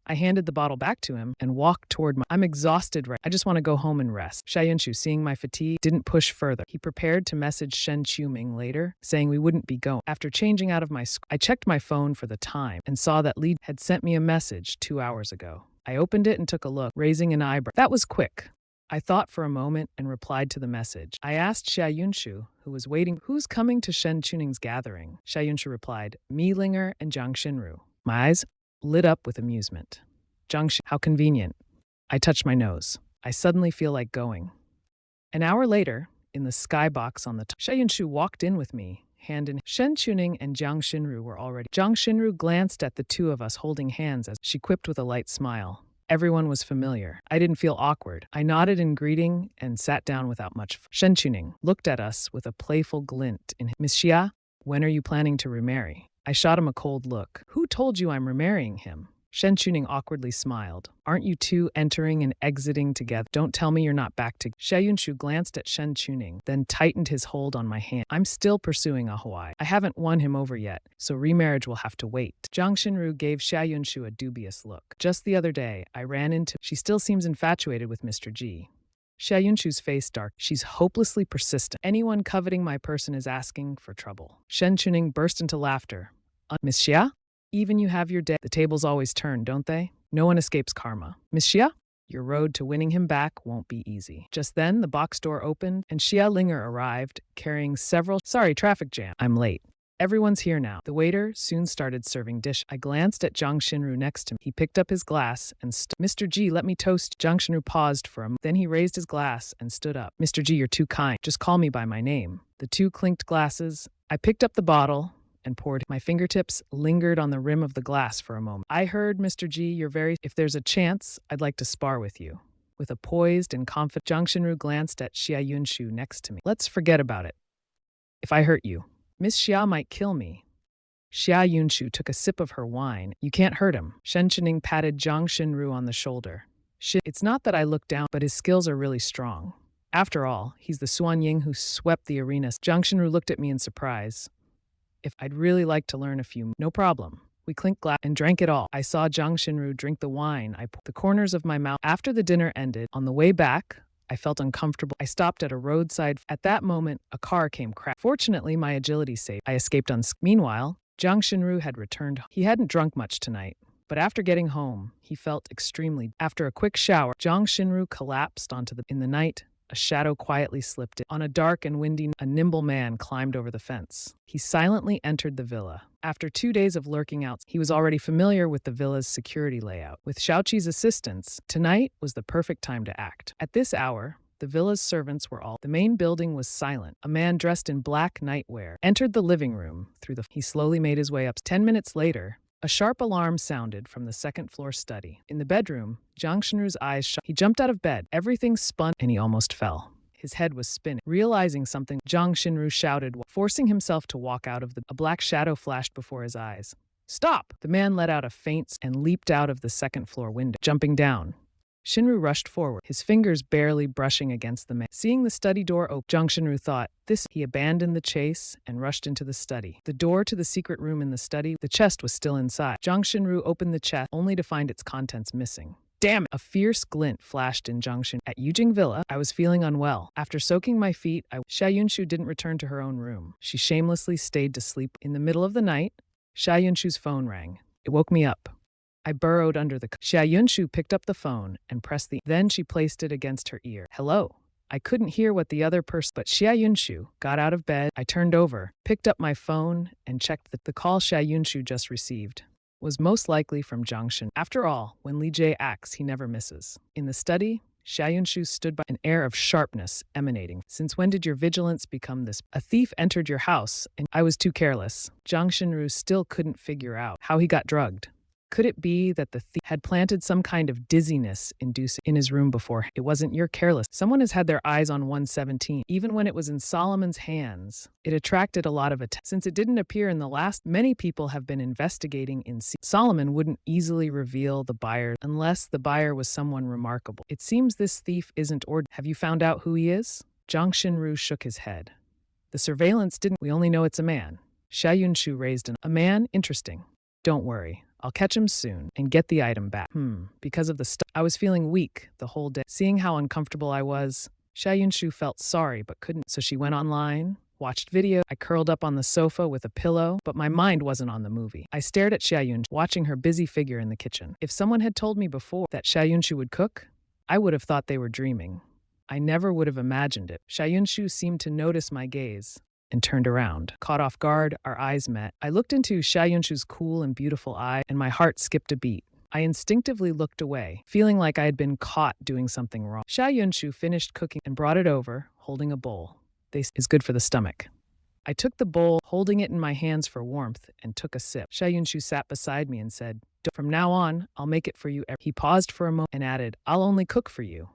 I handed the bottle back to him and walked toward I'm exhausted I just want to go home and rest. Xia Yunshu, seeing my fatigue, didn't push further. He prepared to message Shen Quming later, saying we wouldn't be going. After changing out of I checked my phone for the time and saw that Li had sent me a message 2 hours ago. I opened it and took a look, raising an eyebrow. That was quick. I thought for a moment and replied to the message. I asked Xia Yunshu, who was waiting, who's coming to Shen Quning's gathering? Xia Yunshu replied, Mi Ling'er and Zhang Xinru. My eyes lit up with amusement. Zhang, how convenient. I touched my nose. I suddenly feel like going. An hour later, in the skybox on the top, Xia Yunshu walked in with me, hand in hand. Shen Chuning and Jiang Xinru were already. Jiang Xinru glanced at the two of us holding hands as she quipped with a light smile. Everyone was familiar. I didn't feel awkward. I nodded in greeting and sat down without much. Shen Chuning looked at us with a playful glint in his. Miss Xia, when are you planning to remarry? I shot him a cold look. Who told you I'm remarrying him? Shen Chuning awkwardly smiled. Aren't you two entering and exiting together? Don't tell me you're not back to. Xia Yunshu glanced at Shen Chuning, then tightened his hold on my hand. I'm still pursuing a Hawaii. I haven't won him over yet, so remarriage will have to wait. Jiang Xinru gave Xia Yunshu a dubious look. Just the other day, I ran into. She still seems infatuated with Mr. G. Xia Yunshu's face dark. She's hopelessly persistent. Anyone coveting my person is asking for trouble. Shen Chuning burst into laughter. Miss Xia? Even you have your day. The tables always turn, don't they? No one escapes karma. Miss Xia? Your road to winning him back won't be easy. Just then, the box door opened, and Xia Ling'er arrived, carrying several. Sorry, traffic jam. I'm late. Everyone's here now. The waiter soon started serving dish. I glanced at Jiang Xinru next to me. He picked up his glass and Mr. G, let me toast. Jiang Xinru paused for a moment. Then he raised his glass and stood up. Mr. G, you're too kind. Just call me by my name. The two clinked glasses. I picked up the bottle and poured. My fingertips lingered on the rim of the glass for a moment. I heard, Mr. G, you're very. If there's a chance, I'd like to spar with you. With a poised and confident, Jiang Xinru glanced at Xia Yunshu next to me. Let's forget about it. If I hurt you, Miss Xia might kill me. Xia Yunshu took a sip of her wine. You can't hurt him. Shen Chuning patted Jiang Xinru on the shoulder. It's not that I look down, but his skills are really strong. After all, he's the Suan Ying who swept the arena. Jiang Xinru looked at me in surprise. If I'd really like to learn a few. No problem. We clinked glass and drank it all. I saw Jiang Xinru drink the wine. I poured the corners of my mouth. After the dinner ended, on the way back, I felt uncomfortable. I stopped at a roadside. At that moment, a car came crashing. Fortunately, my agility saved. I escaped unscathed. Meanwhile, Jiang Xinru had returned. He hadn't drunk much tonight, but after getting home, he felt extremely. After a quick shower, Jiang Xinru collapsed onto the. In the night, a shadow quietly slipped in. On a dark and windy, a nimble man climbed over the fence. He silently entered the villa. After 2 days of lurking out, he was already familiar with the villa's security layout. With Xiaoqi's assistance, tonight was the perfect time to act. At this hour, the villa's servants were all. The main building was silent. A man dressed in black nightwear entered the living room through the. He slowly made his way up. 10 minutes later, a sharp alarm sounded from the second-floor study. In the bedroom, Jiang Xinru's eyes shut. He jumped out of bed. Everything spun, and he almost fell. His head was spinning. Realizing something, Jiang Xinru shouted, forcing himself to walk out of the. A black shadow flashed before his eyes. Stop! The man let out a faint and leaped out of the second-floor window, jumping down. Xinru rushed forward, his fingers barely brushing against the man. Seeing the study door open, Jiang Xinru thought, He abandoned the chase and rushed into the study. The door to the secret room in the study, the chest was still inside. Jiang Xinru opened the chest, only to find its contents missing. Damn it! A fierce glint flashed in Jiang Xinru. At Yujing Villa, I was feeling unwell. After soaking my feet, Xia Yunshu didn't return to her own room. She shamelessly stayed to sleep. In the middle of the night, Xia Yunshu's phone rang. It woke me up. I burrowed under the. Xia Yunshu picked up the phone and pressed the. Then she placed it against her ear. Hello. I couldn't hear what the other person. But Xia Yunshu got out of bed. I turned over, picked up my phone, and checked that the call Xia Yunshu just received was most likely from Jiang Xinru. After all, when Li Jie acts, he never misses. In the study, Xia Yunshu stood by, an air of sharpness emanating. Since when did your vigilance become this? A thief entered your house, and I was too careless. Jiang Xinru still couldn't figure out how he got drugged. Could it be that the thief had planted some kind of dizziness inducing in his room before? It wasn't your careless. Someone has had their eyes on 117. Even when it was in Solomon's hands, it attracted a lot of attention. Since it didn't appear in the last, many people have been investigating in Solomon wouldn't easily reveal the buyer unless the buyer was someone remarkable. It seems this thief isn't ordinary. Have you found out who he is? Jiang Xinru shook his head. The surveillance didn't. We only know it's a man. Xia Yunshu raised a man. Interesting. Don't worry. I'll catch him soon and get the item back. Because of the stuff. I was feeling weak the whole day. Seeing how uncomfortable I was, Xia Yunshu felt sorry but couldn't. So she went online, watched video. I curled up on the sofa with a pillow, but my mind wasn't on the movie. I stared at Xia Yunshu, watching her busy figure in the kitchen. If someone had told me before that Xia Yunshu would cook, I would have thought they were dreaming. I never would have imagined it. Xia Yunshu seemed to notice my gaze and turned around. Caught off guard, our eyes met. I looked into Xia Yunshu's cool and beautiful eye, and my heart skipped a beat. I instinctively looked away, feeling like I had been caught doing something wrong. Xia Yunshu finished cooking and brought it over, holding a bowl. This is good for the stomach. I took the bowl, holding it in my hands for warmth, and took a sip. Xia Yunshu sat beside me and said, "From now on, I'll make it for you." He paused for a moment and added, "I'll only cook for you."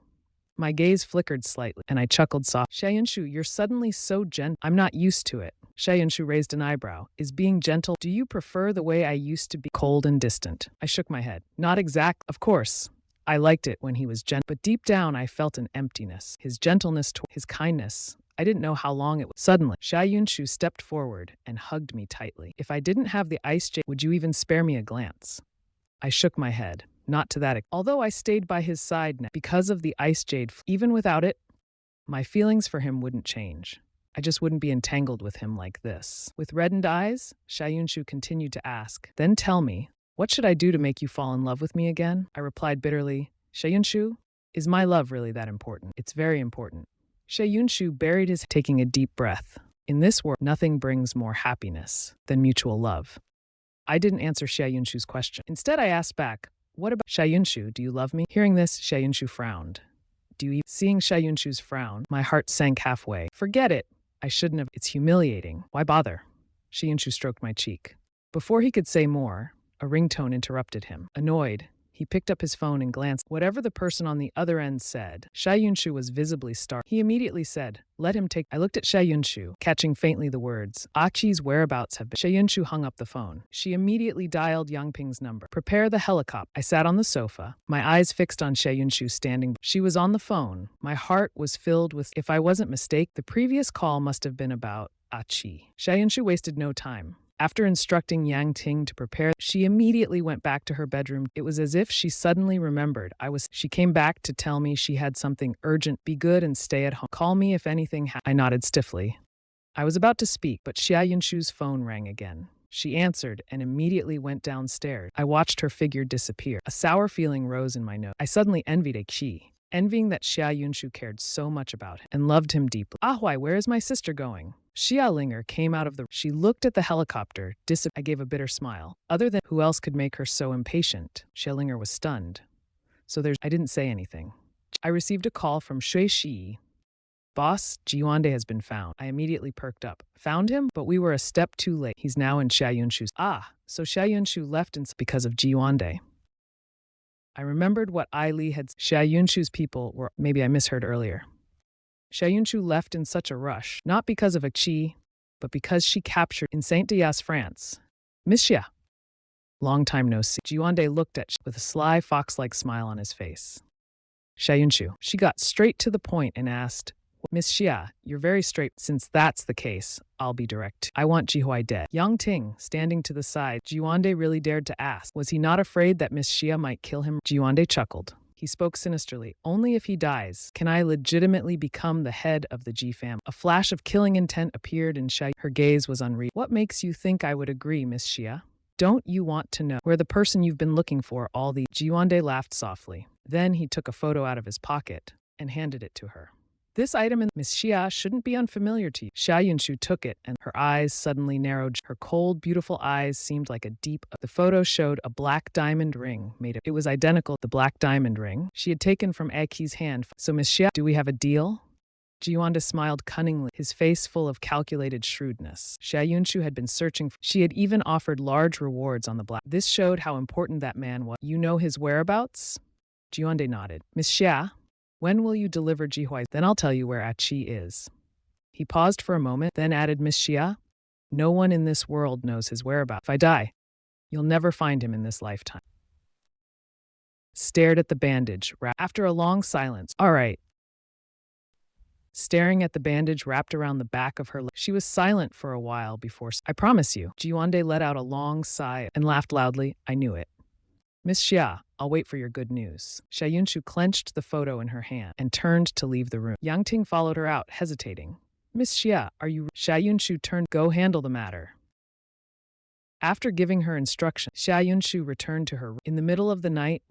My gaze flickered slightly, and I chuckled softly. "Xia Yunshu, you're suddenly so gentle. I'm not used to it." Xia Yunshu raised an eyebrow. "Is being gentle? Do you prefer the way I used to be, cold and distant?" I shook my head. "Not exact. Of course. I liked it when he was gentle, but deep down I felt an emptiness. His gentleness, his kindness. I didn't know how long it was." Suddenly, Xia Yunshu stepped forward and hugged me tightly. "If I didn't have the ice jade, would you even spare me a glance?" I shook my head. Not to that extent. Although I stayed by his side now, because of the ice jade, even without it, my feelings for him wouldn't change. I just wouldn't be entangled with him like this. With reddened eyes, Xia Yunshu continued to ask, "Then tell me, what should I do to make you fall in love with me again?" I replied bitterly, "Xia Yunshu, is my love really that important?" "It's very important." Xia Yunshu buried his head, taking a deep breath. "In this world, nothing brings more happiness than mutual love." I didn't answer Xia Yunshu's question. Instead, I asked back, "What about Xia Yunshu? Do you love me?" Hearing this, Xia Yunshu frowned. Seeing Xia Yunshu's frown, my heart sank halfway. "Forget it. I shouldn't have. It's humiliating. Why bother?" Xia Yunshu stroked my cheek. Before he could say more, a ringtone interrupted him. Annoyed, he picked up his phone and glanced. Whatever the person on the other end said, Xia Yunshu was visibly startled. He immediately said, "Let him take." I looked at Xia Yunshu, catching faintly the words, "Aqi's whereabouts have been." Xia Yunshu hung up the phone. She immediately dialed Yang Ping's number. "Prepare the helicopter." I sat on the sofa, my eyes fixed on Xia Yunshu standing. She was on the phone. My heart was filled with, if I wasn't mistaken, the previous call must have been about Aqi. Xia Yunshu wasted no time. After instructing Yang Ting to prepare, she immediately went back to her bedroom. It was as if she suddenly remembered. She came back to tell me she had something urgent. "Be good and stay at home. Call me if anything happens." I nodded stiffly. I was about to speak, but Xia Yunshu's phone rang again. She answered and immediately went downstairs. I watched her figure disappear. A sour feeling rose in my nose. I suddenly envied Aqi, envying that Xia Yunshu cared so much about him and loved him deeply. "Ahwai, where is my sister going?" Xia Ling'er came out of the... She looked at the helicopter. I gave a bitter smile. Other than who else could make her so impatient? Xia Ling'er was stunned. I didn't say anything. I received a call from Shui Shi. "Boss, Jiwande has been found." I immediately perked up. "Found him? But we were a step too late. He's now in Xia Yunshu's..." "Ah, so Xia Yunshu left because of Jiwande." I remembered what Ai Li had said. Xia Yunshu's people were... Maybe I misheard earlier. Xia Yunshu left in such a rush, not because of Aqi, but because she captured in Saint-Dias, France. "Miss Xia." Long time no see. Jiwande looked at with a sly fox-like smile on his face. Xia Yunshu. She got straight to the point and asked, "Miss Xia, you're very straight. Since that's the case, I'll be direct. I want Jihuai dead." Yang Ting, standing to the side, Jiwande really dared to ask. Was he not afraid that Miss Xia might kill him? Jiwande chuckled. He spoke sinisterly. "Only if he dies can I legitimately become the head of the Ji family." A flash of killing intent appeared in Xia. Her gaze was unreal. "What makes you think I would agree, Miss Xia? Don't you want to know where the person you've been looking for all the..." Jiwande laughed softly. Then he took a photo out of his pocket and handed it to her. "This item in Miss Xia shouldn't be unfamiliar to you." Xia Yunshu took it, and her eyes suddenly narrowed. Her cold, beautiful eyes seemed like a deep... The photo showed a black diamond ring made of... It was identical to the black diamond ring she had taken from Aki's hand. "So Miss Xia, do we have a deal?" Jiwande smiled cunningly, his face full of calculated shrewdness. Xia Yunshu had been searching for... She had even offered large rewards on the black... This showed how important that man was. "You know his whereabouts?" Jiwande nodded. "Miss Xia, when will you deliver Jihuai? Then I'll tell you where Aqi is." He paused for a moment, then added, "Miss Xia, no one in this world knows his whereabouts. If I die, you'll never find him in this lifetime." Stared at the bandage. After a long silence, "All right." Staring at the bandage wrapped around the back of her leg. She was silent for a while before... "I promise you." Jiwande let out a long sigh and laughed loudly. "I knew it. Miss Xia, I'll wait for your good news." Xia Yunshu clenched the photo in her hand and turned to leave the room. Yang Ting followed her out, hesitating. "Miss Xia, are you..." Xia Yunshu turned. "Go handle the matter." After giving her instructions, Xia Yunshu returned to her room. In the middle of the night,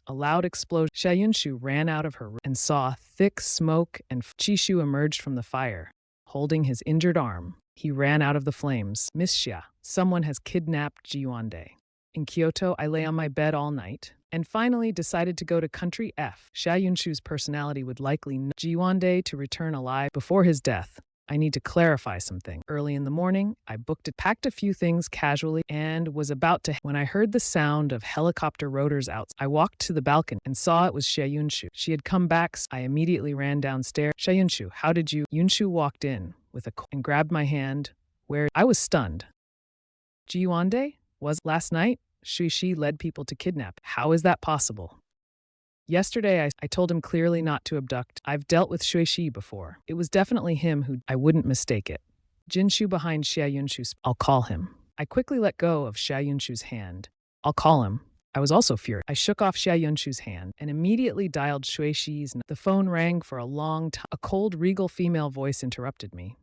a loud explosion. Xia Yunshu ran out of her room and saw thick smoke and Chishu emerged from the fire, holding his injured arm. He ran out of the flames. "Miss Xia, someone has kidnapped Jiwande. In Kyoto, I lay on my bed all night, and finally decided to go to country F. Xia Yunshu's personality would likely know Jiwande to return alive before his death. I need to clarify something. Early in the morning, I packed a few things casually, and was about to when I heard the sound of helicopter rotors out. I walked to the balcony and saw it was Xia Yunshu. She had come back. I immediately ran downstairs. Xia Yunshu, how did you? Yunshu walked in with and grabbed my hand. Where I was stunned. Jiwande was last night. Shi led people to kidnap. How is that possible? Yesterday, I told him clearly not to abduct. I've dealt with Shui before. It was definitely him who I wouldn't mistake it. Jinshu behind Xia Yunshu. I'll call him. I quickly let go of Xia Yunshu's hand. I'll call him. I was also furious. I shook off Xia Yunshu's hand and immediately dialed Shui. The phone rang for a long time. A cold, regal female voice interrupted me.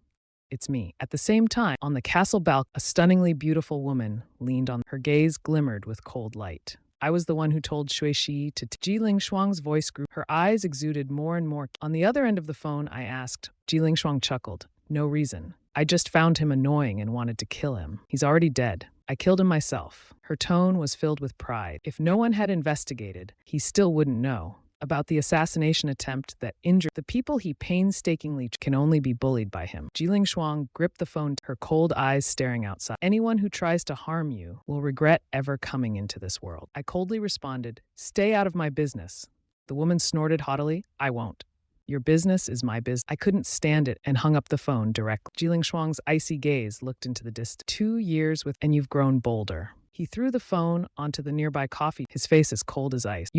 It's me. At the same time, on the castle balcony, a stunningly beautiful woman leaned on. Her gaze glimmered with cold light. I was the one who told Shui to. Jiling Shuang's voice grew. Her eyes exuded more and more. On the other end of the phone, I asked. Jiling Shuang chuckled. No reason. I just found him annoying and wanted to kill him. He's already dead. I killed him myself. Her tone was filled with pride. If no one had investigated, he still wouldn't know about the assassination attempt that injured the people he painstakingly can only be bullied by him. Jiling Shuang gripped the phone, her cold eyes staring outside. Anyone who tries to harm you will regret ever coming into this world. I coldly responded, stay out of my business. The woman snorted haughtily, I won't. Your business is my business. I couldn't stand it and hung up the phone directly. Jiling Shuang's icy gaze looked into the distance. 2 years and you've grown bolder. He threw the phone onto the nearby coffee, his face as cold as ice.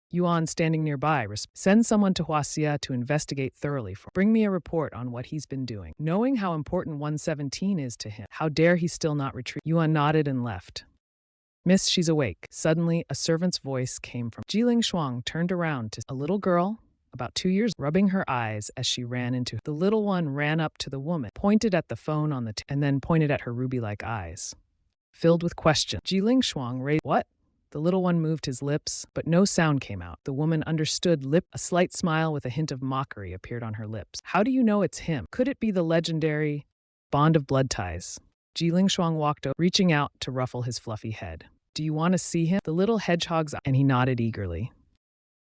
Yuan, standing nearby, send someone to Huaxia to investigate thoroughly. Bring me a report on what he's been doing. Knowing how important 117 is to him, how dare he still not retreat? Yuan nodded and left. Miss, she's awake. Suddenly, a servant's voice came from. Jiling Shuang turned around to a little girl, about 2 years, rubbing her eyes as she ran into. The little one ran up to the woman, pointed at the phone on the and then pointed at her ruby-like eyes. Filled with question, Jiling Shuang raised. What? The little one moved his lips, but no sound came out. The woman understood. A slight smile with a hint of mockery appeared on her lips. How do you know it's him? Could it be the legendary bond of blood ties? Jiling Shuang walked over, reaching out to ruffle his fluffy head. Do you want to see him? The little hedgehog's eye, and he nodded eagerly.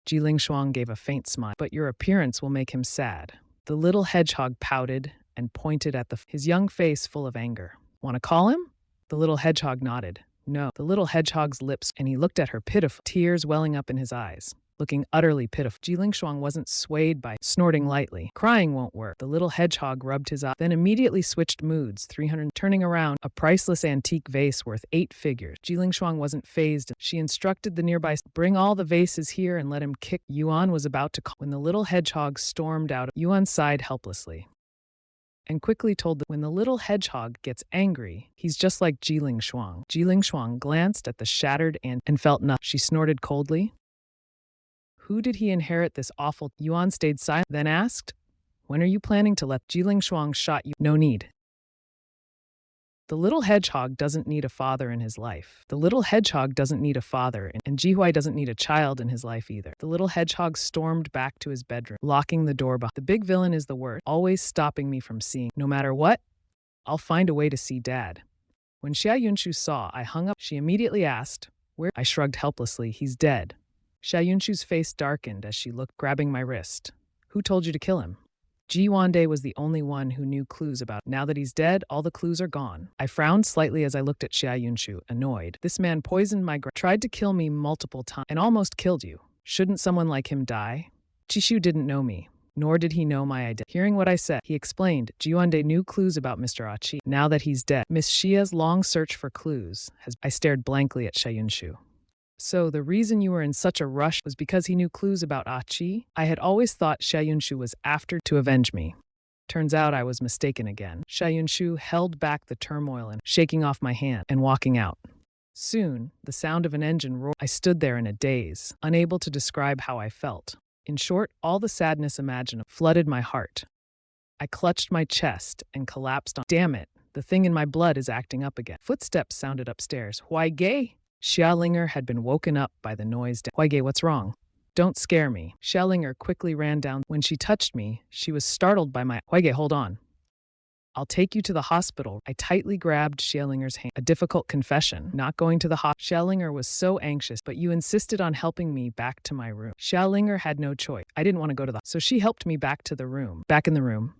Jiling Shuang gave a faint smile. But your appearance will make him sad. The little hedgehog pouted and pointed at his young face full of anger. Want to call him? The little hedgehog nodded. No, the little hedgehog's lips, and he looked at her pitiful, tears welling up in his eyes, looking utterly pitiful. Jiling Shuang wasn't swayed by snorting lightly. Crying won't work. The little hedgehog rubbed his eye, then immediately switched moods. 300, turning around, a priceless antique vase worth 8 figures. Jiling Shuang wasn't phased. She instructed the nearby, bring all the vases here and let him kick. Yuan was about to call when the little hedgehog stormed out. Yuan sighed helplessly and quickly told when the little hedgehog gets angry, he's just like Jiling Shuang. Jiling Shuang glanced at the shattered and felt nothing. She snorted coldly. Who did he inherit this awful? Yuan stayed silent, then asked, when are you planning to let Jiling Shuang shot you? No need. The little hedgehog doesn't need a father in his life. The little hedgehog doesn't need a father, and Jihuai doesn't need a child in his life either. The little hedgehog stormed back to his bedroom, locking the door behind. The big villain is the word, always stopping me from seeing. No matter what, I'll find a way to see Dad. When Xia Yunshu saw I hung up, she immediately asked, where? I shrugged helplessly. He's dead. Xia Yunshu's face darkened as she looked, grabbing my wrist. Who told you to kill him? Jiwande was the only one who knew clues about. Now that he's dead, all the clues are gone. I frowned slightly as I looked at Xia Yunshu, annoyed. This man poisoned my tried to kill me multiple times, and almost killed you. Shouldn't someone like him die? Chishu didn't know me, nor did he know my identity. Hearing what I said, he explained, Jiwande knew clues about Mr. Achi. Now that he's dead, Miss Xia's long search for clues has. I stared blankly at Xia Yunshu. So the reason you were in such a rush was because he knew clues about Achi? I had always thought Xia Yunshu was after to avenge me. Turns out I was mistaken again. Xia Yunshu held back the turmoil and shaking off my hand and walking out. Soon, the sound of an engine roared. I stood there in a daze, unable to describe how I felt. In short, all the sadness imaginable flooded my heart. I clutched my chest and collapsed on. Damn it, the thing in my blood is acting up again. Footsteps sounded upstairs. Why gay? Xia Ling'er had been woken up by the noise. Huaige, what's wrong? Don't scare me. Xia Ling'er quickly ran down. When she touched me, she was startled by my. Huaige, hold on. I'll take you to the hospital. I tightly grabbed Xia Ling'er's hand. A difficult confession. Not going to the hospital. Xia Ling'er was so anxious, but you insisted on helping me back to my room. Xia Ling'er had no choice. I didn't want to go to the so she helped me back to the room. Back in the room.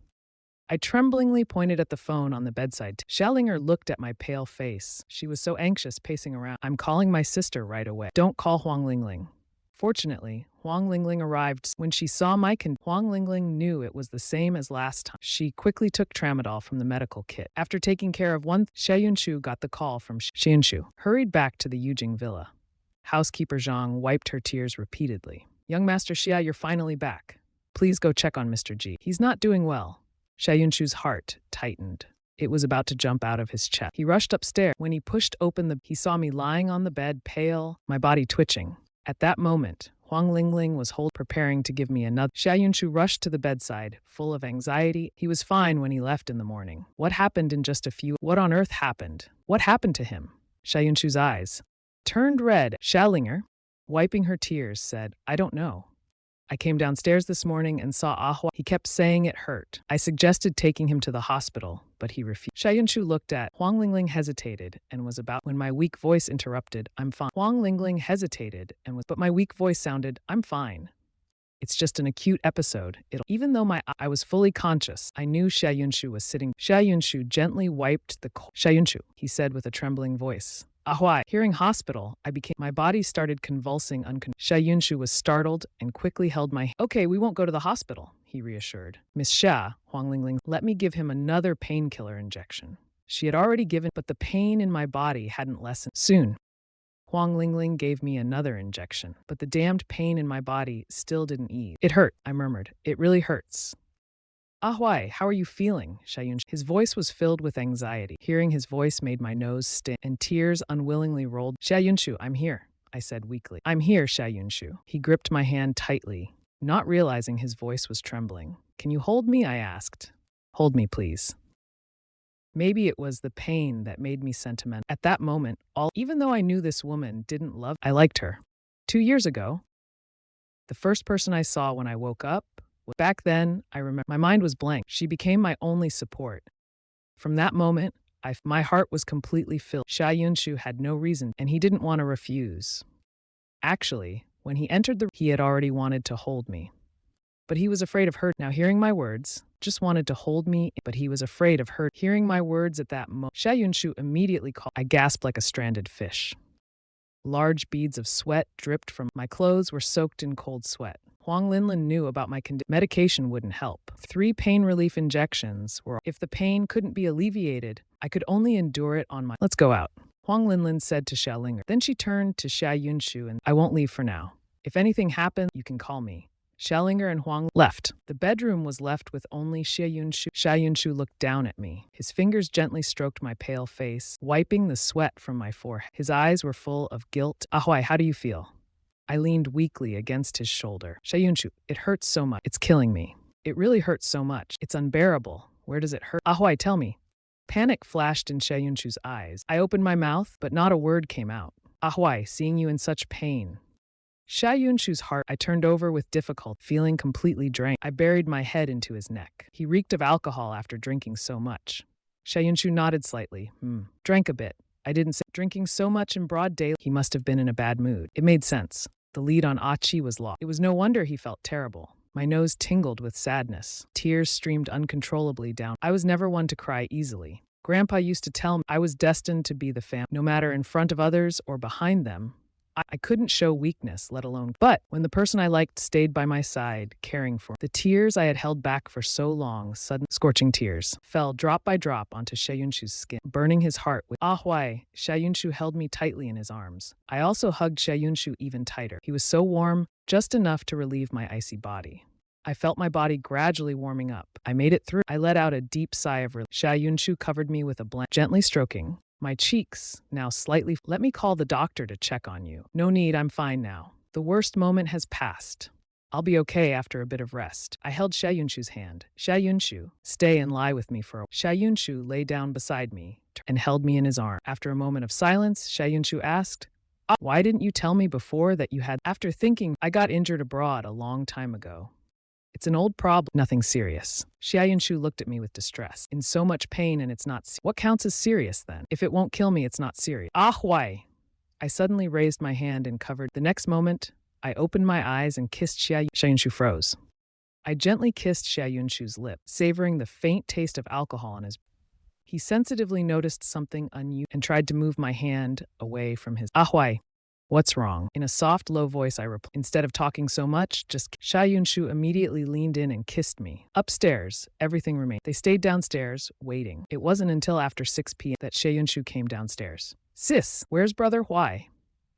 I tremblingly pointed at the phone on the bedside. Xia Ling'er looked at my pale face. She was so anxious, pacing around. I'm calling my sister right away. Don't call Huang Lingling. Fortunately, Huang Lingling arrived. When she saw my Huang Lingling knew it was the same as last time. She quickly took tramadol from the medical kit. After taking care of one, Xia Yunshu got the call from Xianshu. Hurried back to the Yujing villa. Housekeeper Zhang wiped her tears repeatedly. Young Master Xia, you're finally back. Please go check on Mr. Ji. He's not doing well. Xia Yunshu's heart tightened. It was about to jump out of his chest. He rushed upstairs. When he pushed open he saw me lying on the bed, pale, my body twitching. At that moment, Huang Lingling was preparing to give me another. Xia Yunshu rushed to the bedside, full of anxiety. He was fine when he left in the morning. What happened in just a few? What on earth happened? What happened to him? Xia Yunshu's eyes turned red. Xia Ling'er, wiping her tears, said, I don't know. I came downstairs this morning and saw Ahua. He kept saying it hurt. I suggested taking him to the hospital, but he refused. Xia Yunshu looked at Huang Lingling, hesitated, and was about when my weak voice interrupted, I'm fine. Huang Lingling hesitated and was, but my weak voice sounded, I'm fine. It's just an acute episode. Even though I was fully conscious, I knew Xia Yunshu was sitting. Xia Yunshu gently wiped the cold. Xia Yunshu, he said with a trembling voice. Ahua. Hearing hospital, my body started convulsing Xia Yunshu was startled and quickly held my hand. Okay, we won't go to the hospital, he reassured. Miss Xia, Huang Lingling, let me give him another painkiller injection. She had already given, but the pain in my body hadn't lessened. Soon, Huang Lingling gave me another injection, but the damned pain in my body still didn't ease. It hurt, I murmured. It really hurts. Ahwai, how are you feeling? Xia Yunshu. His voice was filled with anxiety. Hearing his voice made my nose sting, and tears unwillingly rolled. Xia Yunshu, I'm here, I said weakly. I'm here, Xia Yunshu. He gripped my hand tightly, not realizing his voice was trembling. Can you hold me? I asked. Hold me, please. Maybe it was the pain that made me sentimental. At that moment, even though I knew this woman didn't love, I liked her. 2 years ago, the first person I saw when I woke up, back then, I remember my mind was blank. She became my only support. From that moment, my heart was completely filled. Xia Yunshu had no reason, and he didn't want to refuse. Actually, when he entered he had already wanted to hold me. But he was afraid of hurt. Now hearing my words, just wanted to hold me, but he was afraid of hurt. Hearing my words at that moment, Xia Yunshu immediately called. I gasped like a stranded fish. Large beads of sweat dripped from my clothes were soaked in cold sweat. Huang Linlin knew about my condition. Medication wouldn't help. 3 pain relief injections were. If the pain couldn't be alleviated, I could only endure it on my. Let's go out, Huang Linlin said to Xia Ling'er. Then she turned to Xia Yunshu and I won't leave for now. If anything happens, you can call me. Xia Ling'er and Huang left. The bedroom was left with only Xia Yunshu. Xia Yunshu looked down at me. His fingers gently stroked my pale face, wiping the sweat from my forehead. His eyes were full of guilt. Ahoy, how do you feel? I leaned weakly against his shoulder. Xia Yunshu, it hurts so much. It's killing me. It really hurts so much. It's unbearable. Where does it hurt? Ahoy, tell me. Panic flashed in Xia Yunshu's eyes. I opened my mouth, but not a word came out. Ahoy, seeing you in such pain. Xia Yunshu's heart, I turned over with difficulty, feeling completely drained. I buried my head into his neck. He reeked of alcohol after drinking so much. Xia Yunshu nodded slightly. Drank a bit. I didn't say. Drinking so much in broad daylight, he must have been in a bad mood. It made sense. The lead on Achi was lost. It was no wonder he felt terrible. My nose tingled with sadness. Tears streamed uncontrollably down. I was never one to cry easily. Grandpa used to tell me I was destined to be the family, no matter in front of others or behind them. I couldn't show weakness, let alone. But when the person I liked stayed by my side, caring for the tears I had held back for so long, sudden scorching tears, fell drop by drop onto Xia Yunshu's skin, burning his heart with. Ahwai, Xia Yunshu held me tightly in his arms. I also hugged Xia Yunshu even tighter. He was so warm, just enough to relieve my icy body. I felt my body gradually warming up. I made it through. I let out a deep sigh of relief. Xia Yunshu covered me with a blanket, gently stroking my cheeks, now slightly. Let me call the doctor to check on you. No need, I'm fine now. The worst moment has passed. I'll be okay after a bit of rest. I held Xia Yunshu's hand. Xia Yunshu, stay and lie with me for a while. Xia Yunshu lay down beside me and held me in his arm. After a moment of silence, Xia Yunshu asked, why didn't you tell me before that you had? After thinking, I got injured abroad a long time ago. It's an old problem. Nothing serious. Xia Yunshu looked at me with distress. In so much pain and it's not what counts as serious then? If it won't kill me, it's not serious. Ah, why? I suddenly raised my hand and covered. The next moment, I opened my eyes and kissed Xia Yunshu froze. I gently kissed Xia Yunshu's lip, savoring the faint taste of alcohol on his. He sensitively noticed something unusual and tried to move my hand away from his. Ah, why? What's wrong? In a soft, low voice, I replied. Instead of talking so much, just. Xia Yunshu immediately leaned in and kissed me. Upstairs, everything remained. They stayed downstairs, waiting. It wasn't until after 6 p.m. that Xia Yunshu came downstairs. Sis, where's brother? Why?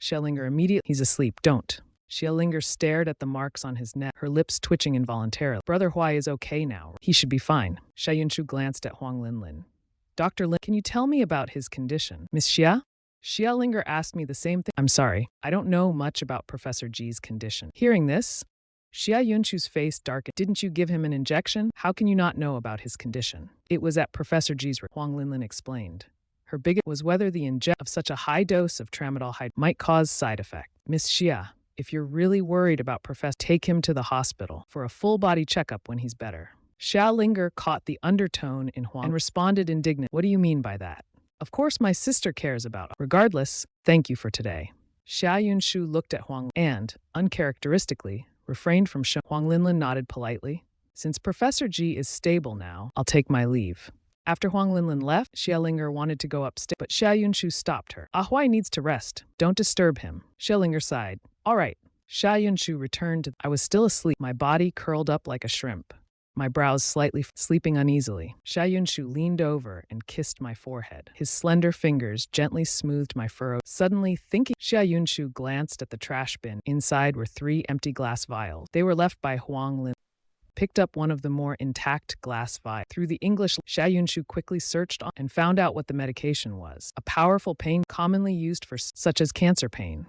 Xia Ling'er immediately. He's asleep. Don't. Xia Ling'er stared at the marks on his neck, her lips twitching involuntarily. Brother Huai is okay now. He should be fine. Xia Yunshu glanced at Huang Linlin. Dr. Lin, can you tell me about his condition? Miss Xia? Xia Ling'er asked me the same thing. I'm sorry, I don't know much about Professor G's condition. Hearing this, Xia Yunshu's face darkened. Didn't you give him an injection? How can you not know about his condition? It was at Professor G's. Huang Linlin explained. Her biggest was whether the injection of such a high dose of tramadol might cause side effect. Miss Xia, if you're really worried about Professor, take him to the hospital for a full-body checkup when he's better. Xia Ling'er caught the undertone in Huang and responded indignant. What do you mean by that? Of course my sister cares about it. Regardless, thank you for today. Xia Yunshu looked at Huang and, uncharacteristically, refrained from showing. Huang Linlin nodded politely. Since Professor G is stable now, I'll take my leave. After Huang Linlin left, Xia Ling'er wanted to go upstairs, but Xia Yunshu stopped her. Ah Huai needs to rest. Don't disturb him. Xia Ling'er sighed. All right. Xia Yunshu returned to. I was still asleep, my body curled up like a shrimp, my brows slightly sleeping uneasily. Xia Yunshu leaned over and kissed my forehead. His slender fingers gently smoothed my furrow. Suddenly thinking, Xia Yunshu glanced at the trash bin. Inside were 3 empty glass vials. They were left by Huang Lin. Picked up one of the more intact glass vials. Through the English, Xia Yunshu quickly searched on and found out what the medication was. A powerful pain commonly used for such as cancer pain.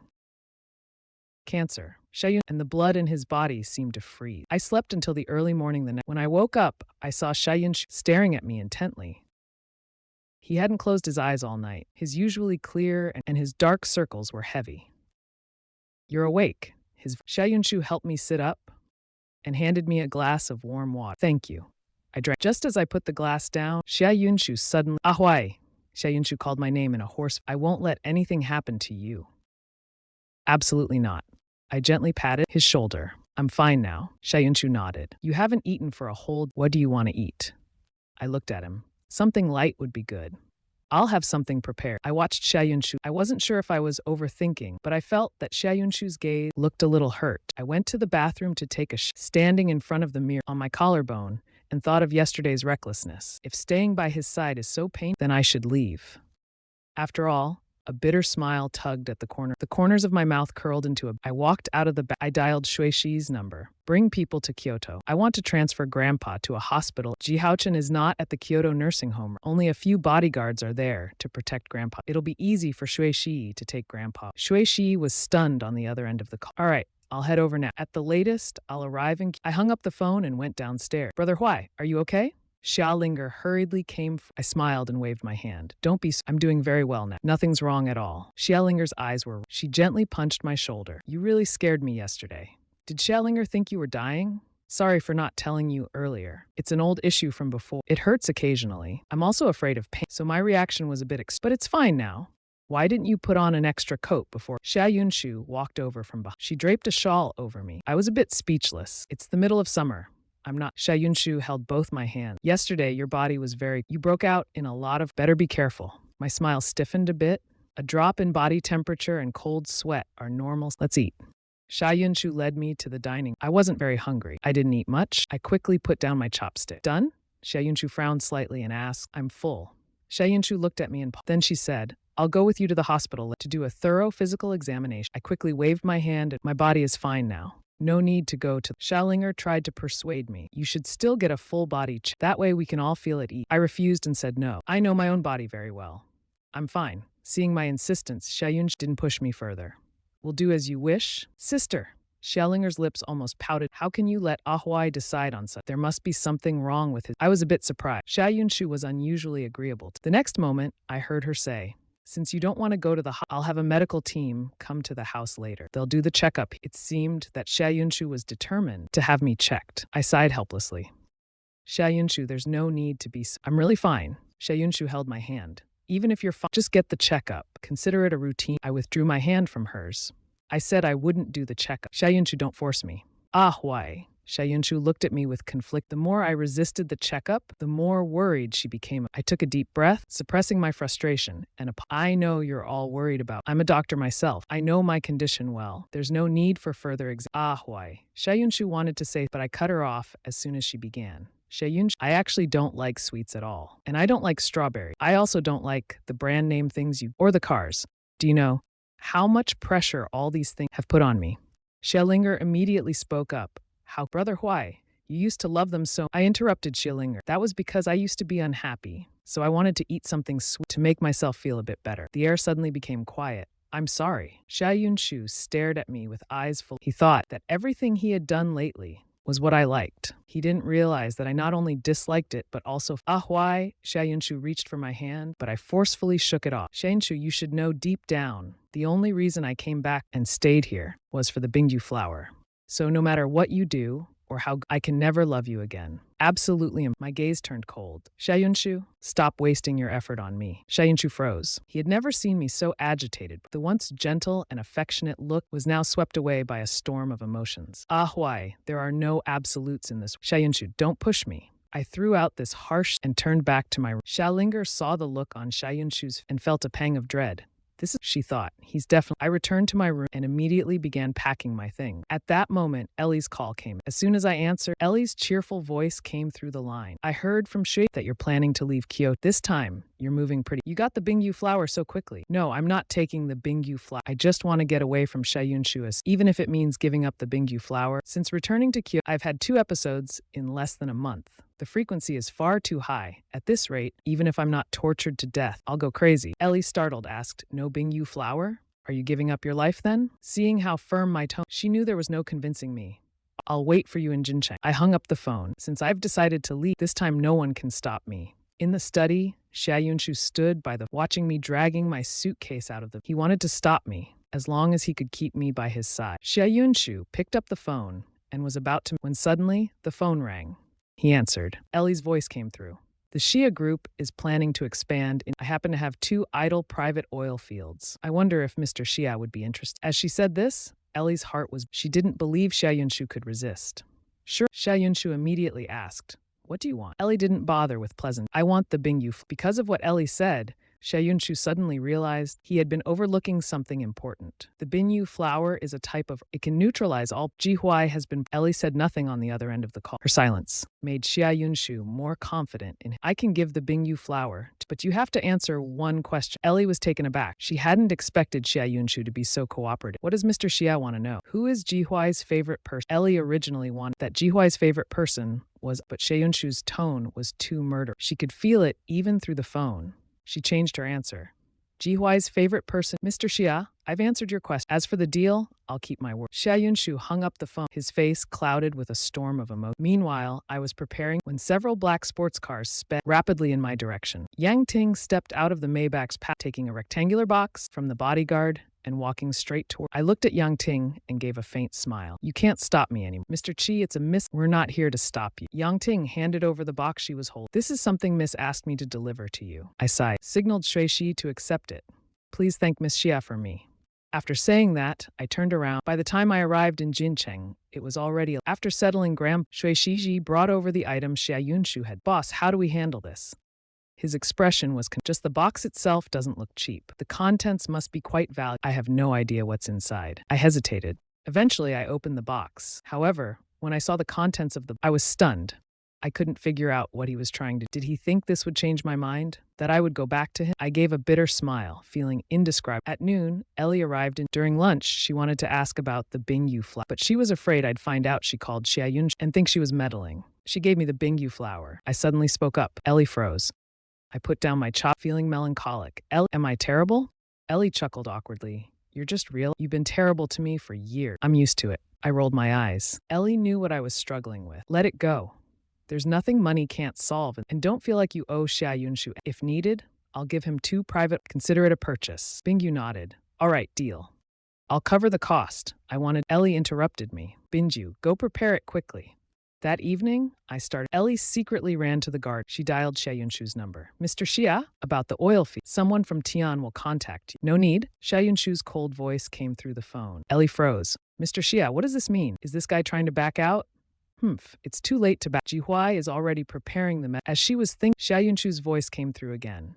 Cancer. Xia Yunshu and the blood in his body seemed to freeze. I slept until the early morning the next. When I woke up, I saw Xia Yunshu staring at me intently. He hadn't closed his eyes all night. His usually clear and his dark circles were heavy. You're awake. Xia Yunshu helped me sit up and handed me a glass of warm water. Thank you. I drank. Just as I put the glass down, Xia Yunshu suddenly. Ah Huai. Xia Yunshu called my name in a hoarse. I won't let anything happen to you. Absolutely not. I gently patted his shoulder. I'm fine now. Xia Yunshu nodded. You haven't eaten for a whole. What do you want to eat? I looked at him. Something light would be good. I'll have something prepared. I watched Xia Yunshu. I wasn't sure if I was overthinking, but I felt that Xia Yunshu's gaze looked a little hurt. I went to the bathroom to take a standing in front of the mirror on my collarbone and thought of yesterday's recklessness. If staying by his side is so painful, then I should leave. After all, a bitter smile tugged at the corner. The corners of my mouth curled into a. I walked out of the. I dialed Shui Shi's number. Bring people to Kyoto. I want to transfer Grandpa to a hospital. Ji Haochen is not at the Kyoto nursing home. Only a few bodyguards are there to protect Grandpa. It'll be easy for Shui Shi to take Grandpa. Shui Shi was stunned on the other end of the call. All right, I'll head over now. At the latest, I'll arrive in. I hung up the phone and went downstairs. Brother Huai, are you okay? Xia Ling'er hurriedly came. I smiled and waved my hand. Don't be. I'm doing very well now. Nothing's wrong at all. Xia Ling'er's eyes were. She gently punched my shoulder. You really scared me yesterday. Did Xia Ling'er think you were dying? Sorry for not telling you earlier. It's an old issue from before. It hurts occasionally. I'm also afraid of pain, so my reaction was a bit but it's fine now. Why didn't you put on an extra coat before? Xia Yunshu walked over from behind. She draped a shawl over me. I was a bit speechless. It's the middle of summer. I'm not. Xia Yunshu held both my hands. Yesterday, your body was very. You broke out in a lot of. Better be careful. My smile stiffened a bit. A drop in body temperature and cold sweat are normal. Let's eat. Xia Yunshu led me to the dining. I wasn't very hungry. I didn't eat much. I quickly put down my chopstick. Done? Xia Yunshu frowned slightly and asked, I'm full. Xia Yunshu looked at me and then she said, I'll go with you to the hospital to do a thorough physical examination. I quickly waved my hand. My body is fine now. No need to go to. Xia Ling'er tried to persuade me. You should still get a full body check. That way we can all feel at ease. I refused and said no. I know my own body very well. I'm fine. Seeing my insistence, Xia Yunshu didn't push me further. We'll do as you wish. Sister. Xia Ling'er's lips almost pouted. How can you let Ah Huai decide on such? There must be something wrong with his. I was a bit surprised. Xia Yunshu was unusually agreeable. The next moment, I heard her say, Since you don't want to go to the I'll have a medical team come to the house later. They'll do the checkup. It seemed that Xia Yunshu was determined to have me checked. I sighed helplessly. Xia Yunshu, there's no need to be. I'm really fine. Xia Yunshu held my hand. Even if you're fine, just get the checkup. Consider it a routine. I withdrew my hand from hers. I said I wouldn't do the checkup. Xia Yunshu, don't force me. Ah, why? Xia Yunshu looked at me with conflict. The more I resisted the checkup, the more worried she became. I took a deep breath, suppressing my frustration, and I know you're all worried about. I'm a doctor myself. I know my condition well. There's no need for further Ah, why? Xia Yunshu wanted to say, but I cut her off as soon as she began. Xia Yunshu, I actually don't like sweets at all. And I don't like strawberry. I also don't like the brand name things or the cars. Do you know how much pressure all these things have put on me? Xia Ling'er immediately spoke up. How, Brother Huai, you used to love them so. I interrupted Xia Ling'er. That was because I used to be unhappy, so I wanted to eat something sweet to make myself feel a bit better. The air suddenly became quiet. I'm sorry. Xia Yunshu stared at me with eyes full. He thought that everything he had done lately was what I liked. He didn't realize that I not only disliked it, but also Huai. Xia Yunshu reached for my hand, but I forcefully shook it off. Xia Yunshu, you should know deep down, the only reason I came back and stayed here was for the Bingyu flower. So no matter what you do, or how I can never love you again. Absolutely. My gaze turned cold. Xia Yunshu, stop wasting your effort on me. Xia Yunshu froze. He had never seen me so agitated. The once gentle and affectionate look was now swept away by a storm of emotions. Ah, why? There are no absolutes in this. Xia Yunshu, don't push me. I threw out this harsh and turned back to my room. Xia Ling'er saw the look on Xia Yunshu's and felt a pang of dread. This is, she thought, he's definitely. I returned to my room and immediately began packing my things. At that moment, Ellie's call came. As soon as I answered, Ellie's cheerful voice came through the line. I heard from Shui that you're planning to leave Kyoto. This time, you're moving pretty. You got the Bingyu flower so quickly. No, I'm not taking the Bingyu flower. I just want to get away from Xia Yunshu, even if it means giving up the Bingyu flower. Since returning to Kyoto, I've had 2 episodes in less than a month. The frequency is far too high. At this rate, even if I'm not tortured to death, I'll go crazy. Ellie, startled, asked, no Bingyu flower? Are you giving up your life then? Seeing how firm my tone, she knew there was no convincing me. I'll wait for you in Jincheng. I hung up the phone. Since I've decided to leave, this time no one can stop me. In the study, Xia Yunshu stood by watching me dragging my suitcase out of the. He wanted to stop me, as long as he could keep me by his side. Xia Yunshu picked up the phone and was about to, when suddenly the phone rang. He answered. Ellie's voice came through. The Xia group is planning to expand. I happen to have 2 idle private oil fields. I wonder if Mr. Xia would be interested. As she said this, Ellie's heart was. She didn't believe Xia Yunshu could resist. Sure. Xia Yunshu immediately asked, what do you want? Ellie didn't bother with pleasant. I want the Bingyu. Because of what Ellie said, Xia Yunshu suddenly realized he had been overlooking something important. The Bingyu flower is a type of. It can neutralize all. Ji Huai has been. Ellie said nothing on the other end of the call. Her silence made Xia Yunshu more confident in. I can give the Bingyu flower, but you have to answer one question. Ellie was taken aback. She hadn't expected Xia Yunshu to be so cooperative. What does Mr. Xia want to know? Who is Ji Huai's favorite person? Ellie originally wanted that Ji Huai's favorite person was, but Xia Yunshu's tone was too murderous. She could feel it even through the phone. She changed her answer. Ji Huai's favorite person, Mr. Xia, I've answered your question. As for the deal, I'll keep my word. Xia Yunshu hung up the phone, his face clouded with a storm of emotion. Meanwhile, I was preparing when several black sports cars sped rapidly in my direction. Yang Ting stepped out of the Maybach's path, taking a rectangular box from the bodyguard and walking straight toward. I looked at Yang Ting and gave a faint smile. You can't stop me anymore. Mr. Chi, it's a miss. We're not here to stop you. Yang Ting handed over the box she was holding. This is something Miss asked me to deliver to you. I sighed, signaled Shui Shi to accept it. Please thank Miss Xia for me. After saying that, I turned around. By the time I arrived in Jincheng, it was already. After settling Shui Shi brought over the item Xia Yunshu had. Boss, how do we handle this? His expression was just the box itself doesn't look cheap. The contents must be quite valuable. I have no idea what's inside. I hesitated. Eventually, I opened the box. However, when I saw the contents of I was stunned. I couldn't figure out what he was trying to. Did he think this would change my mind? That I would go back to him? I gave a bitter smile, feeling indescribable. At noon, Ellie arrived and during lunch, she wanted to ask about the Bingyu flower. But she was afraid I'd find out she called Xia Yunshu and think she was meddling. She gave me the Bingyu flower. I suddenly spoke up. Ellie froze. I put down my chop, feeling melancholic. Ellie, am I terrible? Ellie chuckled awkwardly. You're just real. You've been terrible to me for years. I'm used to it. I rolled my eyes. Ellie knew what I was struggling with. Let it go. There's nothing money can't solve, and don't feel like you owe Xia Yunshu. If needed, I'll give him 2 private. Consider it a purchase. Mingyu nodded. All right, deal. I'll cover the cost. I wanted. Ellie interrupted me. Mingyu, go prepare it quickly. That evening, I started. Ellie secretly ran to the guard. She dialed Xia Yunshu's number. Mr. Xia, about the oil fee. Someone from Tian will contact you. No need. Xia Yunshu's cold voice came through the phone. Ellie froze. Mr. Xia, what does this mean? Is this guy trying to back out? It's too late to back. Jihuai is already preparing the As she was thinking, Xia Yunshu's voice came through again.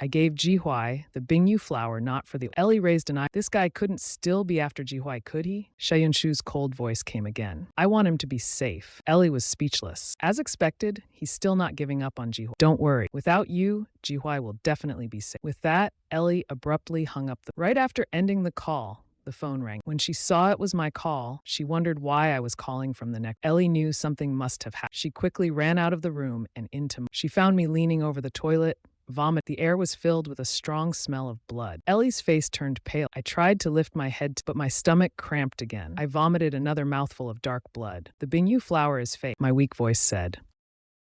I gave Jihuai the Bingyu flower not for the. Ellie raised an eye. This guy couldn't still be after Jihuai, could he? Xia Yunshu's cold voice came again. I want him to be safe. Ellie was speechless. As expected, he's still not giving up on Jihuai. Don't worry. Without you, Jihuai will definitely be safe. With that, Ellie abruptly hung up the. Right after ending the call, the phone rang. When she saw it was my call, she wondered why I was calling from the next. Ellie knew something must have happened. She quickly ran out of the room and into. She found me leaning over the toilet. Vomit. The air was filled with a strong smell of blood. Ellie's face turned pale. I tried to lift my head, but my stomach cramped again. I vomited another mouthful of dark blood. The Bingyu flower is fake, my weak voice said.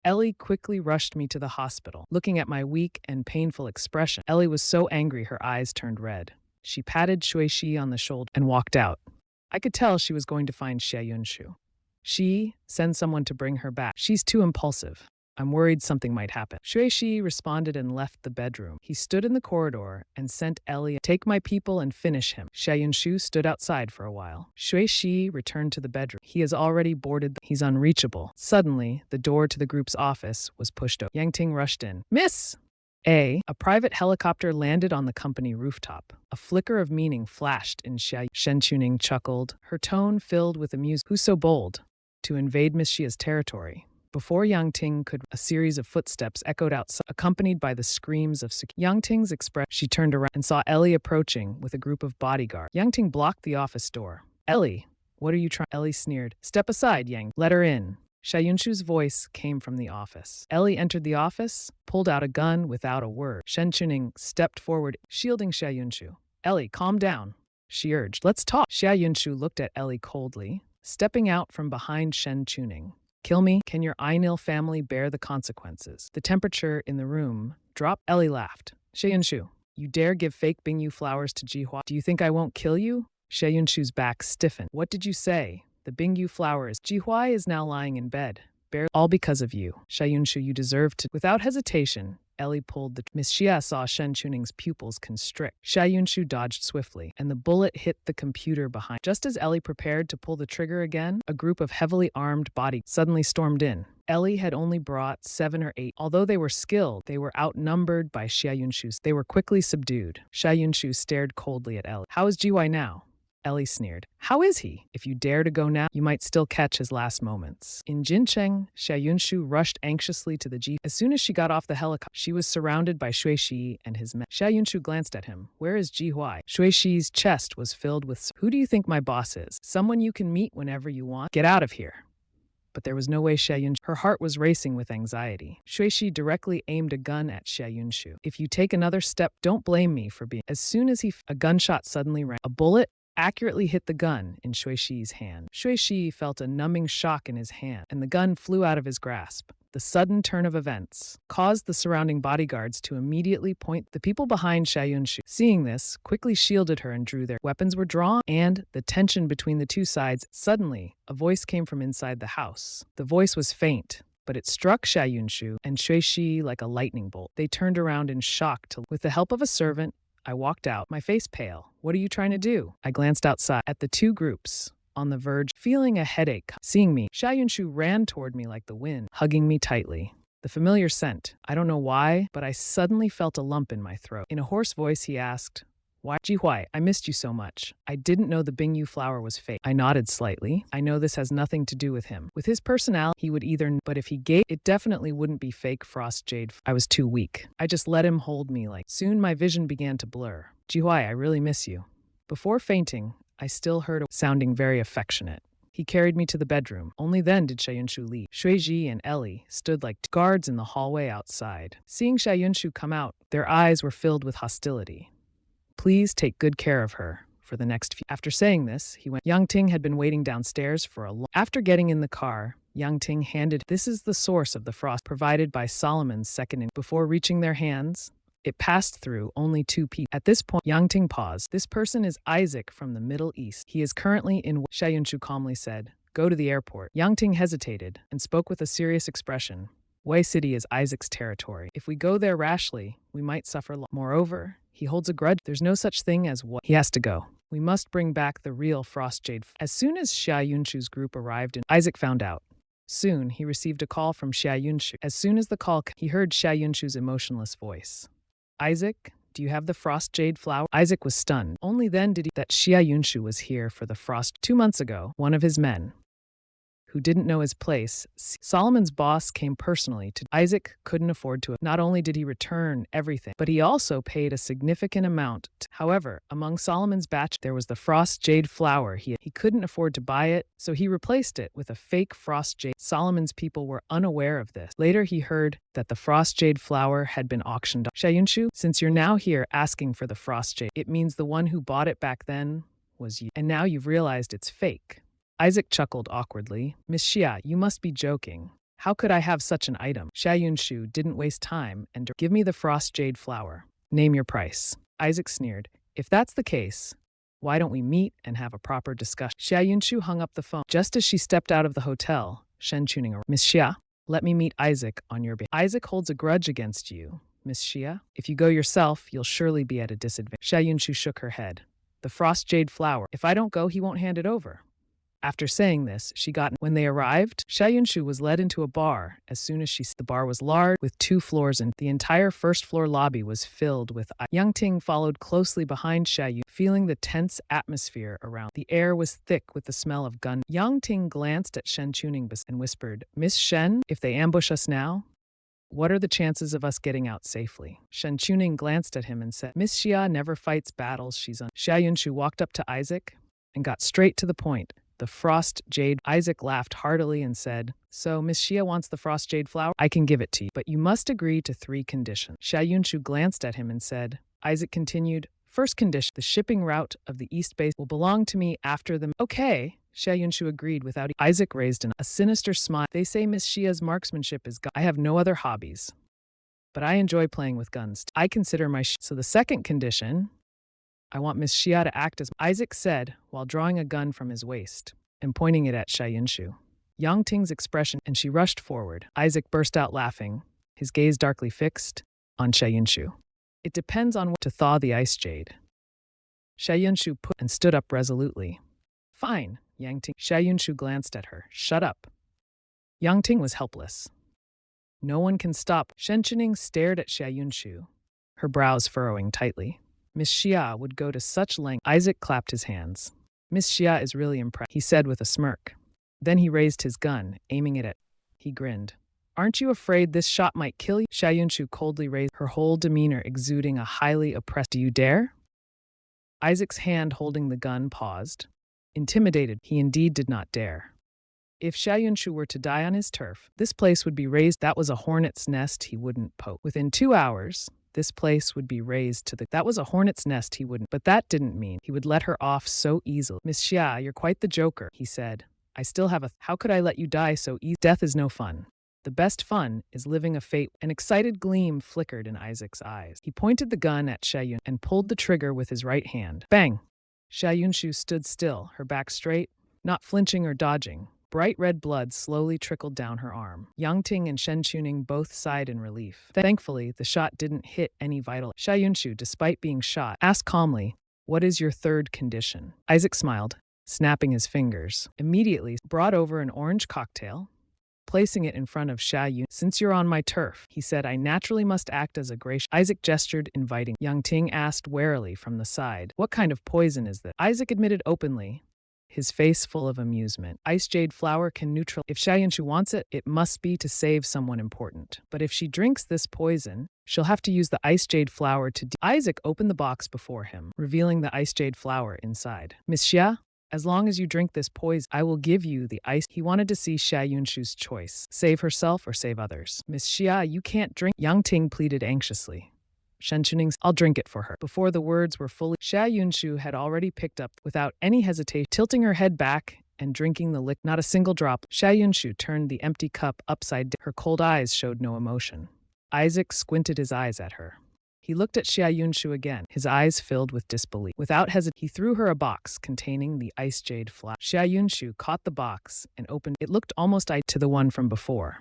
Ellie quickly rushed me to the hospital. Looking at my weak and painful expression, Ellie was so angry her eyes turned red. She patted Shuishi on the shoulder and walked out. I could tell she was going to find Xia Yunshu. Send someone to bring her back. She's too impulsive. I'm worried something might happen. Shuishi responded and left the bedroom. He stood in the corridor and sent Ellie, take my people and finish him. Xia Yunshu stood outside for a while. Shuishi returned to the bedroom. He has already boarded. He's unreachable. Suddenly, the door to the group's office was pushed open. Yang Ting rushed in. Miss! A private helicopter landed on the company rooftop. A flicker of meaning flashed in Xia. Shen Chuning chuckled, her tone filled with amusement. Who's so bold to invade Miss Xia's territory? Before Yang Ting could, a series of footsteps echoed outside, accompanied by the screams of Yang Ting's expression. She turned around and saw Ellie approaching with a group of bodyguards. Yang Ting blocked the office door. Ellie, what are you trying? Ellie sneered. Step aside, Yang. Let her in. Xia Yunshu's voice came from the office. Ellie entered the office, pulled out a gun without a word. Shen Chuning stepped forward, shielding Xia Yunshu. Ellie, calm down, she urged. Let's talk. Xia Yunshu looked at Ellie coldly, stepping out from behind Shen Chuning. Kill me? Can your Ainil family bear the consequences? The temperature in the room dropped. Ellie laughed. Xia Yunshu, you dare give fake Bingyu flowers to Jihua? Do you think I won't kill you? Xia Yunshu's back stiffened. What did you say? The Bingyu flowers. Jihua is now lying in bed. All because of you. Xia Yunshu, you deserve to. Without hesitation, Ellie pulled the. Miss Xia saw Shen Chuning's pupils constrict. Xia Yunshu dodged swiftly, and the bullet hit the computer behind. Just as Ellie prepared to pull the trigger again, a group of heavily armed bodies suddenly stormed in. Ellie had only brought 7 or 8. Although they were skilled, they were outnumbered by Xia Yunshu. They were quickly subdued. Xia Yunshu stared coldly at Ellie. How is Jiwai now? Ellie sneered. How is he? If you dare to go now, you might still catch his last moments. In Jincheng, Xia Yunshu rushed anxiously to the jeep. As soon as she got off the helicopter, she was surrounded by Shuishi and his men. Xia Yunshu glanced at him. Where is Jihuai? Shuishi's chest was filled with. Who do you think my boss is? Someone you can meet whenever you want? Get out of here. But there was no way Xia Yunshu. Her heart was racing with anxiety. Shuishi directly aimed a gun at Xia Yunshu. If you take another step, don't blame me for being. As soon as a gunshot suddenly rang. A bullet accurately hit the gun in Shuishi's hand. Shuishi felt a numbing shock in his hand, and the gun flew out of his grasp. The sudden turn of events caused the surrounding bodyguards to immediately point. The people behind Xia Yunshu, seeing this, quickly shielded her and drew their weapons were drawn, and the tension between the two sides. Suddenly, a voice came from inside the house. The voice was faint, but it struck Xia Yunshu and Shuishi like a lightning bolt. They turned around in shock. With the help of a servant, I walked out, my face pale. What are you trying to do? I glanced outside at the two groups, on the verge, feeling a headache. Seeing me, Xia Yunshu ran toward me like the wind, hugging me tightly. The familiar scent. I don't know why, but I suddenly felt a lump in my throat. In a hoarse voice, he asked, Why? Jihuai, I missed you so much. I didn't know the Bingyu flower was fake. I nodded slightly. I know this has nothing to do with him. With his personality, he would either, but if he gave, it definitely wouldn't be fake frost jade. I was too weak. I just let him hold me like. Soon my vision began to blur. Jihuai, I really miss you. Before fainting, I still heard sounding very affectionate. He carried me to the bedroom. Only then did Xia Yunshu leave. Shuiji and Ellie stood like guards in the hallway outside. Seeing Xia Yunshu come out, their eyes were filled with hostility. Please take good care of her for the next few. After saying this, he went. Yang Ting had been waiting downstairs for a long. After getting in the car, Yang Ting handed. This is the source of the frost provided by Solomon's second. Before reaching their hands, It passed through only 2 people. At this point, Yang Ting paused. This person is Isaac from the Middle East. He is currently in. Xia Yunshu calmly said, "Go to the airport." Yang Ting hesitated and spoke with a serious expression. Wei City is Isaac's territory. If we go there rashly, we might suffer loss. Moreover, he holds a grudge. There's no such thing as what. He has to go. We must bring back the real Frost Jade. As soon as Xia Yunshu's group arrived, Isaac found out. Soon, he received a call from Xia Yunshu. As soon as the call he heard Xia Yunshu's emotionless voice. "Isaac, do you have the Frost Jade flower?" Isaac was stunned. Only then did he that Xia Yunshu was here for the Frost. 2 months ago, one of his men, who didn't know his place, Solomon's boss, came personally to. Isaac couldn't afford to. Not only did he return everything, but he also paid a significant amount. However, among Solomon's batch, there was the Frost Jade flower. He couldn't afford to buy it, so he replaced it with a fake Frost Jade. Solomon's people were unaware of this. Later, he heard that the Frost Jade flower had been auctioned off. Xia Yunshu, since you're now here asking for the Frost Jade, it means the one who bought it back then was you. And now you've realized it's fake. Isaac chuckled awkwardly. "Miss Xia, you must be joking. How could I have such an item?" Xia Yunshu didn't waste time and "Give me the Frost Jade flower. Name your price." Isaac sneered. "If that's the case, why don't we meet and have a proper discussion?" Xia Yunshu hung up the phone. Just as she stepped out of the hotel, Shen Chuning arrived. "Miss Xia, let me meet Isaac on your behalf." "Isaac holds a grudge against you, Miss Xia. If you go yourself, you'll surely be at a disadvantage." Xia Yunshu shook her head. "The Frost Jade flower. If I don't go, he won't hand it over." After saying this, she got. When they arrived, Xia Yunshu was led into a bar. As soon as the bar was large, with 2 floors, and the entire first-floor lobby was filled with. Yang Ting followed closely behind Xia Yunshu, feeling the tense atmosphere around. The air was thick with the smell of gun. Yang Ting glanced at Shen Chuning and whispered, "Miss Shen, if they ambush us now, what are the chances of us getting out safely?" Shen Chuning glanced at him and said, "Miss Xia never fights battles she's on." Xia Yunshu walked up to Isaac and got straight to the point. "The Frost Jade." Isaac laughed heartily and said, "So Miss Xia wants the Frost Jade flower? I can give it to you, but you must agree to 3 conditions." Xia Yunshu glanced at him and said. Isaac continued, "First condition, the shipping route of the East Base will belong to me after the." "Okay," Xia Yunshu agreed without. Isaac raised a sinister smile. "They say Miss Xia's marksmanship is. I have no other hobbies, but I enjoy playing with guns. I consider my. So the second condition, I want Miss Xia to act as." Isaac said, while drawing a gun from his waist and pointing it at Xia Yunshu. Yang Ting's expression, and she rushed forward. Isaac burst out laughing, his gaze darkly fixed on Xia Yunshu. "It depends on what to thaw the ice jade." Xia Yunshu put and stood up resolutely. "Fine, Yang Ting." Xia Yunshu glanced at her. "Shut up." Yang Ting was helpless. "No one can stop." Shen Chuning stared at Xia Yunshu, her brows furrowing tightly. Miss Xia would go to such length. Isaac clapped his hands. "Miss Xia is really impressed," he said with a smirk. Then he raised his gun, aiming it at. He grinned. "Aren't you afraid this shot might kill you?" Xia Yunshu coldly raised, her whole demeanor exuding a highly oppressed. "Do you dare?" Isaac's hand holding the gun paused. Intimidated, he indeed did not dare. If Xia Yunshu were to die on his turf, this place would be razed. That was a hornet's nest he wouldn't poke. Within 2 hours, this place would be razed to the. That was a hornet's nest he wouldn't. But that didn't mean he would let her off so easily. "Miss Xia, you're quite the joker," he said. "I still have a. How could I let you die so easily? Death is no fun. The best fun is living a fate." An excited gleam flickered in Isaac's eyes. He pointed the gun at Xia Yunshu and pulled the trigger with his right hand. Bang! Xia Yunshu stood still, her back straight, not flinching or dodging. Bright red blood slowly trickled down her arm. Yang Ting and Shen Chuning both sighed in relief. Thankfully, the shot didn't hit any vital. Xia Yunshu, despite being shot, asked calmly, "What is your 3rd condition?" Isaac smiled, snapping his fingers. Immediately, brought over an orange cocktail, placing it in front of Xia Yunshu. "Since you're on my turf," he said, "I naturally must act as a gracious." Isaac gestured, inviting. Yang Ting asked warily from the side, "What kind of poison is this?" Isaac admitted openly, his face full of amusement. "Ice jade flower can neutralize. If Xia Yunshu wants it, it must be to save someone important. But if she drinks this poison, she'll have to use the ice jade flower to." Isaac opened the box before him, revealing the ice jade flower inside. "Miss Xia, as long as you drink this poison, I will give you the ice." He wanted to see Xia Yunshu's choice: save herself or save others. "Miss Xia, you can't drink." Yang Ting pleaded anxiously. Shen Chuning, "I'll drink it for her." Before the words were fully, Xia Yunshu had already picked up, without any hesitation, tilting her head back and drinking the liquid. Not a single drop. Xia Yunshu turned the empty cup upside down. Her cold eyes showed no emotion. Isaac squinted his eyes at her. He looked at Xia Yunshu again, his eyes filled with disbelief. Without hesitation, he threw her a box containing the ice jade flower. Xia Yunshu caught the box and opened it. It looked almost identical to the one from before.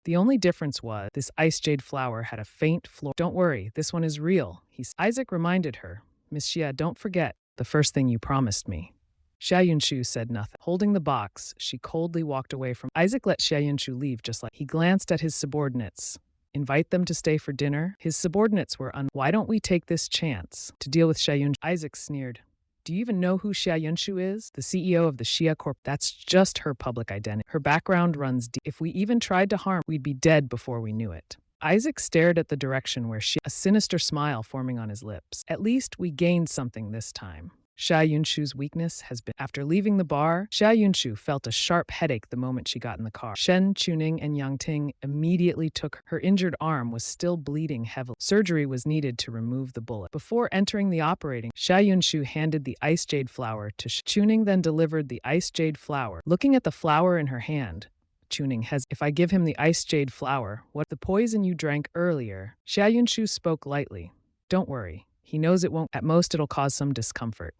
The only difference was this ice jade flower had a faint floral. Don't worry, this one is real, Isaac reminded her. Miss Xia, don't forget the first thing you promised me. Xia Yunshu said nothing. Holding the box, she coldly walked away from Isaac. Let Xia Yunshu leave just like he glanced at his subordinates. Invite them to stay for dinner? His subordinates were Why don't we take this chance to deal with Xia Yunshu? Isaac sneered. Do you even know who Xia Yunshu is? The CEO of the Xia Corp. That's just her public identity. Her background runs deep. If we even tried to harm, we'd be dead before we knew it. Isaac stared at the direction where a sinister smile forming on his lips. At least we gained something this time. Xia Yunshu's weakness has been. After leaving the bar, Xia Yunshu felt a sharp headache the moment she got in the car. Shen Chuning and Yang Ting immediately took her. Her injured arm was still bleeding heavily. Surgery was needed to remove the bullet. Before entering the operating, Xia Yunshu handed the ice jade flower to Chuning, then delivered the ice jade flower. Looking at the flower in her hand, Chuning has. If I give him the ice jade flower, what the poison you drank earlier? Xia Yunshu spoke lightly. Don't worry. He knows it won't. At most, it'll cause some discomfort.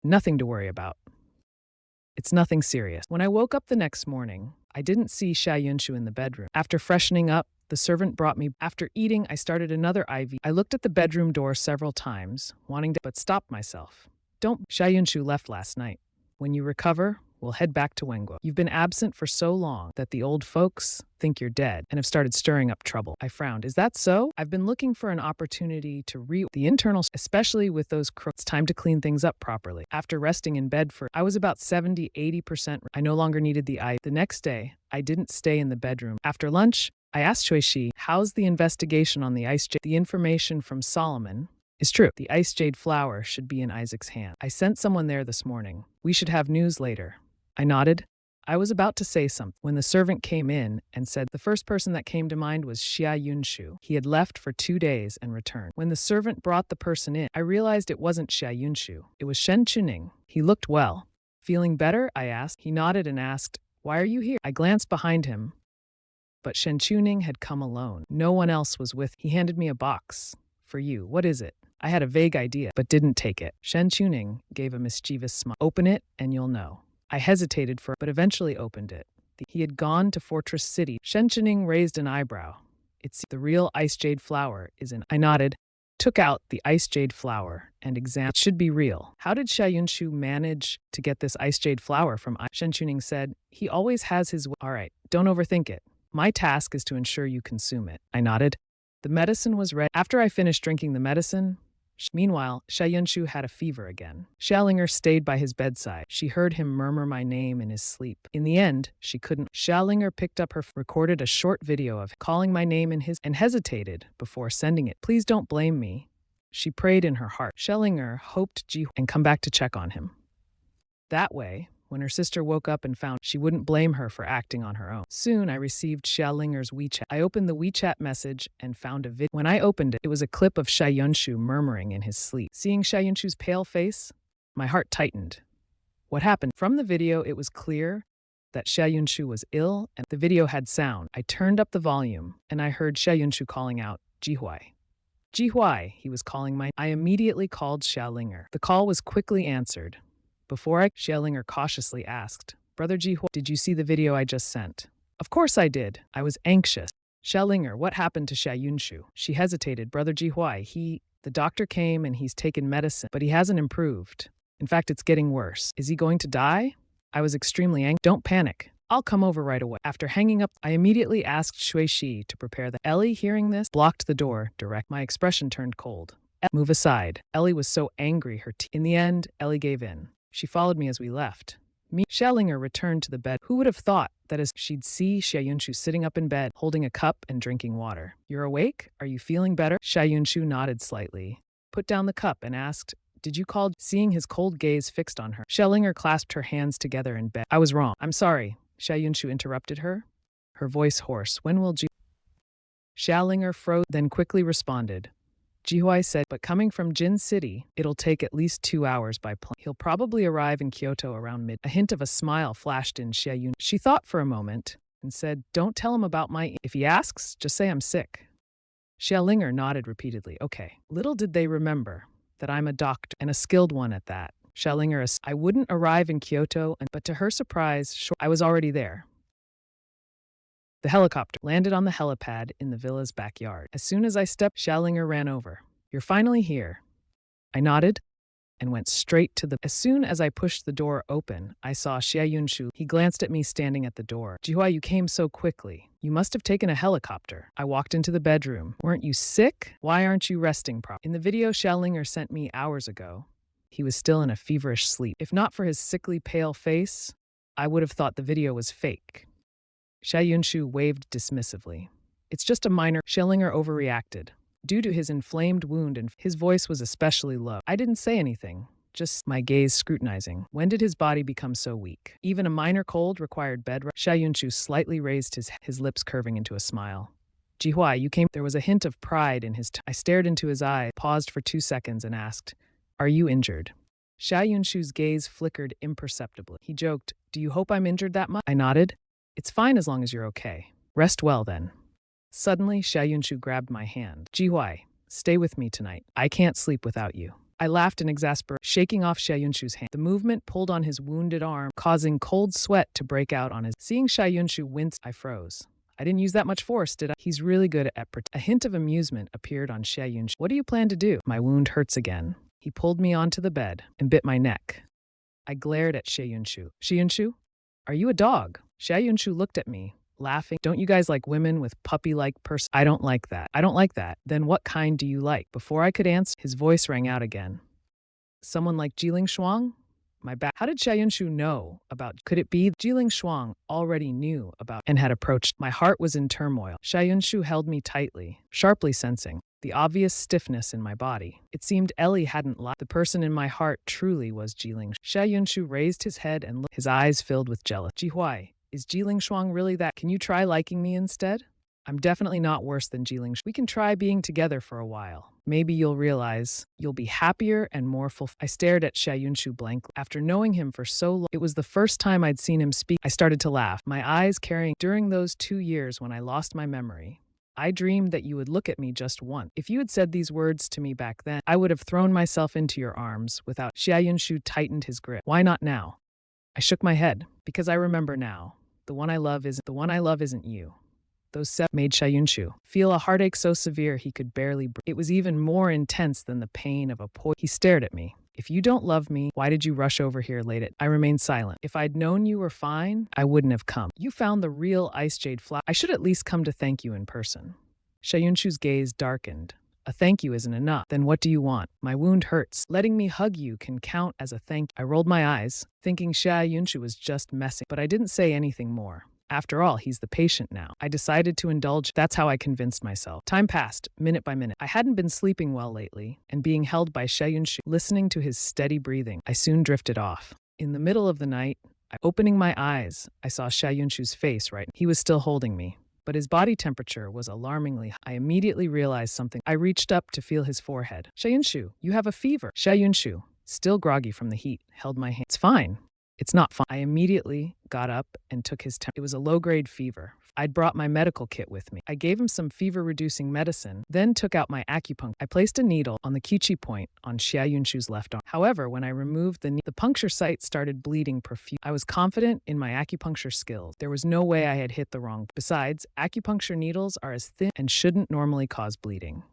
Nothing to worry about. It's nothing serious. When I woke up the next morning, I didn't see Xia Yunshu in the bedroom. After freshening up, the servant brought me. After eating, I started another IV. I looked at the bedroom door several times, wanting to, but stopped myself. Don't. Xia Yunshu left last night. When you recover, we'll head back to Wenguo. You've been absent for so long that the old folks think you're dead and have started stirring up trouble. I frowned. Is that so? I've been looking for an opportunity to the internals, especially with those crooks. It's time to clean things up properly. After resting in bed I was about 70–80%. I no longer needed the eye. The next day, I didn't stay in the bedroom. After lunch, I asked Shui Shi, how's the investigation on the ice jade? The information from Solomon is true. The ice jade flower should be in Isaac's hand. I sent someone there this morning. We should have news later. I nodded. I was about to say something when the servant came in and said the first person that came to mind was Xia Yunshu. He had left for 2 days and returned. When the servant brought the person in, I realized it wasn't Xia Yunshu. It was Shen Chuning. He looked well. Feeling better? I asked. He nodded and asked, why are you here? I glanced behind him, but Shen Chuning had come alone. No one else was with. He handed me a box. For you. What is it? I had a vague idea, but didn't take it. Shen Chuning gave a mischievous smile. Open it and you'll know. I hesitated but eventually opened it. He had gone to Fortress City. Shen Chuning raised an eyebrow. It's the real ice jade flower is in. I nodded, took out the ice jade flower, and examined. It should be real. How did Xia Yunshu manage to get this ice jade flower from Shen Chuning said, he always has his way. All right, don't overthink it. My task is to ensure you consume it. I nodded. The medicine was ready. After I finished drinking the medicine, meanwhile, Xia Yunshu had a fever again. Xia Ling'er stayed by his bedside. She heard him murmur my name in his sleep. In the end, she couldn't. Xia Ling'er picked up recorded a short video of calling my name in his and hesitated before sending it. Please don't blame me. She prayed in her heart. Xia Ling'er hoped Ji and come back to check on him. That way, when her sister woke up and found she wouldn't blame her for acting on her own. Soon, I received Xia Ling'er's WeChat. I opened the WeChat message and found a video. When I opened it, it was a clip of Xia Yunshu murmuring in his sleep. Seeing Xia Yunshu's pale face, my heart tightened. What happened? From the video, it was clear that Xia Yunshu was ill and the video had sound. I turned up the volume and I heard Xia Yunshu calling out, Jihuai. Jihuai, he was calling I immediately called Xia Ling'er. The call was quickly answered. Xia Ling'er cautiously asked, Brother Jihuai, did you see the video I just sent? Of course I did. I was anxious. Xia Ling'er, what happened to Xia Yunshu? She hesitated. Brother Jihuai, the doctor came and he's taken medicine, but he hasn't improved. In fact, it's getting worse. Is he going to die? I was extremely anxious. Don't panic. I'll come over right away. After hanging up, I immediately asked Shui Shi to prepare the. Ellie, hearing this, blocked the door direct. My expression turned cold. Move aside. Ellie was so angry. In the end, Ellie gave in. She followed me as we left. Xia Ling'er returned to the bed. Who would have thought that as she'd see Xia Yunshu sitting up in bed, holding a cup and drinking water. You're awake? Are you feeling better? Xia Yunshu nodded slightly, put down the cup and asked, did you call? Seeing his cold gaze fixed on her, Xia Ling'er clasped her hands together in bed. I was wrong. I'm sorry. Xia Yunshu interrupted her, her voice hoarse. When will Xia Ling'er froze, then quickly responded. Jihuai said, but coming from Jin City, it'll take at least 2 hours by plane. He'll probably arrive in Kyoto around mid. A hint of a smile flashed in Xia Yunshu. She thought for a moment and said, don't tell him about if he asks, just say I'm sick. Xia Ling'er nodded repeatedly. Okay. Little did they remember that I'm a doctor, and a skilled one at that. Xia Ling'er, I wouldn't arrive in Kyoto, but to her surprise, I was already there. The helicopter landed on the helipad in the villa's backyard. As soon as I stepped, Xia Ling'er ran over. You're finally here. I nodded and went straight to the. As soon as I pushed the door open, I saw Xia Yunshu. He glanced at me standing at the door. Jihua, you came so quickly. You must have taken a helicopter. I walked into the bedroom. Weren't you sick? Why aren't you resting properly? In the video Xia Ling'er sent me hours ago, he was still in a feverish sleep. If not for his sickly pale face, I would have thought the video was fake. Xia Yunshu waved dismissively. It's just a minor. Xia Ling'er overreacted. Due to his inflamed wound, and his voice was especially low. I didn't say anything, just my gaze scrutinizing. When did his body become so weak? Even a minor cold required bed rest. Xia Yunshu slightly raised his lips curving into a smile. Jihua, you came. There was a hint of pride in his I stared into his eye, paused for 2 seconds and asked, are you injured? Xia Yunshu's gaze flickered imperceptibly. He joked, do you hope I'm injured that much? I nodded. It's fine as long as you're okay. Rest well then. Suddenly, Xia Yunshu grabbed my hand. Jihua, stay with me tonight. I can't sleep without you. I laughed in exasperation, shaking off Xia Yunshu's hand. The movement pulled on his wounded arm, causing cold sweat to break out on his. Seeing Xia Yunshu wince, I froze. I didn't use that much force, did I? He's really good at A hint of amusement appeared on Xia Yunshu. What do you plan to do? My wound hurts again. He pulled me onto the bed and bit my neck. I glared at Xia Yunshu. Xia Yunshu, are you a dog? Xia Yunshu looked at me, laughing. Don't you guys like women with puppy-like person? I don't like that. I don't like that. Then what kind do you like? Before I could answer, his voice rang out again. Someone like Jiling Shuang? My back. How did Xia Yunshu know about? Could it be Jiling Shuang already knew about and had approached? My heart was in turmoil. Xia Yunshu held me tightly, sharply sensing the obvious stiffness in my body. It seemed Ellie hadn't lied. The person in my heart truly was Jiling. Xia Yunshu raised his head and looked, his eyes filled with jealousy. Jihua, is Jiling Shuang really that? Can you try liking me instead? I'm definitely not worse than Jiling. We can try being together for a while. Maybe you'll realize you'll be happier and more fulfilled. I stared at Xia Yunshu blankly. After knowing him for so long, it was the first time I'd seen him speak. I started to laugh, my eyes carrying. During those 2 years when I lost my memory, I dreamed that you would look at me just once. If you had said these words to me back then, I would have thrown myself into your arms without. Xia Yunshu tightened his grip. Why not now? I shook my head. Because I remember now. The one I love isn't you. Those 7 made Xia Yunshu feel a heartache so severe he could barely breathe. It was even more intense than the pain of a poison. He stared at me. If you don't love me, why did you rush over here late at? I remained silent. If I'd known you were fine, I wouldn't have come. You found the real ice jade flower. I should at least come to thank you in person. Xia Yunshu's gaze darkened. A thank you isn't enough. Then what do you want? My wound hurts. Letting me hug you can count as a thank you. I rolled my eyes, thinking Xia Yunshu was just messing, but I didn't say anything more. After all, he's the patient now. I decided to indulge. That's how I convinced myself. Time passed, minute by minute. I hadn't been sleeping well lately, and being held by Xia Yunshu, listening to his steady breathing, I soon drifted off. In the middle of the night, opening my eyes, I saw Xia Yunshu's face right. He was still holding me, but his body temperature was alarmingly high. I immediately realized something. I reached up to feel his forehead. Xia Yunshu, you have a fever. Xia Yunshu, still groggy from the heat, held my hand. It's fine. It's not fine. I immediately got up and took his temperature. It was a low-grade fever. I'd brought my medical kit with me. I gave him some fever-reducing medicine, then took out my acupuncture. I placed a needle on the Kichi point on Xia Yunshu's left arm. However, when I removed the puncture site started bleeding profusely. I was confident in my acupuncture skills. There was no way I had hit the wrong. Besides, acupuncture needles are as thin and shouldn't normally cause bleeding.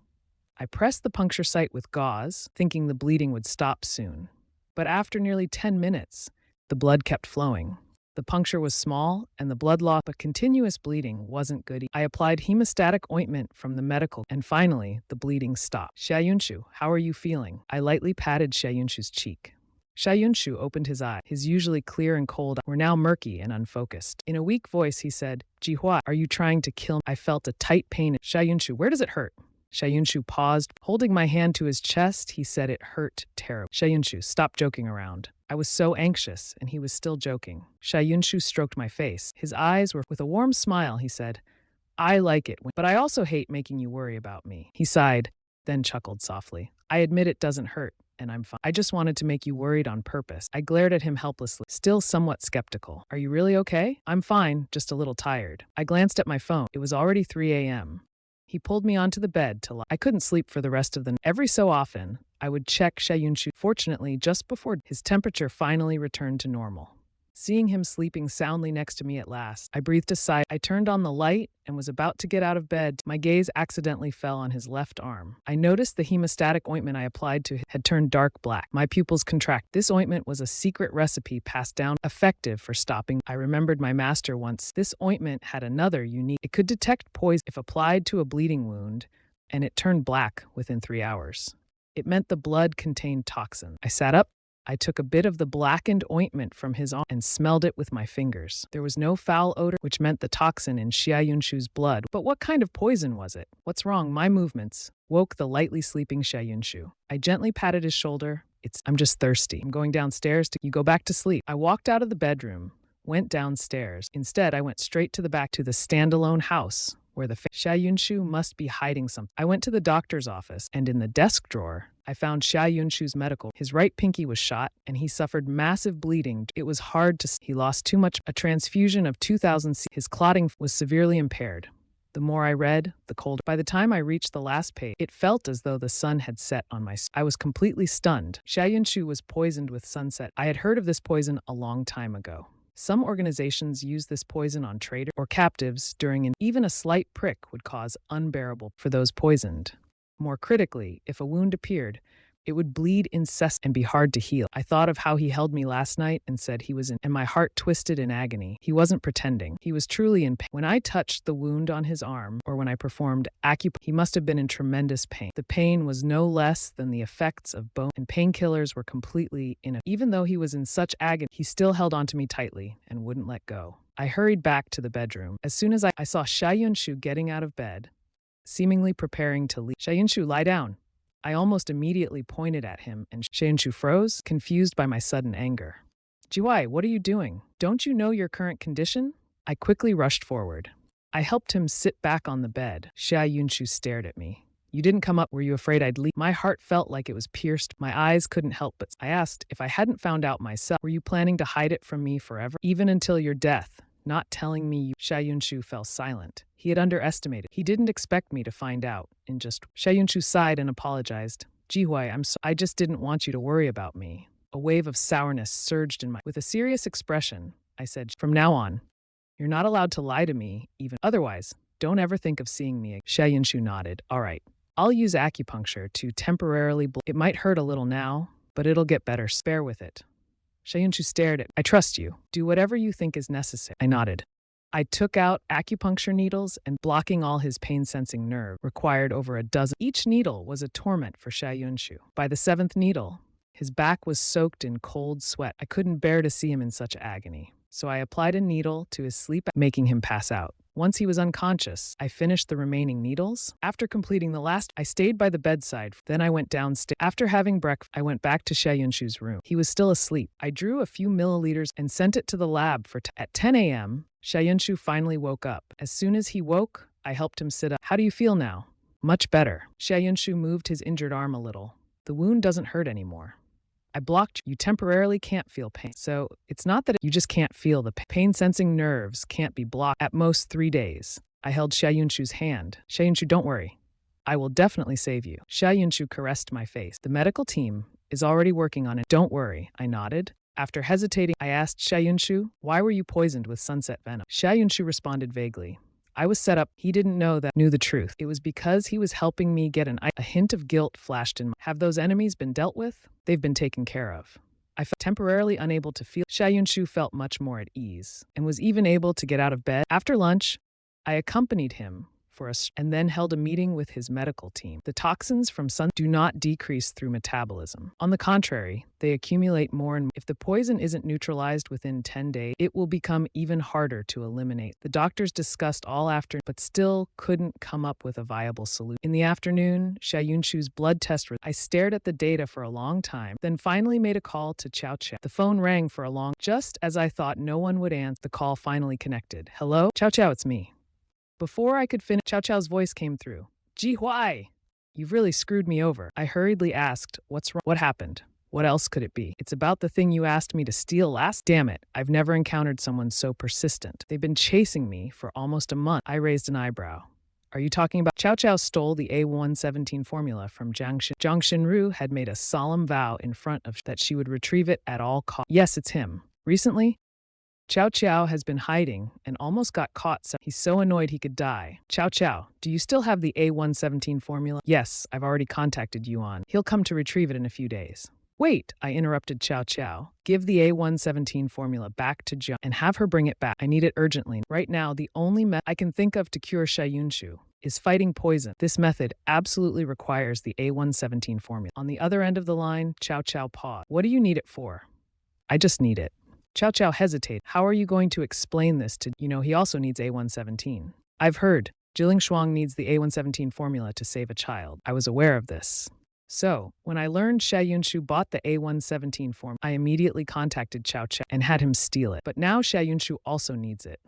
I pressed the puncture site with gauze, thinking the bleeding would stop soon. But after nearly 10 minutes, the blood kept flowing. The puncture was small, and the blood loss, but continuous bleeding wasn't good. I applied hemostatic ointment from the medical, and finally, the bleeding stopped. Xia Yunshu, how are you feeling? I lightly patted Xia Yunshu's cheek. Xia Yunshu opened his eyes. His usually clear and cold eyes were now murky and unfocused. In a weak voice, he said, Jihua, are you trying to kill me? I felt a tight pain. Xia Yunshu, where does it hurt? Xia Yunshu paused. Holding my hand to his chest, he said it hurt terribly. Xia Yunshu, stop joking around. I was so anxious, and he was still joking. Xia Yunshu stroked my face. His eyes were with a warm smile, he said, I like it, but I also hate making you worry about me. He sighed, then chuckled softly. I admit it doesn't hurt, and I'm fine. I just wanted to make you worried on purpose. I glared at him helplessly, still somewhat skeptical. Are you really okay? I'm fine, just a little tired. I glanced at my phone. It was already 3 a.m. He pulled me onto the bed to lie. I couldn't sleep for the rest of the night. Every so often, I would check Xia Yunshu. Fortunately, just before his temperature finally returned to normal. Seeing him sleeping soundly next to me at last, I breathed a sigh. I turned on the light and was about to get out of bed. My gaze accidentally fell on his left arm. I noticed the hemostatic ointment I applied to him had turned dark black. My pupils contracted. This ointment was a secret recipe passed down, effective for stopping. I remembered my master once. This ointment had another unique. It could detect poison if applied to a bleeding wound, and it turned black within 3 hours. It meant the blood contained toxin. I sat up. I took a bit of the blackened ointment from his arm and smelled it with my fingers. There was no foul odor, which meant the toxin in Xia Yunshu's blood. But what kind of poison was it? What's wrong? My movements woke the lightly sleeping Xia Yunshu. I gently patted his shoulder. I'm just thirsty. I'm going downstairs you go back to sleep. I walked out of the bedroom, went downstairs. Instead, I went straight to the back to the standalone house where the Xia Yunshu must be hiding something. I went to the doctor's office, and in the desk drawer, I found Xia Yunshu's medical. His right pinky was shot, and he suffered massive bleeding. It was hard to see. He lost too much. A transfusion of 2,000 C. His clotting was severely impaired. The more I read, the colder. By the time I reached the last page, it felt as though the sun had set on my. I was completely stunned. Xia Yunshu was poisoned with sunset. I had heard of this poison a long time ago. Some organizations use this poison on traitors or captives even a slight prick would cause unbearable for those poisoned. More critically, if a wound appeared, it would bleed incessantly and be hard to heal. I thought of how he held me last night and said he was in, and my heart twisted in agony. He wasn't pretending. He was truly in pain. When I touched the wound on his arm, or when I performed acupuncture, he must have been in tremendous pain. The pain was no less than the effects of bone, and painkillers were completely ineffective. Even though he was in such agony, he still held onto me tightly and wouldn't let go. I hurried back to the bedroom. As soon as I saw Xia Yunshu getting out of bed, seemingly preparing to leave. Xia Yunshu, lie down. I almost immediately pointed at him, and Xia Yunshu froze, confused by my sudden anger. Jihuai, what are you doing? Don't you know your current condition? I quickly rushed forward. I helped him sit back on the bed. Xia Yunshu stared at me. You didn't come up. Were you afraid I'd leave? My heart felt like it was pierced. My eyes couldn't help but. I asked if I hadn't found out myself. Were you planning to hide it from me forever? Even until your death? Not telling me you. Xia Yunshu fell silent. He had underestimated. He didn't expect me to find out. Xia Yunshu sighed and apologized. Jihuai, I'm sorry. I just didn't want you to worry about me. A wave of sourness surged in my. With a serious expression, I said, from now on, you're not allowed to lie to me, even otherwise. Don't ever think of seeing me again. Xia Yunshu nodded. All right. I'll use acupuncture to temporarily. It might hurt a little now, but it'll get better. Spare with it. Xia Yunshu stared at. I trust you. Do whatever you think is necessary. I nodded. I took out acupuncture needles and blocking all his pain-sensing nerve required over a dozen. Each needle was a torment for Xia Yunshu. By the 7th needle, his back was soaked in cold sweat. I couldn't bear to see him in such agony, so I applied a needle to his sleep, making him pass out. Once he was unconscious, I finished the remaining needles. After completing the last, I stayed by the bedside. Then I went downstairs. After having breakfast, I went back to Xia Yunshu's room. He was still asleep. I drew a few milliliters and sent it to the lab for at 10 a.m., Xia Yunshu finally woke up. As soon as he woke, I helped him sit up. How do you feel now? Much better. Xia Yunshu moved his injured arm a little. The wound doesn't hurt anymore. I blocked you. You temporarily can't feel pain. So it's not that you just can't feel the pain. Pain-sensing nerves can't be blocked. At most 3 days. I held Xia Yunshu's hand. Xia Yunshu, don't worry. I will definitely save you. Xia Yunshu caressed my face. The medical team is already working on it. Don't worry. I nodded. After hesitating, I asked Xia Yunshu, why were you poisoned with sunset venom? Xia Yunshu responded vaguely. I was set up. He didn't know that. Knew the truth. It was because he was helping me get a hint of guilt flashed in my. Have those enemies been dealt with? They've been taken care of. I felt temporarily unable to feel. Xia Yunshu felt much more at ease and was even able to get out of bed. After lunch, I accompanied him and then held a meeting with his medical team. The toxins from sun do not decrease through metabolism. On the contrary, they accumulate more and more. If the poison isn't neutralized within 10 days, it will become even harder to eliminate. The doctors discussed all afternoon, but still couldn't come up with a viable solution. In the afternoon, Xia Yunshu's blood test. I stared at the data for a long time, then finally made a call to Chao Chao. The phone rang for a long. Just as I thought no one would answer, the call finally connected. Hello? Chao Chao, it's me. Before I could finish, Chao Chao's voice came through. Jihuai, you've really screwed me over. I hurriedly asked, what's wrong? What happened? What else could it be? It's about the thing you asked me to steal last. Damn it, I've never encountered someone so persistent. They've been chasing me for almost a month. I raised an eyebrow. Are you talking about? Chow Chow stole the A117 formula from Zhang Xinru had made a solemn vow in front of that she would retrieve it at all costs. Yes, it's him. Recently, Chow Chow has been hiding and almost got caught, so he's so annoyed he could die. Chow Chow, do you still have the A117 formula? Yes, I've already contacted Yuan. He'll come to retrieve it in a few days. Wait, I interrupted Chow Chow. Give the A117 formula back to Jiang and have her bring it back. I need it urgently. Right now, the only method I can think of to cure Xia Yunshu is fighting poison. This method absolutely requires the A117 formula. On the other end of the line, Chow Chow paused. What do you need it for? I just need it. Chow Chow hesitated. How are you going to explain this to, he also needs A117. I've heard. Jiling Shuang needs the A117 formula to save a child. I was aware of this. So, when I learned Xia Yunshu bought the A117 form, I immediately contacted Chow Chow and had him steal it. But now Xia Yunshu also needs it.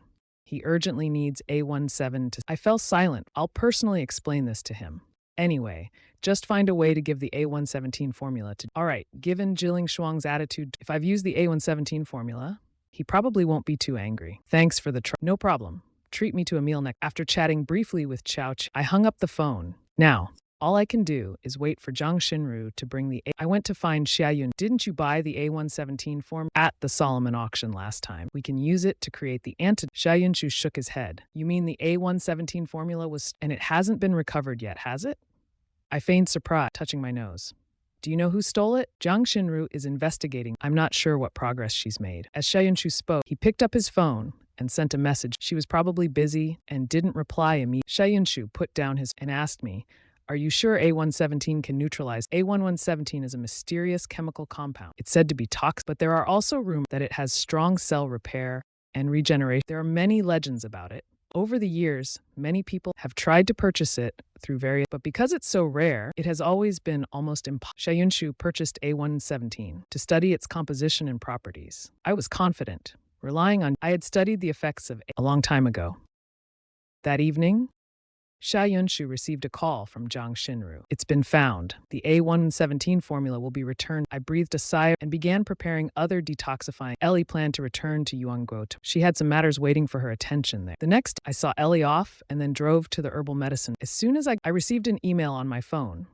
He urgently needs A17 to... I fell silent. I'll personally explain this to him. Anyway, just find a way to give the A117 formula to... All right, given Jiling Shuang's attitude, if I've used the A117 formula, he probably won't be too angry. Thanks for the No problem. Treat me to a meal next. After chatting briefly with Chow Chow, I hung up the phone. Now, all I can do is wait for Zhang Xinru to bring the I went to find Xia Yun. Didn't you buy the A117 form at the Solomon auction last time? We can use it to create the antidote. Xia Yunshu shook his head. You mean the A117 formula was... And it hasn't been recovered yet, has it? I feigned surprise, touching my nose. Do you know who stole it? Zhang Xinru is investigating. I'm not sure what progress she's made. As Xia Yunshu spoke, he picked up his phone and sent a message. She was probably busy and didn't reply immediately. Xia Yunshu put down his and asked me, are you sure A117 can neutralize? A1117 is a mysterious chemical compound. It's said to be toxic, but there are also rumors that it has strong cell repair and regeneration. There are many legends about it. Over the years, many people have tried to purchase it through various, but because it's so rare, it has always been almost impossible. Xia Yunshu purchased A117 to study its composition and properties. I was confident, relying on... I had studied the effects of a long time ago. That evening, Xia Yunshu received a call from Zhang Xinru. It's been found. The A117 formula will be returned. I breathed a sigh and began preparing other detoxifying. Ellie planned to return to Yuanguo. She had some matters waiting for her attention there. The next, I saw Ellie off and then drove to the herbal medicine. As soon as I received an email on my phone.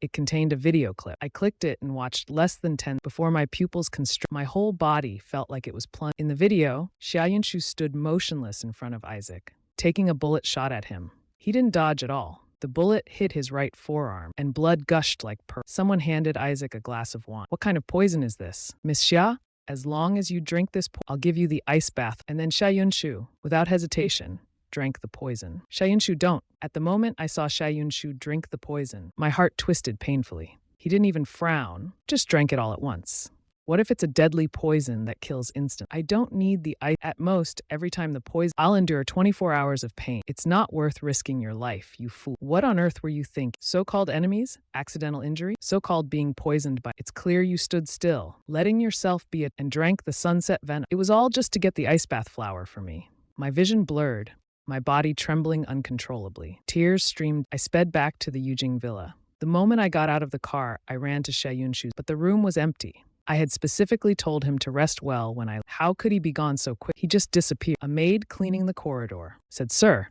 It contained a video clip. I clicked it and watched less than 10 before my pupils constricted. My whole body felt like it was plunged. In the video, Xia Yunshu stood motionless in front of Isaac, taking a bullet shot at him. He didn't dodge at all. The bullet hit his right forearm, and blood gushed like pearl. Someone handed Isaac a glass of wine. What kind of poison is this? Miss Xia, as long as you drink this, I'll give you the ice bath. And then Xia Yunshu, without hesitation, drank the poison. Xia Yunshu, don't. At the moment I saw Xia Yunshu drink the poison, my heart twisted painfully. He didn't even frown, just drank it all at once. What if it's a deadly poison that kills instant? I don't need the ice. At most, every time the poison, I'll endure 24 hours of pain. It's not worth risking your life, you fool. What on earth were you thinking? So-called enemies? Accidental injury? So-called being poisoned by... It's clear you stood still, letting yourself be and drank the sunset venom. It was all just to get the ice bath flower for me. My vision blurred, my body trembling uncontrollably. Tears streamed. I sped back to the Yujing villa. The moment I got out of the car, I ran to Xia Yunshu, but the room was empty. I had specifically told him to rest well when How could he be gone so quick? He just disappeared. A maid cleaning the corridor said, Sir,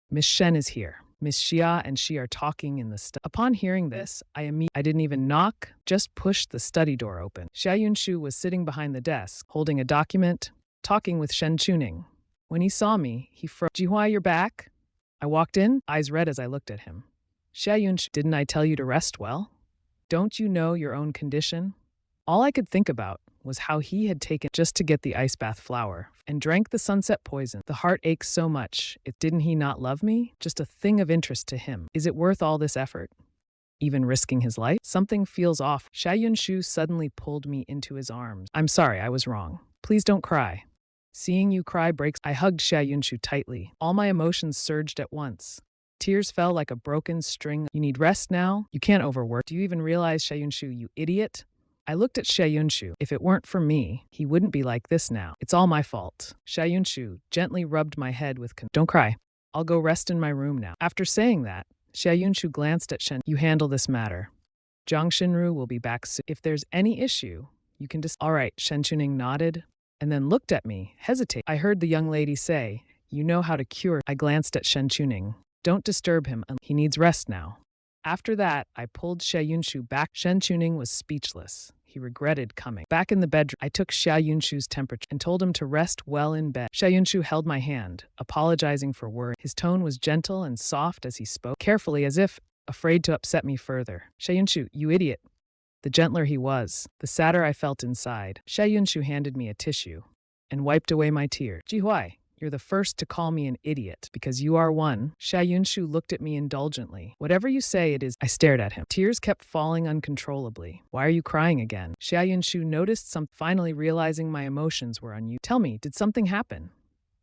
Miss Shen is here. Miss Xia and she are talking in the study. Upon hearing this, I didn't even knock, just pushed the study door open. Xia Yunshu was sitting behind the desk, holding a document, talking with Shen Chuning. When he saw me, he froze. Jihua, you're back? I walked in, eyes red as I looked at him. Xia Yunshu, didn't I tell you to rest well? Don't you know your own condition? All I could think about was how he had taken just to get the ice bath flower and drank the sunset poison. The heart aches so much. Didn't he not love me? Just a thing of interest to him. Is it worth all this effort? Even risking his life? Something feels off. Xia Yunshu suddenly pulled me into his arms. I'm sorry, I was wrong. Please don't cry. Seeing you cry breaks. I hugged Xia Yunshu tightly. All my emotions surged at once. Tears fell like a broken string. You need rest now? You can't overwork. Do you even realize, Xia Yunshu, you idiot? I looked at Xia Yunshu. If it weren't for me, he wouldn't be like this now. It's all my fault. Xia Yunshu gently rubbed my head with Don't cry. I'll go rest in my room now. After saying that, Xia Yunshu glanced at Shen. You handle this matter. Zhang Xinru will be back soon. If there's any issue, you can just... All right, Shen Chuning nodded and then looked at me, hesitate. I heard the young lady say, you know how to cure. I glanced at Shen Chuning. Don't disturb him. He needs rest now. After that, I pulled Xia Yunshu back. Shen Chuning was speechless. He regretted coming. Back in the bedroom, I took Xia Yunshu's temperature and told him to rest well in bed. Xia Yunshu held my hand, apologizing for worry. His tone was gentle and soft as he spoke, carefully as if afraid to upset me further. Xia Yunshu, you idiot. The gentler he was, the sadder I felt inside. Xia Yunshu handed me a tissue and wiped away my tears. Jihuai, you're the first to call me an idiot, because you are one. Xia Yunshu looked at me indulgently. Whatever you say it is. I stared at him. Tears kept falling uncontrollably. Why are you crying again? Xia Yunshu noticed something, finally realizing my emotions were unusual. Tell me, did something happen?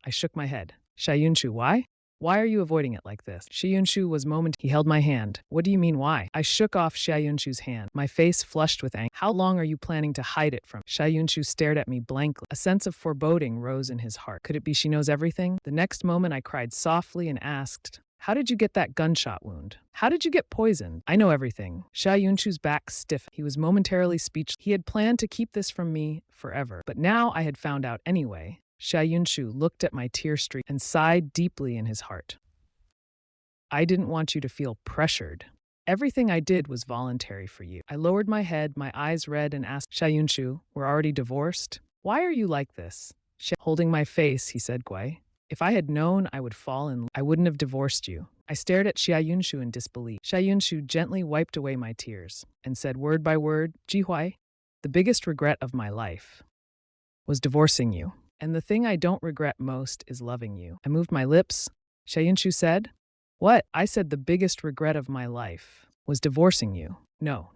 I shook my head. Xia Yunshu, why? Why are you avoiding it like this? Xia Yunshu was He held my hand. What do you mean, why? I shook off Xia Yunshu's hand, my face flushed with anger. How long are you planning to hide it from? Xia Yunshu stared at me blankly. A sense of foreboding rose in his heart. Could it be she knows everything? The next moment I cried softly and asked, how did you get that gunshot wound? How did you get poisoned? I know everything. Xia Yunshu's back stiffened. He was momentarily speechless. He had planned to keep this from me forever, but now I had found out anyway. Xia Yunshu looked at my tear streak and sighed deeply in his heart. I didn't want you to feel pressured. Everything I did was voluntary for you. I lowered my head, my eyes red, and asked, Xia Yunshu, we're already divorced? Why are you like this? Holding my face, he said, Gui. If I had known I would fall in love, I wouldn't have divorced you. I stared at Xia Yunshu in disbelief. Xia Yunshu gently wiped away my tears and said word by word, Jihuai, the biggest regret of my life was divorcing you. And the thing I don't regret most is loving you. I moved my lips. Xia Yunshu said, what? I said the biggest regret of my life was divorcing you. No,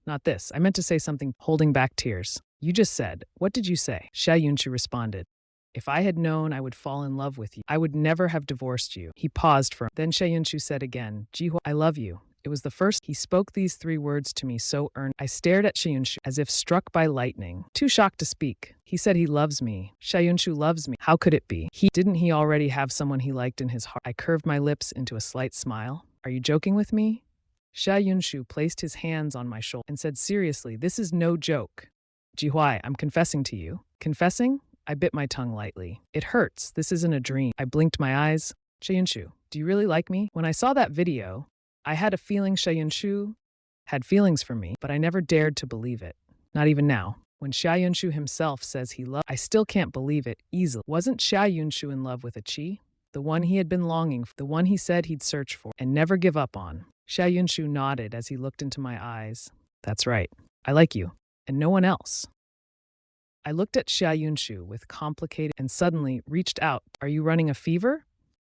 not this. I meant to say something, holding back tears. You just said, what did you say? Xia Yunshu responded, if I had known I would fall in love with you, I would never have divorced you. He paused for a moment. Then Xia Yunshu said again, Jihuai, I love you. It was the first he spoke these 3 words to me so earnest. I stared at Xia Yunshu as if struck by lightning, too shocked to speak. He said he loves me. Xia Yunshu loves me. How could it be? Didn't he already have someone he liked in his heart? I curved my lips into a slight smile. Are you joking with me? Xia Yunshu placed his hands on my shoulder and said seriously, this is no joke. Jihuai, I'm confessing to you. Confessing? I bit my tongue lightly. It hurts. This isn't a dream. I blinked my eyes. Xia Yunshu, do you really like me? When I saw that video, I had a feeling Xia Yunshu had feelings for me, but I never dared to believe it. Not even now. When Xia Yunshu himself says he loved, I still can't believe it easily. Wasn't Xia Yunshu in love with a Qi? The one he had been longing for, the one he said he'd search for and never give up on. Xia Yunshu nodded as he looked into my eyes. That's right. I like you, and no one else. I looked at Xia Yunshu with complicated and suddenly reached out. Are you running a fever?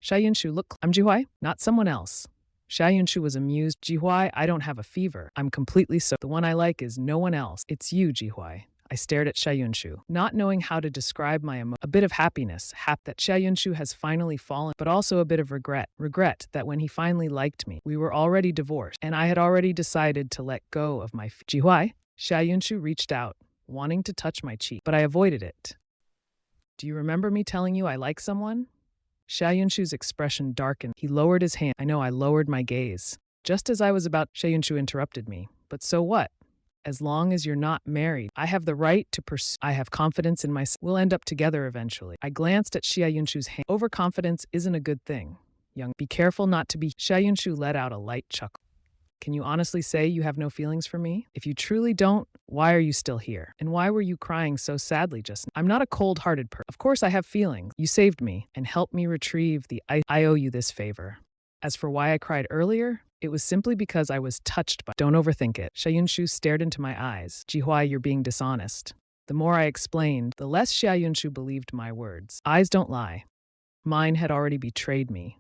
Xia Yunshu, look, I'm Jihuai, not someone else. Xia Yunshu was amused. Jihuai, I don't have a fever. I'm completely so. The one I like is no one else. It's you, Jihuai. I stared at Xia Yunshu, not knowing how to describe my emotion. A bit of happiness, that Xia Yunshu has finally fallen, but also a bit of regret. Regret that when he finally liked me, we were already divorced, and I had already decided to let go of my Jihuai. Xia Yunshu reached out, wanting to touch my cheek, but I avoided it. Do you remember me telling you I like someone? Xia Yunshu's expression darkened. He lowered his hand. I know, I lowered my gaze. Just as I was about, Xia Yunshu interrupted me. But so what? As long as you're not married, I have the right to pursue. I have confidence in myself. We'll end up together eventually. I glanced at Xia Yunshu's hand. Overconfidence isn't a good thing. Be careful not to be. Xia Yunshu let out a light chuckle. Can you honestly say you have no feelings for me? If you truly don't, why are you still here? And why were you crying so sadly just now? I'm not a cold-hearted person. Of course I have feelings. You saved me and helped me retrieve the I owe you this favor. As for why I cried earlier, it was simply because I was touched by. Don't overthink it. Xia Yunshu stared into my eyes. Jihuai, you're being dishonest. The more I explained, the less Xia Yunshu believed my words. Eyes don't lie. Mine had already betrayed me.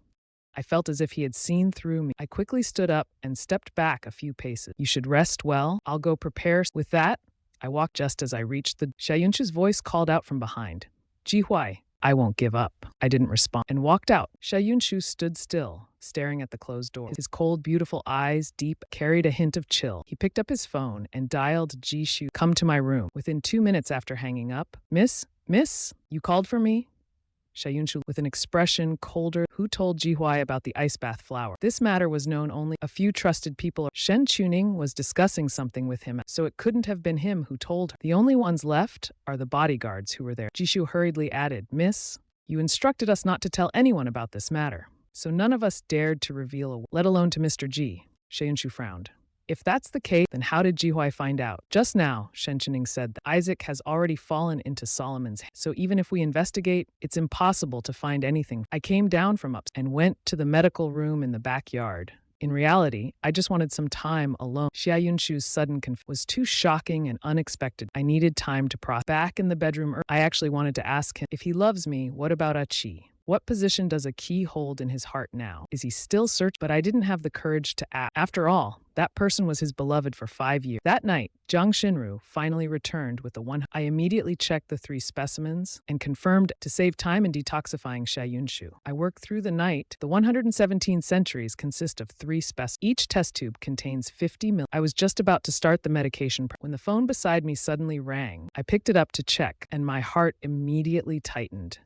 I felt as if he had seen through me. I quickly stood up and stepped back a few paces. You should rest well. I'll go prepare. With that, I walked. Just as I reached the Xia Yunshu's voice called out from behind. Jihuai, I won't give up. I didn't respond and walked out. Xia Yunshu stood still, staring at the closed door. His cold, beautiful eyes, deep, carried a hint of chill. He picked up his phone and dialed Jishu. Come to my room. Within 2 minutes after hanging up, Miss, you called for me? Xia Yunshu, with an expression colder, who told Jihuai about the ice bath flower? This matter was known only a few trusted people. Shen Chuning was discussing something with him, so it couldn't have been him who told her. The only ones left are the bodyguards who were there. Jishu hurriedly added, Miss, you instructed us not to tell anyone about this matter. so none of us dared to reveal let alone to Mr. Ji. Shenshu frowned. If that's the case, then how did Jihuai find out? Just now, Shen Qining said that Isaac has already fallen into Solomon's hands. So even if we investigate, it's impossible to find anything. I came down from up and went to the medical room in the backyard. In reality, I just wanted some time alone. Xia Yunshu's sudden was too shocking and unexpected. I needed time to process. Back in the bedroom, I actually wanted to ask him, if he loves me, what about Achi? What position does a key hold in his heart now? Is he still searching? But I didn't have the courage to ask. After all, that person was his beloved for 5 years. That night, Zhang Xinru finally returned with the one. I immediately checked the 3 specimens and confirmed to save time in detoxifying Xia Yunshu. I worked through the night. The 117 centuries consist of 3 specimens. Each test tube contains 50 ml. I was just about to start the medication when the phone beside me suddenly rang. I picked it up to check, and my heart immediately tightened.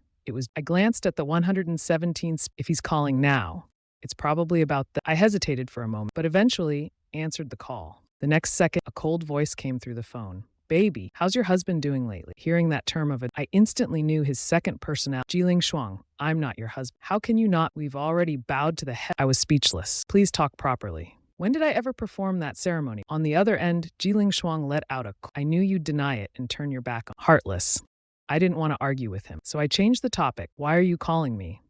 I glanced at the 117. If he's calling now, it's probably about the. I hesitated for a moment, but eventually answered the call. The next second, a cold voice came through the phone. Baby, how's your husband doing lately? Hearing that term of it, I instantly knew his second personality. Jiling Shuang, I'm not your husband. How can you not? We've already bowed to the head. I was speechless. Please talk properly. When did I ever perform that ceremony? On the other end, Jiling Shuang let out a. I knew you'd deny it and turn your back on. Heartless. I didn't want to argue with him, so I changed the topic. Why are you calling me?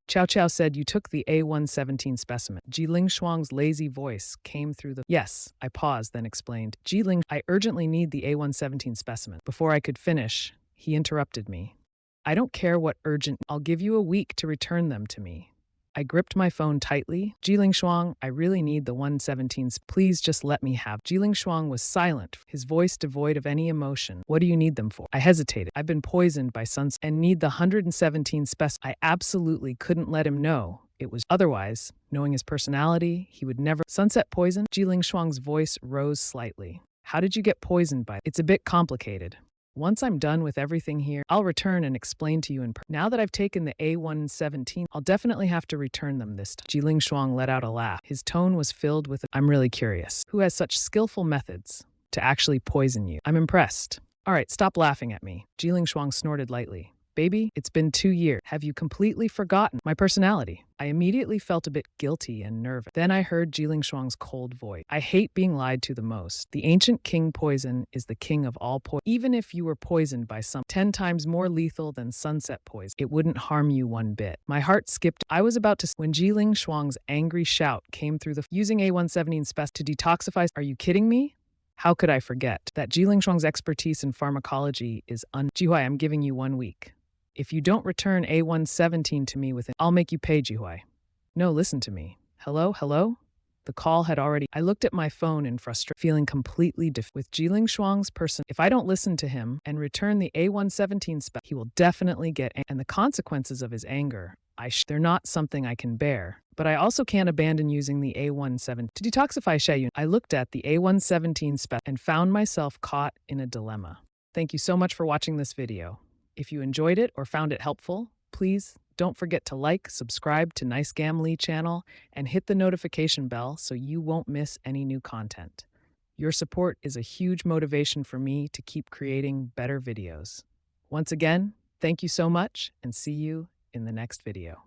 Chow Chow said you took the A117 specimen. Jiling Shuang's lazy voice came through the. Yes, I paused, then explained. Jiling, I urgently need the A117 specimen. Before I could finish, he interrupted me. I don't care what urgent. I'll give you a week to return them to me. I gripped my phone tightly. Jiling Shuang, I really need the 117. Please just let me have. Jiling Shuang was silent, his voice devoid of any emotion. What do you need them for? I hesitated. I've been poisoned by sunset and need the 117 I absolutely couldn't let him know. It was otherwise, knowing his personality, he would never. Sunset poison? Jiling Shuang's voice rose slightly. How did you get poisoned by? It's a bit complicated. Once I'm done with everything here, I'll return and explain to you in person. Now that I've taken the A117, I'll definitely have to return them this time. Jiling Shuang let out a laugh. His tone was filled with, I'm really curious. Who has such skillful methods to actually poison you? I'm impressed. All right, stop laughing at me. Jiling Shuang snorted lightly. Baby, it's been 2 years. Have you completely forgotten my personality? I immediately felt a bit guilty and nervous. Then I heard Jiling Shuang's cold voice. I hate being lied to the most. The ancient king poison is the king of all poison. Even if you were poisoned by some 10 times more lethal than sunset poison, it wouldn't harm you one bit. My heart skipped. I was about to when Jiling Shuang's angry shout came through the using A117 spec to detoxify. Are you kidding me? How could I forget that Jiling Shuang's expertise in pharmacology is Jihuai, I'm giving you 1 week. If you don't return A117 to me within, I'll make you pay, Jihuai. No, listen to me. Hello? The call had already. I looked at my phone in frustration, feeling completely with Jiling Shuang's person. If I don't listen to him and return the A117 spec, he will definitely get. And the consequences of his anger, they're not something I can bear. But I also can't abandon using the A17 to detoxify Xiayun. I looked at the A117 spec and found myself caught in a dilemma. Thank you so much for watching this video. If you enjoyed it or found it helpful, please don't forget to like, subscribe to NiceGamLii channel, and hit the notification bell so you won't miss any new content. Your support is a huge motivation for me to keep creating better videos. Once again, thank you so much, and see you in the next video.